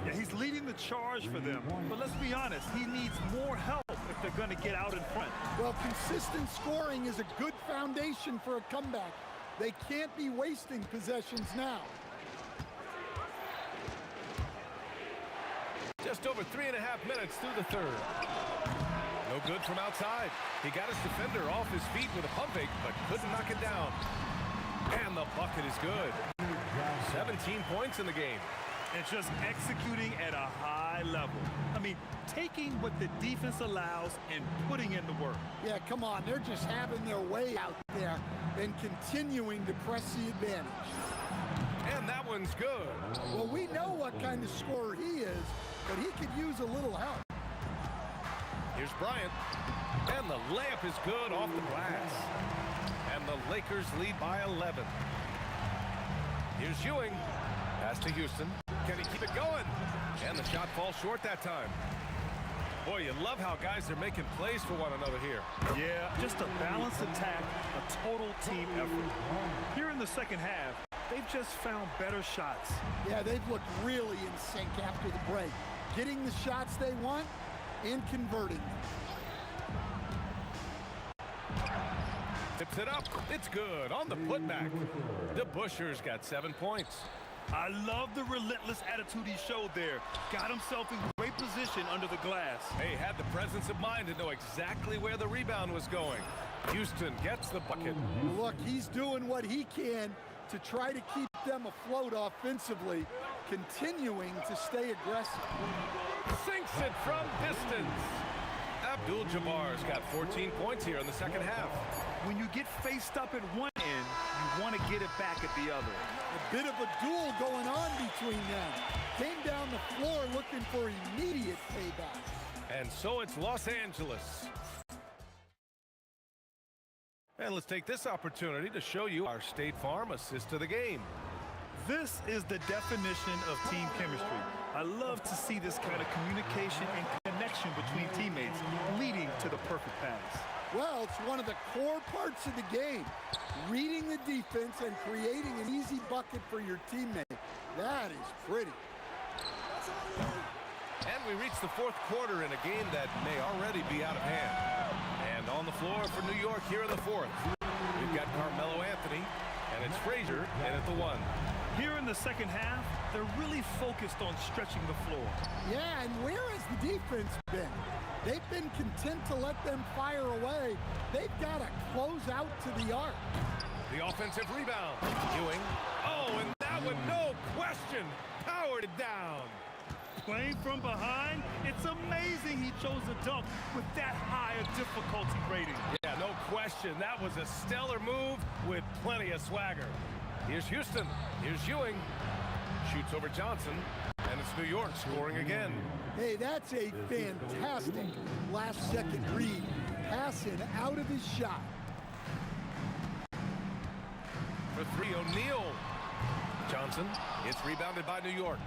Yeah, he's leading the charge for them. But let's be honest, he needs more help if they're going to get out in front. Well, consistent scoring is a good foundation for a comeback. They can't be wasting possessions now. Just over 3.5 minutes through the third. No good from outside. He got his defender off his feet with a pump fake, but couldn't knock it down. And the bucket is good. 17 points in the game. And just executing at a high level. I mean, taking what the defense allows and putting in the work. Yeah, come on. They're just having their way out there and continuing to press the advantage. And that one's good. Well, we know what kind of scorer he is, but he could use a little help. Here's Bryant. And the layup is good off the glass. And the Lakers lead by 11. Here's Ewing. Pass to Houston. Can he keep it going? And the shot falls short that time. Boy, you love how guys are making plays for one another here. Yeah, just a balanced attack, a total team effort. Here in the second half, they've just found better shots. Yeah, they've looked really in sync after the break. Getting the shots they want and converting them. Tips it up. It's good on the putback. DeBuscher's got 7 points. I love the relentless attitude he showed there. Got himself in great position under the glass. Hey, had the presence of mind to know exactly where the rebound was going. Houston gets the bucket. Look, he's doing what he can to try to keep them afloat offensively, continuing to stay aggressive. Sinks it from distance. Abdul-Jabbar's got 14 points here in the second half. When you get faced up at one end, you want to get it back at the other. A bit of a duel going on between them. Came down the floor looking for immediate payback. And so it's Los Angeles. And let's take this opportunity to show you our State Farm assist to the game. This is the definition of team chemistry. I love to see this kind of communication and connection between teammates leading to the perfect pass. Well, it's one of the core parts of the game. Reading the defense and creating an easy bucket for your teammate. That is pretty. And we reach the fourth quarter in a game that may already be out of hand. And on the floor for New York here in the fourth, we've got Carmelo Anthony, and it's Frazier in at the 1. Here in the second half, they're really focused on stretching the floor. Yeah, and where has the defense been? They've been content to let them fire away. They've got to close out to the arc. The offensive rebound. Ewing. Oh, and that one, no question, powered it down. Playing from behind, it's amazing he chose a dunk with that high a difficulty rating. Yeah, no question. That was a stellar move with plenty of swagger. Here's Houston. Here's Ewing. Shoots over Johnson, and it's New York scoring again. Hey, that's a fantastic last-second read. Passing out of his shot. For three, O'Neal. Johnson. It's rebounded by New York.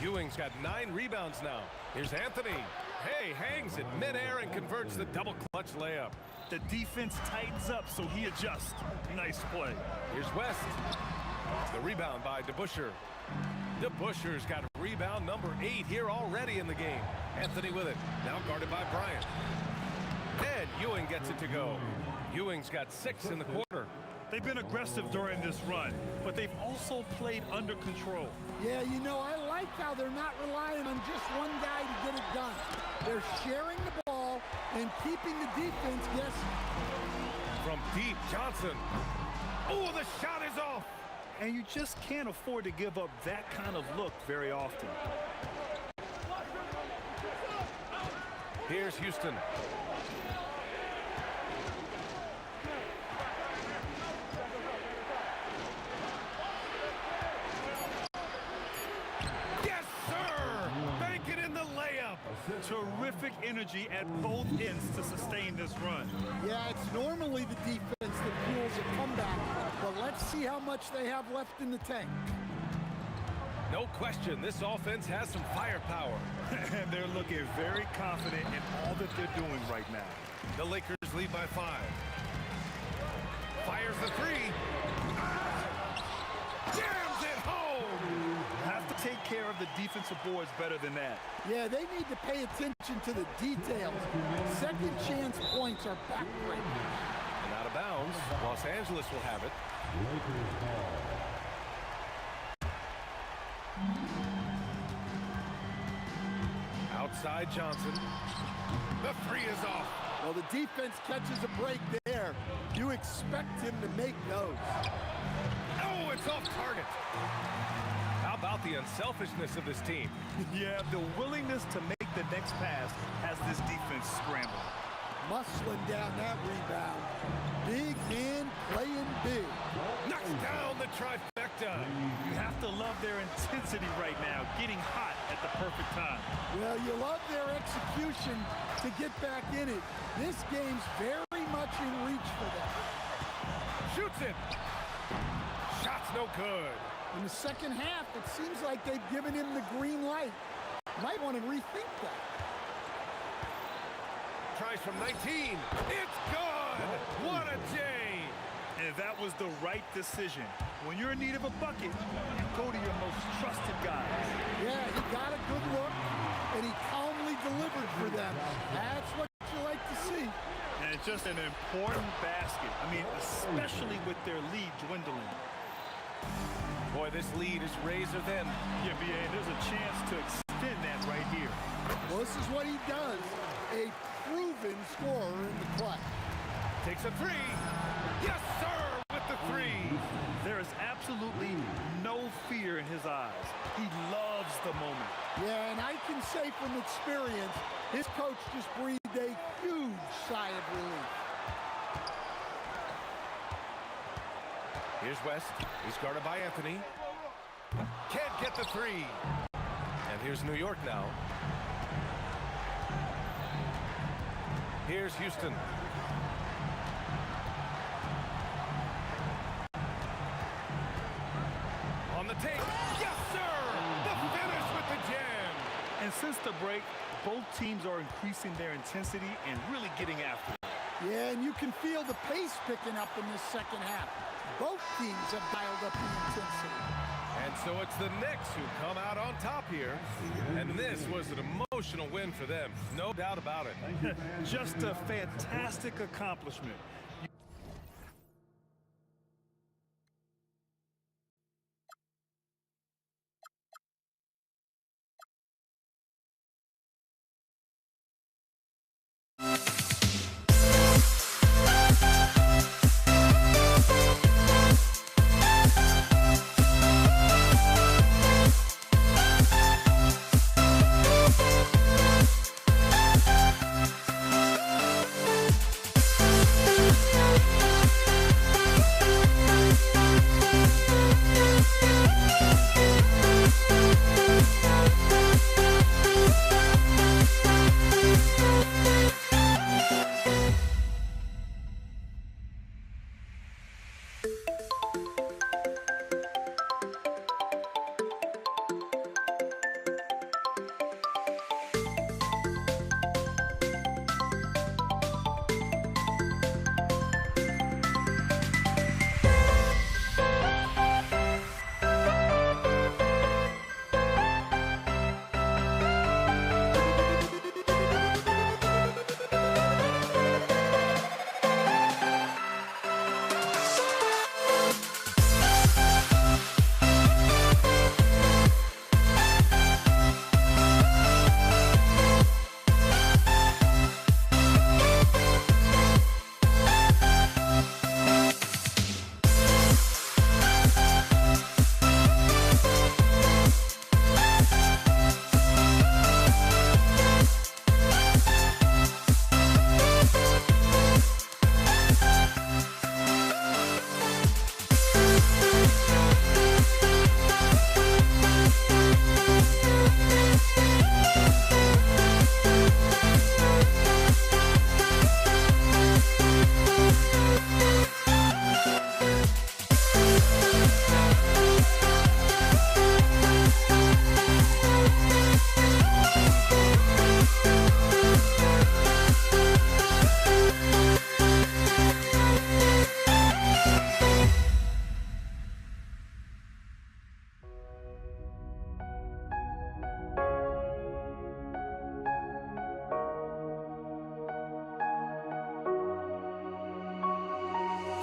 Ewing's got 9 rebounds now. Here's Anthony. Hey, hangs it midair and converts the double clutch layup. The defense tightens up, so he adjusts. Nice play. Here's West. The rebound by DeBusschere. DeBusschere's got rebound number 8 here already in the game. Anthony with it. Now guarded by Bryant. And Ewing gets it to go. Ewing's got 6 in the quarter. They've been aggressive during this run, but they've also played under control. Yeah, you know, I like how they're not relying on just one guy to get it done. They're sharing the ball and keeping the defense guessing. From deep, Johnson. Oh, the shot is off. And you just can't afford to give up that kind of look very often. Here's Houston. Yes, sir! Bank it in the layup. Terrific energy at both ends to sustain this run. Yeah, it's normally the defense that fuels a comeback, but let's see how much they have left in the tank. No question, this offense has some firepower. And they're looking very confident in all that they're doing right now. The Lakers lead by 5. Fires the 3. Jams it home! Have to take care of the defensive boards better than that. Yeah, they need to pay attention to the details. Second chance points are backbreakers. And out of bounds, Los Angeles will have it. Lakers ball. Outside Johnson. The 3 is off. Well, the defense catches a break there. You expect him to make those. Oh, it's off target. How about the unselfishness of this team? Yeah, the willingness to make the next pass has this defense scrambling. Muscling down that rebound. Big man playing big. Knocks down the trifecta. You have to love their intensity right now, getting hot at the perfect time. Well, you love their execution to get back in it. This game's very much in reach for them. Shoots it. Shot's no good. In the second half, it seems like they've given him the green light. Might want to rethink that. Tries from 19. It's good. What a day. And that was the right decision. When you're in need of a bucket, you go to your most trusted guys. Yeah, he got a good look, and he calmly delivered for them. That's what you like to see. And it's just an important basket. I mean, especially with their lead dwindling. Boy, this lead is razor thin. Yeah, BA, and there's a chance to extend that right here. Well, this is what he does. A proven scorer in the clutch. Takes a 3. Yes, sir, with the 3. There is absolutely no fear in his eyes. He loves the moment. Yeah, and I can say from experience, his coach just breathed a huge sigh of relief. Here's West. He's guarded by Anthony. Can't get the 3. And here's New York now. Here's Houston. On the take. Yes, sir! The finish with the jam. And since the break, both teams are increasing their intensity and really getting after it. Yeah, and you can feel the pace picking up in this second half. Both teams have dialed up the intensity. And so it's the Knicks who come out on top here. And this was an emotional win for them. No doubt about it. Just a fantastic accomplishment.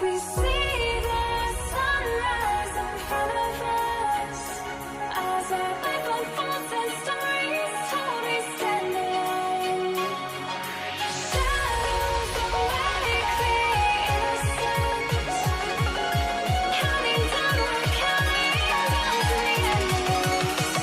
We see the sunrise in front of us. As our life unfolds and stories told, we stand alone. Shadows awake the innocent. Counting down, we're counting down to the endless.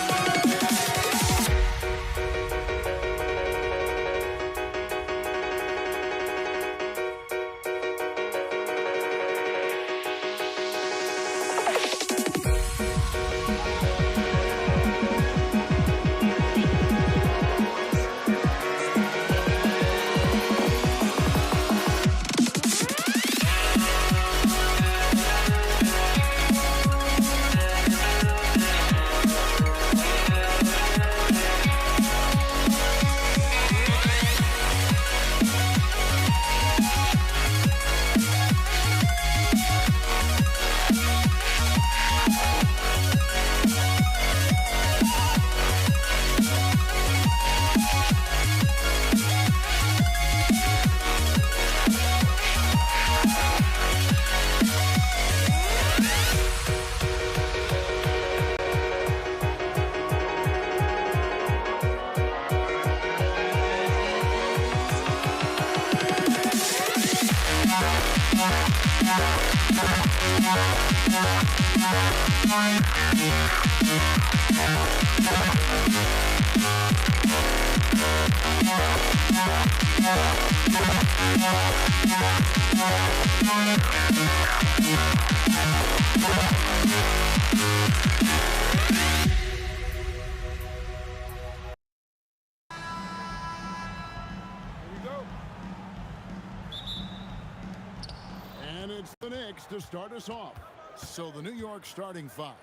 And it's the Knicks to start us off. So the New York starting five.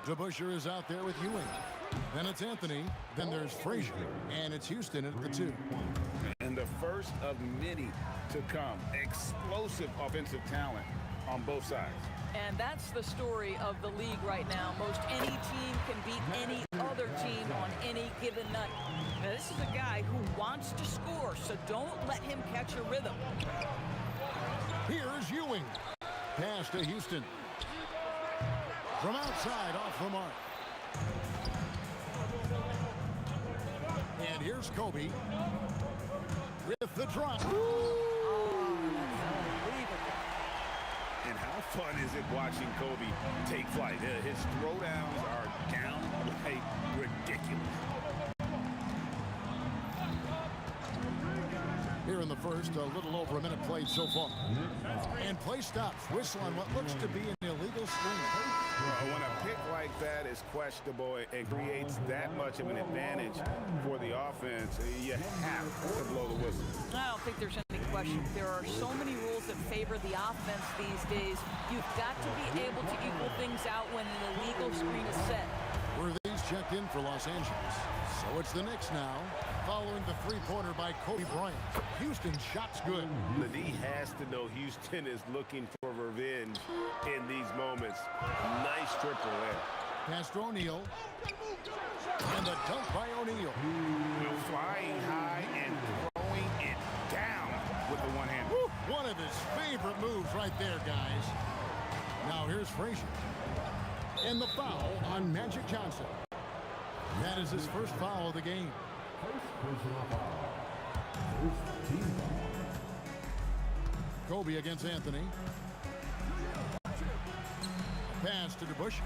DeBusschere is out there with Ewing. Then it's Anthony. Then there's Frazier. And it's Houston at the 2. And the first of many to come. Explosive offensive talent on both sides. And that's the story of the league right now. Most any team can beat any other team on any given night. Now, this is a guy who wants to score, so don't let him catch a rhythm. Here's Ewing. Pass to Houston. From outside, off the mark. And here's Kobe with the drop. And how fun is it watching Kobe take flight? His throwdowns are downright ridiculous. Here in the first, a little over a minute played so far. And play stops. Whistle on what looks to be an illegal screen. Well, when a pick like that is questionable, it creates that much of an advantage for the offense. You have to blow the whistle. I don't think there's any question. There are so many rules that favor the offense these days. You've got to be able to equal things out when an illegal screen is set. Worthy's checked in for Los Angeles. So it's the Knicks now, following the three-pointer by Kobe Bryant. Houston's shot's good. The D has to know Houston is looking for revenge in these moments. Nice triple there. Pass to O'Neal. And the dunk by O'Neal. Flying high and throwing it down with the one hand. One of his favorite moves right there, guys. Now here's Frazier. And the foul on Magic Johnson. That is his first foul of the game. Kobe against Anthony. Pass to DeBusschere.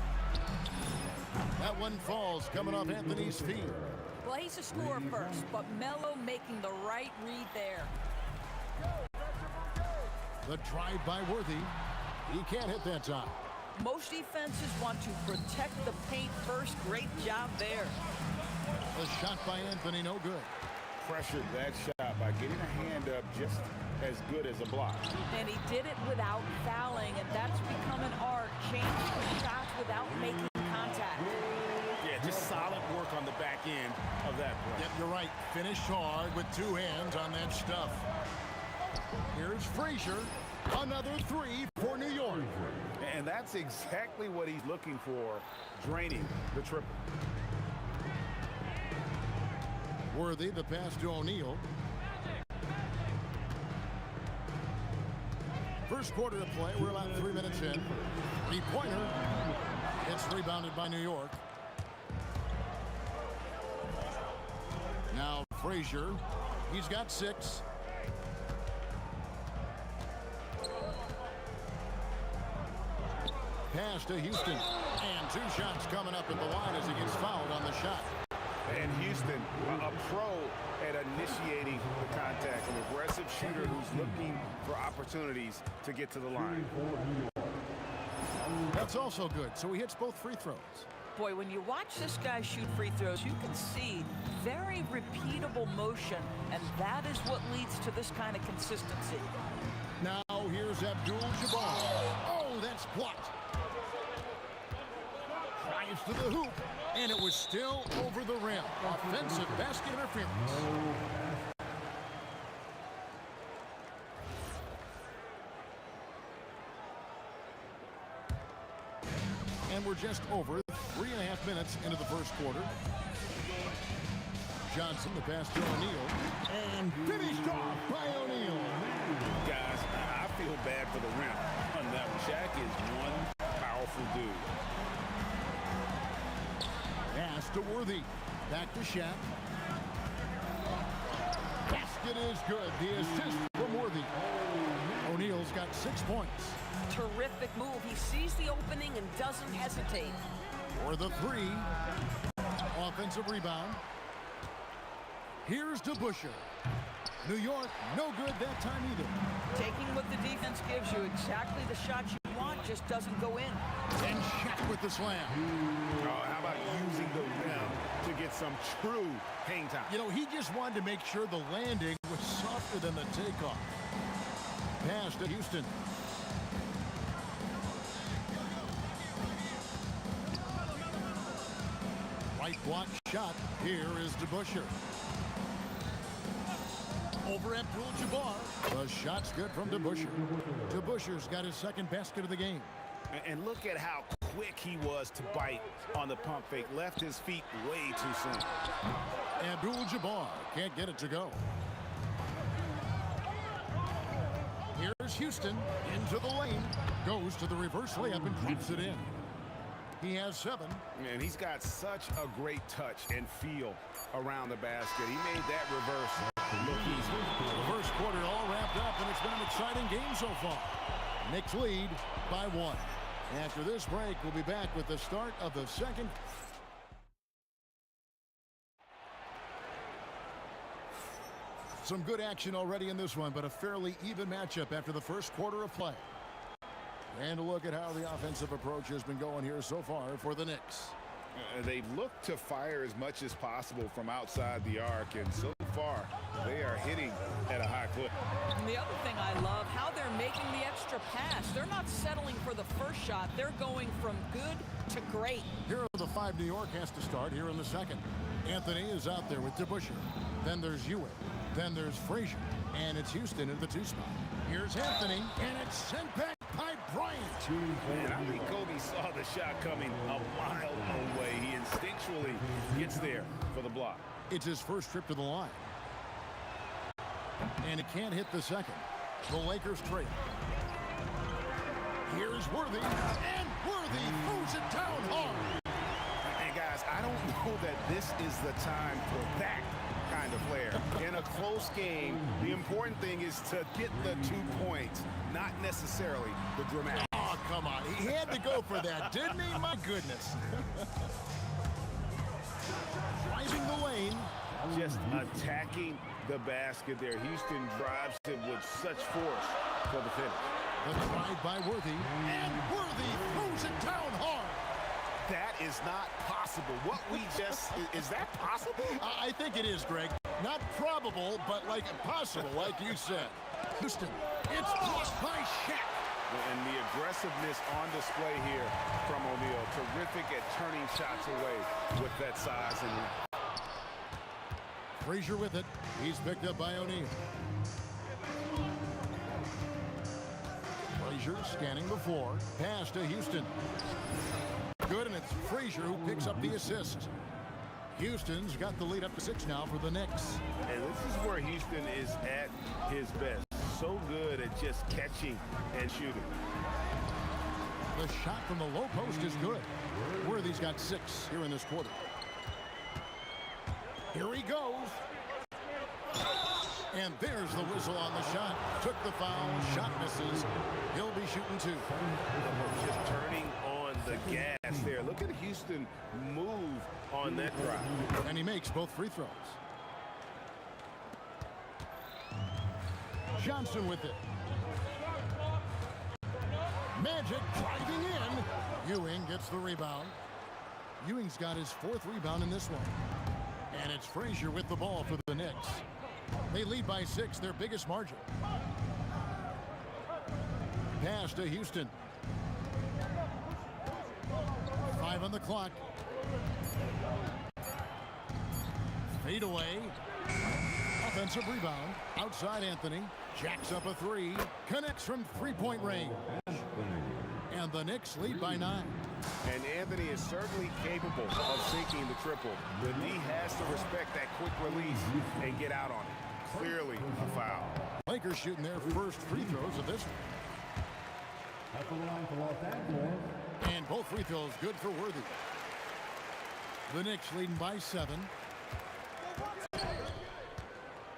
That one falls coming off Anthony's feet. Well, he's a scorer first, but Melo making the right read there. The drive by Worthy. He can't hit that time. Most defenses want to protect the paint first. Great job there. The shot by Anthony, no good. Pressured that shot by getting a hand up just as good as a block. And he did it without fouling, and that's become an art. Change the shots without making contact. Yeah, just solid work on the back end of that play. Yep, you're right. Finished hard with two hands on that stuff. Here's Frazier. Another three for New York. And that's exactly what he's looking for, draining the triple. Worthy, the pass to O'Neal. For First quarter of play. We're about 3 minutes in. Three-pointer. It's rebounded by New York. Now Frazier. He's got 6. Pass to Houston. And 2 shots coming up at the line as he gets fouled on the shot. And Houston, a pro at initiating the contact, an aggressive shooter who's looking for opportunities to get to the line. That's also good. So he hits both free throws. Boy, when you watch this guy shoot free throws, you can see very repeatable motion, and that is what leads to this kind of consistency. Now here's Abdul-Jabbar. Oh, that's blocked. Drives to the hoop, and it was still over the rim. Offensive basket interference. And we're just over 3.5 minutes into the first quarter. Johnson, the pass to O'Neal, and finished off by O'Neal. Guys, I feel bad for the rim on that one. Shaq is one powerful dude. Pass to Worthy. Back to Shaq. Basket is good. The assist from Worthy. O'Neal's got 6 points. Terrific move. He sees the opening and doesn't hesitate. For the 3. Offensive rebound. Here's DeBusschere. New York, no good that time either. Taking what the defense gives you, exactly the shot you want, just doesn't go in. And Shaq with the slam. Oh, how about using the rim to get some true hang time? You know, he just wanted to make sure the landing was softer than the takeoff. Pass to Houston. Right block shot. Here is DeBusschere. Over Abdul-Jabbar. The shot's good from DeBusschere. DeBusschere's got his second basket of the game. And look at how quick he was to bite on the pump fake. Left his feet way too soon. Abdul-Jabbar can't get it to go. Here's Houston into the lane. Goes to the reverse layup and drops it in. He has 7. And he's got such a great touch and feel around the basket. He made that reverse look easy. The first quarter all wrapped up, and it's been an exciting game so far. Knicks lead by 1. After this break, we'll be back with the start of the second. Some good action already in this one, but a fairly even matchup after the first quarter of play. And a look at how the offensive approach has been going here so far for the Knicks. They look to fire as much as possible from outside the arc, and so far they are hitting at a high clip. And the other thing I love, how they're making the extra pass. They're not settling for the first shot. They're going from good to great. Here are the 5 New York has to start here in the second. Anthony is out there with DeBusschere. Then there's Hewitt. Then there's Frazier. And it's Houston in the 2 spot. Here's Anthony, and it's sent back by Bryant. And I think Kobe saw the shot coming a mile away. He instinctually gets there for the block. It's his first trip to the line. And it can't hit the second. The Lakers trail. Here's Worthy, and Worthy throws it down hard. And guys, I don't know that this is the time for that kind of flair. In a close game, the important thing is to get the 2 points, not necessarily the dramatic. Oh, come on. He had to go for that, didn't he? My goodness. Driving the lane. Just attacking the basket there. Houston drives it with such force for the finish. The drive by Worthy, and Worthy throws it down hard. That is not possible. What we just, is that possible? I think it is, Greg. Not probable, but like possible, like you said. Houston, it's blocked by Shaq. And the aggressiveness on display here from O'Neal. Terrific at turning shots away with that size and Frazier with it. He's picked up by O'Neal. Frazier scanning the floor. Pass to Houston. Good, and it's Frazier who picks up the assist. Houston's got the lead up to 6 now for the Knicks. And this is where Houston is at his best. so good at just catching and shooting. The shot from the low post is good. Worthy's got 6 here in this quarter. Here he goes. And there's the whistle on the shot. Took the foul. Shot misses. He'll be shooting 2. Just turning on the gas there. Look at Houston move on that drive. And he makes both free throws. Johnson with it. Magic driving in. Ewing gets the rebound. Ewing's got his 4th rebound in this one. And it's Frazier with the ball for the Knicks. They lead by 6, their biggest margin. Pass to Houston. 5 on the clock. Fade away. Offensive rebound. Outside Anthony. Jacks up a 3. Connects from 3-point range. And the Knicks lead by 9. And Anthony is certainly capable of sinking the triple. The D has to respect that quick release and get out on it. Clearly a foul. Lakers shooting their first free throws of this one. At the line for Los Angeles. And both free throws good for Worthy. The Knicks leading by 7.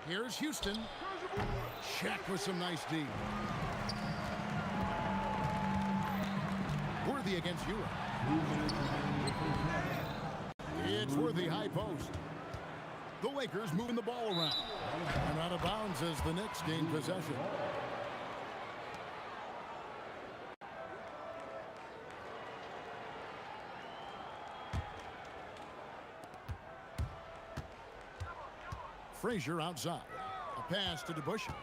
Here's Houston. Shaq with some nice D. Worthy against Ewing. It's Worthy high post. The Lakers moving the ball around. And out of bounds as the Knicks gain possession. Frazier outside. A pass to DeBusschere.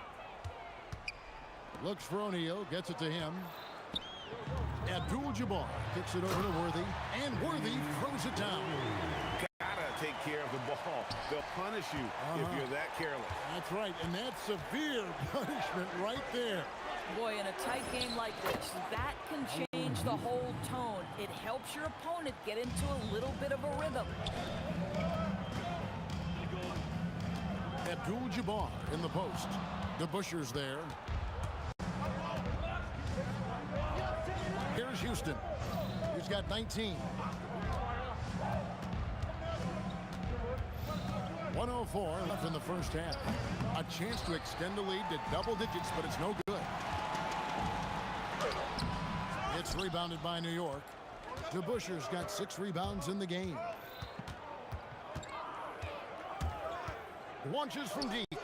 Looks for O'Neal, gets it to him. Abdul-Jabbar kicks it over to Worthy, and Worthy throws it down. Gotta take care of the ball. They'll punish you if you're that careless. That's right, and that's severe punishment right there. Boy, in a tight game like this, that can change the whole tone. It helps your opponent get into a little bit of a rhythm. Abdul-Jabbar in the post. DeBusschere's there. Here's Houston. He's got 19. 104 left in the first half. A chance to extend the lead to double digits, but it's no good. It's rebounded by New York. DeBusschere's got 6 rebounds in the game. Launches from deep.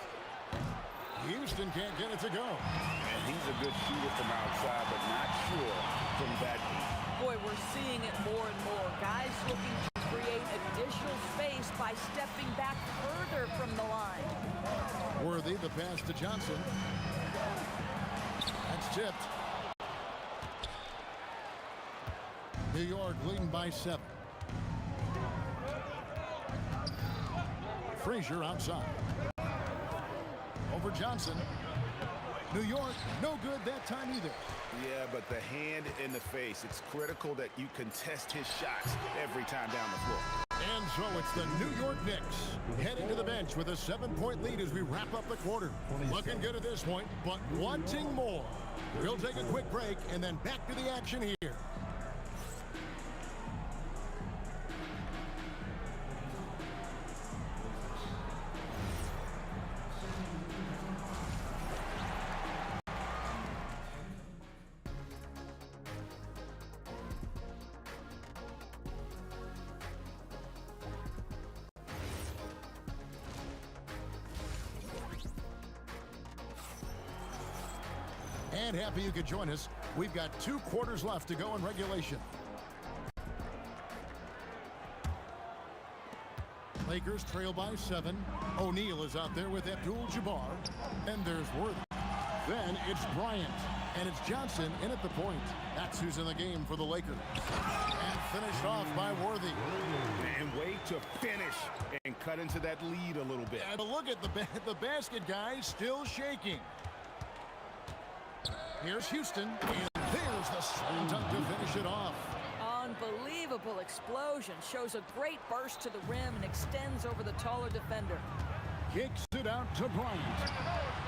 Houston can't get it to go. And he's a good shooter from outside, but not sure from that deep. Boy, we're seeing it more and more. Guys looking to create additional space by stepping back further from the line. Worthy, the pass to Johnson. That's tipped. New York leading by 7. Frazier outside. Over Johnson. New York, no good that time either. Yeah, but the hand in the face, it's critical that you contest his shots every time down the floor. And so it's the New York Knicks heading to the bench with a 7-point lead as we wrap up the quarter. Looking good at this point, but wanting more. We'll take a quick break and then back to the action here. And happy you could join us. We've got 2 quarters left to go in regulation. Lakers trail by 7. O'Neal is out there with Abdul-Jabbar. And there's Worthy. Then it's Bryant. And it's Johnson in at the point. That's who's in the game for the Lakers. And finished off by Worthy. And way to finish and cut into that lead a little bit. And look at the basket, guys, still shaking. Here's Houston, and there's the slam dunk to finish it off. Unbelievable explosion. Shows a great burst to the rim and extends over the taller defender. Kicks it out to Bryant.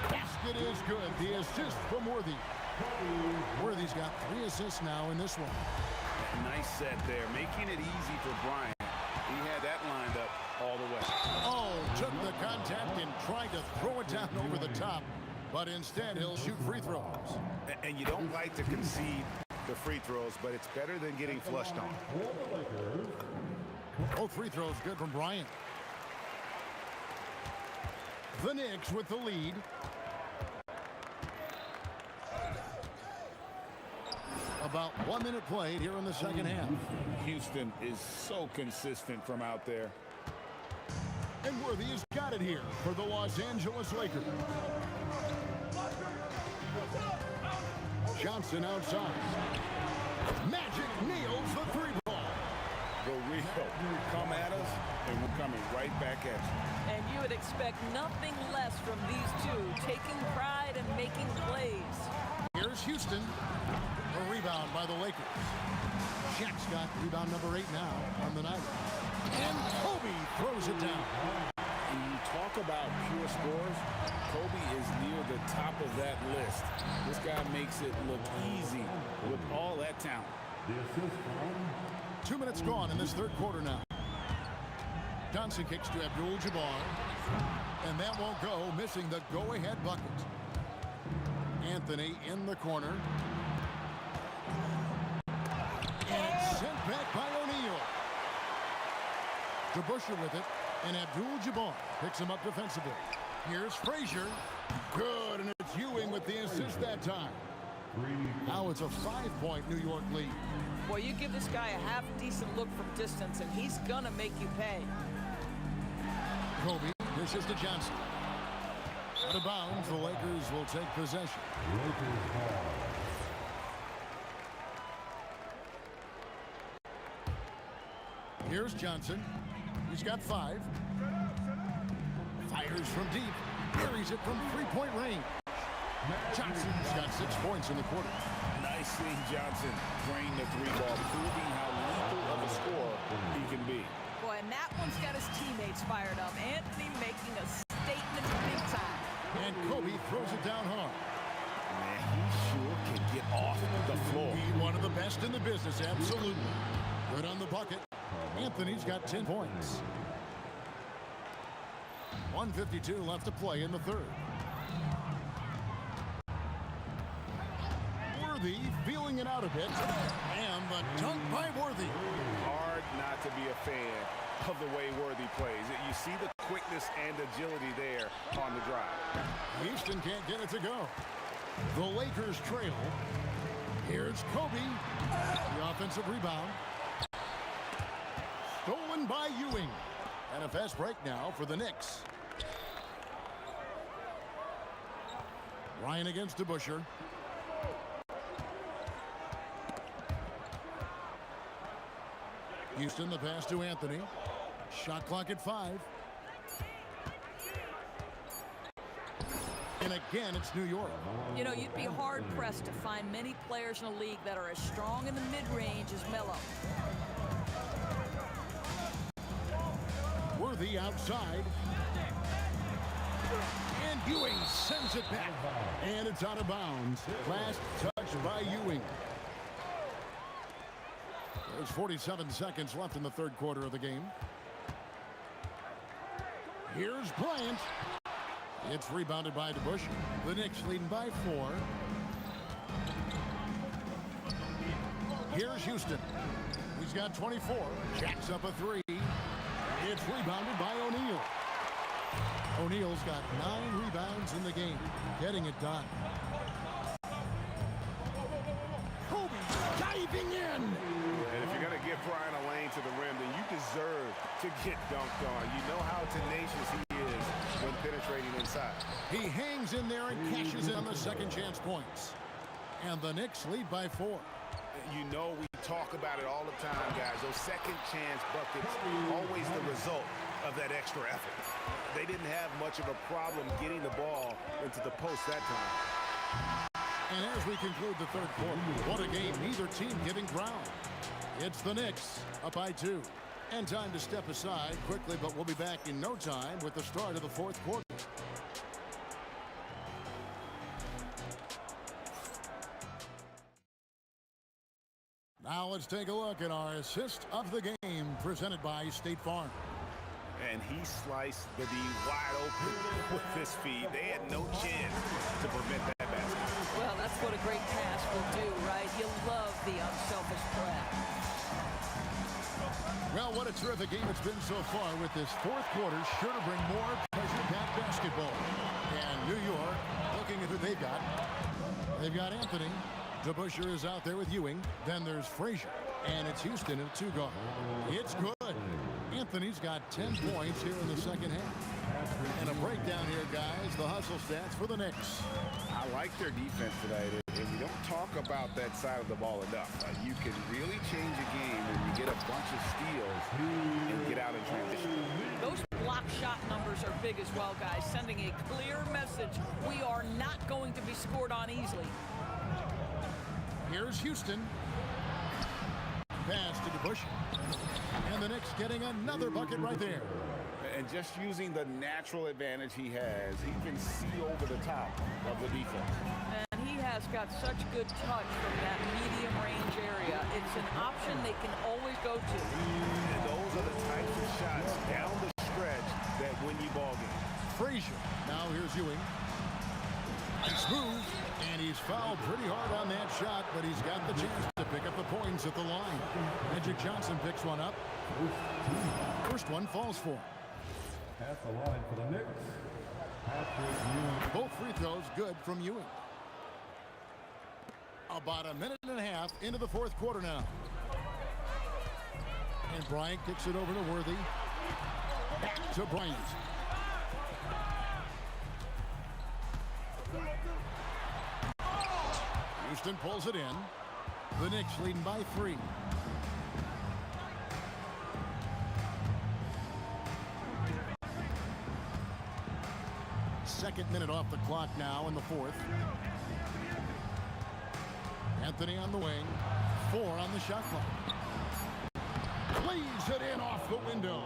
Basket bucket is good. The assist from Worthy. Worthy's got 3 assists now in this one. Nice set there, making it easy for Bryant. He had that lined up all the way. Oh, took the contact and tried to throw it down over the top, but instead he'll shoot free throws. And you don't like to concede the free throws, but it's better than getting flushed on. Both free throws good from Bryant. The Knicks with the lead. About 1 minute played here in the second half. Houston is so consistent from out there. And Worthy has got it here for the Los Angeles Lakers. Johnson outside. Magic nails the 3-ball. The Rio, come at us, and we're coming right back at you. And you would expect nothing less from these two, taking pride and making plays. Here's Houston. A rebound by the Lakers. Shaq's got rebound number 8 now on the night. And Kobe throws it down. When you talk about pure scores, Kobe is near the top of that list. This guy makes it look easy with all that talent. 2 minutes gone in this third quarter now. Johnson kicks to Abdul-Jabbar. And that won't go, missing the go-ahead bucket. Anthony in the corner. And sent back by O'Neal. DeBusschere with it, and Abdul-Jabbar picks him up defensively. Here's Frazier. Good, and it's Ewing with the assist that time. Now it's a 5-point New York lead. Boy, you give this guy a half-decent look from distance, and he's gonna make you pay. Kobe dishes to Johnson. Out of bounds, the Lakers will take possession. Here's Johnson. He's got 5. Fires from deep. Carries it from 3-point range. Johnson's got 6 points in the quarter. Nice seeing Johnson drain the 3-ball, proving how lethal of a scorer he can be. Boy, and that one's got his teammates fired up. Anthony making a statement big time. And Kobe throws it down hard. Man, he sure can get off the floor. He's one of the best in the business, absolutely. Good on the bucket. Anthony's got 10 points. 1:52 left to play in the third. Worthy feeling it out a bit. And the dunk by Worthy. Hard not to be a fan of the way Worthy plays. You see the quickness and agility there on the drive. Houston can't get it to go. The Lakers trail. Here's Kobe. The offensive rebound. Stolen by Ewing. And a fast break now for the Knicks. Ryan against DeBusschere. Houston, the pass to Anthony. Shot clock at 5. And again, it's New York. You know, you'd be hard-pressed to find many players in the league that are as strong in the mid-range as Melo. Worthy outside. And Ewing sends it back. And it's out of bounds. Last touch by Ewing. There's 47 seconds left in the third quarter of the game. Here's Bryant. It's rebounded by DeBusschere. The Knicks leading by 4. Here's Houston. He's got 24. Jacks up a 3. It's rebounded by O'Neal. O'Neal's got 9 rebounds in the game, getting it done. Kobe diving in. And if you're going to give Bryant a lane to the rim, then you deserve to get dunked on. You know how tenacious he is when penetrating inside. He hangs in there and cashes in on the second chance points. And the Knicks lead by 4. You know we talk about it all the time, guys. Those second chance buckets, always the result of that extra effort. They didn't have much of a problem getting the ball into the post that time. And as we conclude the third quarter, what a game, neither team giving ground. It's the Knicks up by 2. And time to step aside quickly, but we'll be back in no time with the start of the fourth quarter. Now let's take a look at our assist of the game presented by State Farm. And he sliced the D wide open with his feed. They had no chance to prevent that basket. Well, that's what a great pass will do, right? You love the unselfish play. Well, what a terrific game it's been so far with this fourth quarter. Sure to bring more pressure-packed basketball. And New York, looking at who they've got. They've got Anthony. DeBusschere is out there with Ewing. Then there's Frazier. And it's Houston at 2-guard. It's good. Anthony's got 10 points here in the second half. And a breakdown here, guys. The hustle stats for the Knicks. I like their defense today. And we don't talk about that side of the ball enough. You can really change a game when you get a bunch of steals and get out in transition. Those block shot numbers are big as well, guys. Sending a clear message. We are not going to be scored on easily. Here's Houston. Pass to DeBusschere. And the Knicks getting another bucket right there. And just using the natural advantage he has, he can see over the top of the defense. And he has got such good touch from that medium range area. It's an option they can always go to. And those are the types of shots down the stretch that win you ball games. Frazier. Now here's Ewing. Nice move. And he's fouled pretty hard on that shot, but he's got the chance to pick up the points at the line. Magic Johnson picks one up. First one falls for him. At the line for the Knicks, Patrick Ewing. Both free throws good from Ewing. About a minute and a half into the fourth quarter now. And Bryant kicks it over to Worthy. Back to Bryant. Houston pulls it in. The Knicks leading by 3. Second minute off the clock now in the fourth. Anthony on the wing. 4 on the shot clock. Plays it in off the window.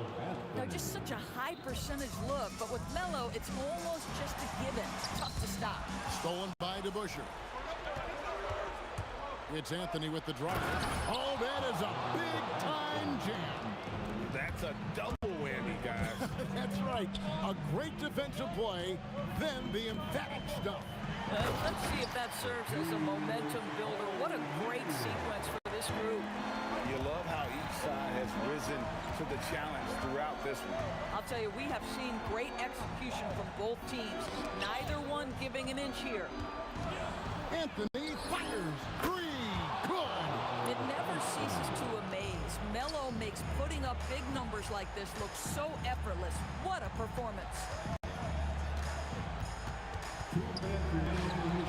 Now, just such a high percentage look, but with Melo, it's almost just a given. Tough to stop. Stolen by DeBusschere. It's Anthony with the drive. Oh, that is a big-time jam. That's a double whammy, guys. That's right. A great defensive play, then the emphatic stuff. Let's see if that serves as a momentum builder. What a great sequence for this group. You love how each side has risen to the challenge throughout this one. I'll tell you, we have seen great execution from both teams. Neither one giving an inch here. Anthony fires. 3. Good. It never ceases to amaze. Melo makes putting up big numbers like this look so effortless. What a performance.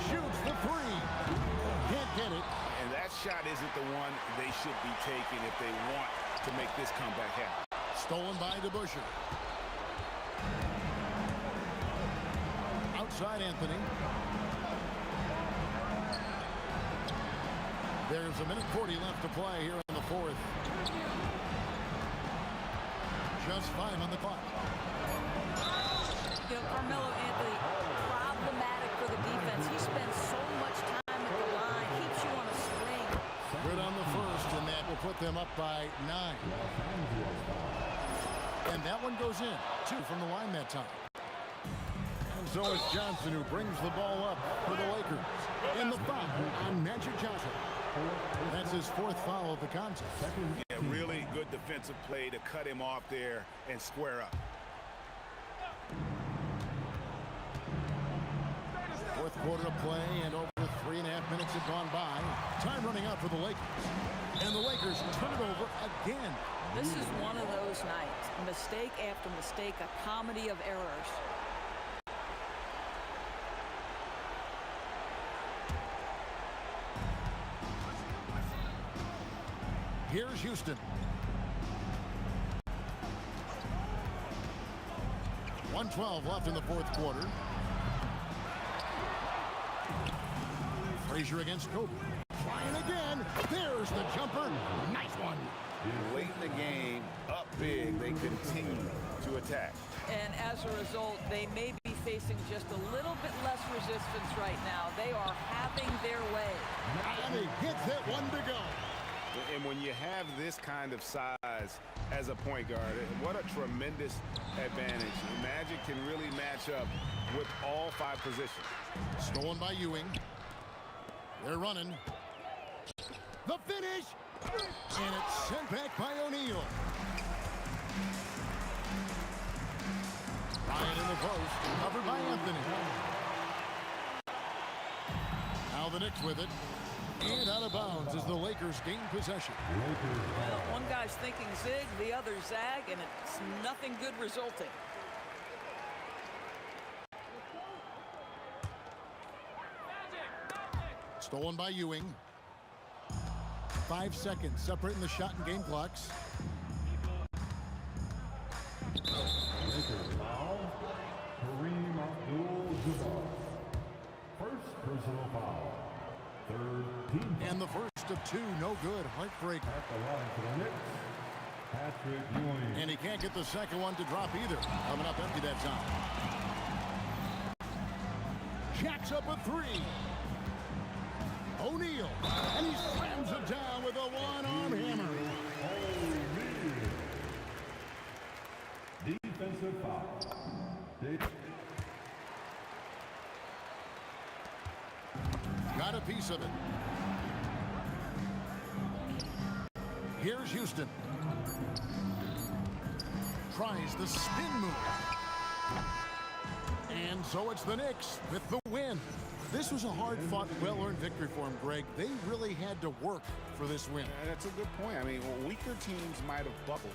Shoots the 3. Can't get it. And that shot isn't the one they should be taking if they want to make this comeback happen. Stolen by DeBusschere. Outside Anthony. There's a minute 40 left to play here in the fourth. Just 5 on the clock. You know, Carmelo Anthony, problematic for the defense. He spends so much time at the line, keeps you on a string. Good on the first, and that will put them up by 9. And that one goes in. 2 from the line that time. And so it's Johnson who brings the ball up for the Lakers. And the foul on Magic Johnson. That's his 4th foul of the contest. Yeah, really good defensive play to cut him off there and square up. Fourth quarter of play, and over 3.5 minutes have gone by. Time running out for the Lakers. And the Lakers turn it over again. This is one of those nights. Mistake after mistake, a comedy of errors. Here's Houston. 1:12 left in the fourth quarter. Frazier against Kobe. Trying again. There's the jumper. Nice one. Late in the game, up big, they continue to attack. And as a result, they may be facing just a little bit less resistance right now. They are having their way. And he gets that one to go. And when you have this kind of size as a point guard, what a tremendous advantage. Magic can really match up with all 5 positions. Stolen by Ewing. They're running. The finish! And it's sent back by O'Neal. Bryant in the post, covered by Anthony. Now the Knicks with it. And out of bounds as the Lakers gain possession. Well, one guy's thinking zig, the other zag, and it's nothing good resulting. Stolen by Ewing. 5 seconds separating the shot and game clocks. Lakers foul. Kareem Abdul-Jabbar. First personal foul. Third team. And the first of 2, no good. Heartbreaker. At the line for the Knicks, Patrick Ewing. And he can't get the second one to drop either. Coming up empty that zone. Jacks up a 3. O'Neal. And he slams it down with a one-arm hammer. Defensive foul. Got a piece of it. Here's Houston. Tries the spin move. And so it's the Knicks with the win. This was a hard-fought, well-earned victory for him, Greg. They really had to work for this win. That's a good point. I mean, weaker teams might have buckled.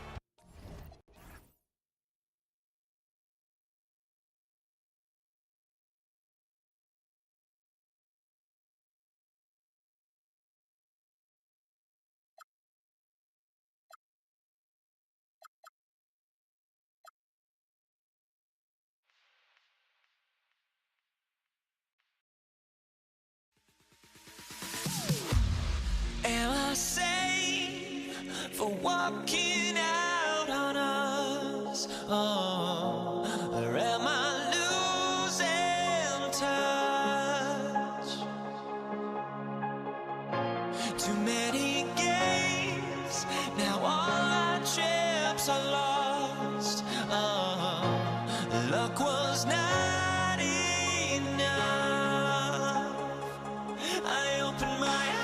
Am I safe for walking out on us? Oh, or am I losing touch? Too many games, now all our chips are lost. Oh, luck was not enough. I opened my eyes.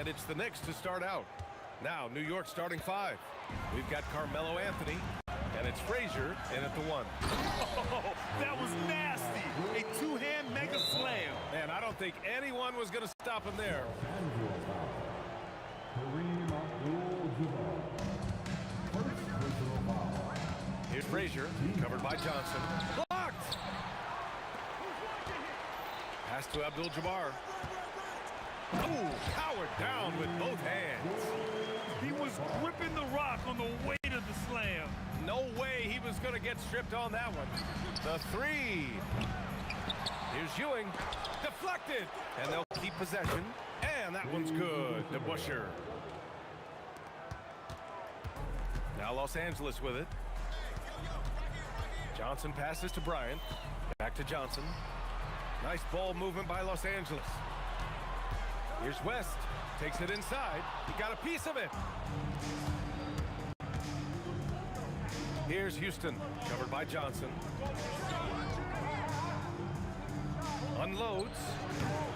It's the Knicks to start out. Now, New York starting five. We've got Carmelo Anthony, and it's Frazier in at the one. Oh, that was nasty. A two-hand mega slam. Man, I don't think anyone was going to stop him there. Here's Frazier, covered by Johnson. Blocked! Pass to Abdul-Jabbar. Oh, powered down with both hands. He was gripping the rock on the weight of the slam. No way he was going to get stripped on that one. The three. Here's Ewing. Deflected. And they'll keep possession. And that one's good to Busher. Now Los Angeles with it. Johnson passes to Bryant. Back to Johnson. Nice ball movement by Los Angeles. Here's West. Takes it inside. He got a piece of it. Here's Houston. Covered by Johnson. Unloads.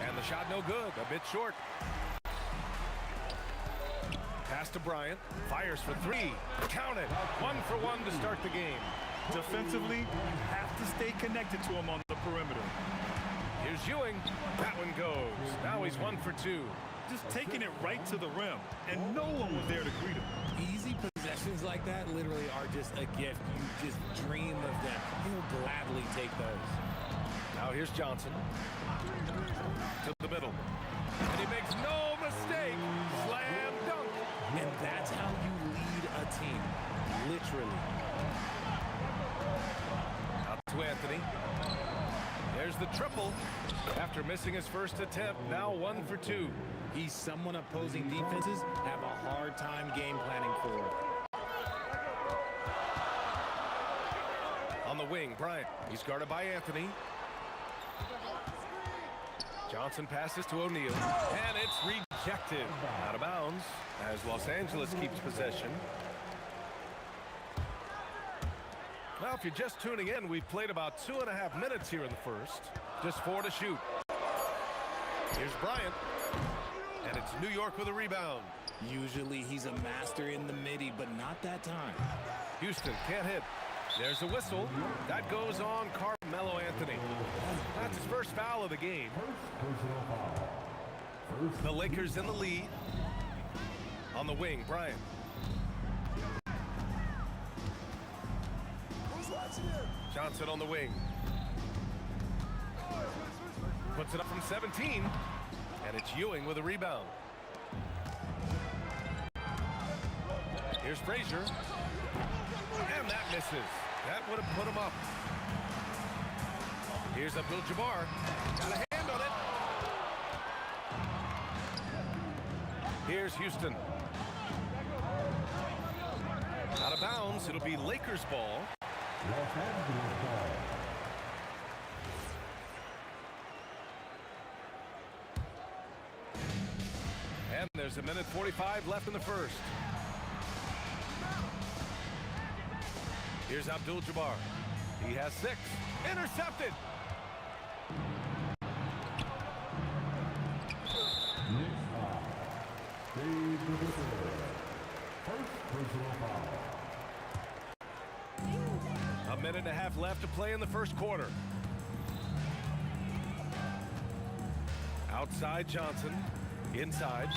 And the shot no good. A bit short. Pass to Bryant. Fires for three. Count it. 1-for-1 to start the game. Defensively, you have to stay connected to him on the perimeter. Here's Ewing. That one goes. Now he's 1 for 2. Just taking it right to the rim, and no one was there to greet him. Easy possessions like that literally are just a gift. You just dream of them. He'll gladly take those. Now here's Johnson. To the middle. And he makes no mistake. Slam dunk. And that's how you lead a team. Literally. Out to Anthony. There's the triple. After missing his first attempt, now 1 for 2. He's someone opposing defenses have a hard time game planning for. On the wing, Bryant. He's guarded by Anthony. Johnson passes to O'Neal. And it's rejected. Out of bounds as Los Angeles keeps possession. Well, if you're just tuning in, we've played about 2.5 minutes here in the first. Just 4 to shoot. Here's Bryant. And it's New York with a rebound. Usually he's a master in the midi, but not that time. Houston can't hit. There's a whistle. That goes on Carmelo Anthony. That's his first foul of the game. The Lakers in the lead. On the wing, Bryant. Johnson on the wing. Puts it up from 17. And it's Ewing with a rebound. Here's Frazier. And that misses. That would have put him up. Here's Abdul-Jabbar. Got a hand on it. Here's Houston. Out of bounds. It'll be Lakers ball. And there's 1:45 left in the first. Here's Abdul-Jabbar. He has 6. Intercepted. A 1.5 left to play in the first quarter. Outside Johnson. Inside.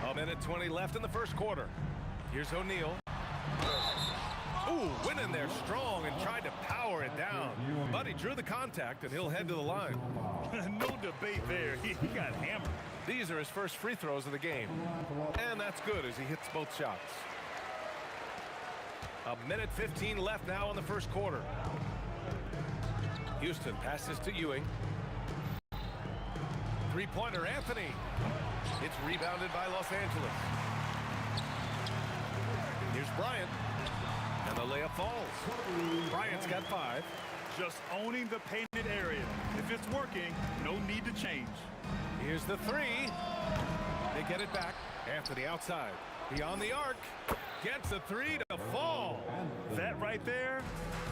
A 1:20 left in the first quarter. Here's O'Neal. Ooh, went in there strong and tried to power it down. But he drew the contact, and he'll head to the line. No debate there. He got hammered. These are his first free throws of the game. And that's good as he hits both shots. A 1:15 left now in the first quarter. Houston passes to Ewing. Three-pointer, Anthony. It's rebounded by Los Angeles. Here's Bryant. And the layup falls. Bryant's got 5. Just owning the painted area. If it's working, no need to change. Here's the 3. They get it back. Anthony outside. Beyond the arc. Gets a 3 to fall. That right there,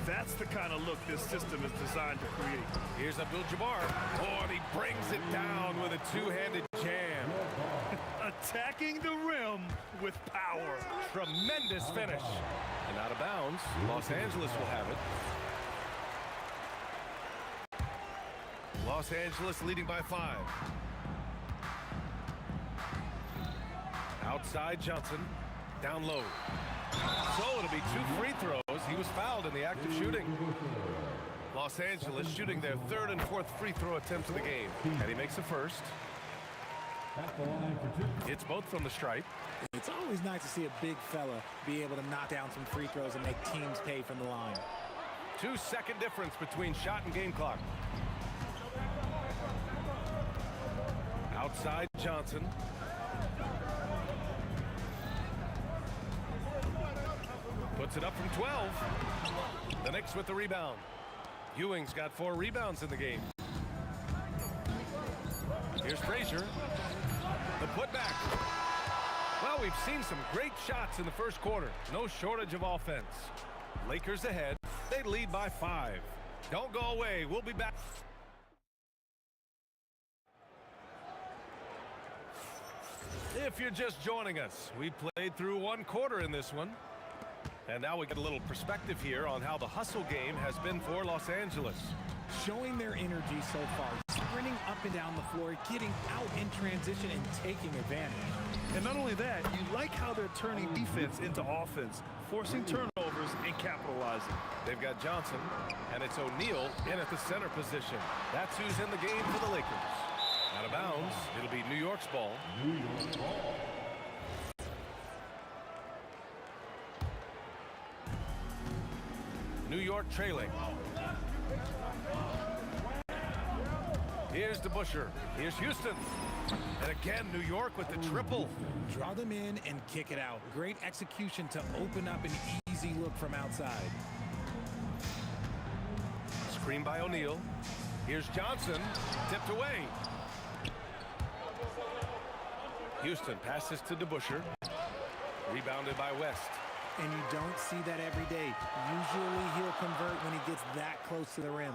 that's the kind of look this system is designed to create. Here's Abdul-Jabbar. Oh, and he brings it down with a two-handed jam. Attacking the rim with power. Tremendous finish. And out of bounds, Los Angeles will have it. Los Angeles leading by 5. Outside Johnson. Down low. So it'll be 2 free throws. He was fouled in the act of shooting. Los Angeles shooting their 3rd and 4th free throw attempts of the game. And he makes the first. It's both from the stripe. It's always nice to see a big fella be able to knock down some free throws and make teams pay from the line. 2-second difference between shot and game clock. Outside Johnson. Puts it up from 12. The Knicks with the rebound. Ewing's got 4 rebounds in the game. Here's Frazier. The putback. Well, we've seen some great shots in the first quarter. No shortage of offense. Lakers ahead. They lead by 5. Don't go away. We'll be back. If you're just joining us, we played through 1 quarter in this one. And now we get a little perspective here on how the hustle game has been for Los Angeles. Showing their energy so far, sprinting up and down the floor, getting out in transition and taking advantage. And not only that, you like how they're turning defense into offense, forcing turnovers and capitalizing. They've got Johnson, and it's O'Neal in at the center position. That's who's in the game for the Lakers. Out of bounds, it'll be New York's ball. New York ball. New York trailing. Here's DeBusschere. Here's Houston. And again, New York with the triple. Draw them in and kick it out. Great execution to open up an easy look from outside. Screen by O'Neal. Here's Johnson. Tipped away. Houston passes to DeBusschere. Rebounded by West. And you don't see that every day. Usually he'll convert when he gets that close to the rim.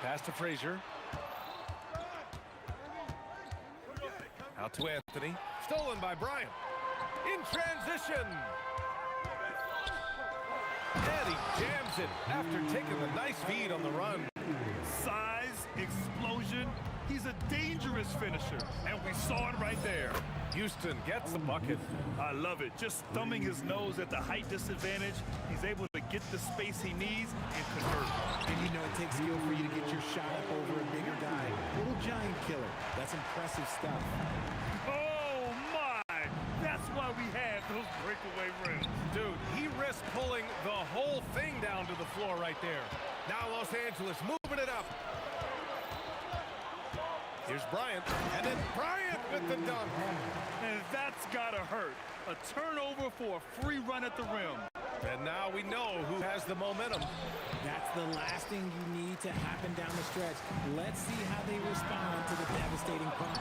Pass to Frazier. Out to Anthony. Stolen by Bryant. In transition. And he jams it after taking a nice feed on the run. Size, explosion. He's a dangerous finisher, and we saw it right there. Houston gets the bucket. I love it. Just thumbing his nose at the height disadvantage, he's able to get the space he needs and convert. And you know it takes skill for you to get your shot up over a bigger guy. Little giant killer. That's impressive stuff. Oh, my! That's why we have those breakaway rims. Dude, he risked pulling the whole thing down to the floor right there. Now Los Angeles moving it up. Here's Bryant, and then Bryant with the dunk. And that's gotta hurt. A turnover for a free run at the rim. And now we know who has the momentum. That's the last thing you need to happen down the stretch. Let's see how they respond to the devastating punch.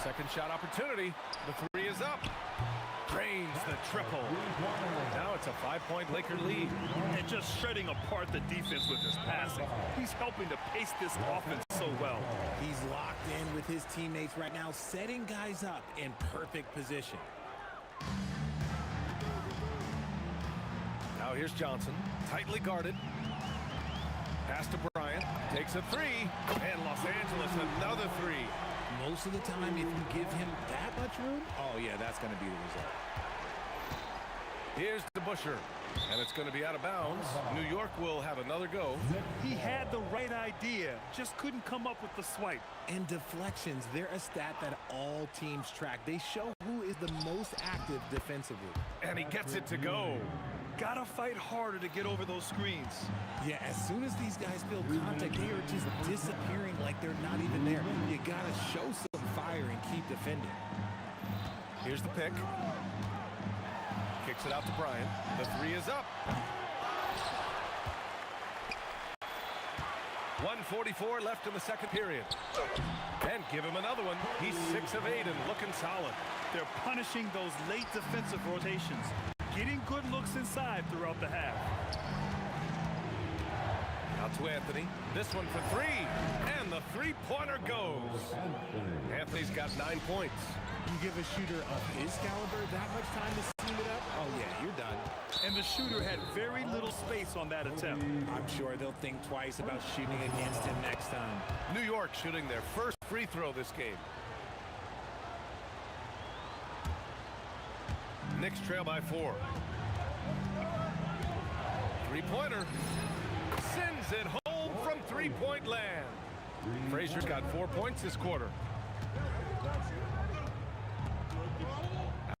Second shot opportunity. The 3 is up. Drains the triple. Now it's a 5-point Laker lead. And just shredding apart the defense with his passing. He's helping to pace this offense so well. He's locked in with his teammates right now, setting guys up in perfect position. Now here's Johnson, tightly guarded. Pass to Bryant, takes a 3, and Los Angeles another 3. Most of the time, if you give him that much room, oh yeah, that's going to be the result. Here's DeBusschere, and it's going to be out of bounds. New York will have another go. He had the right idea, just couldn't come up with the swipe. And deflections, they're a stat that all teams track. They show who is the most active defensively. And he gets it to go. Gotta fight harder to get over those screens. Yeah, as soon as these guys feel contact, they are just disappearing like they're not even there. You gotta show some fire and keep defending. Here's the pick. Kicks it out to Bryant. The 3 is up. 1:44 left in the second period. And give him another one. He's 6 of 8 and looking solid. They're punishing those late defensive rotations, getting good looks inside throughout the half. Out to Anthony. This one for 3. And the 3-pointer goes. Anthony's got 9 points. You give a shooter of his caliber that much time to steam it up, oh yeah, you're done. And the shooter had very little space on that attempt. I'm sure they'll think twice about shooting against him next time. New York shooting their first free throw this game. Knicks trail by 4. 3-pointer. Sends it home from 3-point land. Frazier's got 4 points this quarter.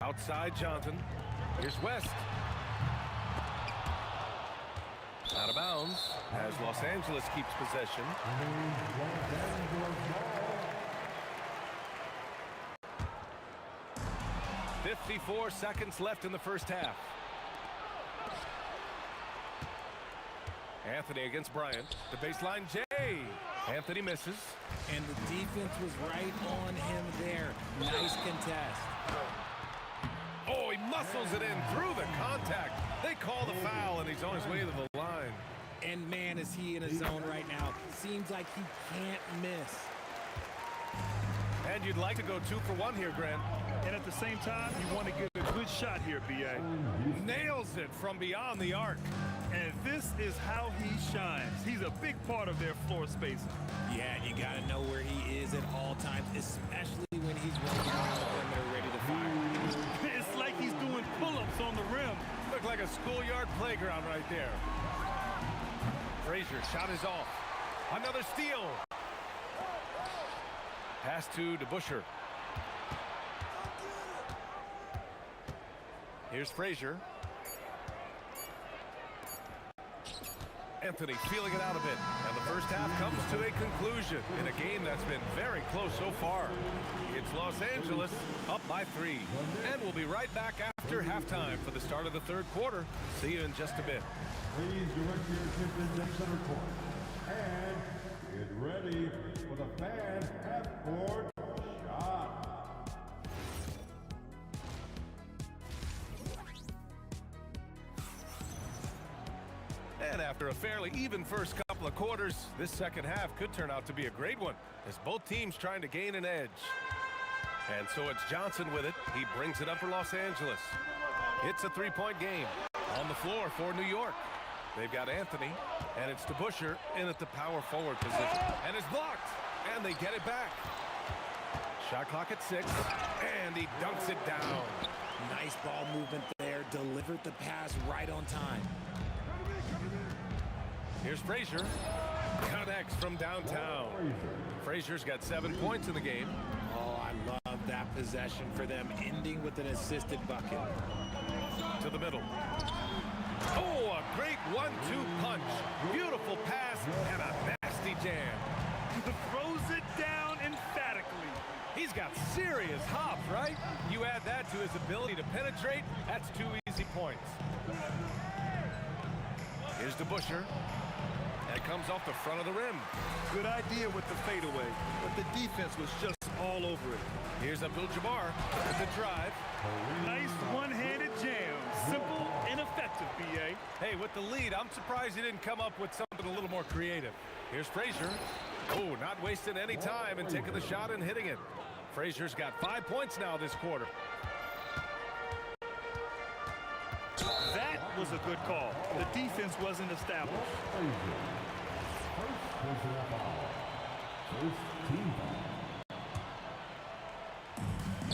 Outside Johnson. Here's West. Out of bounds as Los Angeles keeps possession. 54 seconds left in the first half. Anthony against Bryant. The baseline, Jay. Anthony misses. And the defense was right on him there. Nice contest. Oh, he muscles it in through the contact. They call the foul, and he's on his way to the line. And man, is he in a zone right now. Seems like he can't miss. And you'd like to go 2 for 1 here, Grant. And at the same time, you want to get a good shot here, B.A. Nails it from beyond the arc. And this is how he shines. He's a big part of their floor spacing. Yeah, you got to know where he is at all times, especially when he's running around the perimeter ready to fire. It's like he's doing pull-ups on the rim. Look like a schoolyard playground right there. Frazier, shot is off. Another steal. Pass to DeBusschere. Here's Frazier. Anthony feeling it out a bit. And the first half comes to a conclusion in a game that's been very close so far. It's Los Angeles up by 3. And we'll be right back after halftime for the start of the third quarter. See you in just a bit. Please direct your attention to center court. And get ready for the fan half-court shot. And after a fairly even first couple of quarters, this second half could turn out to be a great one as both teams trying to gain an edge. And so it's Johnson with it. He brings it up for Los Angeles. It's a three-point game on the floor for New York. They've got Anthony, and it's DeBusschere in at the power forward position. And it's blocked, and they get it back. Shot clock at 6, and he dunks it down. Nice ball movement there. Delivered the pass right on time. Here's Frazier. Connects from downtown. Frazier's got 7 points in the game. Oh, I love that possession for them, ending with an assisted bucket. To the middle. Oh, a great 1-2 punch. Beautiful pass and a nasty jam. Throws it down emphatically. He's got serious hops, right? You add that to his ability to penetrate, that's 2 easy points. Here's DeBusschere. That comes off the front of the rim. Good idea with the fadeaway, but the defense was just all over it. Here's Abdul-Jabbar with the drive. Nice one-handed jam. Simple and effective, B.A. Hey, with the lead, I'm surprised he didn't come up with something a little more creative. Here's Frazier. Oh, not wasting any time and taking the shot and hitting it. Frazier's got 5 points now this quarter. That was a good call. The defense wasn't established.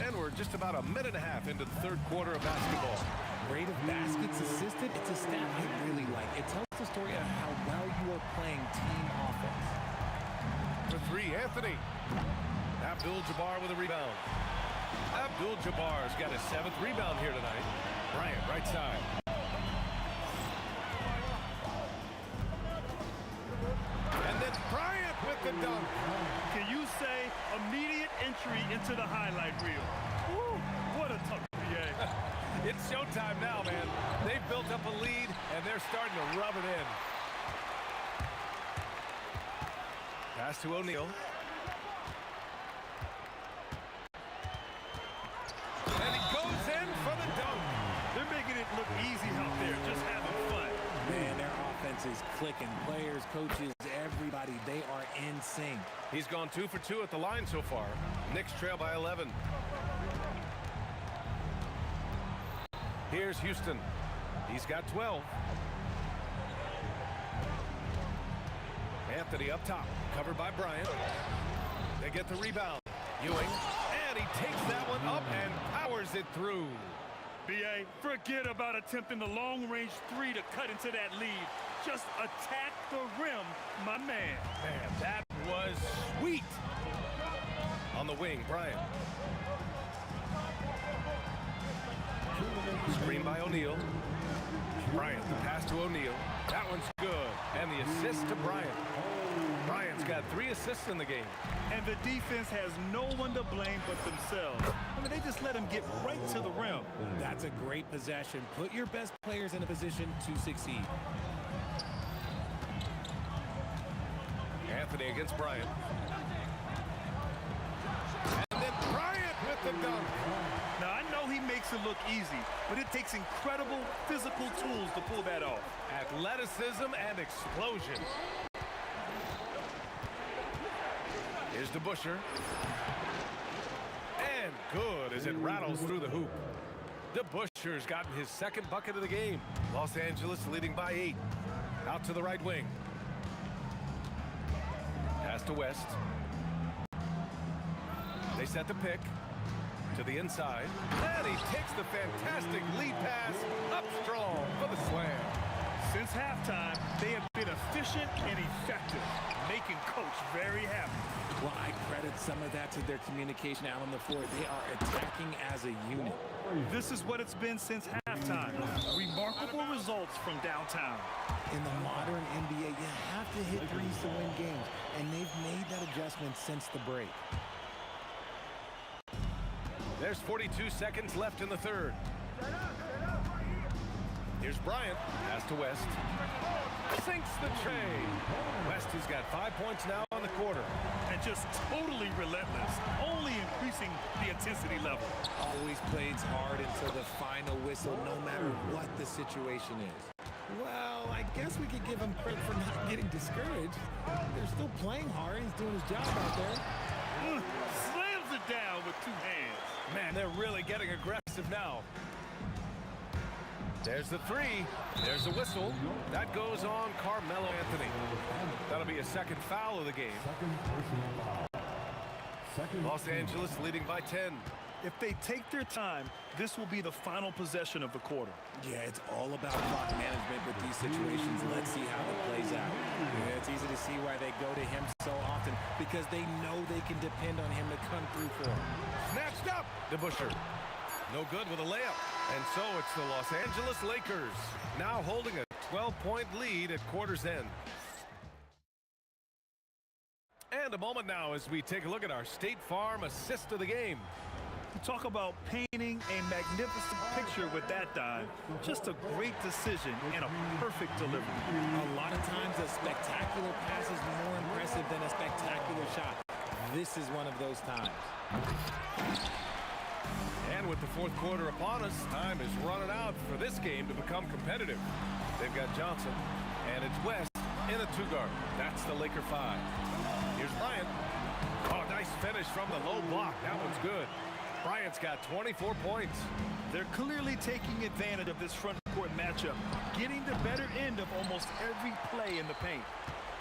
And we're just about a minute and a half into the third quarter of basketball. Rate of baskets assisted, it's a stat I really like. It tells the story of how well you are playing team offense. For 3, Anthony. Abdul-Jabbar with a rebound. Abdul-Jabbar's got his 7th rebound here tonight. Bryant, right side. And then Bryant with the dunk. Can you say immediate entry into the highlight reel? Woo, what a tough BA. It's showtime now, man. They've built up a lead, and they're starting to rub it in. Pass to O'Neal. And he goes in for the dunk. They're making it look easy out there, just having fun. Man, their offense is clicking. Players, coaches, everybody, they are in sync. He's gone 2 for 2 at the line so far. Knicks trail by 11. Here's Houston. He's got 12. Anthony up top, covered by Bryant. They get the rebound. Ewing, and he takes that one up and powers it through. B.A., forget about attempting the long-range 3 to cut into that lead. Just attack the rim, my man. Man, that was sweet. On the wing, Bryant. Screen by O'Neal. Bryant, the pass to O'Neal. That one's good. And the assist to Bryant. Bryant's got 3 assists in the game. And the defense has no one to blame but themselves. I mean, they just let him get right to the rim. That's a great possession. Put your best players in a position to succeed. Anthony against Bryant. And then Bryant with the dunk. Now, I know he makes it look easy, but it takes incredible physical tools to pull that off. Athleticism and explosion. Here's DeBuscher. And good as it rattles through the hoop. DeBuscher's gotten his 2nd bucket of the game. Los Angeles leading by 8. Out to the right wing. Pass to West. They set the pick to the inside. And he takes the fantastic lead pass up strong for the slam. Since halftime, they have been efficient and effective, making Coach very happy. Well, I credit some of that to their communication out on the floor. They are attacking as a unit. This is what it's been since halftime. Remarkable results from downtown. In the modern NBA, you have to hit threes to win games, and they've made that adjustment since the break. There's 42 seconds left in the 3rd. Here's Bryant. Pass to West. Sinks the tray. West has got 5 points now on the quarter. And just totally relentless, only increasing the intensity level. Always plays hard until the final whistle, no matter what the situation is. Well, I guess we could give him credit for not getting discouraged. They're still playing hard. He's doing his job out there. Slams it down with 2 hands. Man, they're really getting aggressive now. There's the 3. There's the whistle. That goes on Carmelo Anthony. That'll be a 2nd foul of the game. Los Angeles leading by 10. If they take their time, this will be the final possession of the quarter. Yeah, it's all about clock management with these situations. Let's see how it plays out. Yeah, it's easy to see why they go to him so often, because they know they can depend on him to come through for them. Snatched up. DeBuscher. No good with a layup. And so it's the Los Angeles Lakers now holding a 12-point lead at quarter's end. And a moment now as we take a look at our State Farm assist of the game. You talk about painting a magnificent picture with that dive. Just a great decision and a perfect delivery. A lot of times a spectacular pass is more impressive than a spectacular shot. This is one of those times. And with the 4th quarter upon us, time is running out for this game to become competitive. They've got Johnson, and it's West in a 2-guard. That's the Laker 5. Here's Bryant. Oh, nice finish from the low block. That one's good. Bryant's got 24 points. They're clearly taking advantage of this front court matchup, getting the better end of almost every play in the paint.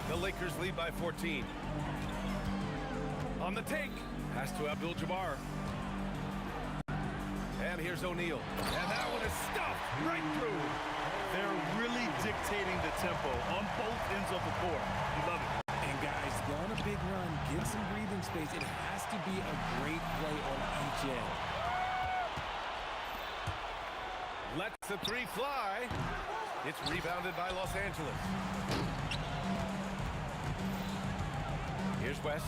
The Lakers lead by 14. On the take, pass to Abdul-Jabbar. And here's O'Neal. And that one is stuffed right through. They're really dictating the tempo on both ends of the court. You love it. And guys, go on a big run, get some breathing space. It has to be a great play on each end. Lets the 3 fly. It's rebounded by Los Angeles. Here's West.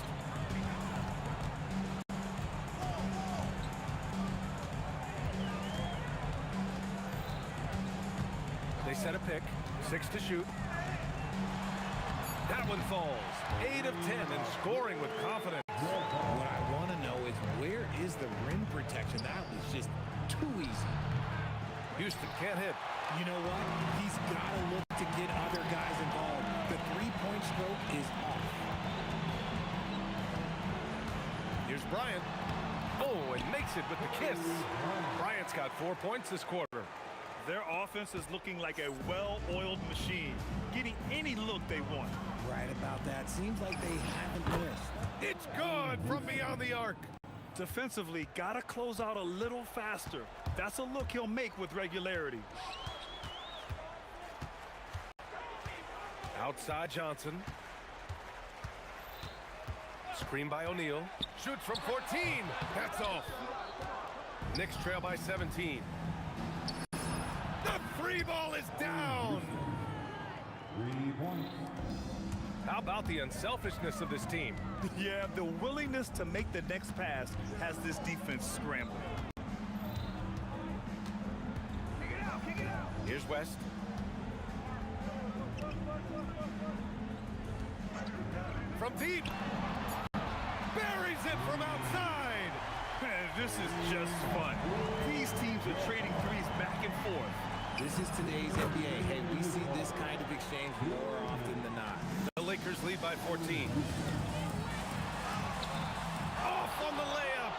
They set a pick. 6 to shoot. That one falls. 8 of 10 and scoring with confidence. What I want to know is, where is the rim protection? That was just too easy. Houston can't hit. You know what? He's got to look to get other guys involved. The 3-point stroke is off. Here's Bryant. Oh, and makes it with the kiss. Bryant's got 4 points this quarter. Their offense is looking like a well-oiled machine, getting any look they want. Right about that. Seems like they haven't missed. It's good from beyond the arc. Defensively, gotta close out a little faster. That's a look he'll make with regularity. Outside Johnson. Screen by O'Neal. Shoots from 14. That's off. Knicks trail by 17. The free ball is down. 3 points. How about the unselfishness of this team? Yeah, the willingness to make the next pass has this defense scrambling. Here's West. From deep. Buries it from outside. Man, this is just fun. These teams are trading threes back and forth. This is today's NBA. Hey, we see this kind of exchange more often than not. The Lakers lead by 14. Off on the layup.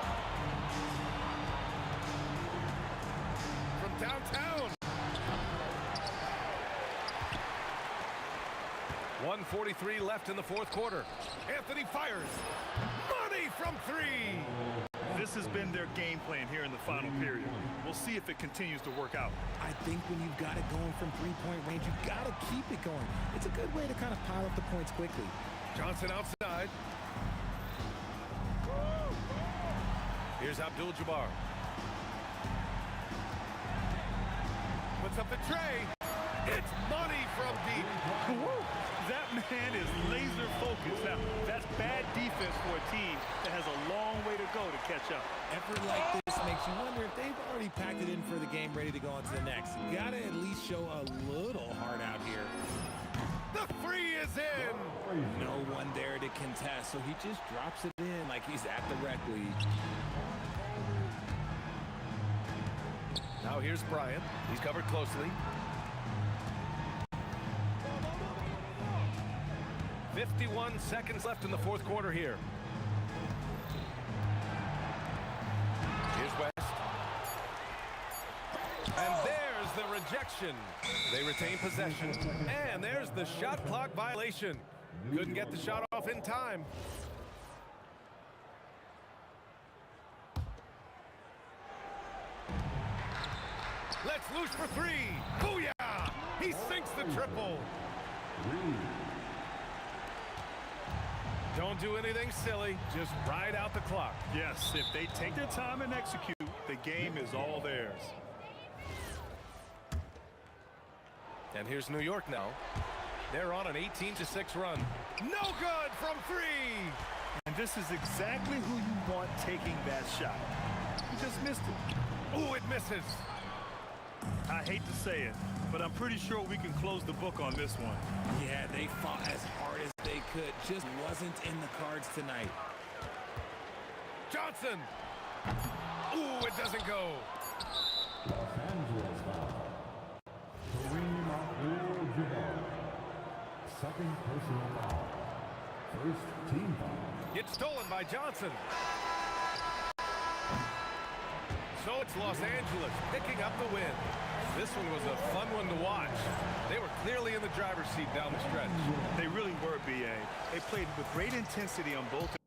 From downtown. 1:43 left in the fourth quarter. Anthony fires. Money from three. This has been their game plan here in the final period. We'll see if it continues to work out. I think when you've got it going from three-point range, you've got to keep it going. It's a good way to kind of pile up the points quickly. Johnson outside. Here's Abdul-Jabbar. Puts up the tray. It's money from deep. That man is laser focused. Now, that's bad defense for a team that has a long way to go to catch up. Effort like this makes you wonder if they've already packed it in for the game, ready to go on to the next. You got to at least show a little heart out here. The three is in. No one there to contest, so he just drops it in like he's at the rec league. Now here's Bryant. He's covered closely. 51 seconds left in the fourth quarter here. Here's West. And there's the rejection. They retain possession. And there's the shot clock violation. Couldn't get the shot off in time. Let's loose for three. Booyah! He sinks the triple. Don't do anything silly. Just ride out the clock. Yes, if they take their time and execute, the game is all theirs. And here's New York now. They're on an 18-6 run. No good from three. And this is exactly who you want taking that shot. He just missed it. Ooh, it misses. I hate to say it, but I'm pretty sure we can close the book on this one. Yeah, they fought as hard as they could. Just wasn't in the cards tonight. Johnson. Ooh, it doesn't go. Los Angeles foul. Kareem Abdul-Jabbar. Second personal foul. First team foul. It's stolen by Johnson. So it's Los Angeles picking up the win. This one was a fun one to watch. They were clearly in the driver's seat down the stretch. They really were, B.A. They played with great intensity on both.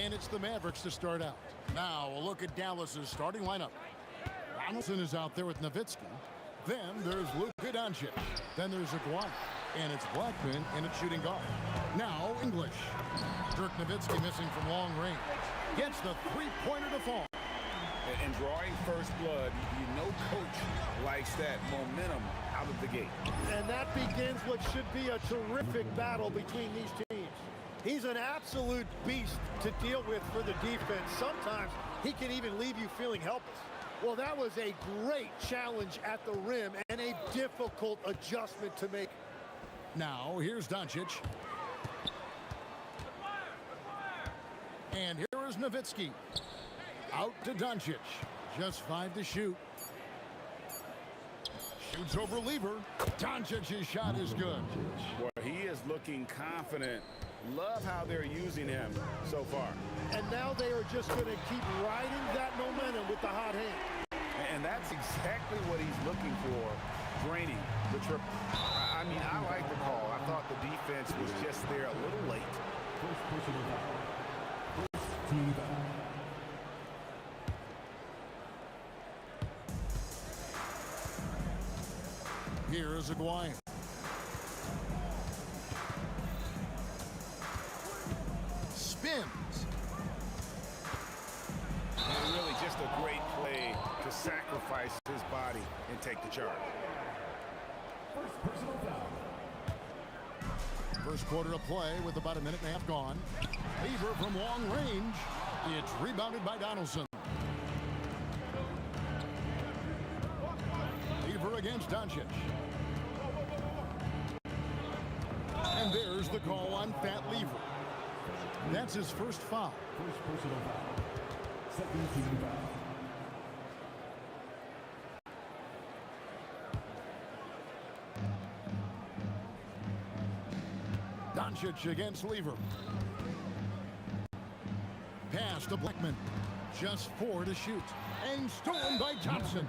And it's the Mavericks to start out. Now a look at Dallas's starting lineup. Donaldson is out there with Nowitzki. Then there's Luka Doncic. Then there's Aguirre. And it's Blackman in at shooting guard. Now English. Dirk Nowitzki missing from long range. Gets the three-pointer to fall. And drawing first blood, you know coach likes that momentum out of the gate. And that begins what should be a terrific battle between these teams. He's an absolute beast to deal with for the defense. Sometimes he can even leave you feeling helpless. Well, that was a great challenge at the rim and a difficult adjustment to make. Now, here's Doncic. And here is Nowitzki. Out to Doncic. Just 5 to shoot. Shoots over Lever. Doncic's shot is good. Well, he is looking confident. Love how they're using him so far. And now they are just going to keep riding that momentum with the hot hand. And that's exactly what he's looking for, draining the triple. I mean, I like the call. I thought the defense was just there a little late. First personal foul. First team foul. Here is Aguirre. Spins. And really just a great play to sacrifice his body and take the charge. First personal foul. First quarter of play with about a minute and a half gone. Lever from long range. It's rebounded by Donaldson. Lever against Doncic. And there's the call on Fat Lever. That's his first foul. First personal foul. Second team foul. Doncic against Lever. Pass to Blackman. Just 4 to shoot. And stolen by Thompson.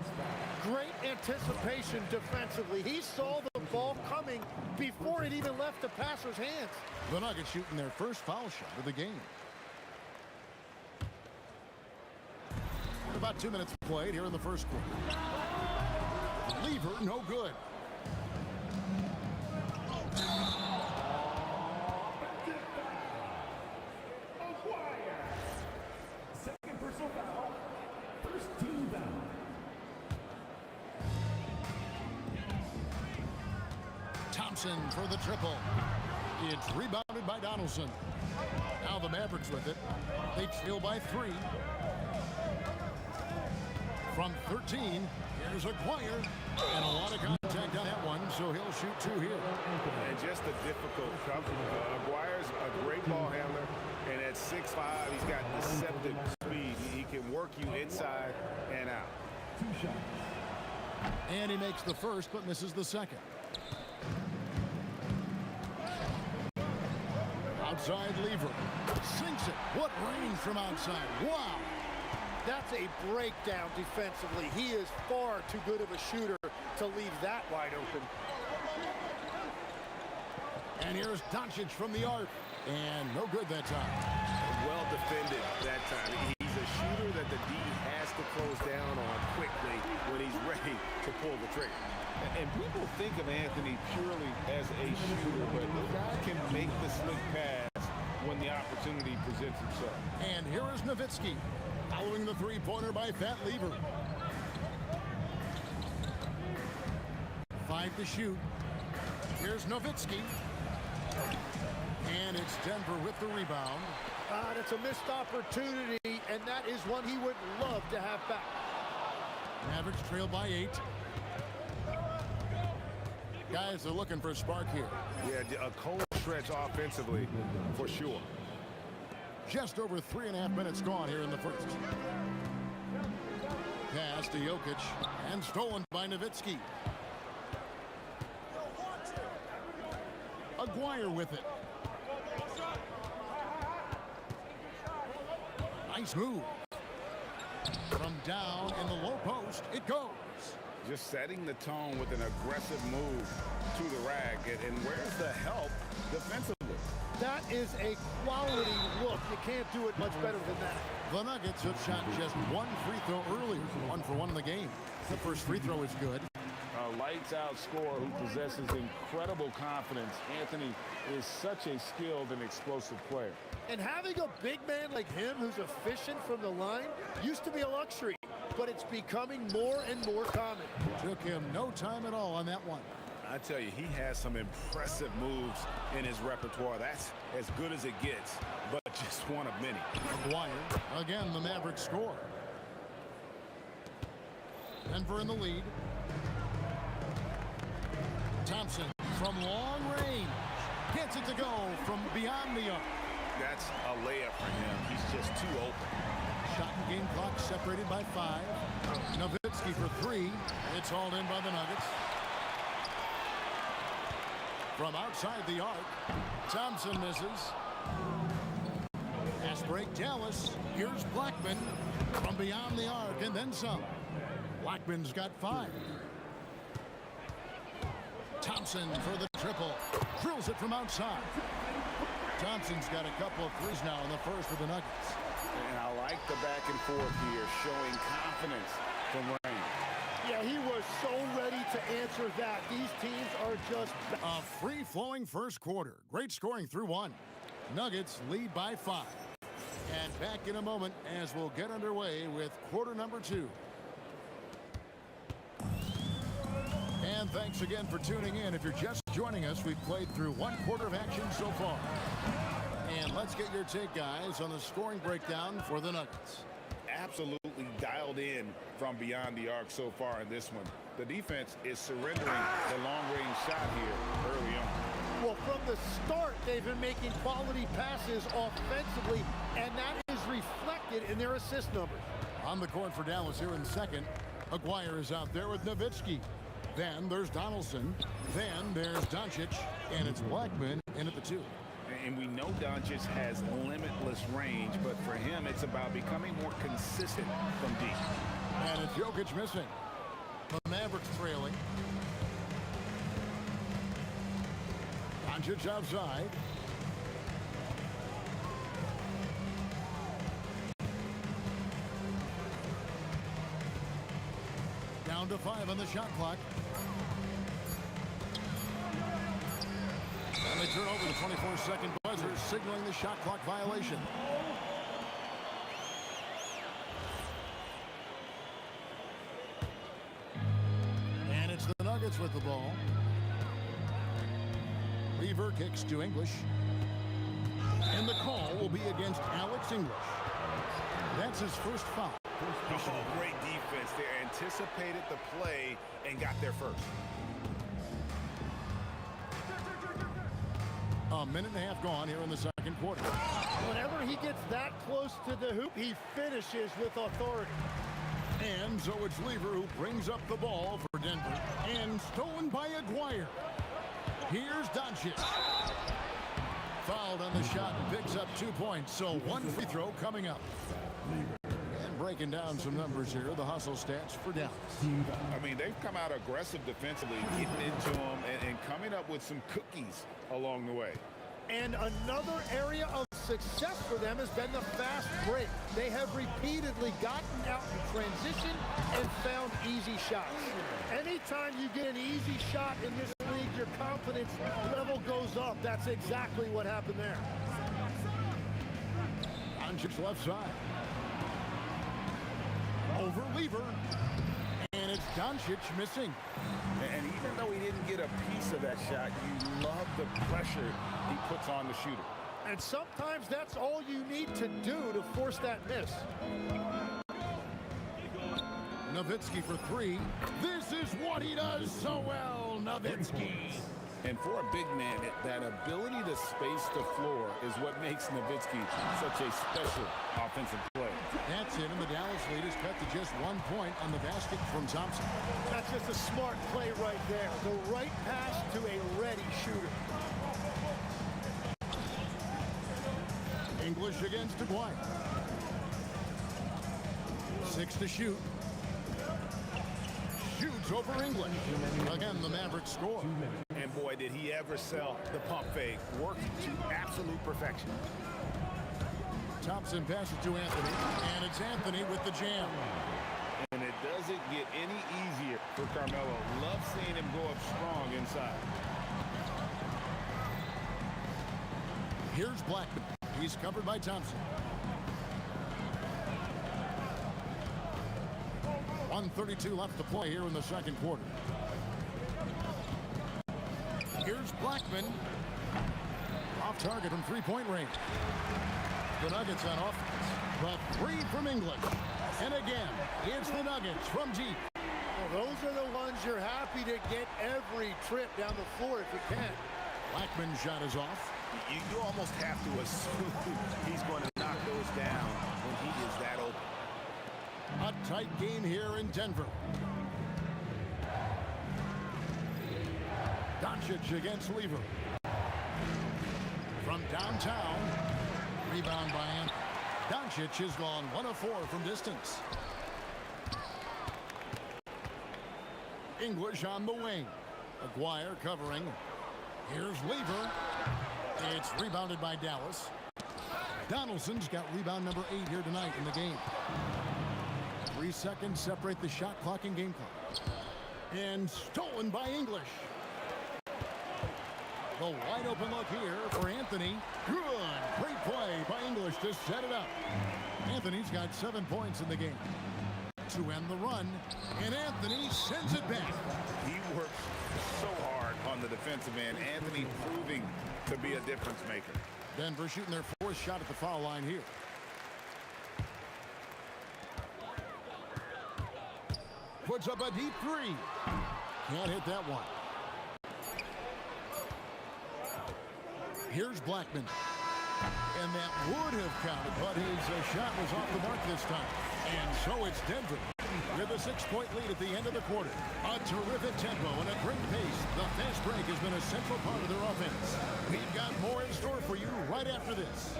Great anticipation defensively. He saw the ball coming before it even left the passer's hands. The Nuggets shooting their first foul shot of the game. About 2 minutes played here in the first quarter. Lever, no good. Second personal foul. First team foul. Thompson for the triple. It's rebounded by Donaldson. Now the Mavericks with it. They trail by 3. From 13, here's Aguirre. And a lot of contact on that one, so he'll shoot 2 here. And just a difficult cover. Aguirre's a great ball handler, and at 6'5", he's got deceptive speed. He can work you inside and out. 2 shots. And he makes the first, but misses the second. Outside Lever. Sinks it. What range from outside. Wow. That's a breakdown defensively. He is far too good of a shooter to leave that wide open. And here's Doncic from the arc. And no good that time. Well defended that time. He's a shooter that the D has to close down on quickly when he's ready to pull the trigger. And people think of Anthony purely as a shooter, but the guy can make the slick pass when the opportunity presents itself. And here is Nowitzki, following the three-pointer by Fat Lever. 5 to shoot. Here's Nowitzki. And it's Denver with the rebound. It's a missed opportunity, and that is one he would love to have back. Mavericks trail by 8. Guys are looking for a spark here. Yeah, a cold stretch offensively, for sure. Just over 3.5 minutes gone here in the first. Pass to Jokic, and stolen by Nowitzki. Aguirre with it. Nice move. From down in the low post, it goes. Just setting the tone with an aggressive move to the rack. And where's the help defensively? That That is a quality look. You can't do it much better than that. The Nuggets have shot just one free throw earlier, 1 for 1 in the game. The first free throw is good. A lights-out scorer who possesses incredible confidence. Anthony is such a skilled and explosive player. And having a big man like him who's efficient from the line used to be a luxury, but it's becoming more and more common. Took him no time at all on that one. I tell you, he has some impressive moves in his repertoire. That's as good as it gets, but just one of many. Maguire, again, the Mavericks score. Denver in the lead. Thompson from long range. Gets it to go from beyond the arc. That's a layup for him. He's just too open. Shot and game clock separated by 5. Nowitzki for 3. It's hauled in by the Nuggets. From outside the arc, Thompson misses. Pass break, Dallas. Here's Blackman from beyond the arc and then some. Blackman's got 5. Thompson for the triple. Drills it from outside. Thompson's got a couple of threes now in the first for the Nuggets. And I like the back and forth here, showing confidence from Rain. Yeah, he was so ready to answer that. These teams are just... A free-flowing first quarter. Great scoring through 1. Nuggets lead by 5. And back in a moment as we'll get underway with quarter number 2. And thanks again for tuning in. If you're just joining us, we've played through 1 quarter of action so far. And let's get your take, guys, on the scoring breakdown for the Nuggets. Absolutely dialed in from beyond the arc so far in this one. The defense is surrendering the long-range shot here early on. Well, from the start, they've been making quality passes offensively, and that is reflected in their assist numbers. On the court for Dallas here in second. Maguire is out there with Nowitzki. Then there's Donaldson. Then there's Doncic. And it's Blackman in at the 2. And we know Doncic has limitless range, but for him, it's about becoming more consistent from deep. And it's Jokic missing. The Mavericks trailing. Doncic outside. Down to 5 on the shot clock. And they turn over the 24-second buzzer, signaling the shot clock violation. And it's the Nuggets with the ball. Lever kicks to English. And the call will be against Alex English. That's his first foul. Oh, great defense. They anticipated the play and got there first. A minute and a half gone here in the second quarter. Whenever he gets that close to the hoop, he finishes with authority. And so it's Lever who brings up the ball for Denver. And stolen by Aguirre. Here's Doncic. Fouled on the shot and picks up 2 points. So 1 free throw coming up. And breaking down some numbers here, the hustle stats for Dallas. I mean, they've come out aggressive defensively, getting into them and coming up with some cookies along the way. And another area of success for them has been the fast break. They have repeatedly gotten out in transition and found easy shots. Anytime you get an easy shot in this league, your confidence level goes up. That's exactly what happened there. Doncic left side. Over Lever. And it's Doncic missing. And even though he didn't get a piece of that shot, you love the pressure he puts on the shooter. And sometimes that's all you need to do to force that miss. Nowitzki for 3. This is what he does so well, Nowitzki. And for a big man, that ability to space the floor is what makes Nowitzki such a special offensive player. That's it, and the Dallas lead is cut to just 1 point on the basket from Thompson. That's just a smart play right there. The right pass to a ready shooter. English against Aguirre. 6 to shoot. shoots over English. Again, the Mavericks score. And boy, did he ever sell the pump fake. Worked to absolute perfection. Thompson passes to Anthony, and it's Anthony with the jam. And it doesn't get any easier for Carmelo. Love seeing him go up strong inside. Here's Blackman. He's covered by Thompson. 1:32 left to play here in the second quarter. Here's Blackman. Off target from three-point range. The Nuggets on offense. The three from English. And again, it's the Nuggets from deep. Well, those are the ones you're happy to get every trip down the floor if you can. Blackman's shot is off. You almost have to assume he's going to knock those down when he is that open. A tight game here in Denver. Doncic against Lever. From downtown. Rebound by Anthony. Doncic has gone 1 of 4 from distance. English on the wing. Aguirre covering. Here's Lever. It's rebounded by Dallas. Donaldson's got rebound number 8 here tonight in the game. 3 seconds separate the shot clock and game clock. And stolen by English. The wide open look here for Anthony. Good. Great play by English to set it up. Anthony's got 7 points in the game. To end the run, and Anthony sends it back. He works so hard on the defensive end. Anthony proving to be a difference maker. Denver shooting their 4th shot at the foul line here. Puts up a deep 3. Can't hit that one. Here's Blackman. And that would have counted, but his shot was off the mark this time. And so it's Denver with a 6-point lead at the end of the quarter. A terrific tempo and a great pace. The fast break has been a central part of their offense. We've got more in store for you right after this.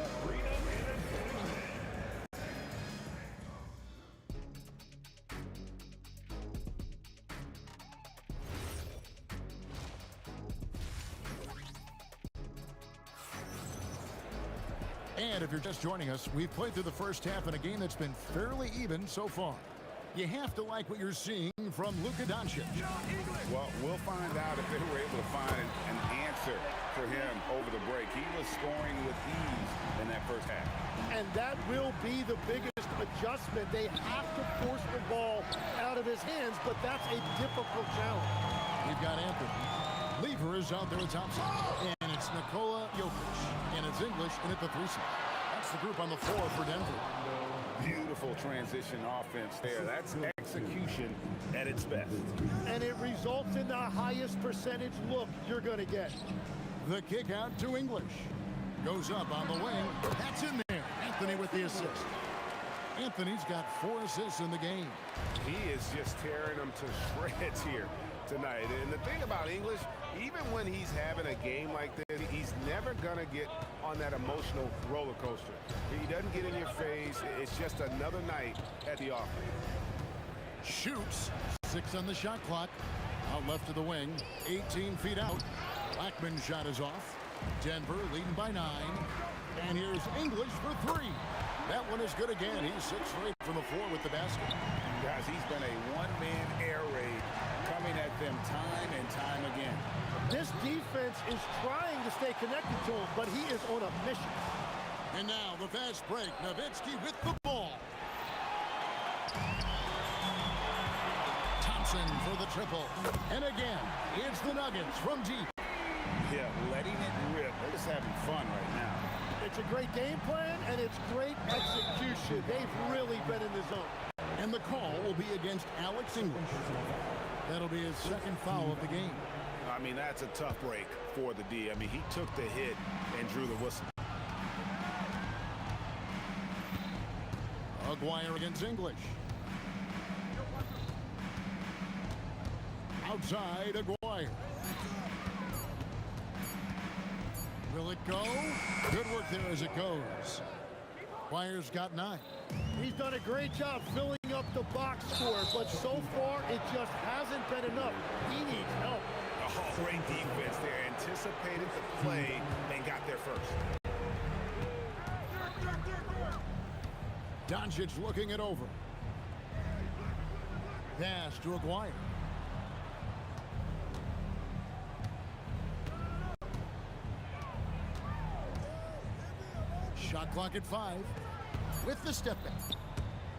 And if you're just joining us, we've played through the first half in a game that's been fairly even so far. You have to like what you're seeing from Luka Doncic. Well, we'll find out if they were able to find an answer for him over the break. He was scoring with ease in that first half. And that will be the biggest adjustment. They have to force the ball out of his hands, but that's a difficult challenge. We've got Anthony. Lever is out there with Thompson. And it's Nikola Jokic. And it's English in at the 3-side. That's the group on the floor for Denver. Beautiful transition offense there. That's execution at its best. And it results in the highest percentage look you're going to get. The kick out to English. Goes up on the wing. That's in there. Anthony with the assist. Anthony's got 4 assists in the game. He is just tearing them to shreds here tonight. And the thing about English, even when he's having a game like this, he's never going to get on that emotional roller coaster. He doesn't get in your face. It's just another night at the office. Shoots. 6 on the shot clock. Out left to the wing. 18 feet out. Blackman's shot is off. Denver leading by 9. And here's English for 3. That one is good again. He's 6 for 8 from the floor with the basket. Guys, he's been a one-man air raid coming at them time and time again. This defense is trying to stay connected to him, but he is on a mission. And now the fast break. Nowitzki with the ball. Thompson for the triple. And again, it's the Nuggets from deep. Yeah, letting it rip. They're just having fun right now. It's a great game plan, and it's great execution. They've really been in the zone. And the call will be against Alex English. That'll be his 2nd foul of the game. I mean, that's a tough break for the D. I mean, he took the hit and drew the whistle. Aguirre against English. Outside, Aguirre. Will it go? Good work there as it goes. Aguirre's got 9. He's done a great job filling up the box score, but so far it just hasn't been enough. He needs help. Oh, great defense there. Anticipated the play and got there first. Doncic looking it over. Pass to Aguirre. Shot clock at 5. With the step back.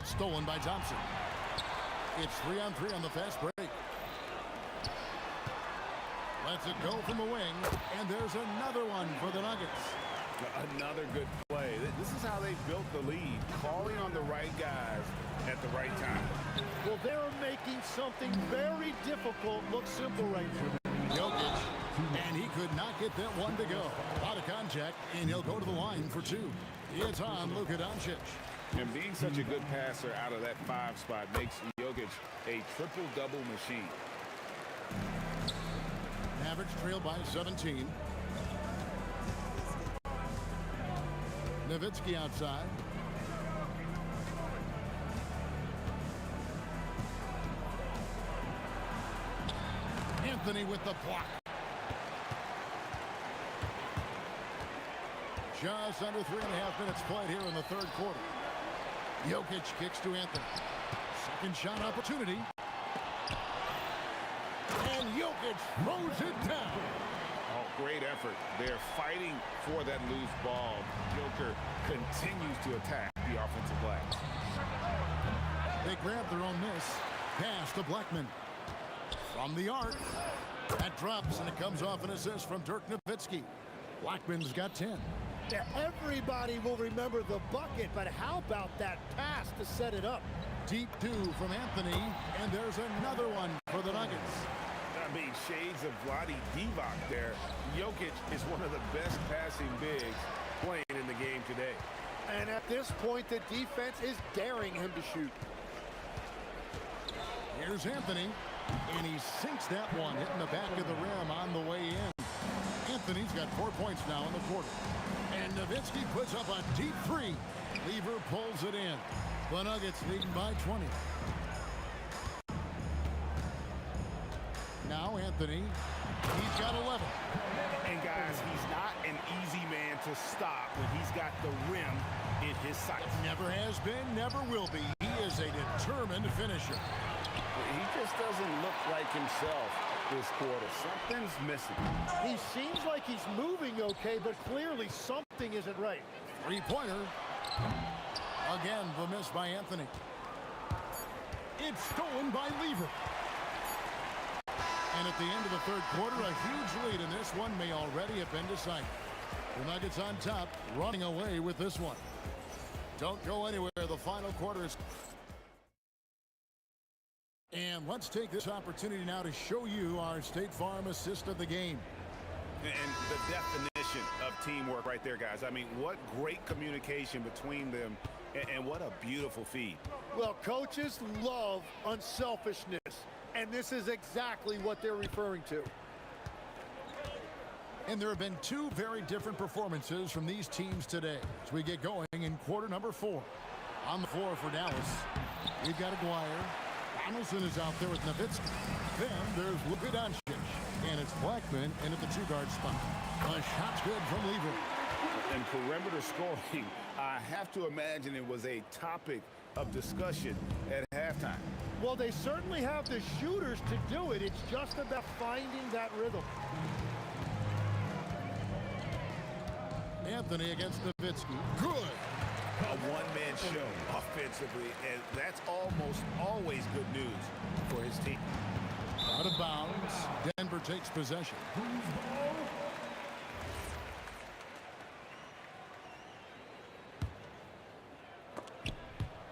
Stolen by Thompson. It's 3-on-3 on the fast break. Lets it go from the wing, and there's another one for the Nuggets. Another good play. This is how they built the lead, calling on the right guys at the right time. Well, they're making something very difficult look simple right now. Jokic, and he could not get that one to go. Out of contact, and he'll go to the line for 2. It's on Luka Doncic. And being such a good passer out of that 5 spot makes Jokic a triple-double machine. Mavericks trail by 17. Nowitzki outside. Anthony with the block. Just under 3.5 minutes played here in the third quarter. Jokic kicks to Anthony. Second shot opportunity. And Jokic throws it down. Oh, great effort. They're fighting for that loose ball. Joker continues to attack the offensive glass. They grab their own miss. Pass to Blackman. From the arc. That drops, and it comes off an assist from Dirk Nowitzki. Blackman's got 10. Yeah, everybody will remember the bucket, but how about that pass to set it up? Deep 2 from Anthony, and there's another one for the Nuggets. I mean, shades of Vlade Divac there. Jokic is one of the best passing bigs playing in the game today. And at this point, the defense is daring him to shoot. Here's Anthony, and he sinks that one, hitting the back of the rim on the way in. Anthony's got 4 points now in the quarter. And Nowitzki puts up a deep 3. Lever pulls it in. The Nuggets leading by 20. Now Anthony, he's got 11. And guys, he's not an easy man to stop when he's got the rim in his sights. Never has been, never will be. He is a determined finisher. He just doesn't look like himself this quarter. Something's missing. He seems like he's moving okay, but clearly something isn't right. 3-pointer. Again, the miss by Anthony. It's stolen by Lever. And at the end of the third quarter, a huge lead, and this one may already have been decided. The Nuggets on top, running away with this one. Don't go anywhere. The final quarter is... And let's take this opportunity now to show you our State Farm assist of the game. And the definition of teamwork right there, guys. I mean, what great communication between them, and what a beautiful feed. Well, coaches love unselfishness, and this is exactly what they're referring to. And there have been 2 very different performances from these teams today as we get going in quarter number 4. On the floor for Dallas, we've got Aguirre. Donaldson is out there with Nowitzki. Then there's Luka Doncic, and it's Blackman in at the 2-guard spot. A shot's good from Lever. And perimeter scoring, I have to imagine it was a topic of discussion at halftime. Well, they certainly have the shooters to do it. It's just about finding that rhythm. Anthony against Nowitzki. Good. A one-man show offensively, and that's almost always good news for his team. Out of bounds. Denver takes possession.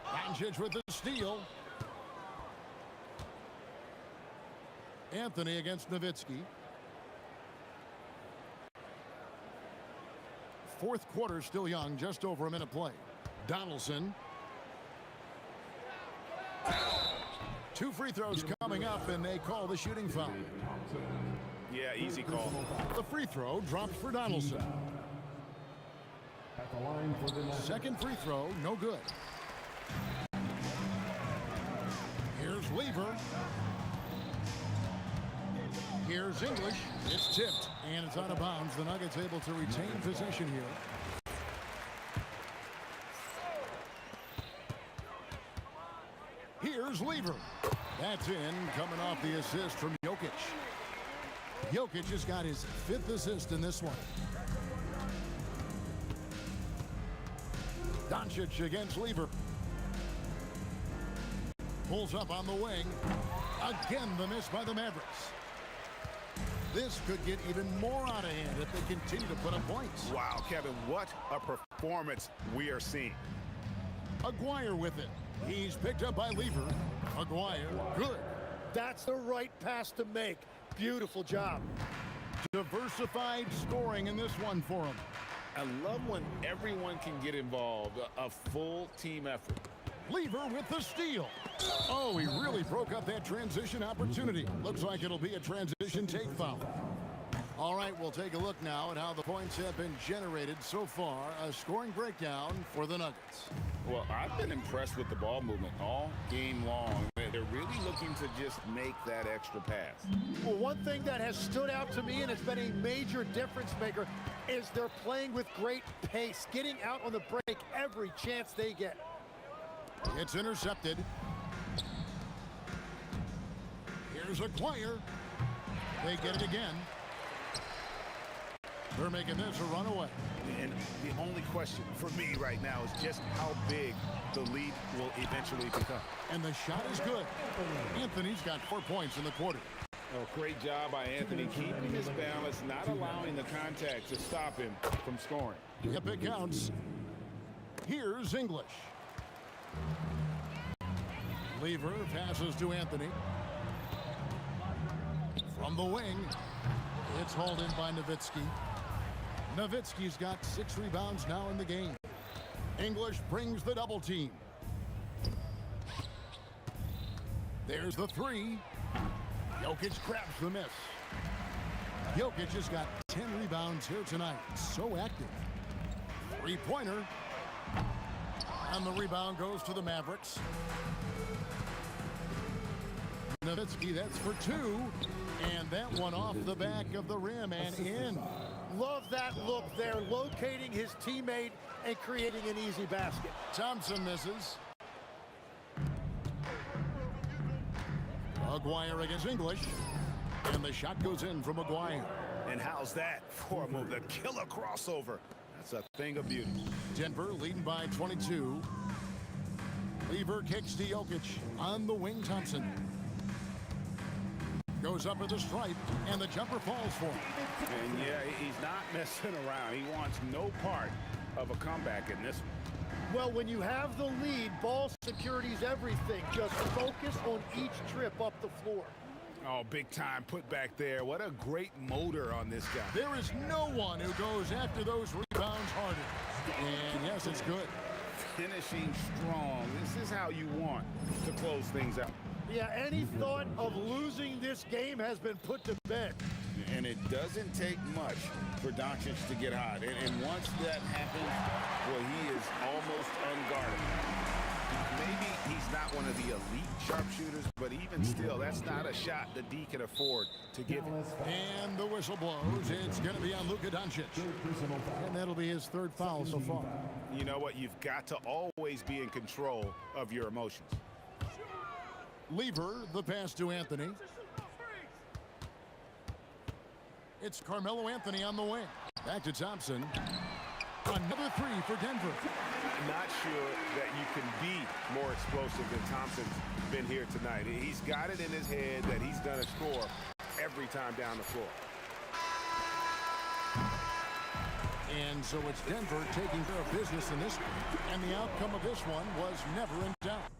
Doncic with the steal. Anthony against Nowitzki. Fourth quarter still young, just over a minute play. Donaldson. 2 free throws coming up, and they call the shooting foul. Yeah, easy call. The free throw dropped for Donaldson. the line for the Nuggets. Second free throw, no good. Here's Lever. Here's English. It's tipped, and it's out of bounds. The Nuggets able to retain possession here. Here's Lever. That's in, coming off the assist from Jokic. Jokic has got his 5th assist in this one. Doncic against Lever. Pulls up on the wing. Again, the miss by the Mavericks. This could get even more out of hand if they continue to put up points. Wow, Kevin, what a performance we are seeing. Aguirre with it. He's picked up by Lever. Aguirre, good. That's the right pass to make. Beautiful job. Diversified scoring in this one for him. I love when everyone can get involved, a full team effort. Lever with the steal. Oh, he really broke up that transition opportunity. Looks like it'll be a transition take foul. All right, we'll take a look now at how the points have been generated so far. A scoring breakdown for the Nuggets. Well, I've been impressed with the ball movement all game long. They're really looking to just make that extra pass. Well, one thing that has stood out to me, and it's been a major difference maker, is they're playing with great pace, getting out on the break every chance they get. It's intercepted. Here's Aguirre. They get it again. They're making this a runaway. And the only question for me right now is just how big the lead will eventually become. And the shot is good. Anthony's got 4 points in the quarter. Oh, great job by Anthony keeping his balance, not allowing the contact to stop him from scoring. Yep, it counts. Here's English. Lever passes to Anthony. From the wing, it's hauled in by Nowitzki. Nowitzki's got 6 rebounds now in the game. English brings the double team. There's the 3. Jokic grabs the miss. Jokic has got 10 rebounds here tonight. So active. 3-pointer. And the rebound goes to the Mavericks. Nowitzki, that's for 2. And that one off the back of the rim and in. Love that look there, locating his teammate and creating an easy basket. Thompson misses. Aguirre against English. And the shot goes in from Aguirre. And how's that for a move? The killer crossover. That's a thing of beauty. Denver leading by 22. Lever kicks to Jokic. On the wing, Thompson. Goes up with the stripe, and the jumper falls for him. And yeah, he's not messing around. He wants no part of a comeback in this one. Well, when you have the lead, ball security's everything. Just focus on each trip up the floor. Oh, big time put back there. What a great motor on this guy. There is no one who goes after those rebounds harder. And yes, it's good. Finishing strong. This is how you want to close things out. Yeah, any thought of losing this game has been put to bed. And it doesn't take much for Doncic to get hot. And once that happens, well, he is almost unguarded. Maybe he's not one of the elite sharpshooters, but even still, that's not a shot that D can afford to give him. And the whistle blows. It's going to be on Luka Doncic. And that'll be his 3rd foul so far. You know what? You've got to always be in control of your emotions. Lever, the pass to Anthony. It's Carmelo Anthony on the wing. Back to Thompson. Another 3 for Denver. Not sure that you can be more explosive than Thompson's been here tonight. He's got it in his head that he's going to score every time down the floor. And so it's Denver taking care of business in this one. And the outcome of this one was never in doubt.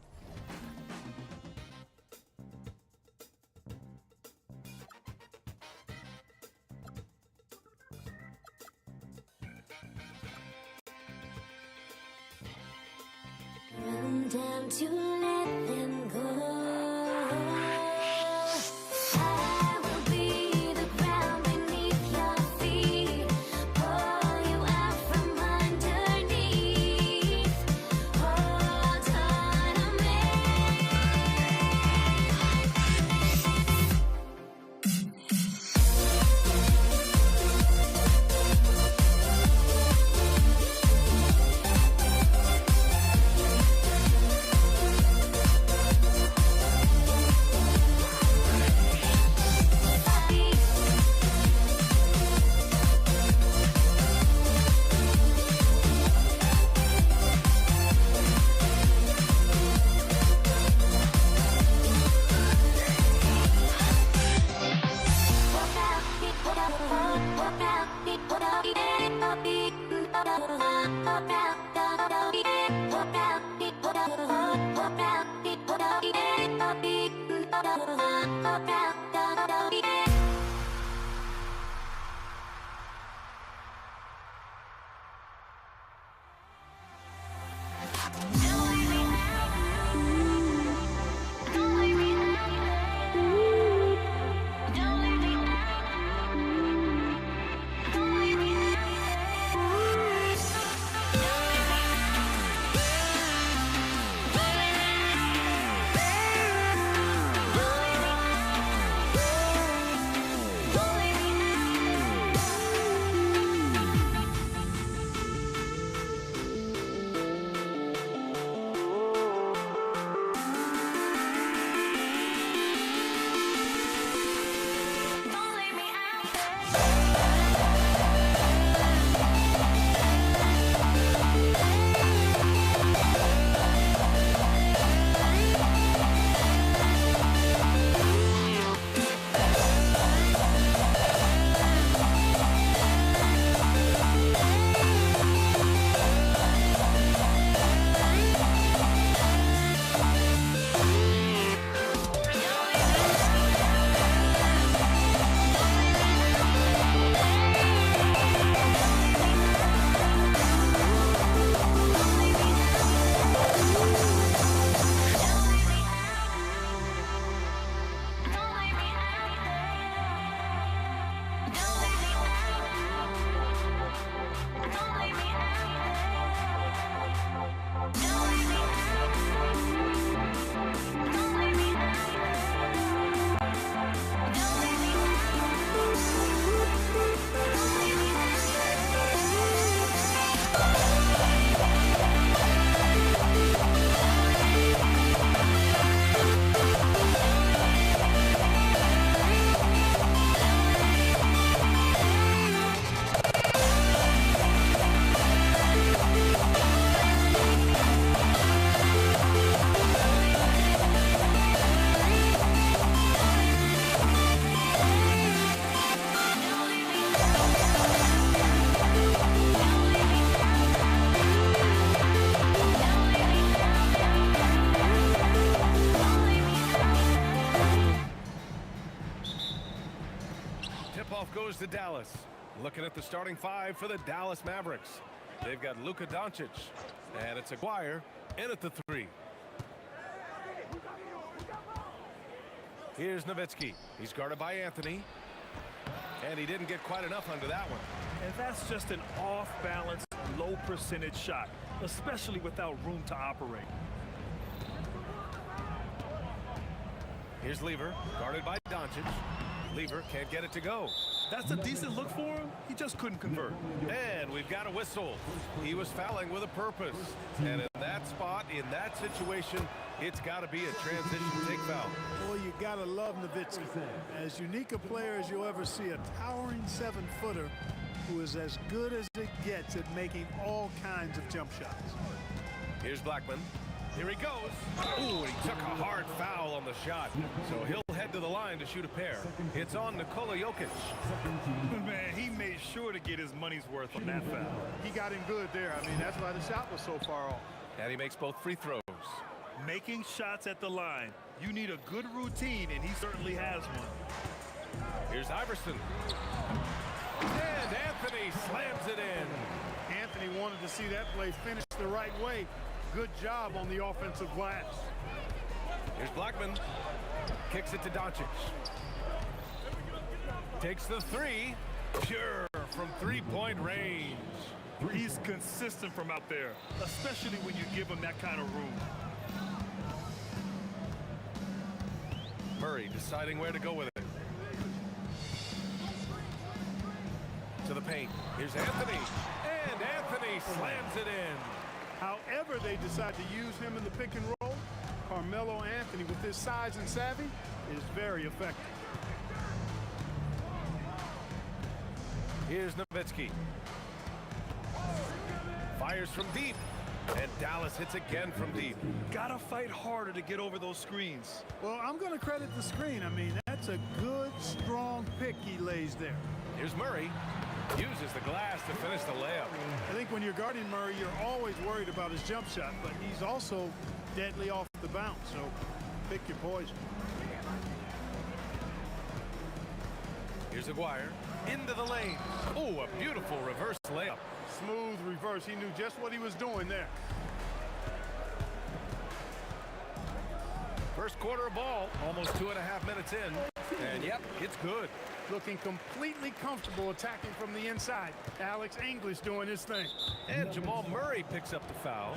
I'm down to let them go. I will be the ground beneath your feet. Pull you out from underneath. Tip-off goes to Dallas. Looking at the starting five for the Dallas Mavericks. They've got Luka Doncic, and it's Aguirre in at the 3. Here's Nowitzki. He's guarded by Anthony, and he didn't get quite enough under that one. And that's just an off-balance, low-percentage shot, especially without room to operate. Here's Lever, guarded by Doncic. Lever can't get it to go. That's a decent look for him. He just couldn't convert. And we've got a whistle. He was fouling with a purpose. And in that spot, in that situation, it's got to be a transition take foul. Boy, you got to love Nowitzki. As unique a player as you'll ever see, a towering 7-footer who is as good as it gets at making all kinds of jump shots. Here's Blackman. Here he goes. Ooh, and he took a hard foul on the shot. So he'll head to the line to shoot a pair. It's on Nikola Jokic. Man, he made sure to get his money's worth on that foul. He got him good there. I mean, that's why the shot was so far off. And he makes both free throws. Making shots at the line. You need a good routine, and he certainly has one. Here's Iverson. And Anthony slams it in. Anthony wanted to see that play finished the right way. Good job on the offensive glass. Here's Blackman. Kicks it to Doncic. Takes the 3. Pure from three-point range. He's consistent from out there, especially when you give him that kind of room. Murray deciding where to go with it. To the paint. Here's Anthony. And Anthony slams it in. However they decide to use him in the pick and roll, Carmelo Anthony, with his size and savvy, is very effective. Here's Nowitzki. Fires from deep. And Dallas hits again from deep. Gotta fight harder to get over those screens. Well, I'm going to credit the screen. I mean, that's a good, strong pick he lays there. Here's Murray. Uses the glass to finish the layup. I think when you're guarding Murray, you're always worried about his jump shot, but he's also deadly off the bounce, so pick your poison. Here's Aguirre into the lane. Oh, a beautiful reverse layup. Smooth reverse. He knew just what he was doing there. First quarter of ball, almost 2.5 minutes in. And yep, it's good. Looking completely comfortable attacking from the inside. Alex English doing his thing. And Jamal Murray picks up the foul.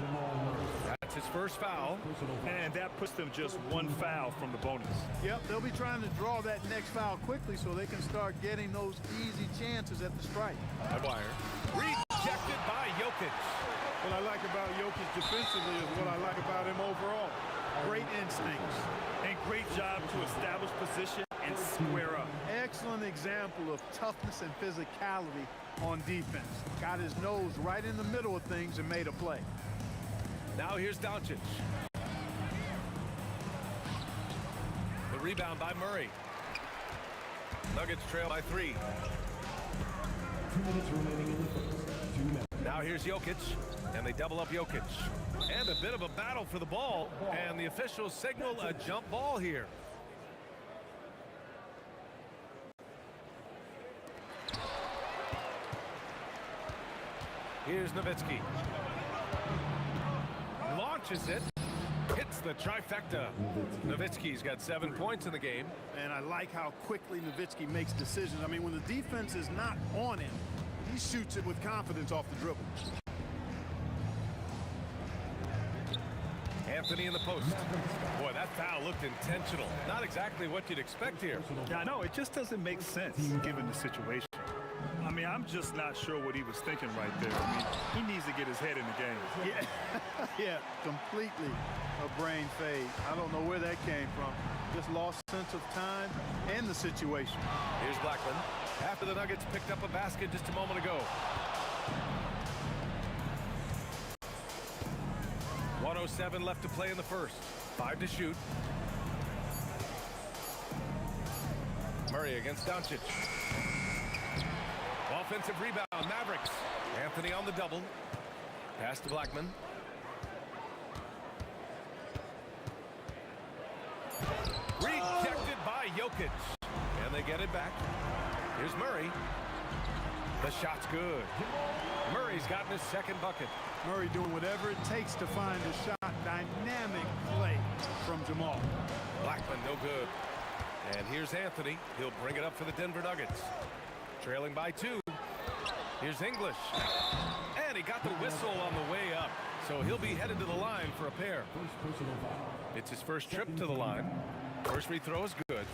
That's his first foul. And that puts them just one foul from the bonus. Yep, they'll be trying to draw that next foul quickly so they can start getting those easy chances at the strike. Aguirre rejected by Jokic. What I like about Jokic defensively is what I like about him overall. Great instincts. And great job to establish position and square up. Excellent example of toughness and physicality on defense. Got his nose right in the middle of things and made a play. Now here's Doncic. The rebound by Murray. Nuggets trail by 3. 2 minutes remaining in the first. 2 minutes. Now here's Jokic, and they double up Jokic. And a bit of a battle for the ball, and the officials signal a jump ball here. Here's Nowitzki. Launches it. Hits the trifecta. Nowitzki's got 7 points in the game. And I like how quickly Nowitzki makes decisions. I mean, when the defense is not on him, he shoots it with confidence off the dribble. Anthony in the post. Boy, that foul looked intentional. Not exactly what you'd expect here. Yeah, I know. It just doesn't make sense given the situation. I mean, I'm just not sure what he was thinking right there. I mean, he needs to get his head in the game. Yeah, yeah, completely a brain fade. I don't know where that came from. Just lost sense of time and the situation. Here's Blackman. After the Nuggets picked up a basket just a moment ago. 1:07 left to play in the first. 5 to shoot. Murray against Doncic. Offensive rebound, Mavericks. Anthony on the double. Pass to Blackman. Rejected by Jokic. And they get it back. Here's Murray. The shot's good. Murray's gotten his second bucket. Murray doing whatever it takes to find a shot. Dynamic play from Jamal. Blackman no good. And here's Anthony. He'll bring it up for the Denver Nuggets. Trailing by 2. Here's English. And he got the whistle on the way up. So he'll be headed to the line for a pair. It's his first trip to the line. First free throw is good.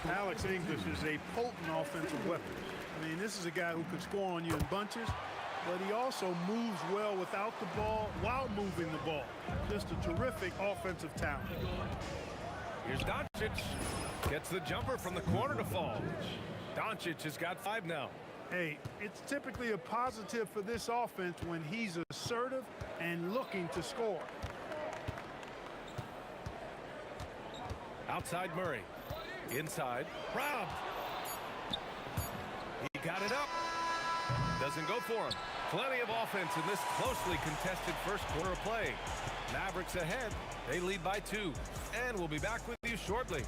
Alex English is a potent offensive weapon. I mean, this is a guy who could score on you in bunches, but he also moves well without the ball while moving the ball. Just a terrific offensive talent. Here's Doncic. Gets the jumper from the corner to fall. Doncic has got 5 now. Hey, it's typically a positive for this offense when he's assertive and looking to score. Outside Murray. Inside. Robbed. He got it up. Doesn't go for him. Plenty of offense in this closely contested first quarter of play. Mavericks ahead. They lead by 2. And we'll be back with you shortly.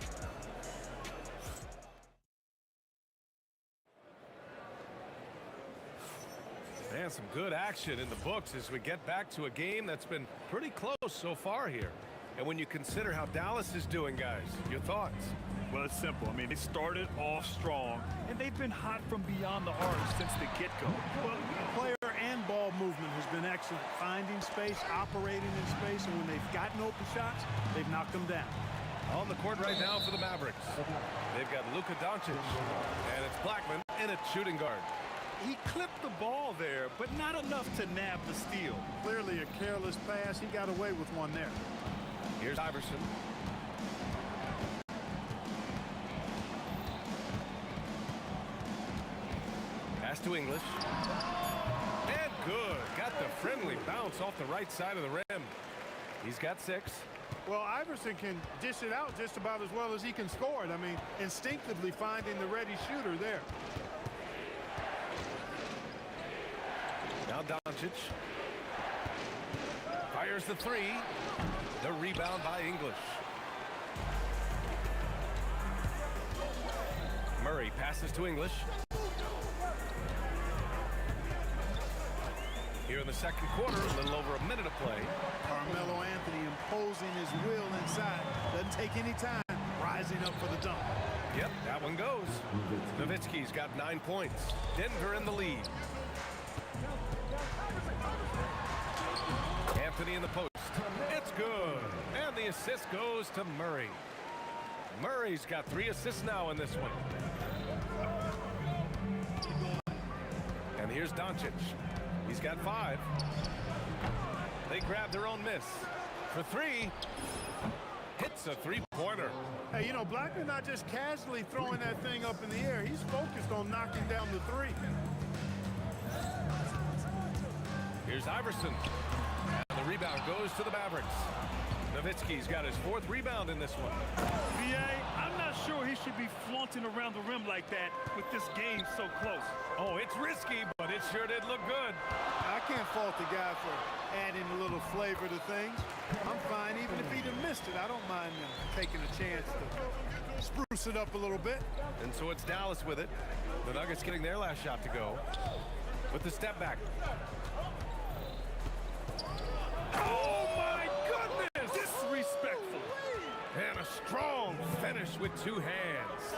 And some good action in the books as we get back to a game that's been pretty close so far here. And when you consider how Dallas is doing, guys, your thoughts? Well, it's simple. I mean, they started off strong, and they've been hot from beyond the arc since the get-go. Well, player and ball movement has been excellent. Finding space, operating in space, and when they've gotten open shots, they've knocked them down. On the court right now for the Mavericks. They've got Luka Doncic, and it's Blackman in at shooting guard. He clipped the ball there, but not enough to nab the steal. Clearly a careless pass. He got away with one there. Here's Iverson. Pass to English. And good. Got the friendly bounce off the right side of the rim. He's got 6. Well, Iverson can dish it out just about as well as he can score it. I mean, instinctively finding the ready shooter there. Now Doncic. Fires Fires the three. The rebound by English. Murray passes to English. Here in the second quarter, a little over a minute of play. Carmelo Anthony imposing his will inside. Doesn't take any time. Rising up for the dunk. Yep, that one goes. Nowitzki's got 9 points. Denver in the lead. Anthony in the post. It's good. And the assist goes to Murray. Murray's got 3 assists now in this one. And here's Doncic. He's got 5. They grab their own miss. For 3. Hits a three-pointer. Hey, you know, Blackman not just casually throwing that thing up in the air. He's focused on knocking down the 3. Here's Iverson. And the rebound goes to the Mavericks. Nowitzki's got his 4th rebound in this one. VA, I'm not sure he should be flaunting around the rim like that with this game so close. Oh, it's risky, but it sure did look good. I can't fault the guy for adding a little flavor to things. I'm fine even if he'd have missed it. I don't mind taking a chance to spruce it up a little bit. And so it's Dallas with it. The Nuggets getting their last shot to go. With the step back. Oh, my goodness! Disrespectful. And a strong finish with 2 hands.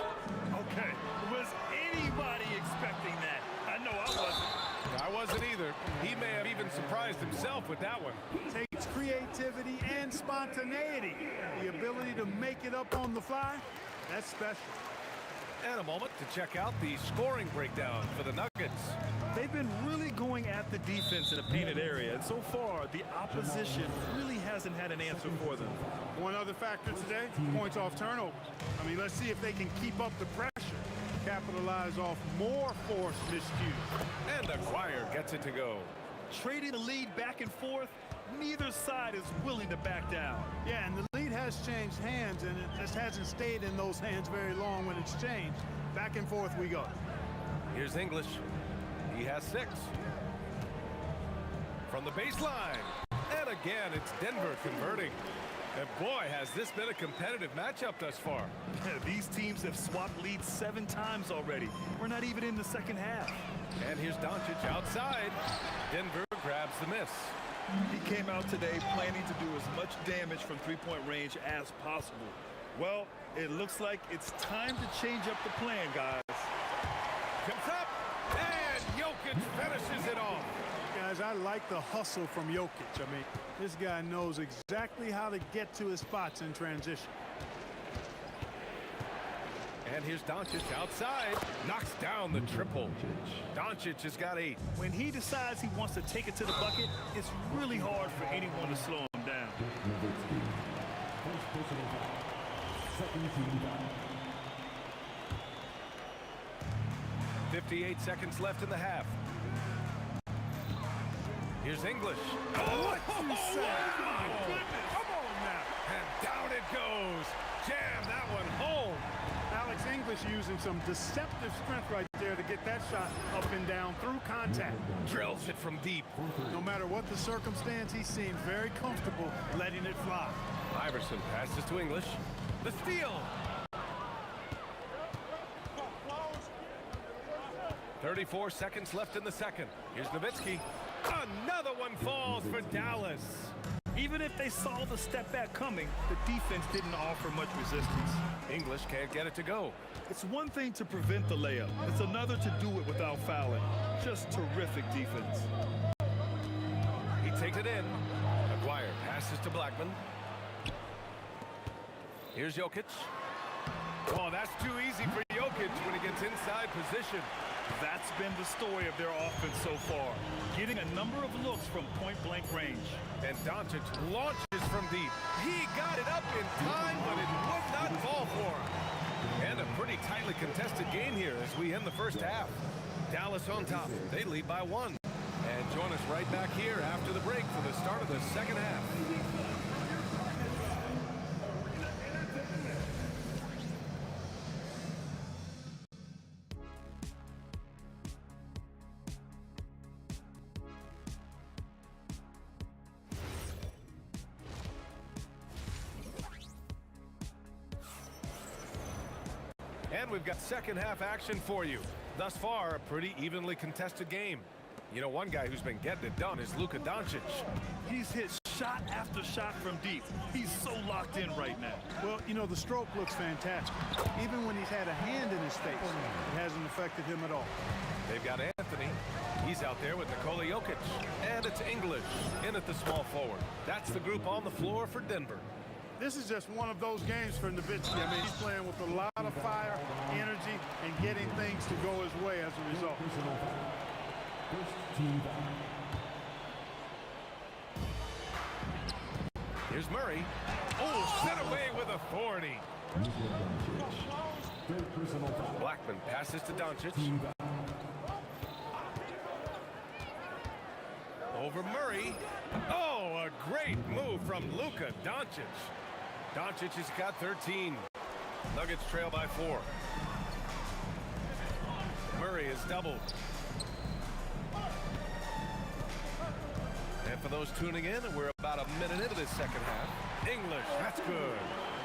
Okay, was anybody expecting that? I know I wasn't. I wasn't either. He may have even surprised himself with that one. Takes creativity and spontaneity. The ability to make it up on the fly, that's special. And a moment to check out the scoring breakdown for the Nuggets. They've been really going at the defense in a painted area, and so far, the opposition really hasn't had an answer for them. One other factor today, points off turnover. I mean, let's see if they can keep up the pressure. Capitalize off more forced miscues. And Aguirre gets it to go. Trading the lead back and forth, neither side is willing to back down. Yeah, and the lead has changed hands, and it just hasn't stayed in those hands very long when it's changed. Back and forth we go. Here's English. He has 6. From the baseline. And again, it's Denver converting. And boy, has this been a competitive matchup thus far. These teams have swapped leads 7 times already. We're not even in the second half. And here's Doncic outside. Denver grabs the miss. He came out today planning to do as much damage from three-point range as possible. Well, it looks like it's time to change up the plan, guys. Comes up, and Jokic finishes it off. Guys, I like the hustle from Jokic. I mean, this guy knows exactly how to get to his spots in transition. And here's Doncic outside. Knocks down the triple. Doncic has got 8. When he decides he wants to take it to the bucket, it's really hard for anyone to slow him down. 58 seconds left in the half. Here's English. What you say? My goodness. Come on now. And down it goes. Jam that one home. Alex English using some deceptive strength right there to get that shot up and down through contact. Drills it from deep. No matter what the circumstance, he seemed very comfortable letting it fly. Iverson passes to English. The steal. 34 seconds left in the second. Here's Nowitzki. Another one falls for Dallas. Even if they saw the step back coming, the defense didn't offer much resistance. English can't get it to go. It's one thing to prevent the layup. It's another to do it without fouling. Just terrific defense. He takes it in. Aguirre passes to Blackman. Here's Jokic. Oh, that's too easy for Jokic when he gets inside position. That's been the story of their offense so far. Getting a number of looks from point-blank range. And Doncic launches from deep. He got it up in time, but it would not fall for him. And a pretty tightly contested game here as we end the first half. Dallas on top. They lead by 1. And join us right back here after the break for the start of the second half. And we've got second half action for you. Thus far, a pretty evenly contested game. You know, one guy who's been getting it done is Luka Doncic. He's hit shot after shot from deep. He's so locked in right now. Well, you know, the stroke looks fantastic. Even when he's had a hand in his face, it hasn't affected him at all. They've got Anthony. He's out there with Nikola Jokic. And it's English in at the small forward. That's the group on the floor for Denver. This is just one of those games for Nowitzki. I mean, he's playing with a lot of fire, energy, and getting things to go his way as a result. Here's Murray. Oh, set away with authority. Blackman passes to Doncic. Over Murray. Oh, a great move from Luka Doncic. Doncic has got 13. Nuggets trail by 4. Murray is doubled. And for those tuning in, we're about a minute into this second half. English, that's good.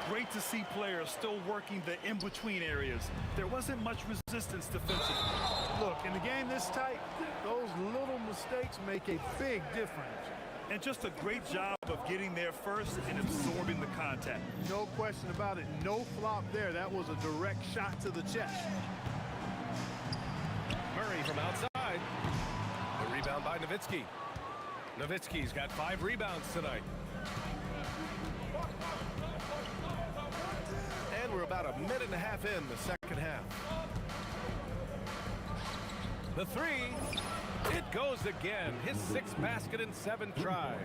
Great to see players still working the in-between areas. There wasn't much resistance defensively. Look, in a game this tight, those little mistakes make a big difference. And just a great job of getting there first and absorbing the contact. No question about it. No flop there. That was a direct shot to the chest. Murray from outside. The rebound by Nowitzki. Nowitzki's got 5 rebounds tonight. And we're about a minute and a half in the second half. The 3. It goes again. His 6th basket in 7 tries.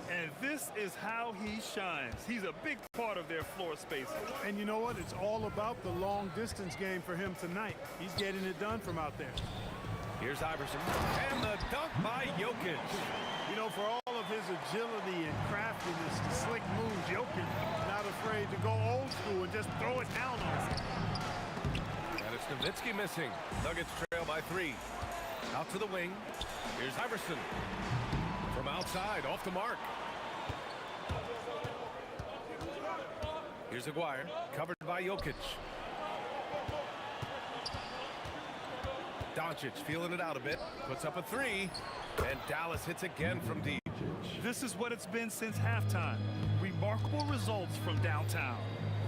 And this is how he shines. He's a big part of their floor space. And you know what? It's all about the long distance game for him tonight. He's getting it done from out there. Here's Iverson. And the dunk by Jokic. You know, for all of his agility and craftiness, the slick moves, Jokic not afraid to go old school and just throw it down on him. And it's Nowitzki missing. Nuggets trail by 3. Out to the wing. Here's Iverson. From outside, off the mark. Here's Aguirre, covered by Jokic. Doncic feeling it out a bit. Puts up a 3. And Dallas hits again from deep. This is what it's been since halftime. Remarkable results from downtown.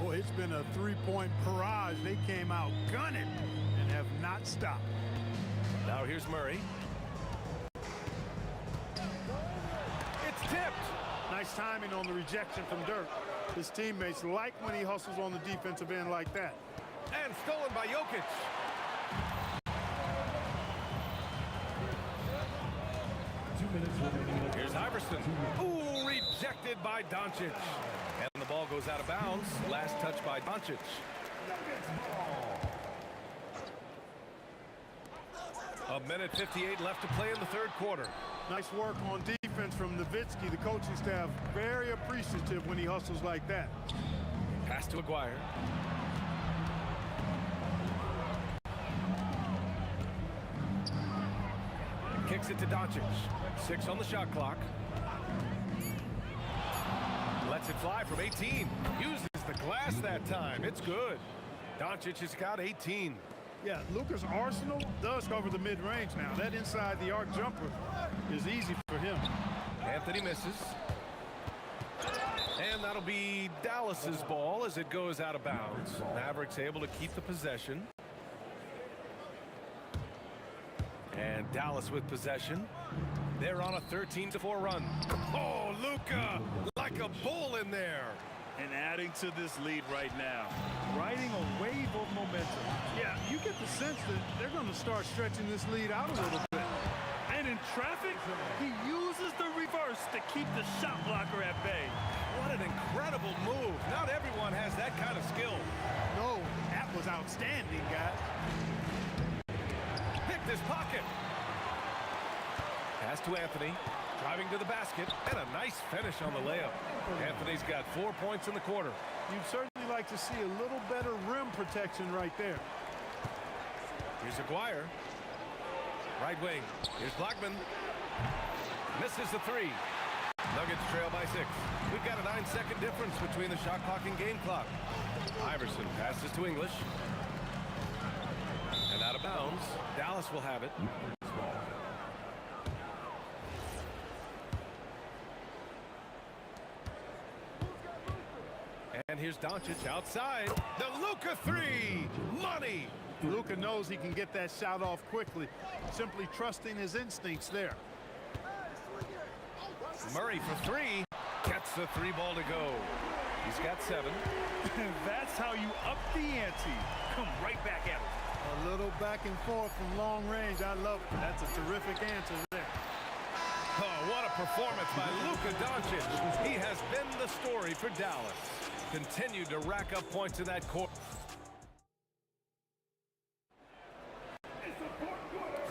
Boy, it's been a three-point barrage. They came out gunning and have not stopped. Now here's Murray. It's tipped. Nice timing on the rejection from Dirk. His teammates like when he hustles on the defensive end like that. And stolen by Jokic. Here's Iverson. Ooh, rejected by Doncic. And the ball goes out of bounds. Last touch by Doncic. A minute 58 left to play in the third quarter. Nice work on defense from Nowitzki. The coaching staff very appreciative when he hustles like that. Pass to Aguirre. Kicks it to Doncic. 6 on the shot clock. Lets it fly from 18. Uses the glass that time. It's good. Doncic has got 18. Yeah, Luka's arsenal does cover the mid-range now. That inside the arc jumper is easy for him. Anthony misses. And that'll be Dallas's ball as it goes out of bounds. Mavericks able to keep the possession. And Dallas with possession. They're on a 13-4 run. Oh, Luka, like a bull in there. And adding to this lead right now. Riding a wave of momentum. Yeah, you get the sense that they're going to start stretching this lead out a little bit. And in traffic, he uses the reverse to keep the shot blocker at bay. What an incredible move. Not everyone has that kind of skill. No, that was outstanding, guys. Picked his pocket. Pass to Anthony. Driving to the basket. And a nice finish on the layup. Anthony's got 4 points in the quarter. You'd certainly like to see a little better rim protection right there. Here's Aguirre. Right wing. Here's Blackman. Misses the 3. Nuggets trail by 6. We've got a 9-second difference between the shot clock and game clock. Iverson passes to English. bounds. Dallas will have it. And here's Doncic outside. The Luka three. Money. Luka knows he can get that shot off quickly, simply trusting his instincts there. Murray for three. Gets the three ball to go. He's got 7. That's how you up the ante. Come right back at it. A little back and forth from long range. I love it. That's a terrific answer there. Oh, what a performance by Luka Doncic. He has been the story for Dallas. Continued to rack up points in that court.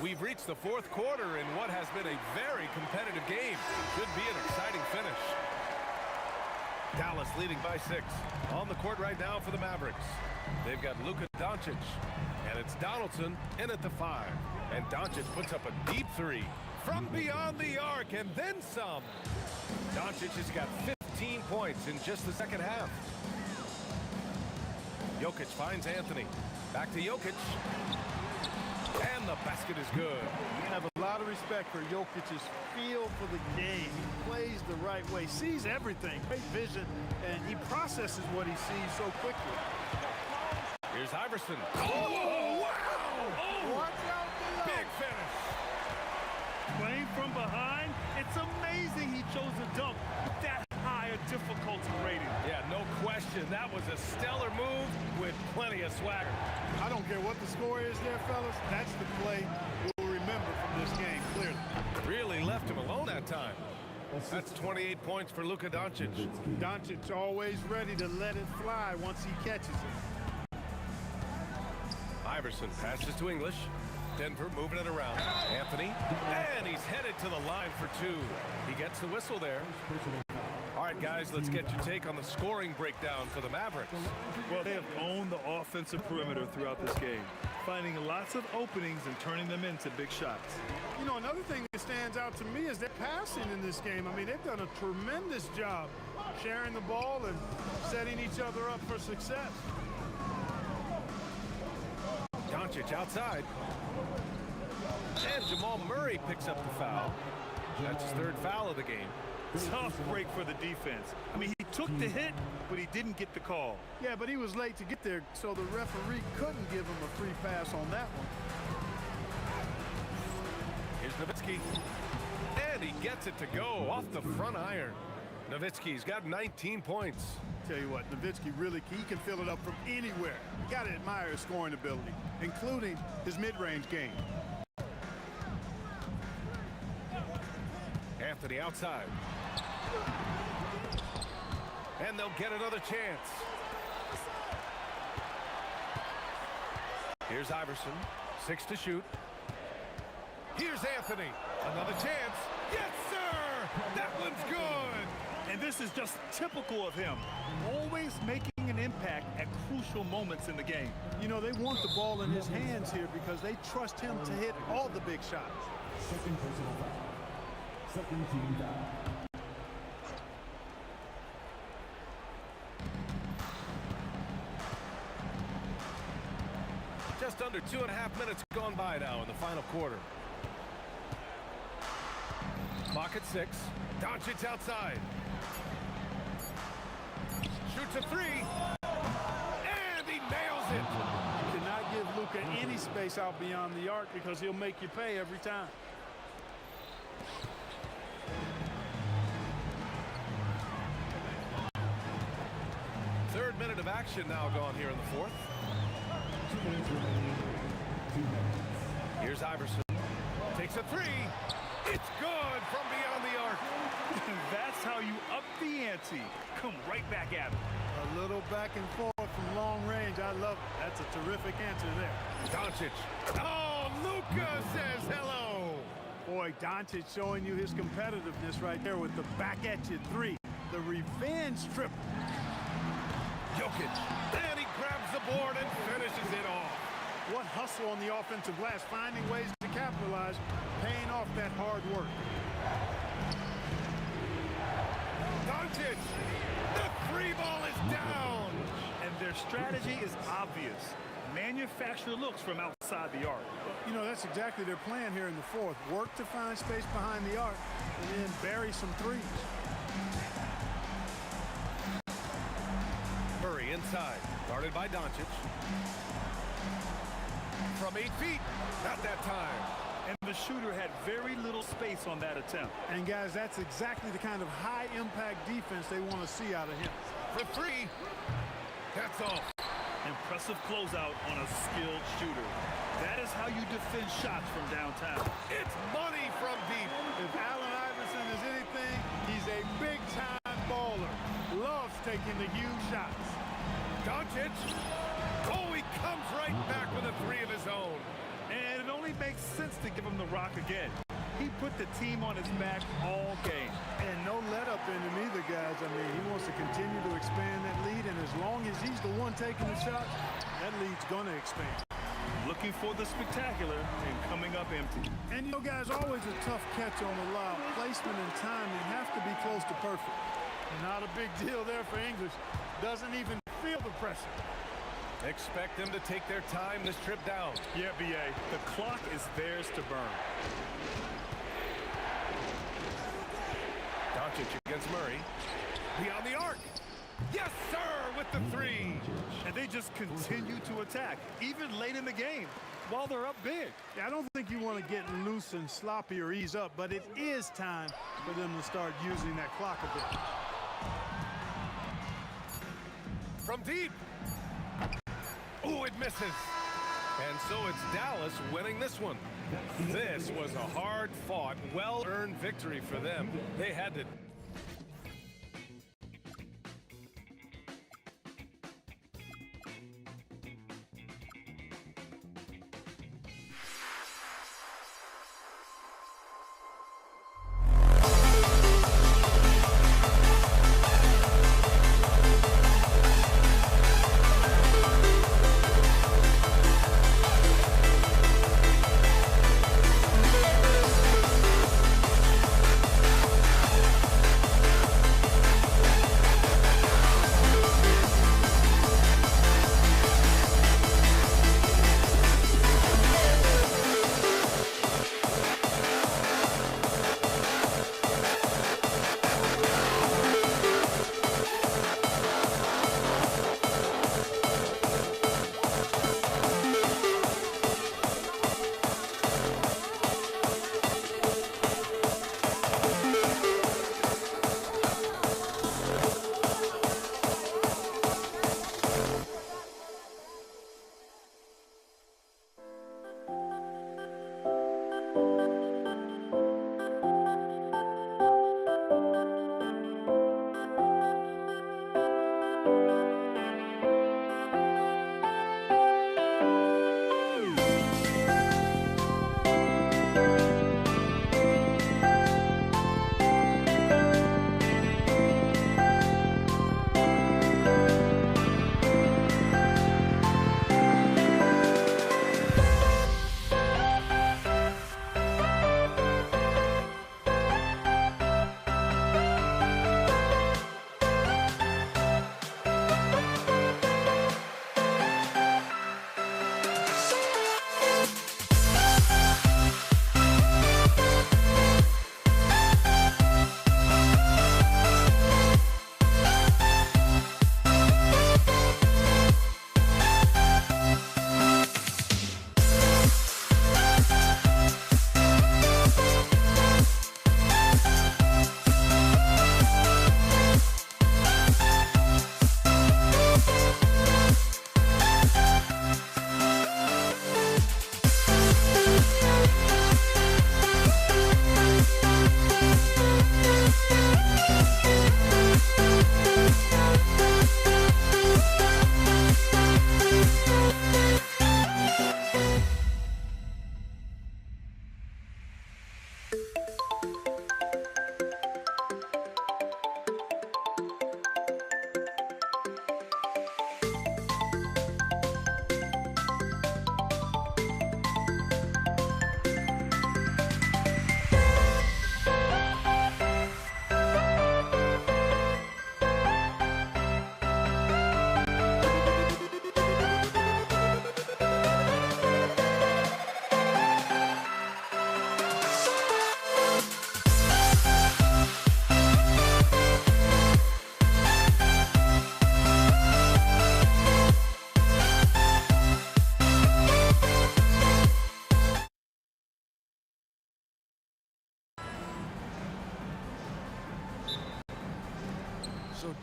We've reached the 4th quarter in what has been a very competitive game. Could be an exciting finish. Dallas leading by 6. On the court right now for the Mavericks. They've got Luka Doncic. And it's Donaldson in at the 5. And Doncic puts up a deep 3 from beyond the arc and then some. Doncic has got 15 points in just the second half. Jokic finds Anthony. Back to Jokic. And the basket is good. I have a lot of respect for Jokic's feel for the game. He plays the right way, sees everything, great vision, and he processes what he sees so quickly. Here's Iverson. Oh, wow! Oh, watch out below. Big finish. Playing from behind, it's amazing he chose a dunk with that higher difficulty rating. Yeah, no question. That was a stellar move with plenty of swagger. I don't care what the score is there, fellas. That's the play we'll remember from this game, clearly. Really left him alone that time. That's 28 points for Luka Doncic. Doncic always ready to let it fly once he catches it. Iverson passes to English. Denver moving it around. Anthony. And he's headed to the line for 2. He gets the whistle there. All right, guys, let's get your take on the scoring breakdown for the Mavericks. Well, they have owned the offensive perimeter throughout this game, finding lots of openings and turning them into big shots. You know, another thing that stands out to me is their passing in this game. I mean, they've done a tremendous job sharing the ball and setting each other up for success. Doncic outside. And Jamal Murray picks up the foul. That's his 3rd foul of the game. Tough break for the defense. I mean, he took the hit, but he didn't get the call. Yeah, but he was late to get there, so the referee couldn't give him a free pass on that one. Here's Nowitzki. And he gets it to go off the front iron. Nowitzki's got 19 points. Tell you what, Nowitzki really, he can fill it up from anywhere. You got to admire his scoring ability, including his mid-range game. Anthony outside. And they'll get another chance. Here's Iverson. 6 to shoot. Here's Anthony. Another chance. Yes, sir! That one's good! And this is just typical of him. Always making an impact at crucial moments in the game. You know, they want the ball in his hands here because they trust him to hit all the big shots. Second personal foul. Second team foul. Just under 2.5 minutes gone by now in the final quarter. Clock at 6. Doncic outside. Shoots a 3. And he nails it. You cannot give Luka any space out beyond the arc because he'll make you pay every time. Third minute of action now gone here in the 4th. 2 minutes remaining. 2 minutes. Here's Iverson. Takes a 3. It's good from beyond the arc. That's how you up the ante. Come right back at it. A little back and forth from long range. I love it. That's a terrific answer there. Doncic. Oh, Luka says hello. Boy, Doncic showing you his competitiveness right there with the back at you 3. The revenge triple. Jokic. And he grabs the board and finishes it off. What hustle on the offensive glass, finding ways to capitalize, paying off that hard work. Doncic. The 3 ball is down. And their strategy is obvious. manufacture looks from outside the arc. You know, that's exactly their plan here in the fourth. Work to find space behind the arc and then bury some threes. Murray inside, guarded by Doncic. From 8 feet, not that time. And the shooter had very little space on that attempt. And guys, that's exactly the kind of high-impact defense they want to see out of him. For 3, that's all. Impressive closeout on a skilled shooter. That is how you defend shots from downtown. It's money from deep. If Allen Iverson is anything, he's a big-time baller. Loves taking the huge shots. Doncic. Oh, he comes right back with a 3 of his own. And it only makes sense to give him the rock again. He put the team on his back all game. And no let-up in him either, guys. I mean, he wants to continue to expand that lead, and as long as he's the one taking the shot, that lead's going to expand. Looking for the spectacular and coming up empty. And, you know, guys, always a tough catch on the lob. Placement and timing have to be close to perfect. Not a big deal there for English. Doesn't even feel the pressure. Expect them to take their time this trip down. Yeah, B.A., the clock is theirs to burn. Doncic against Murray. Beyond the arc. Yes, sir, with the 3. And they just continue to attack, even late in the game, while they're up big. Yeah, I don't think you want to get loose and sloppy or ease up, but it is time for them to start using that clock a bit. From deep. Oh, it misses. And so it's Dallas winning this one. This was a hard-fought, well-earned victory for them. They had to...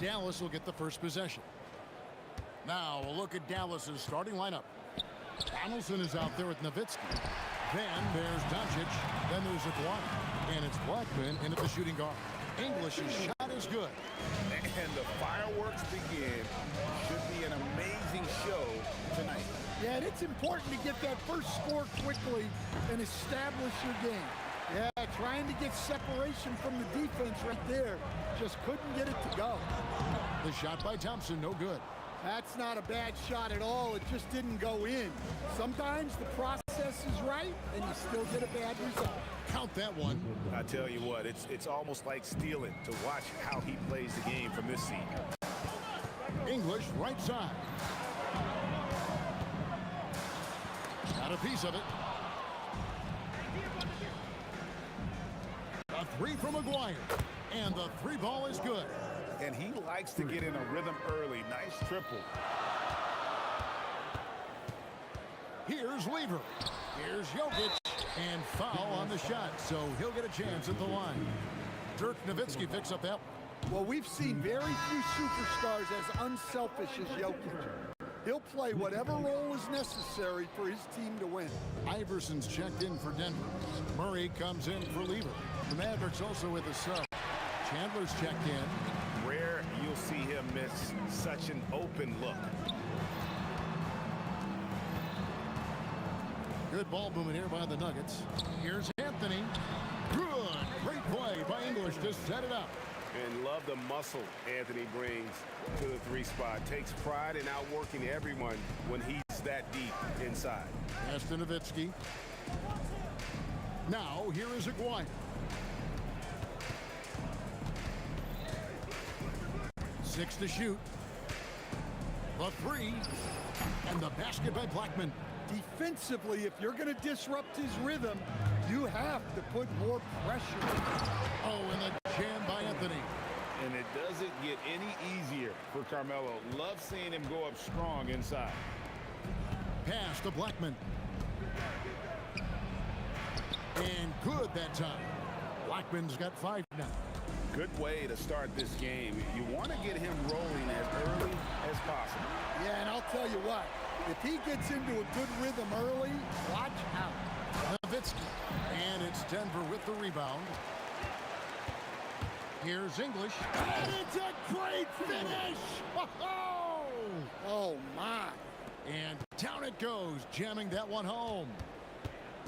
Dallas will get the first possession. Now a look at Dallas's starting lineup. Donaldson is out there with Nowitzki. Then there's Doncic. Then there's Aguirre. And it's Blackman in at the shooting guard. English's shot is good. And the fireworks begin. Should be an amazing show tonight. Yeah, and it's important to get that first score quickly and establish your game. Yeah, trying to get separation from the defense right there. Just couldn't get it to go. The shot by Thompson, no good. That's not a bad shot at all. It just didn't go in. Sometimes the process is right, and you still get a bad result. Count that one. I tell you what, it's almost like stealing to watch how he plays the game from this seat. English, right side. Got a piece of it. A three from Aguirre. And the three ball is good. And he likes to get in a rhythm early. Nice triple. Here's Lever. Here's Jokic. And foul on the shot, so he'll get a chance at the line. Dirk Nowitzki picks up that one. Well, we've seen very few superstars as unselfish as Jokic. He'll play whatever role is necessary for his team to win. Iverson's checked in for Denver. Murray comes in for Lever. The Mavericks also with a sub. Chandler's checked in. Rare you'll see him miss such an open look. Good ball movement here by the Nuggets. Here's Anthony. Good. Great play by English to set it up. And love the muscle Anthony brings to the three spot. Takes pride in outworking everyone when he's that deep inside. Pass to Nowitzki. Now here is Aguirre. 6 to shoot. The three. And the basket by Blackman. Defensively, if you're going to disrupt his rhythm, you have to put more pressure. Oh, and the jam by Anthony. And it doesn't get any easier for Carmelo. Love seeing him go up strong inside. Pass to Blackman. And good that time. Blackman's got 5 now. Good way to start this game. You want to get him rolling as early as possible. Yeah, and I'll tell you what. If he gets into a good rhythm early, watch out. Nowitzki. And it's Denver with the rebound. Here's English. And it's a great finish! Oh, my. And down it goes, jamming that one home.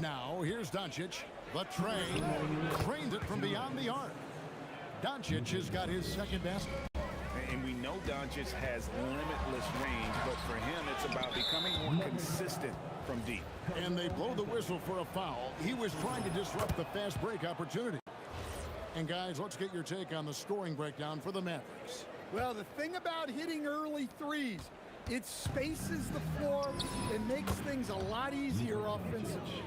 Now, here's Doncic. The train trained it from beyond the arc. Doncic has got his second basket. And we know Doncic has limitless range, but for him, it's about becoming more consistent from deep. And they blow the whistle for a foul. He was trying to disrupt the fast break opportunity. And guys, let's get your take on the scoring breakdown for the Mavericks. Well, the thing about hitting early threes, it spaces the floor and makes things a lot easier offensively.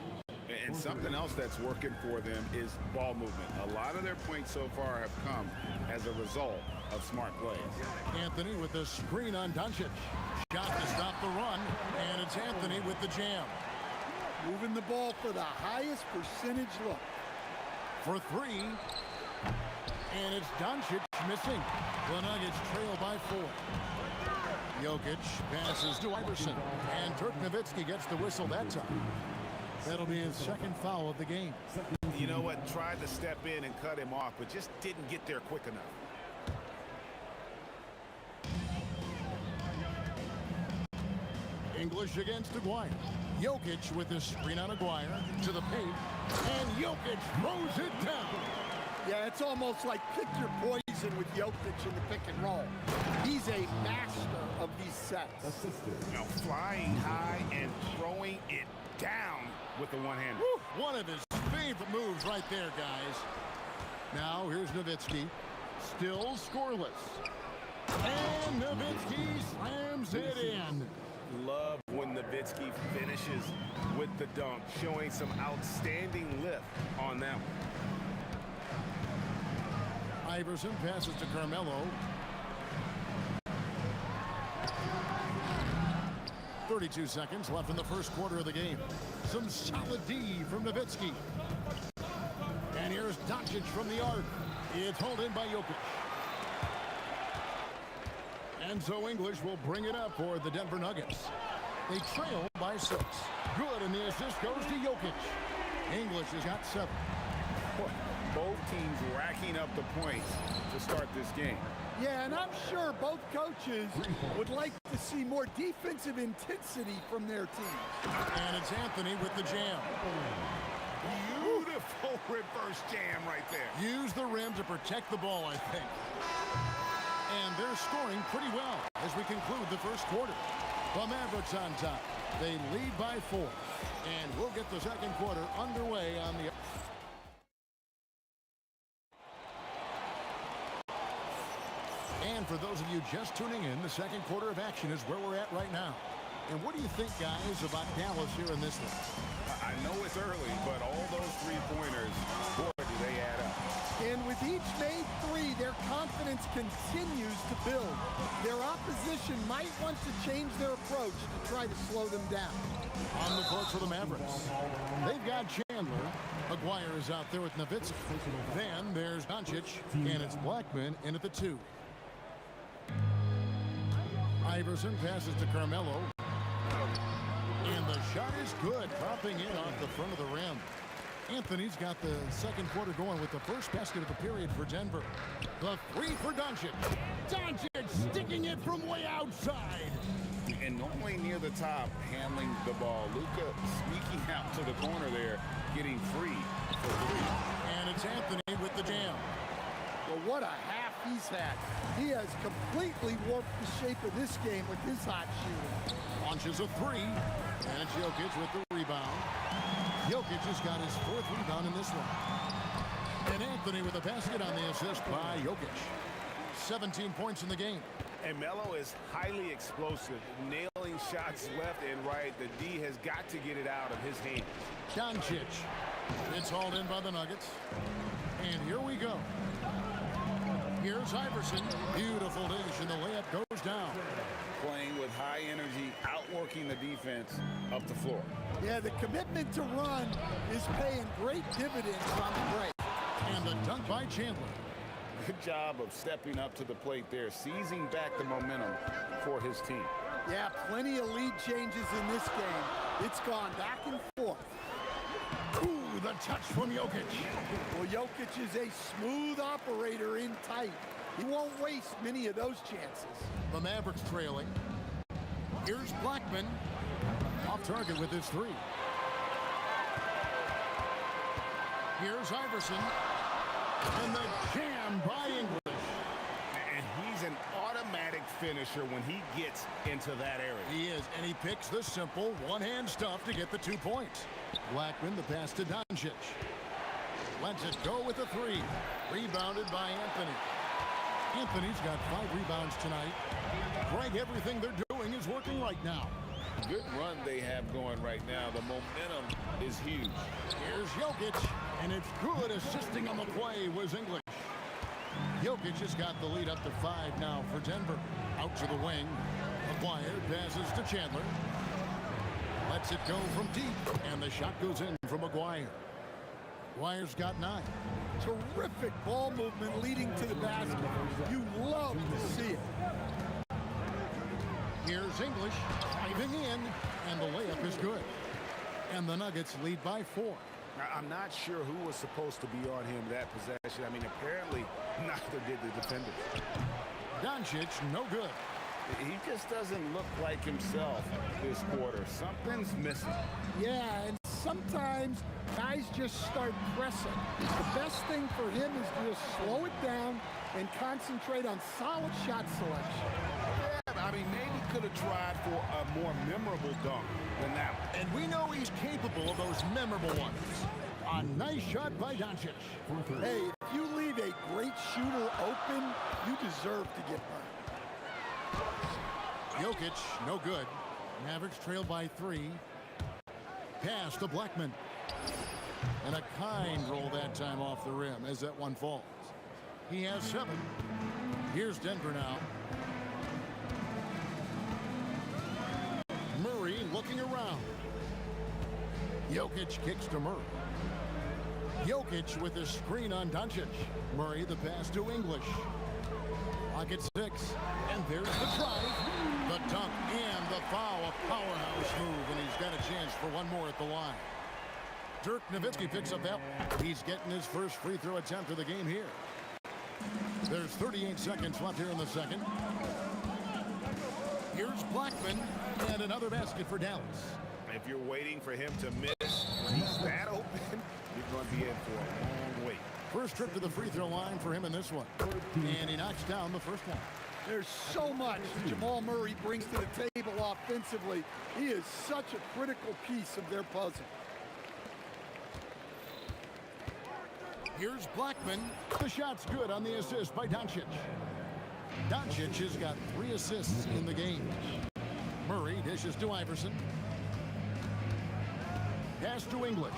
And something else that's working for them is ball movement. A lot of their points so far have come as a result of smart plays. Anthony with the screen on Doncic. Shot to stop the run, and it's Anthony with the jam. Moving the ball for the highest percentage look. For 3. And it's Doncic missing. The Nuggets trail by 4. Jokic passes to Iverson. And Dirk Nowitzki gets the whistle that time. That'll be his second foul of the game. You know what? Tried to step in and cut him off, but just didn't get there quick enough. English against Aguirre. Jokic with the screen on Aguirre to the paint. And Jokic throws it down. Yeah, it's almost like pick your poison with Jokic in the pick and roll. He's a master of these sets. You know, flying high and throwing it down with the one-hander. One of his favorite moves right there, guys. Now here's Nowitzki. Still scoreless. And Nowitzki slams it in. Love when Nowitzki finishes with the dunk, showing some outstanding lift on that one. Iverson passes to Carmelo. 32 seconds left in the first quarter of the game. Some solid D from Nowitzki. And here's Doncic from the arc. It's hauled in by Jokic. And so English will bring it up for the Denver Nuggets. They trail by 6. Good, and the assist goes to Jokic. English has got 7. Both teams racking up the points to start this game. Yeah, and I'm sure both coaches would like to see more defensive intensity from their team. And it's Anthony with the jam. Beautiful reverse jam right there. Use the rim to protect the ball, I think. And they're scoring pretty well as we conclude the first quarter. The Mavericks on top. They lead by 4. And we'll get the second quarter underway on the... And for those of you just tuning in, the second quarter of action is where we're at right now. And what do you think, guys, about Dallas here in this one? I know it's early, but all those three-pointers, boy, do they add up. And with each made 3, their confidence continues to build. Their opposition might want to change their approach to try to slow them down. On the court for the Mavericks, they've got Chandler. Maguire is out there with Nowitzki. Then there's Doncic, and it's Blackman in at the 2. Iverson passes to Carmelo. And the shot is good, popping in off the front of the rim. Anthony's got the second quarter going with the first basket of the period for Denver. The 3 for Doncic. Doncic sticking it from way outside. And normally near the top, handling the ball. Luka sneaking out to the corner there, getting free for 3. And it's Anthony with the jam. Well, what a half he's had. He has completely warped the shape of this game with his hot shooting. Launches a 3. And it's Jokic with the rebound. Jokic has got his 4th rebound in this one. And Anthony with a basket on the assist by Jokic. 17 points in the game. And Melo is highly explosive, nailing shots left and right. The D has got to get it out of his hands. Doncic. It's hauled in by the Nuggets. And here we go. Here's Iverson. Beautiful dish, and the layup goes down. Playing with high energy, outworking the defense up the floor. Yeah, the commitment to run is paying great dividends on the break. And the dunk by Chandler. Good job of stepping up to the plate there, seizing back the momentum for his team. Yeah, plenty of lead changes in this game. It's gone back and forth. Ooh, the touch from Jokic. Well, Jokic is a smooth operator in tight. He won't waste many of those chances. The Mavericks trailing. Here's Blackman. Off target with his 3. Here's Iverson. And the jam by English. And he's an automatic finisher when he gets into that area. He is, and he picks the simple one-hand stuff to get the 2 points. Blackman, the pass to Doncic. Lets it go with a 3. Rebounded by Anthony. Anthony's got 5 rebounds tonight. Greg, everything they're doing is working right now. Good run they have going right now. The momentum is huge. Here's Jokic, and it's good. Assisting on the play was English. Jokic has got the lead up to 5 now for Denver. Out to the wing. Maguire passes to Chandler. Lets it go from deep, and the shot goes in from Maguire. Maguire's got 9. Terrific ball movement leading to the basket. You love to see it. Here's English driving in, and the layup is good. And the Nuggets lead by 4. I'm not sure who was supposed to be on him that possession. I mean, apparently neither did the defenders. Doncic, no good. He just doesn't look like himself this quarter. Something's missing. Yeah, and sometimes guys just start pressing. The best thing for him is to just slow it down and concentrate on solid shot selection. Yeah, I mean, maybe could have tried for a more memorable dunk than that one. And we know he's capable of those memorable ones. A nice shot by Doncic. Hey, if you leave a great shooter open, you deserve to get burned. Jokic, no good. Mavericks trailed by 3. Pass to Blackman. And a kind roll that time off the rim as that one falls. He has 7. Here's Denver now. Murray looking around. Jokic kicks to Murray. Jokic with a screen on Doncic. Murray the pass to English. Clock at 6. And there's the drive, the dunk, and the foul. A powerhouse move, and he's got a chance for one more at the line. Dirk Nowitzki picks up that one. He's getting his first free throw attempt of the game here. There's 38 seconds left here in the second. Here's Blackman, and another basket for Dallas. If you're waiting for him to miss when he's that open, you're going to be in for a long wait. First trip to the free throw line for him in this one. And he knocks down the first one. There's so much Jamal Murray brings to the table offensively. He is such a critical piece of their puzzle. Here's Blackman. The shot's good on the assist by Doncic. Doncic has got 3 assists in the game. Murray dishes to Iverson. Pass to English.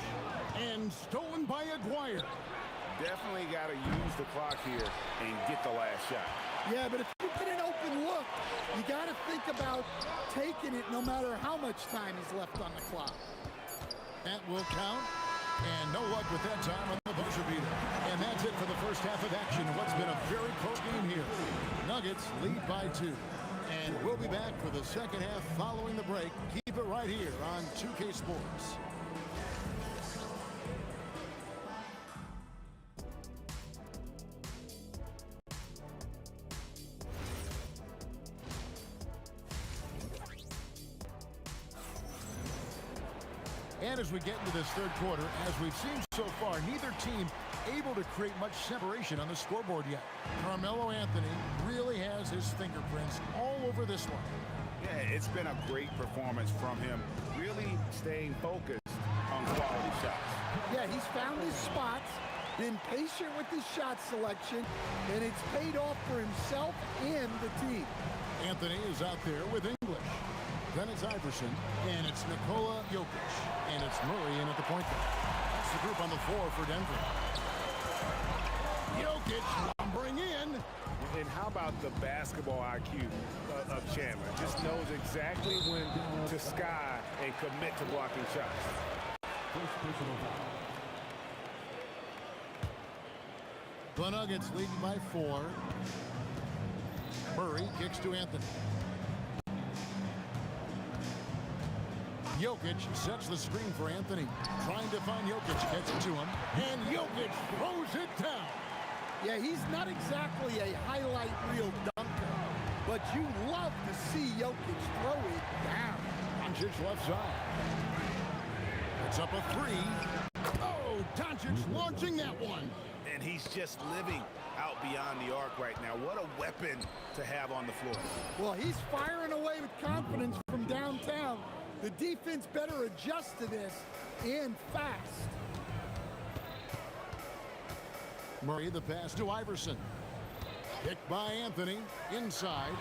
And stolen by Aguirre. Definitely got to use the clock here and get the last shot. Yeah, but if you get an open look, you got to think about taking it no matter how much time is left on the clock. That will count. And no luck with that time on the buzzer beater. And that's it for the first half of action. What's been a very close game here. Nuggets lead by 2. And we'll be back for the second half following the break. Keep it right here on 2K Sports. And as we get into this third quarter, as we've seen so far, neither team able to create much separation on the scoreboard yet. Carmelo Anthony really has his fingerprints all over this one. Yeah, it's been a great performance from him, really staying focused on quality shots. Yeah, he's found his spots, been patient with his shot selection, and it's paid off for himself and the team. Anthony is out there with English. Then it's Iverson, and it's Nikola Jokic, and it's Murray in at the point guard. That's the group on the floor for Denver. Jokic lumbering in. And how about the basketball IQ of Chandler? Just knows exactly when to sky and commit to blocking shots. The Nuggets leading by 4. Murray kicks to Anthony. Jokic sets the screen for Anthony. Trying to find Jokic, gets it to him. And Jokic throws it down. Yeah, he's not exactly a highlight reel dunker, but you love to see Jokic throw it down. Doncic left side. It's up a 3. Oh, Doncic launching that one. And he's just living out beyond the arc right now. What a weapon to have on the floor. Well, he's firing away with confidence from downtown. The defense better adjust to this, and fast. Murray, the pass to Iverson. Picked by Anthony, inside.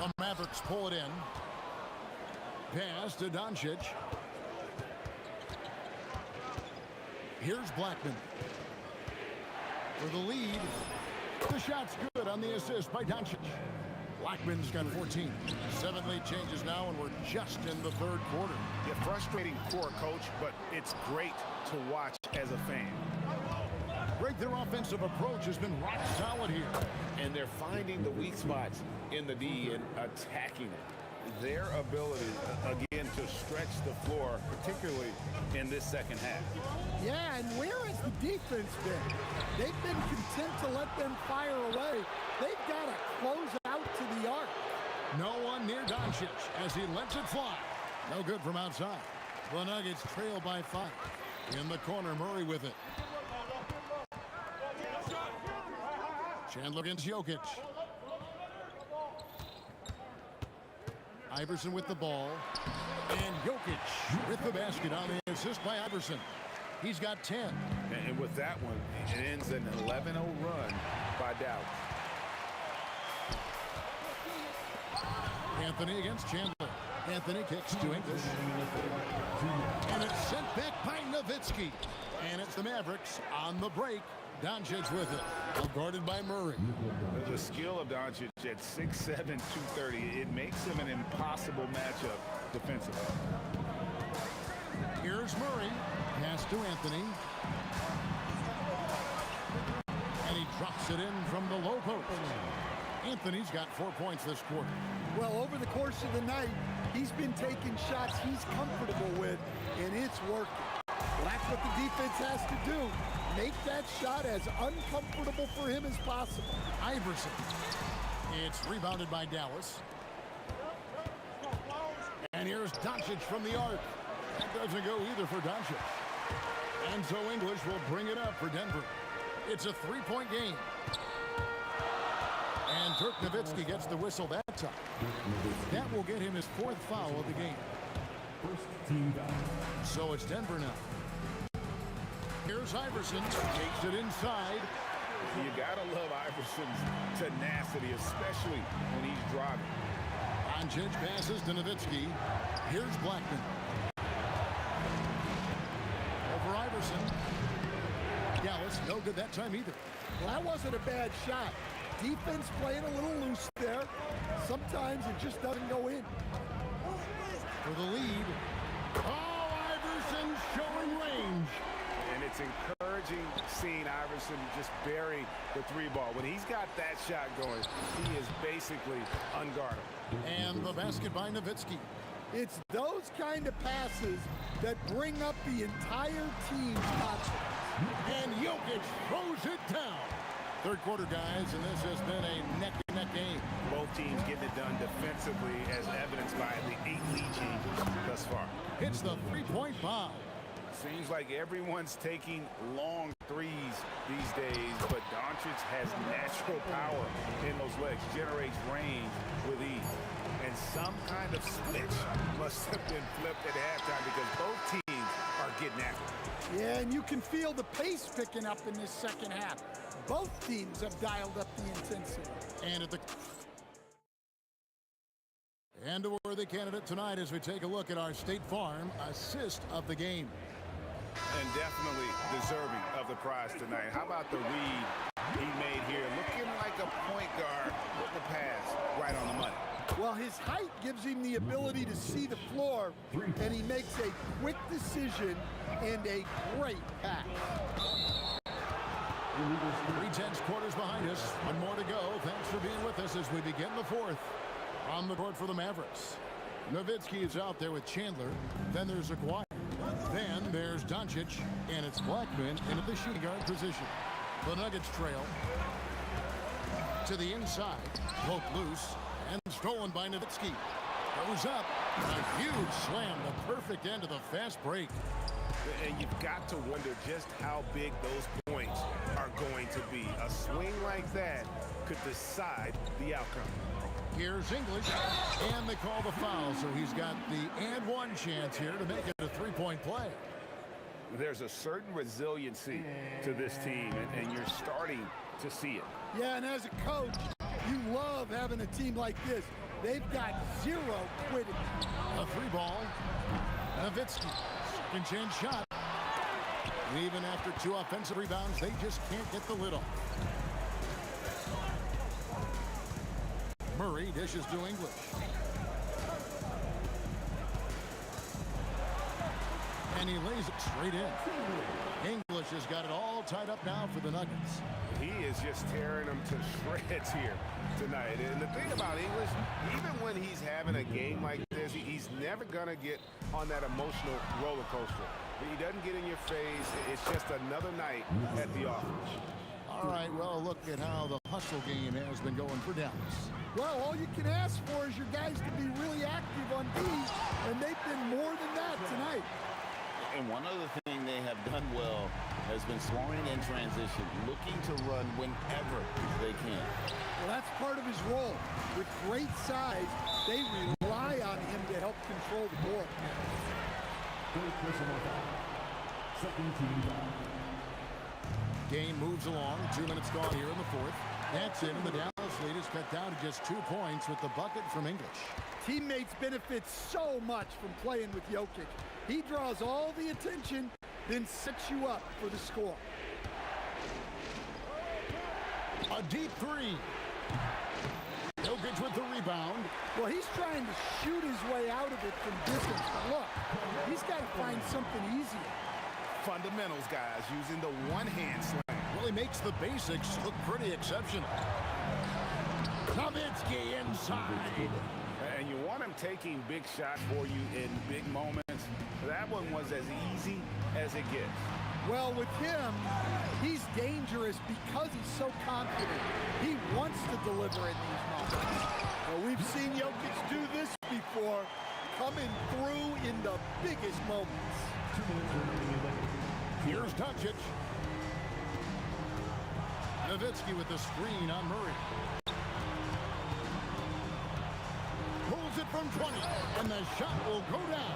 The Mavericks pull it in. Pass to Doncic. Here's Blackman. For the lead. The shot's good on the assist by Doncic. Blackman's got 14. 7 lead changes now, and we're just in the third quarter. Yeah, frustrating for a coach, but it's great to watch as a fan. Greg, their offensive approach has been rock solid here. And they're finding the weak spots in the D and attacking it. Their ability, again, to stretch the floor, particularly in this second half. Yeah, and where has the defense been? They've been content to let them fire away. They've got to close out to the arc. No one near Doncic as he lets it fly. No good from outside. The Nuggets trail by 5. In the corner, Murray with it. Chandler against Jokic. Iverson with the ball. And Jokic with the basket on the assist by Iverson. He's got 10. And with that one, it ends an 11-0 run by Dallas. Anthony against Chandler. Anthony kicks to English. And it's sent back by Nowitzki. And it's the Mavericks on the break. Doncic with it. Well guarded by Murray. The skill of Doncic at 6'7", 230, it makes him an impossible matchup defensively. Here's Murray. Pass to Anthony. And he drops it in from the low post. Anthony's got 4 points this quarter. Well, over the course of the night, he's been taking shots he's comfortable with, and it's working. Well, that's what the defense has to do. Make that shot as uncomfortable for him as possible. Iverson. It's rebounded by Dallas. And here's Doncic from the arc. That doesn't go either for Doncic. And so English will bring it up for Denver. It's a 3-point game. And Dirk Nowitzki gets the whistle that time. That will get him his 4th foul of the game. First team foul. So it's Denver now. Here's Iverson. Takes it inside. You gotta love Iverson's tenacity, especially when he's driving. Doncic passes to Nowitzki. Here's Blackman. Over Iverson. Dallas, no good that time either. Well, that wasn't a bad shot. Defense playing a little loose there. Sometimes it just doesn't go in. For the lead. Oh, Iverson showing range. And it's encouraging seeing Iverson just bury the 3-ball. When he's got that shot going, he is basically unguardable. And the basket by Nowitzki. It's those kind of passes that bring up the entire team's confidence. And Jokic throws it down. Third quarter, guys, and this has been a neck-to-neck game. Both teams getting it done defensively, as evidenced by the 8 lead changes thus far. Hits the 3-point bomb. Seems like everyone's taking long threes these days, but Doncic has natural power in those legs, generates range with ease. And some kind of switch must have been flipped at halftime because both teams are getting at it. Yeah, and you can feel the pace picking up in this second half. Both teams have dialed up the intensity. And a worthy candidate tonight as we take a look at our State Farm assist of the game. And definitely deserving of the prize tonight. How about the read he made here? Looking like a point guard with the pass right on the money. Well, his height gives him the ability to see the floor, and he makes a quick decision and a great pass. 3/10 quarters behind us. One more to go. Thanks for being with us as we begin the 4th. On the court for the Mavericks. Nowitzki is out there with Chandler. Then there's Aguirre. Then there's Doncic, and it's Blackman into the shooting guard position. The Nuggets trail to the inside. Poke loose and stolen by Nowitzki. Goes up. A huge slam. The perfect end of the fast break. And you've got to wonder just how big those points are going to be. A swing like that could decide the outcome. Here's English, and they call the foul, so he's got the and one chance here to make it a 3-point play. There's a certain resiliency to this team, and you're starting to see it. Yeah, and as a coach, you love having a team like this. They've got zero quitting. A 3-ball. Nowitzki, second chance shot. And even after 2 offensive rebounds, they just can't get the lid off. Murray dishes to English. And he lays it straight in. English has got it all tied up now for the Nuggets. He is just tearing them to shreds here tonight. And the thing about English, even when he's having a game like this, he's never going to get on that emotional roller coaster. He doesn't get in your face. It's just another night at the office. All right, well, look at how the hustle game has been going for Dallas. Well, all you can ask for is your guys to be really active on D, and they've been more than that tonight. And one other thing they have done well has been scoring in transition, looking to run whenever they can. Well, that's part of his role. With great size, they rely on him to help control the ball. Second team foul. Game moves along. 2 minutes gone here in the 4th. That's it, and the Dallas lead is cut down to just 2 points with the bucket from English. Teammates benefit so much from playing with Jokic. He draws all the attention, then sets you up for the score. A deep 3. Jokic with the rebound. Well, he's trying to shoot his way out of it from distance. But look, he's got to find something easier. Fundamentals, guys, using the one-hand slam. Well, he makes the basics look pretty exceptional. Nowitzki inside. And you want him taking big shots for you in big moments. That one was as easy as it gets. Well, with him, he's dangerous because he's so confident. He wants to deliver in these moments. Well, we've seen Jokic do this before, coming through in the biggest moments. Here's Doncic. Nowitzki with the screen on Murray. Pulls it from 20, and the shot will go down.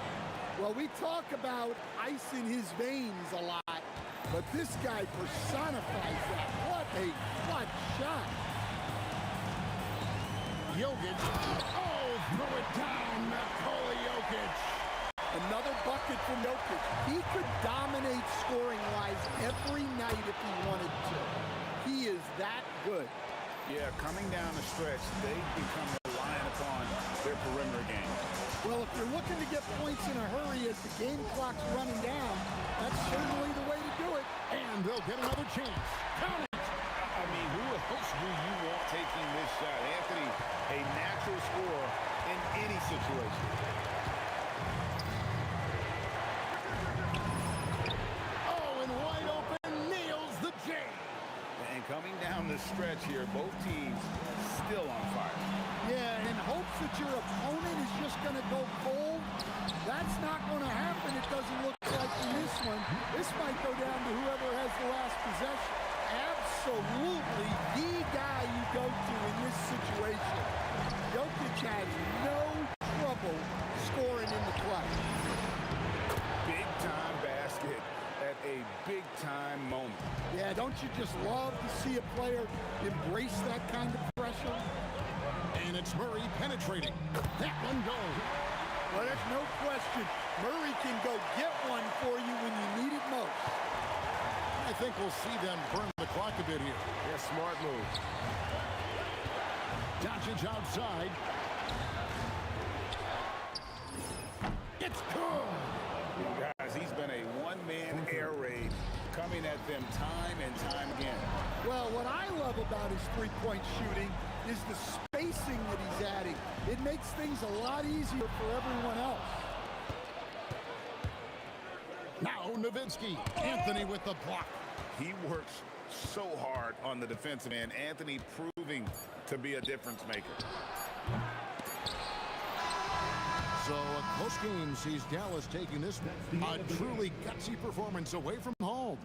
Well, we talk about ice in his veins a lot, but this guy personifies that. What a clutch shot. Jokic. Oh, threw it down. Nikola Jokic. Another bucket from Jokic. He could dominate scoring-wise every night if he wanted to. He is that good. Yeah, coming down the stretch, they become reliant upon their perimeter game. Well, if you're looking to get points in a hurry as the game clock's running down, that's certainly the way to do it. And they'll get another chance. Count it. I mean, who else do you want taking this shot? Anthony, a natural scorer in any situation. Oh, and wide open, nails the J. And coming down the stretch here, both teams still on fire. Yeah, in hopes that your opponent is just going to go cold, that's not going to happen. It doesn't look like in this one. This might go down to whoever has the last possession. Absolutely the guy you go to in this situation. Jokic has no trouble scoring in the clutch. Big time basket at a big time moment. Yeah, don't you just love to see a player embrace that kind of pressure? And it's Murray penetrating. That one goes. Well, there's no question. Murray can go get one for you when you need it most. I think we'll see them burn the clock a bit here. Yeah, smart move. Doncic outside. It's good. Guys, he's been a one-man air raid coming at them time and time again. Well, what I love about his three-point shooting is the spacing that he's adding. It makes things a lot easier for everyone else. Now Nowitzki. Anthony with the block. He works so hard on the defensive end. Anthony proving to be a difference maker. So a close game sees Dallas taking this a truly gutsy performance away from home.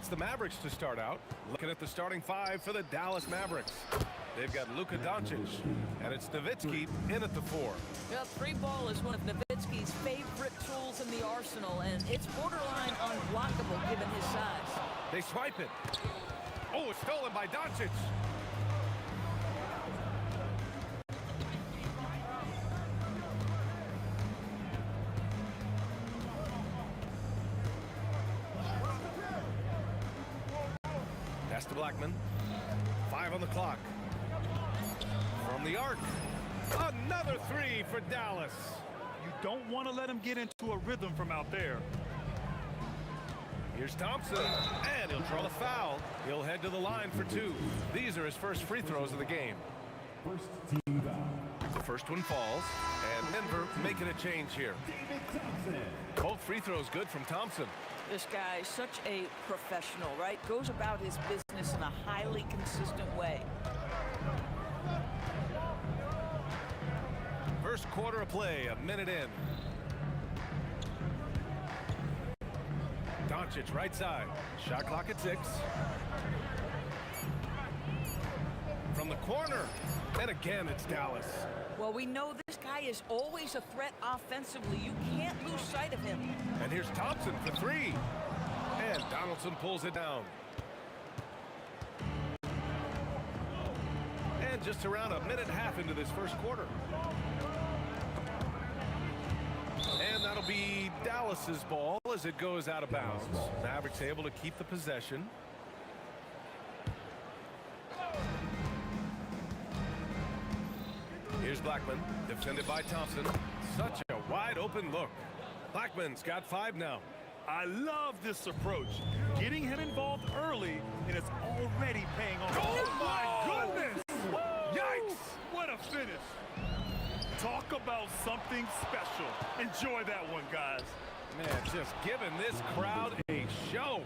it's the Mavericks to start out. Looking at the starting five for the Dallas Mavericks. They've got Luka Doncic, and it's Nowitzki in at the 4. Well, three ball is one of Nowitzki's favorite tools in the arsenal, and it's borderline unblockable given his size. They swipe it. Oh, it's stolen by Doncic. Pass to Blackman. 5 on the clock. From the arc. Another 3 for Dallas. You don't want to let him get into a rhythm from out there. Here's Thompson, and he'll draw the foul. He'll head to the line for 2. These are his first free throws of the game. First team foul. The first one falls, and Denver making a change here. Both free throws good from Thompson. This guy is such a professional, right? Goes about his business in a highly consistent way. First quarter of play, a minute in. Doncic right side. Shot clock at 6. From the corner. And again, it's Dallas. Well, we know this guy is always a threat offensively. You can't lose sight of him. And here's Thompson for 3. And Donaldson pulls it down. And just around a minute and a half into this first quarter. And that'll be Dallas's ball as it goes out of bounds. Mavericks able to keep the possession. Here's Blackman, defended by Thompson. Such a wide open look. Blackman's got 5 now. I love this approach. Getting him involved early, and it's already paying off. Oh my goodness! Yikes! What a finish. Talk about something special. Enjoy that one, guys. Man, just giving this crowd a show.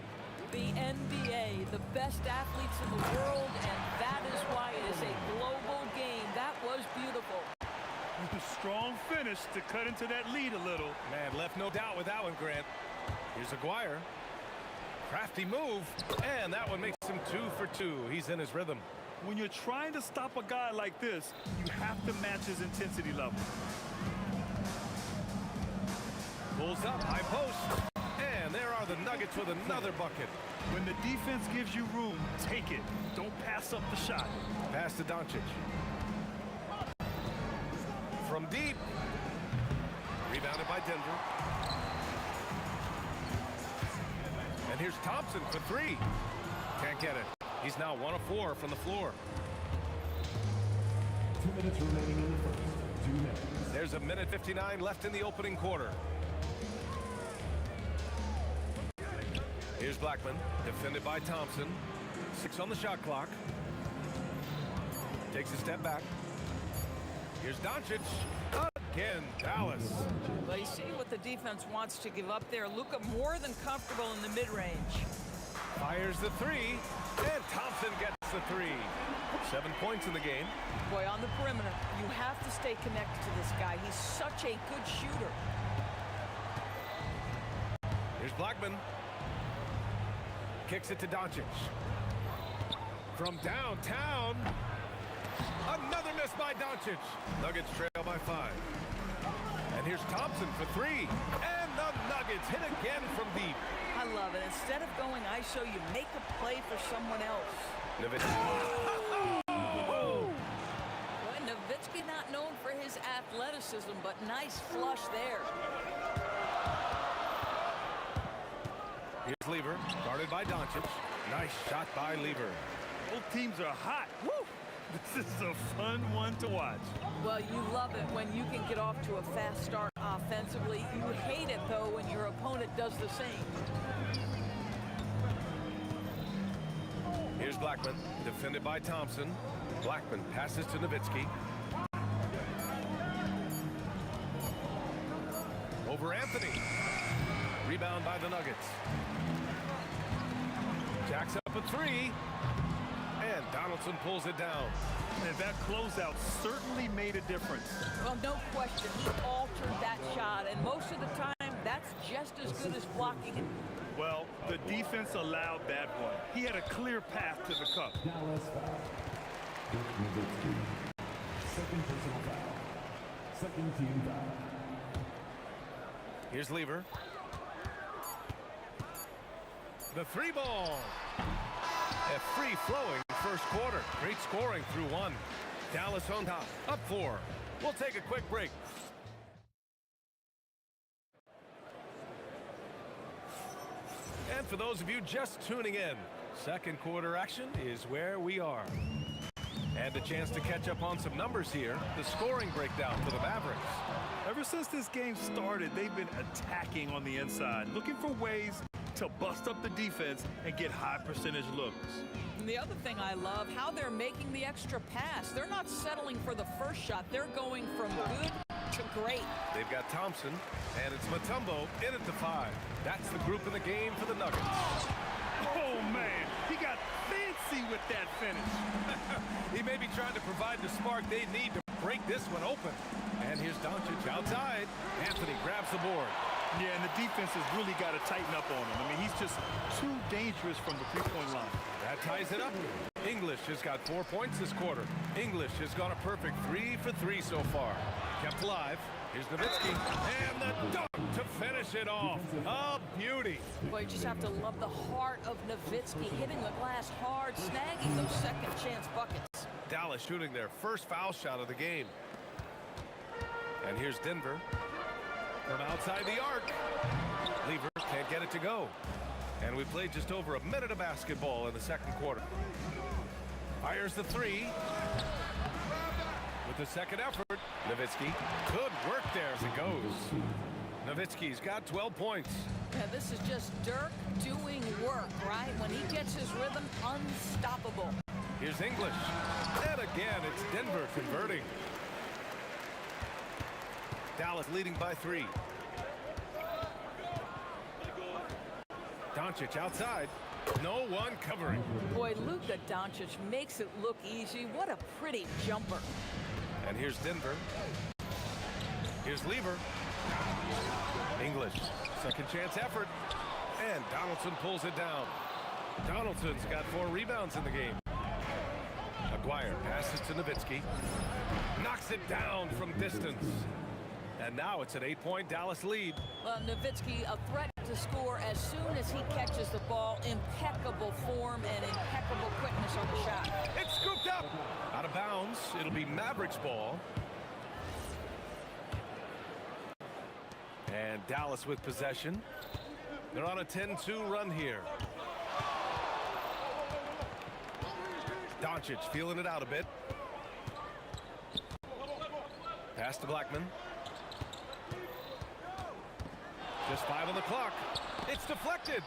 The NBA, the best athletes in the world, and that is why it is a global game. That was beautiful. Strong finish to cut into that lead a little. Man, left no doubt with that one, Grant. Here's Aguirre. Crafty move, and that one makes him 2 for 2. He's in his rhythm. When you're trying to stop a guy like this, you have to match his intensity level. Pulls up, high post, and there are the Nuggets with another bucket. When the defense gives you room, take it. Don't pass up the shot. Pass to Doncic. From deep. Rebounded by Denver. And here's Thompson for 3. Can't get it. He's now 1 of 4 from the floor. 2 minutes remaining in the first. 2 minutes. There's a minute 59 left in the opening quarter. Here's Blackman, defended by Thompson. 6 on the shot clock. Takes a step back. Here's Doncic. Again, Dallas. Well, you see what the defense wants to give up there. Luka more than comfortable in the mid-range. Fires the 3, and Thompson gets the 3. 7 points in the game. Boy, on the perimeter, you have to stay connected to this guy. He's such a good shooter. Here's Blackman. Kicks it to Doncic. From downtown. Another miss by Doncic. Nuggets trail by 5. And here's Thompson for 3. And the Nuggets hit again from deep. I love it. Instead of going ISO, you make a play for someone else. Nowitzki. Boy, Nowitzki not known for his athleticism, but nice flush there. Here's Lever, guarded by Doncic. Nice shot by Lever. Both teams are hot. Woo! This is a fun one to watch. Well, you love it when you can get off to a fast start offensively. You hate it, though, when your opponent does the same. Here's Blackman, defended by Thompson. Blackman passes to Nowitzki. Over Anthony. Rebound by the Nuggets. Jacks up a 3. And Donaldson pulls it down. And that closeout certainly made a difference. Well, no question. He altered that shot, and most of the time, that's just as good as blocking it. Well, the defense allowed that one. He had a clear path to the cup. Dallas foul. Dirk Nowitzki. Second personal foul. Second team foul. Here's Lever. The three ball. A free-flowing first quarter. Great scoring through one. Dallas on top. Up 4. We'll take a quick break. And for those of you just tuning in, second quarter action is where we are. And a chance to catch up on some numbers here. The scoring breakdown for the Mavericks. Ever since this game started, they've been attacking on the inside, looking for ways to bust up the defense and get high percentage looks. And the other thing I love, how they're making the extra pass. They're not settling for the first shot. They're going from good to great. They've got Thompson, and it's Mutombo in at the 5. That's the group in the game for the Nuggets. Oh, man, he got fancy with that finish. He may be trying to provide the spark they need to break this one open. And here's Doncic outside. Anthony grabs the board. Yeah, and the defense has really got to tighten up on him. I mean, he's just too dangerous from the three-point line. That ties it up. English has got 4 points this quarter. English has gone a perfect 3 for 3 so far. Kept alive. Here's Nowitzki. And the dunk to finish it off. A beauty. Boy, you just have to love the heart of Nowitzki, hitting the glass hard, snagging those second chance buckets. Dallas shooting their first foul shot of the game. And here's Denver. From outside the arc. Lever can't get it to go. And we played just over a minute of basketball in the second quarter. Fires the 3. With the second effort, Nowitzki. Good work there as it goes. Nowitzki's got 12 points. Yeah, this is just Dirk doing work, right? When he gets his rhythm, unstoppable. Here's English. And again, it's Denver converting. Dallas leading by 3. Doncic outside. No one covering. Boy, Luka Doncic makes it look easy. What a pretty jumper. And here's Denver. Here's Lever. English. Second chance effort. And Donaldson pulls it down. Donaldson's got 4 rebounds in the game. Aguirre passes to Nowitzki. Knocks it down from distance. And now it's an 8-point Dallas lead. Well, Nowitzki, a threat to score as soon as he catches the ball. Impeccable form and impeccable quickness on the shot. It's scooped up. Out of bounds. It'll be Mavericks ball. And Dallas with possession. They're on a 10-2 run here. Doncic feeling it out a bit. Pass to Blackman. Just 5 on the clock. It's deflected.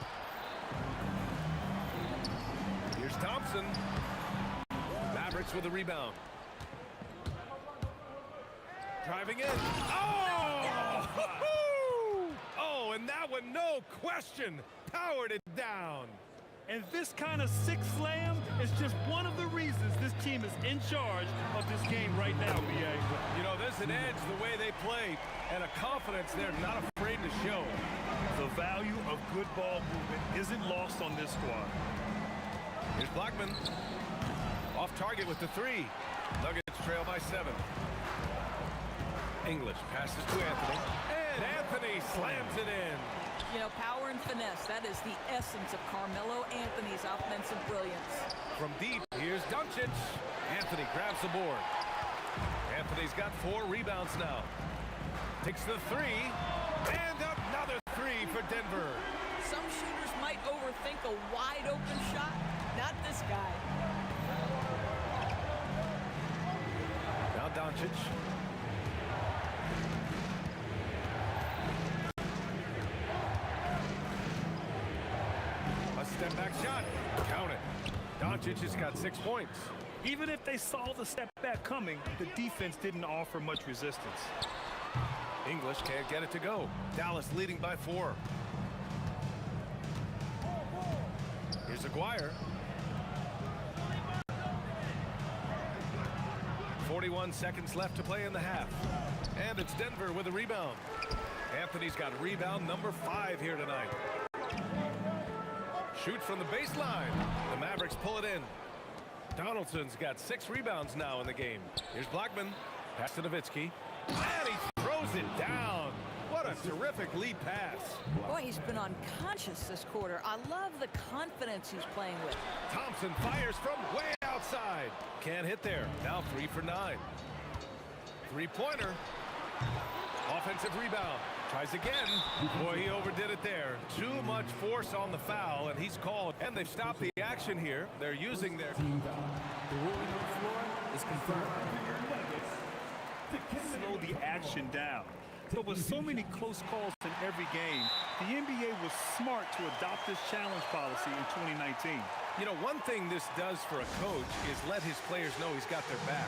Here's Thompson. Mavericks with a rebound. Driving in. Oh! Oh, and that one, no question, powered it down. And this kind of sick slam is just one of the reasons this team is in charge of this game right now, B.A. You know, there's an edge the way they play and a confidence they're not afraid to show. The value of good ball movement isn't lost on this squad. Here's Blackman. Off target with the 3. Nuggets trail by 7. English passes to Anthony. And Anthony slams it in. You know, power and finesse, that is the essence of Carmelo Anthony's offensive brilliance. From deep, here's Doncic. Anthony grabs the board. Anthony's got 4 rebounds now. Takes the 3. And another 3 for Denver. Some shooters might overthink a wide open shot. Not this guy. Now Doncic. Step back shot. Count it. Doncic has got 6 points. Even if they saw the step back coming, the defense didn't offer much resistance. English can't get it to go. Dallas leading by 4. Here's Aguirre. 41 seconds left to play in the half. And it's Denver with a rebound. Anthony's got rebound number 5 here tonight. Shoot from the baseline. The Mavericks pull it in. Donaldson's got 6 rebounds now in the game. Here's Blackman. Pass to Nowitzki. And he throws it down. What a terrific lead pass. Boy, he's been unconscious this quarter. I love the confidence he's playing with. Thompson fires from way outside. Can't hit there. Now 3 for 9. Three-pointer. Offensive rebound. Tries again. Boy, he overdid it there. Too much force on the foul, and he's called. And they've stopped the action here. They're using their... The ruling on the floor is confirmed. Slow the action down. But with so many close calls in every game, the NBA was smart to adopt this challenge policy in 2019. You know, one thing this does for a coach is let his players know he's got their back.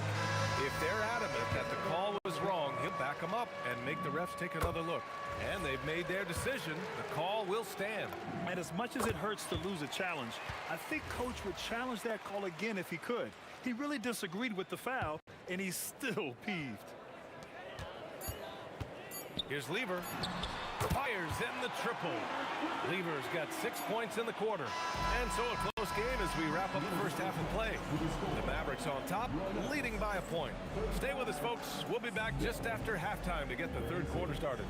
If they're adamant that the call was wrong, he'll back them up and make the refs take another look. And they've made their decision. The call will stand. And as much as it hurts to lose a challenge, I think Coach would challenge that call again if he could. He really disagreed with the foul, and he's still peeved. Here's Lever. Fires in the triple. Lever's got 6 points in the quarter. And so a close game as we wrap up the first half of play. The Mavericks on top, leading by a point. Stay with us, folks. We'll be back just after halftime to get the third quarter started.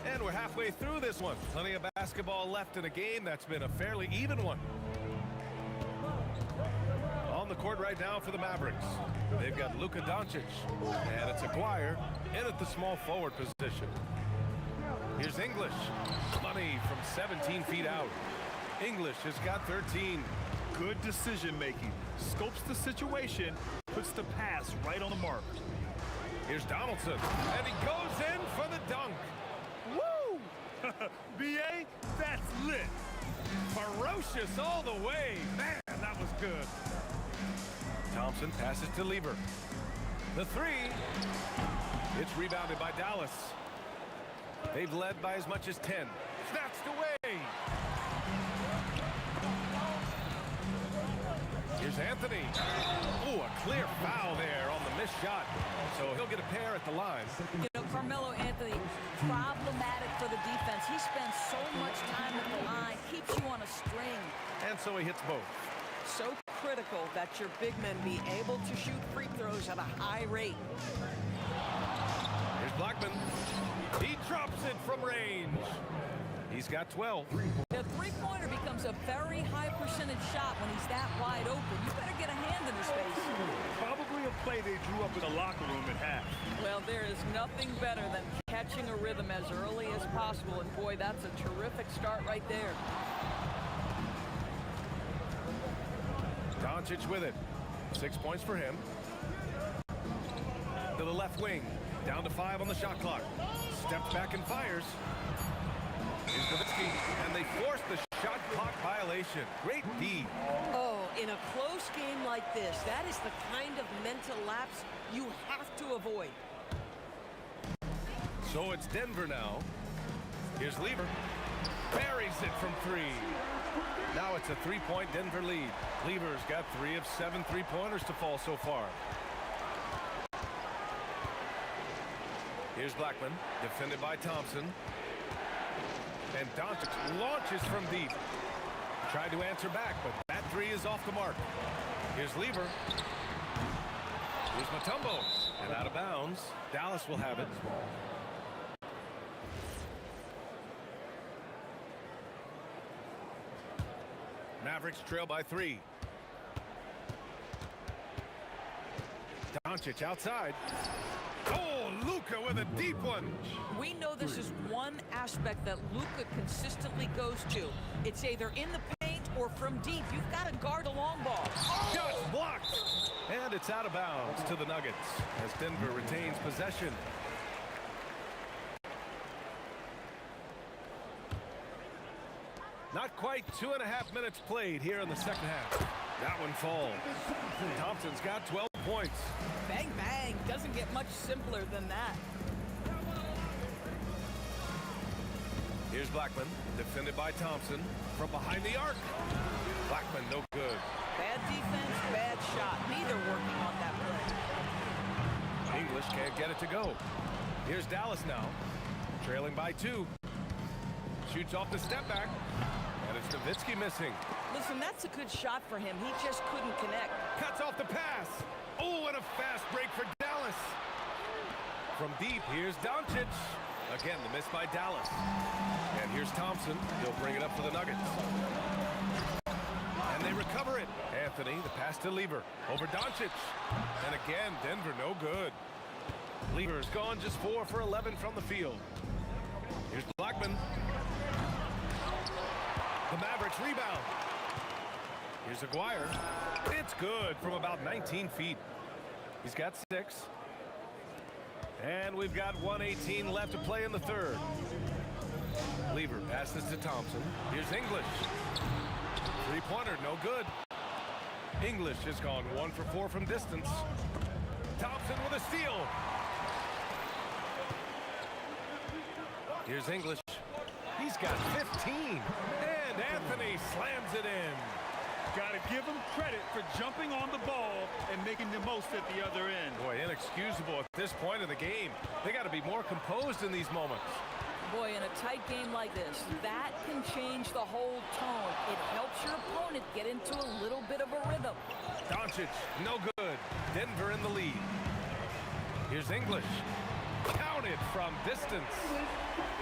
And we're halfway through this one. Plenty of basketball left in a game that's been a fairly even one. On the court right now for the Mavericks. They've got Luka Doncic. And it's Aguirre in at the small forward position. Here's English. Money from 17 feet out. English has got 13. Good decision making. Scopes the situation, puts the pass right on the mark. Here's Donaldson. And he goes in for the dunk. Woo! BA, that's lit. Ferocious all the way. Man, that was good. Thompson passes to Lever. The three. It's rebounded by Dallas. They've led by as much as 10. Snatched away. Here's Anthony. Ooh, a clear foul there on the missed shot. So he'll get a pair at the line. You know, Carmelo Anthony, problematic for the defense. He spends so much time at the line, keeps you on a string. And so he hits both. So critical that your big men be able to shoot free throws at a high rate. Here's Blackman. He drops it from range. He's got 12. The three-pointer becomes a very high percentage shot when he's that wide open. You better get a hand in his face. Probably a play they drew up in the locker room at half. Well, there is nothing better than catching a rhythm as early as possible. And boy, that's a terrific start right there. Doncic with it. 6 points for him. To the left wing. Down to 5 on the shot clock. Steps back and fires. Here's Nowitzki, and they force the shot clock violation. Great D. Oh, in a close game like this, that is the kind of mental lapse you have to avoid. So it's Denver now. Here's Lever. Buries it from 3. Now it's a 3-point Denver lead. Lever's got 3 of 7 three-pointers to fall so far. Here's Blackman, defended by Thompson. And Doncic launches from deep. Tried to answer back, but that 3 is off the mark. Here's Lever. Here's Mutombo. And out of bounds. Dallas will have it. Mavericks trail by 3. Doncic outside. Oh, Luka with a deep one. We know this is one aspect that Luka consistently goes to. It's either in the paint or from deep. You've got to guard a long ball. Shot's blocked. And it's out of bounds to the Nuggets as Denver retains possession. Not quite 2.5 minutes played here in the second half. That one falls. Thompson's got 12 points. Bang, bang. Doesn't get much simpler than that. Here's Blackman, defended by Thompson. From behind the arc. Blackman, no good. Bad defense, bad shot. Neither working on that play. English can't get it to go. Here's Dallas now, trailing by 2. Shoots off the step back, and it's Nowitzki missing. Listen, that's a good shot for him. He just couldn't connect. Cuts off the pass. Oh, and a fast break for Dallas. From deep, here's Doncic. Again, the miss by Dallas. And here's Thompson. He'll bring it up for the Nuggets. And they recover it. Anthony, the pass to Lever. Over Doncic. And again, Denver no good. Lever's gone just 4 for 11 from the field. Here's Blackman. The Mavericks rebound. Here's Aguirre. It's good from about 19 feet. He's got 6. And we've got 1:18 left to play in the third. Lever passes to Thompson. Here's English. Three-pointer, no good. English has gone 1 for 4 from distance. Thompson with a steal. Here's English. He's got 15. And Anthony slams it in. Got to give him credit for jumping on the ball and making the most at the other end. Boy, inexcusable at this point of the game. They got to be more composed in these moments. Boy, in a tight game like this, that can change the whole tone. It helps your opponent get into a little bit of a rhythm. Doncic, no good. Denver in the lead. Here's English. Counted from distance.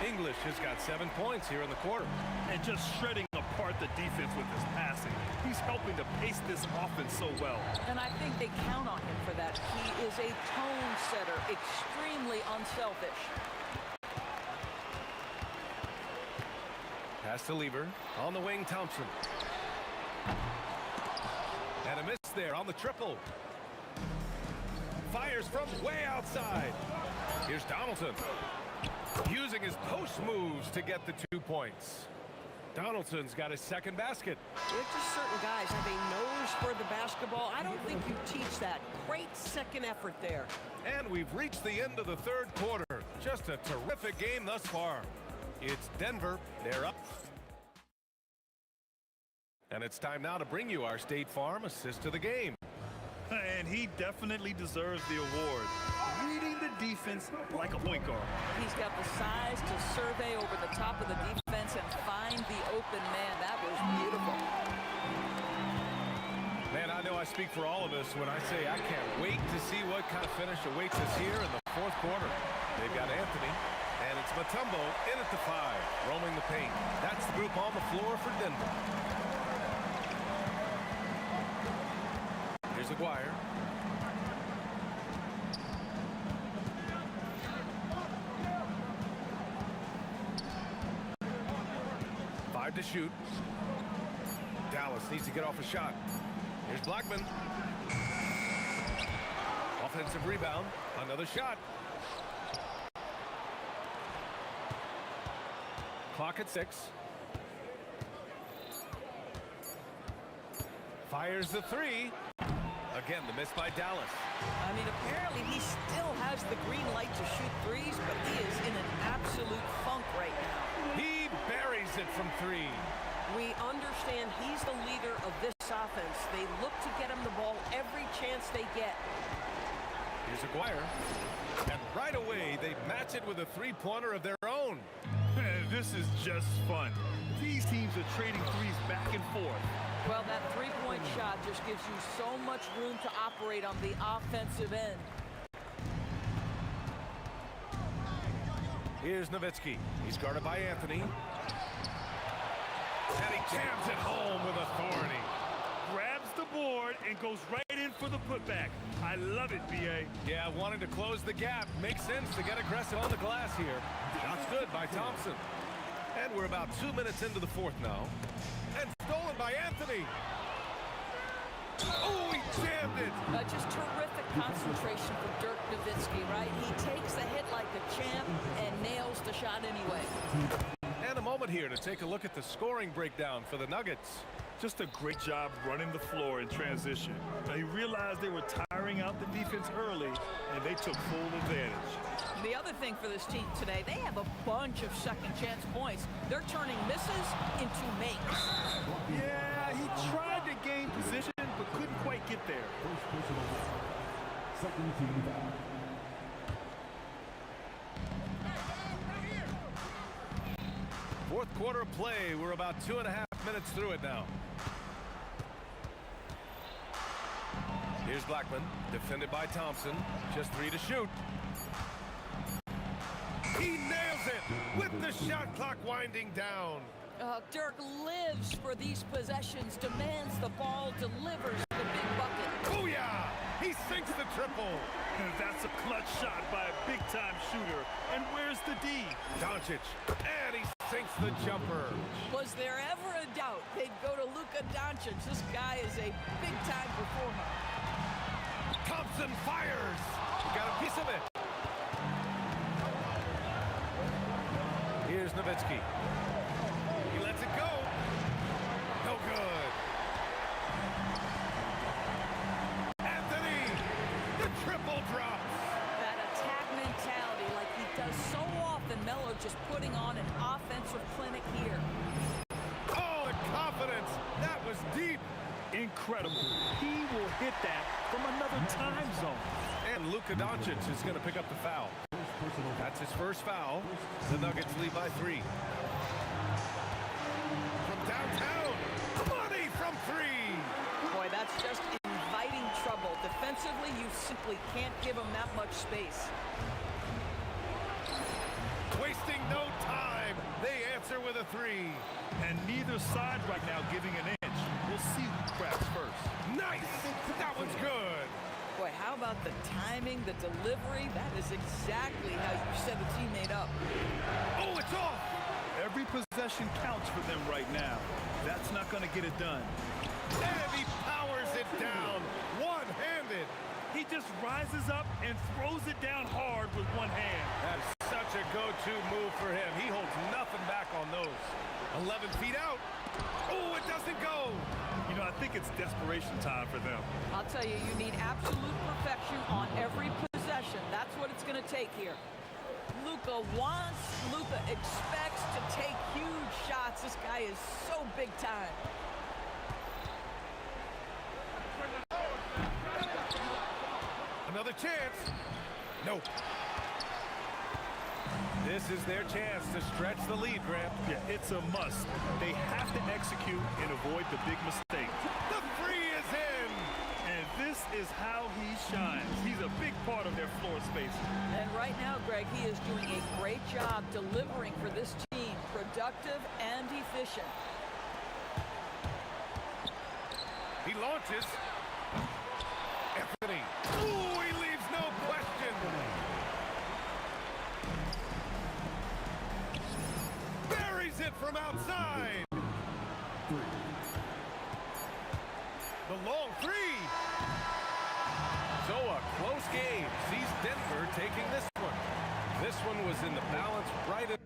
English has got 7 points here in the quarter. And just shredding apart the defense with his passing. He's helping to pace this offense so well. And I think they count on him for that. He is a tone setter, extremely unselfish. Pass to Lever. On the wing, Thompson. And a miss there on the triple. Fires from way outside. Here's Donaldson. Using his post moves to get the 2 points. Donaldson's got his second basket. There's just certain guys have a nose for the basketball. I don't think you teach that. Great second effort there. And we've reached the end of the third quarter. Just a terrific game thus far. It's Denver. They're up. And it's time now to bring you our State Farm assist of the game. And he definitely deserves the award. Reading the defense like a point guard. He's got the size to survey over the top of the defense and find the open man. That was beautiful. Man, I know I speak for all of us when I say I can't wait to see what kind of finish awaits us here in the fourth quarter. They've got Anthony, and it's Mutombo in at the 5, roaming the paint. That's the group on the floor for Denver. Here's Aguirre. To shoot. Dallas needs to get off a shot. Here's Blackman. Offensive rebound. Another shot. Clock at 6. Fires the 3. Again, the miss by Dallas. I mean, apparently he still has the green light to shoot threes, but he is in an absolute funk right now. He buries it from 3. We understand he's the leader of this offense. They look to get him the ball every chance they get. Here's Aguirre. And right away, they match it with a 3-pointer of their own. This is just fun. These teams are trading threes back and forth. Well, that 3-point shot just gives you so much room to operate on the offensive end. Here's Nowitzki. He's guarded by Anthony. And he jams it home with authority. Grabs the board and goes right in for the putback. I love it, B.A. Yeah, wanting to close the gap. Makes sense to get aggressive on the glass here. Shot's good by Thompson. And we're about 2 minutes into the fourth now. And stolen by Anthony. Oh, he jammed it. Just terrific concentration for Dirk Nowitzki, right? He takes the hit like a champ and nails the shot anyway. And a moment here to take a look at the scoring breakdown for the Nuggets. Just a great job running the floor in transition. Now, he realized they were tiring out the defense early, and they took full advantage. The other thing for this team today, they have a bunch of second chance points. They're turning misses into makes. Yeah, he tried to gain position, but couldn't quite get there. First personal foul. Second team foul. Fourth quarter play. We're about 2.5 minutes through it now. Here's Blackman, defended by Thompson. Just 3 to shoot. He nails it with the shot clock winding down. Dirk lives for these possessions, demands the ball, delivers the big bucket. Booyah! He sinks the triple. That's a clutch shot by a big-time shooter. And where's the D? Doncic, and he sinks the jumper. Was there ever a doubt they'd go to Luka Doncic? This guy is a big-time performer. Thompson fires. Got a piece of it. Here's Nowitzki. He lets it go. No good. Anthony, the triple drops. That attack mentality like he does so often. Melo just putting on an offensive clinic here. Oh, the confidence. That was deep. Incredible. He will hit that from another time zone. And Luka Doncic is going to pick up the foul. That's his first foul. The Nuggets lead by 3. From downtown, money from 3. Boy, that's just inviting trouble. Defensively, you simply can't give him that much space. Wasting no time. They answer with a 3. And neither side right now giving an inch. We'll see who cracks first. Nice. That one's good. Boy, how about the timing, the delivery? That is exactly how you set a teammate up. Oh, it's off. Every possession counts for them right now. That's not going to get it done. And he powers it down one-handed. He just rises up and throws it down hard with one hand. That's such a go-to move for him. He holds nothing back on those. 11 feet out. Oh, it doesn't go. You know, I think it's desperation time for them. I'll tell you, you need absolute perfection on every possession. That's what it's going to take here. Luka wants, Luka expects to take huge shots. This guy is so big time. Another chance. Nope. This is their chance to stretch the lead, Grant. Yeah, it's a must. They have to execute and avoid the big mistake. The 3 is in. And this is how he shines. He's a big part of their floor spacing. And right now, Greg, he is doing a great job delivering for this team. Productive and efficient. He launches. Anthony. Ooh, he leaves no question. Buries it from outside. The long 3. So a close game sees Denver taking this one. This one was in the balance right at